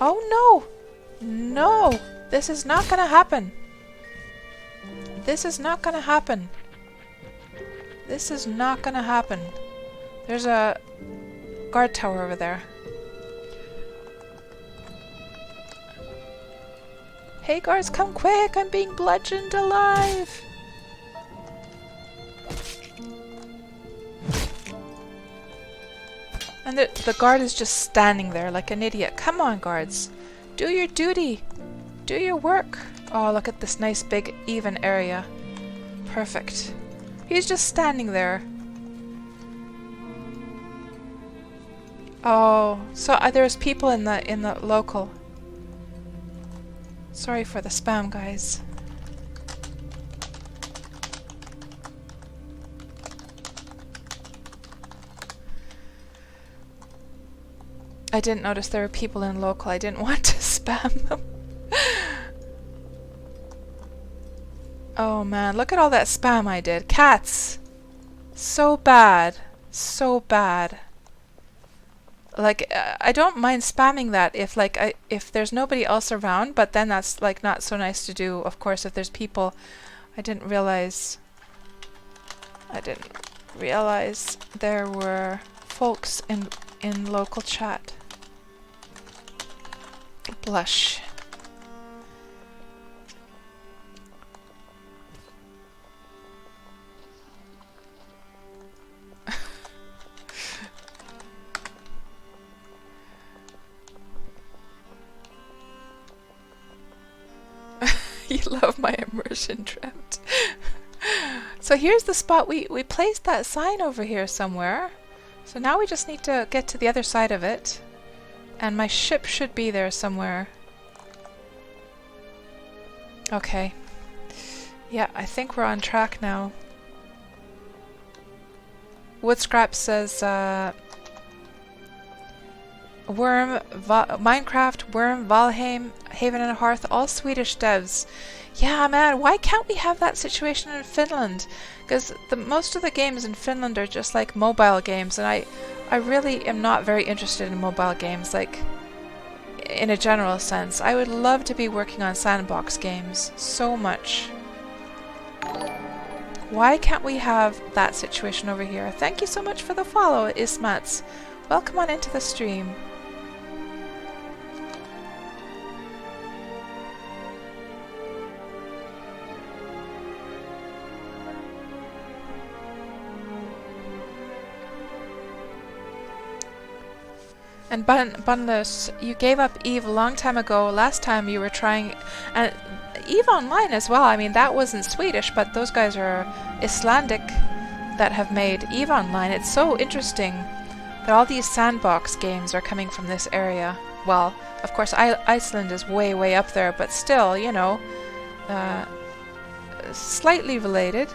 Oh no! No! This is not gonna happen. This is not gonna happen. This is not gonna happen. There's a guard tower over there. Hey guards, come quick! I'm being bludgeoned alive! And the guard is just standing there like an idiot. Come on, guards. Do your duty. Do your work. Oh, look at this nice big even area. Perfect. He's just standing there. Oh, so there's people in the local. Sorry for the spam, guys. I didn't notice there were people in local. I didn't want to spam them. Oh man, look at all that spam I did. Cats! So bad. So bad. Like, I don't mind spamming that if if there's nobody else around, but then that's like not so nice to do, of course, if there's people. I didn't realize there were folks in local chat. Blush. You love my immersion drift. So here's the spot we placed that sign over here somewhere. So now we just need to get to the other side of it. And my ship should be there somewhere. Okay. Yeah, I think we're on track now. Woodscrap says, Minecraft, Wurm, Valheim, Haven and Hearth, all Swedish devs. Yeah, man, why can't we have that situation in Finland? Because most of the games in Finland are just like mobile games, and I really am not very interested in mobile games, like, in a general sense. I would love to be working on sandbox games so much. Why can't we have that situation over here? Thank you so much for the follow, Ismats. Welcome on into the stream. And Bunless, you gave up Eve a long time ago. Last time you were trying, and Eve Online as well. I mean, that wasn't Swedish, but those guys are Icelandic that have made Eve Online. It's so interesting that all these sandbox games are coming from this area. Well, of course, Iceland is way, way up there, but still, you know, slightly related.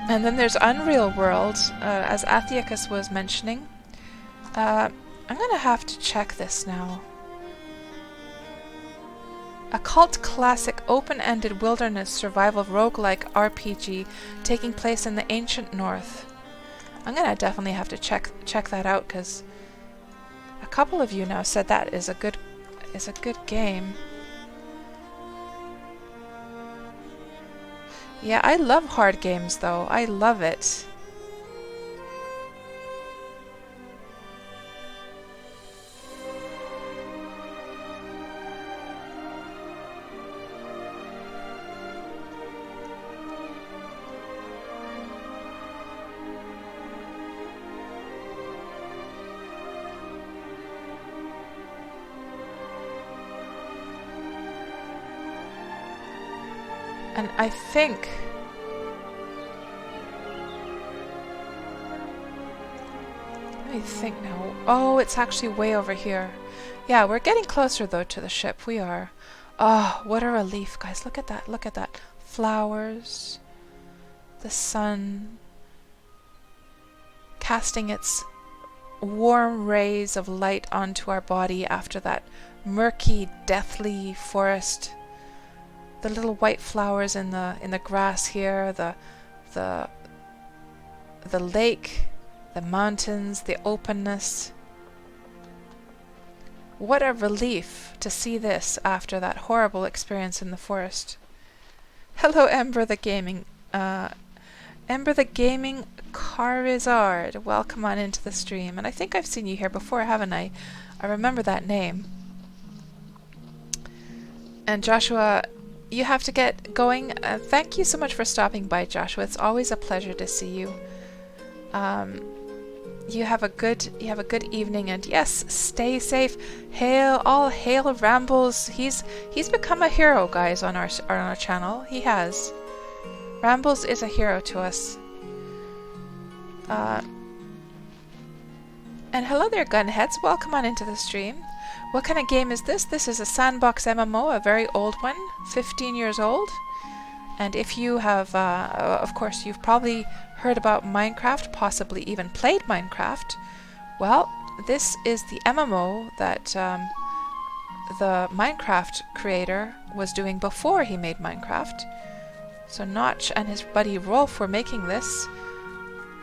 And then there's Unreal World, as Athiacus was mentioning. I'm gonna have to check this now. A cult classic open-ended wilderness survival roguelike RPG taking place in the ancient north. I'm gonna definitely have to check that out, because a couple of you now said that is a good game. Yeah, I love hard games though. I love it. And I think let me think now. Oh, it's actually way over here. Yeah, we're getting closer though to the ship. We are. Oh, what a relief, guys. Look at that. Look at that. Flowers. The sun casting its warm rays of light onto our body after that murky, deathly forest. The little white flowers in the grass here, the lake, the mountains, the openness. What a relief to see this after that horrible experience in the forest. Hello, Ember the Gaming. Ember the Gaming Carizard. Welcome on into the stream. And I think I've seen you here before, haven't I? I remember that name. And Joshua, you have to get going. Thank you so much for stopping by, Joshua. It's always a pleasure to see you. You have a good evening, and yes, stay safe. All hail Rambles. He's become a hero, guys, on our channel. He has. Rambles is a hero to us. And hello there, Gunheads. Welcome on into the stream. What kind of game is this? This is a sandbox MMO, a very old one, 15 years old. And if you have, of course, you've probably heard about Minecraft, possibly even played Minecraft. Well, this is the MMO that the Minecraft creator was doing before he made Minecraft. So Notch and his buddy Rolf were making this.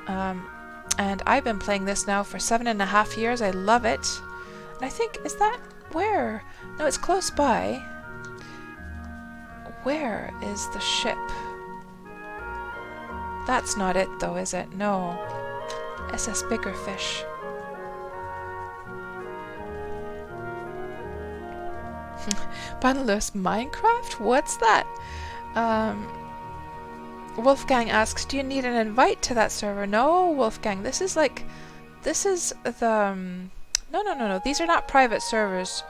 And I've been playing this now for 7.5 years. I love it. And I think, is that where? No, it's close by. Where is the ship? That's not it though, is it? No. SS Biggerfish. Banless Minecraft? What's that? Wolfgang asks, do you need an invite to that server? No, Wolfgang, this is the... No. These are not private servers.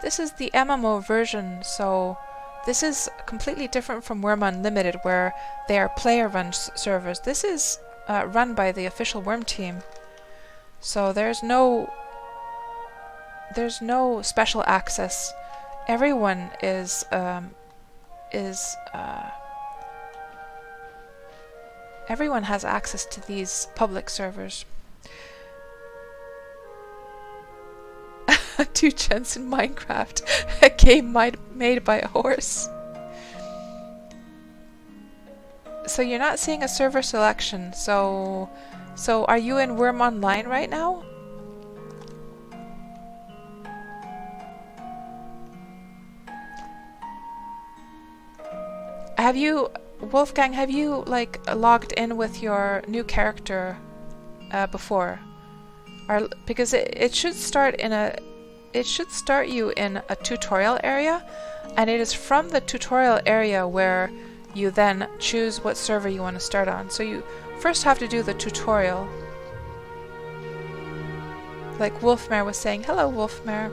This is the MMO version, so... This is completely different from Wurm Unlimited, where they are player-run servers. This is run by the official Wurm team. So there's no special access. Everyone everyone has access to these public servers. 2 gens in Minecraft, a game made by a horse. So you're not seeing a server selection. So are you in Wurm Online right now? Have you, Wolfgang? Have you like logged in with your new character before? Or because it should start in a. It should start you in a tutorial area, and it is from the tutorial area where you then choose what server you want to start on. So you first have to do the tutorial. Like Wolfmare was saying. Hello, Wolfmare.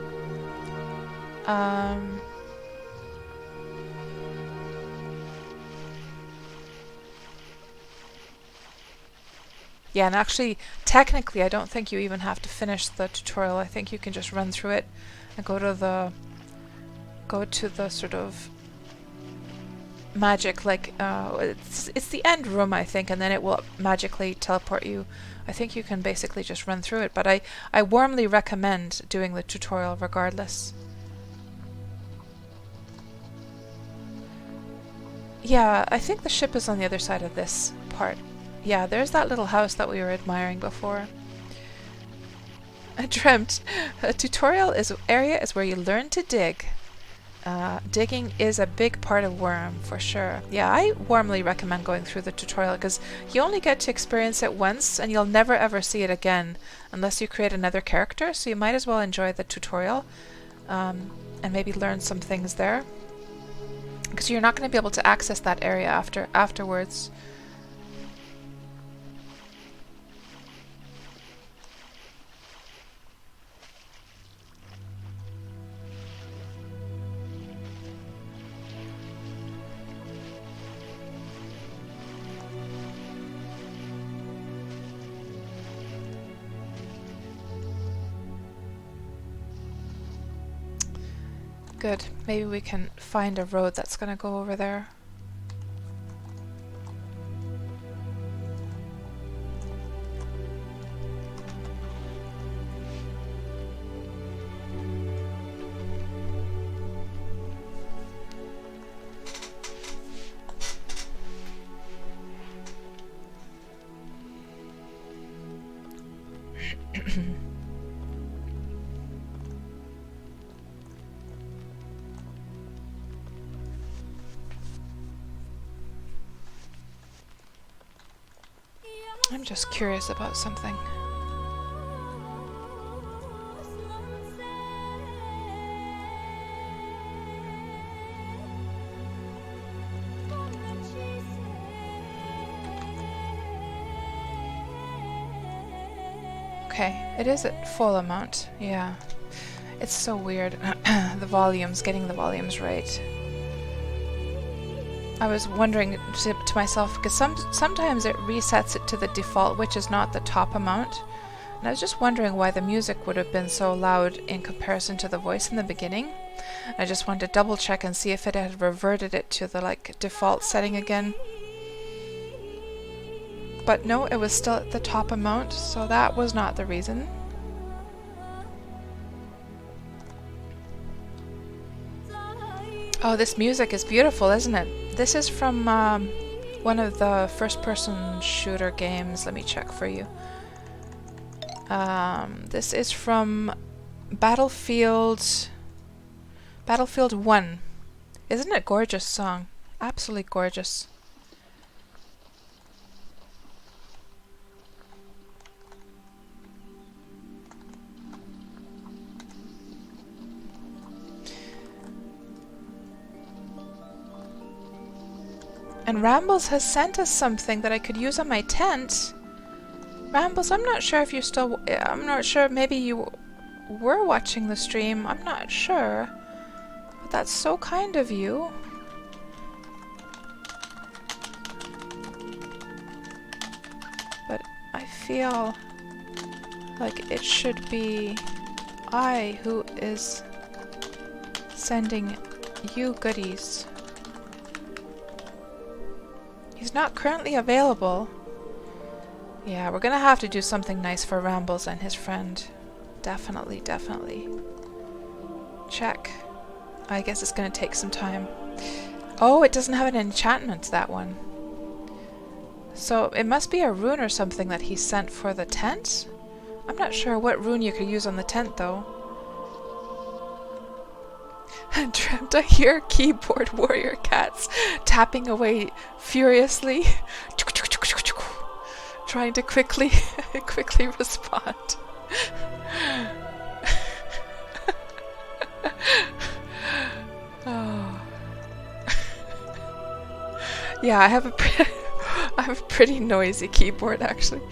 Yeah, and actually, technically, I don't think you even have to finish the tutorial. I think you can just run through it and go to the sort of magic, like it's the end room, I think, and then it will magically teleport you. I think you can basically just run through it, but I warmly recommend doing the tutorial regardless. Yeah, I think the ship is on the other side of this part. Yeah, there's that little house that we were admiring before. I dreamt. A tutorial area is where you learn to dig. Digging is a big part of Wurm, for sure. Yeah, I warmly recommend going through the tutorial because you only get to experience it once and you'll never ever see it again unless you create another character, so you might as well enjoy the tutorial and maybe learn some things there. Because you're not going to be able to access that area afterwards. Good. Maybe we can find a road that's going to go over there. I'm just curious about something. Okay, it is at full amount, yeah. It's so weird, the volumes, getting the volumes right. I was wondering to myself, because sometimes it resets it to the default, which is not the top amount. And I was just wondering why the music would have been so loud in comparison to the voice in the beginning. I just wanted to double check and see if it had reverted it to the like default setting again. But no, it was still at the top amount, so that was not the reason. Oh, this music is beautiful, isn't it? This is from one of the first-person shooter games. Let me check for you. This is from Battlefield 1. Isn't it a gorgeous song? Absolutely gorgeous. And Rambles has sent us something that I could use on my tent. Rambles, I'm not sure if you're still... I'm not sure, maybe you were watching the stream. I'm not sure. But that's so kind of you. But I feel like it should be I who is sending you goodies. He's not currently available. Yeah, we're gonna have to do something nice for Rambles and his friend. Definitely, definitely. Check. I guess it's gonna take some time. Oh, it doesn't have an enchantment, that one. So it must be a rune or something that he sent for the tent? I'm not sure what rune you could use on the tent, though. I dreamt I hear keyboard warrior cats tapping away furiously, trying to quickly respond. Oh. Yeah, I have a pretty noisy keyboard actually.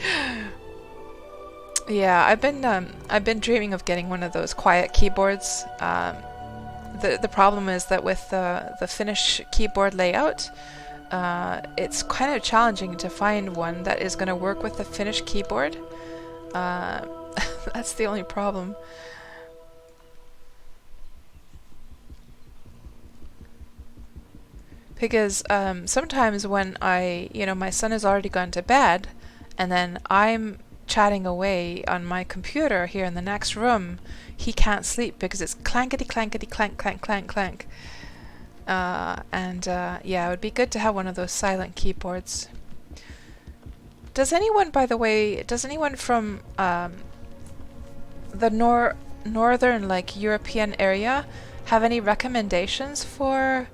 Yeah, I've been dreaming of getting one of those quiet keyboards. The problem is that with the Finnish keyboard layout, it's kind of challenging to find one that is going to work with the Finnish keyboard. That's the only problem. Because sometimes when my son has already gone to bed, and then I'm chatting away on my computer here in the next room, he can't sleep because it's clankety clankety clank clank clank clank. Yeah, it would be good to have one of those silent keyboards. Does anyone, by the way, from the northern like European area have any recommendations for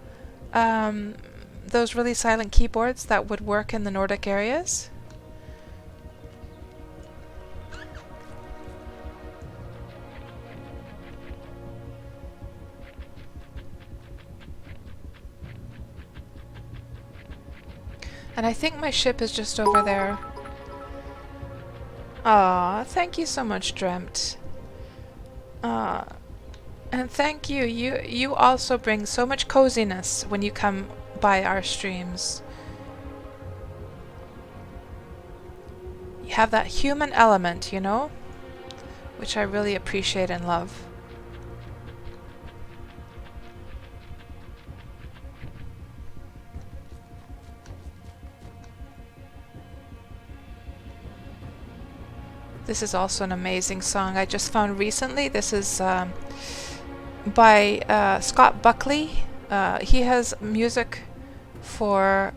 those really silent keyboards that would work in the Nordic areas? And I think my ship is just over there. Aw, thank you so much, Dreamt. And thank you. You also bring so much coziness when you come by our streams. You have that human element, you know? Which I really appreciate and love. This is also an amazing song I just found recently. This is by Scott Buckley. He has music for,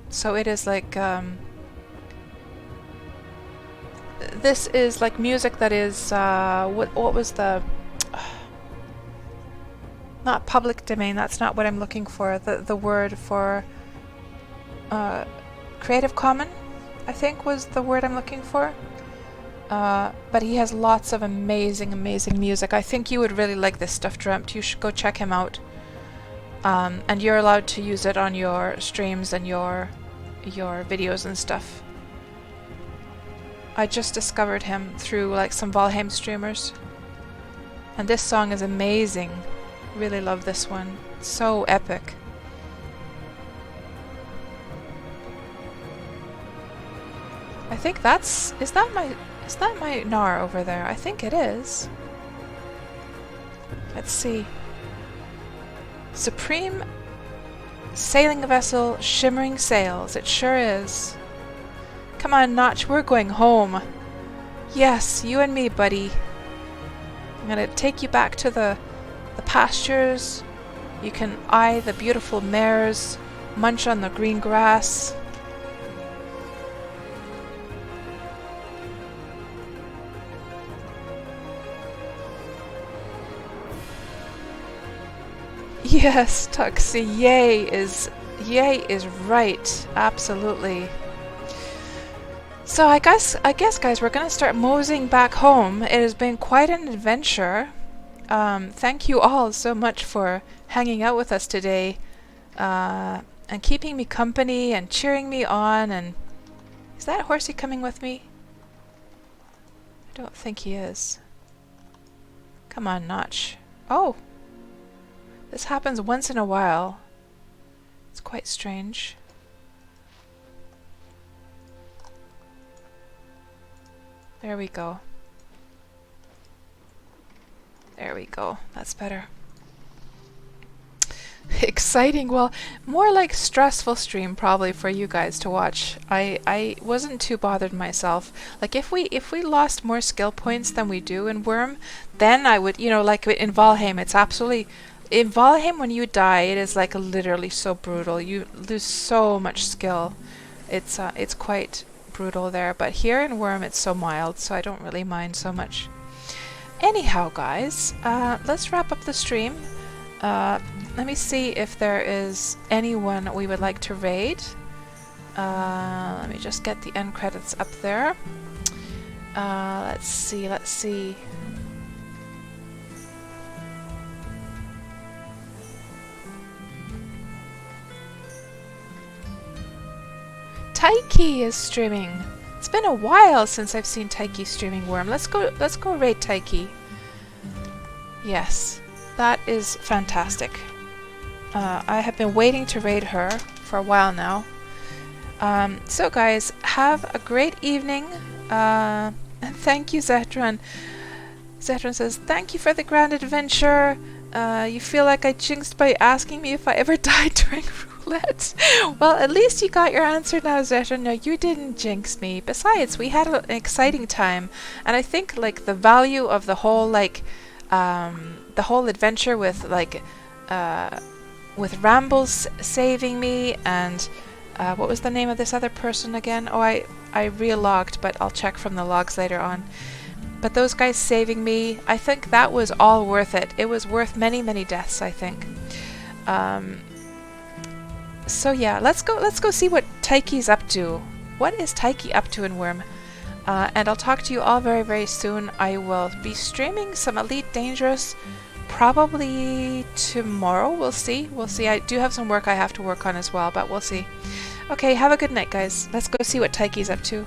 so it is like, this is like music that is what was the not public domain, that's not what I'm looking for. The word for Creative Common, I think was the word I'm looking for. But he has lots of amazing music. I think you would really like this stuff, Dreamt. You should go check him out. And you're allowed to use it on your streams and your videos and stuff. I just discovered him through like some Valheim streamers. And this song is amazing. Really love this one. So epic. I think that's... Is that my Nar over there? I think it is. Let's see. Supreme sailing vessel, shimmering sails. It sure is. Come on, Notch, we're going home. Yes, you and me, buddy. I'm gonna take you back to the pastures. You can eye the beautiful mares, munch on the green grass. Yes, Tuxie, yay is right, absolutely. So I guess guys, we're gonna start moseying back home. It has been quite an adventure. Thank you all so much for hanging out with us today, and keeping me company and cheering me on. And is that horsey coming with me? I don't think he is. Come on, Notch. Oh! This happens once in a while. It's quite strange. There we go. There we go. That's better. Exciting. Well, more like stressful stream probably for you guys to watch. I wasn't too bothered myself. Like if we lost more skill points than we do in Wurm, then I would, you know, like in Valheim, it's absolutely... In Valheim, when you die, it is like literally so brutal. You lose so much skill. It's quite brutal there. But here in Wurm, it's so mild, so I don't really mind so much. Anyhow, guys, let's wrap up the stream. Let me see if there is anyone we would like to raid. Let me just get the end credits up there. Let's see. Taiki is streaming. It's been a while since I've seen Taiki streaming Wurm. Let's go raid Taiki. Yes, that is fantastic. I have been waiting to raid her for a while now. So guys, have a great evening. And thank you, Zetran. Zetran says, thank you for the grand adventure. You feel like I jinxed by asking me if I ever died during roulette. Well, at least you got your answer now, Zetran. No, you didn't jinx me. Besides, we had an exciting time. And I think, like, the value of the whole, like, the whole adventure with, like, with Rambles saving me and, what was the name of this other person again? Oh, I re-logged, but I'll check from the logs later on. But those guys saving me, I think that was all worth it. It was worth many, many deaths, I think. So yeah, let's go see what Taiki's up to. What is Taiki up to in Wurm? And I'll talk to you all very, very soon. I will be streaming some Elite Dangerous probably tomorrow. We'll see. We'll see. I do have some work I have to work on as well, but we'll see. Okay, have a good night, guys. Let's go see what Taiki's up to.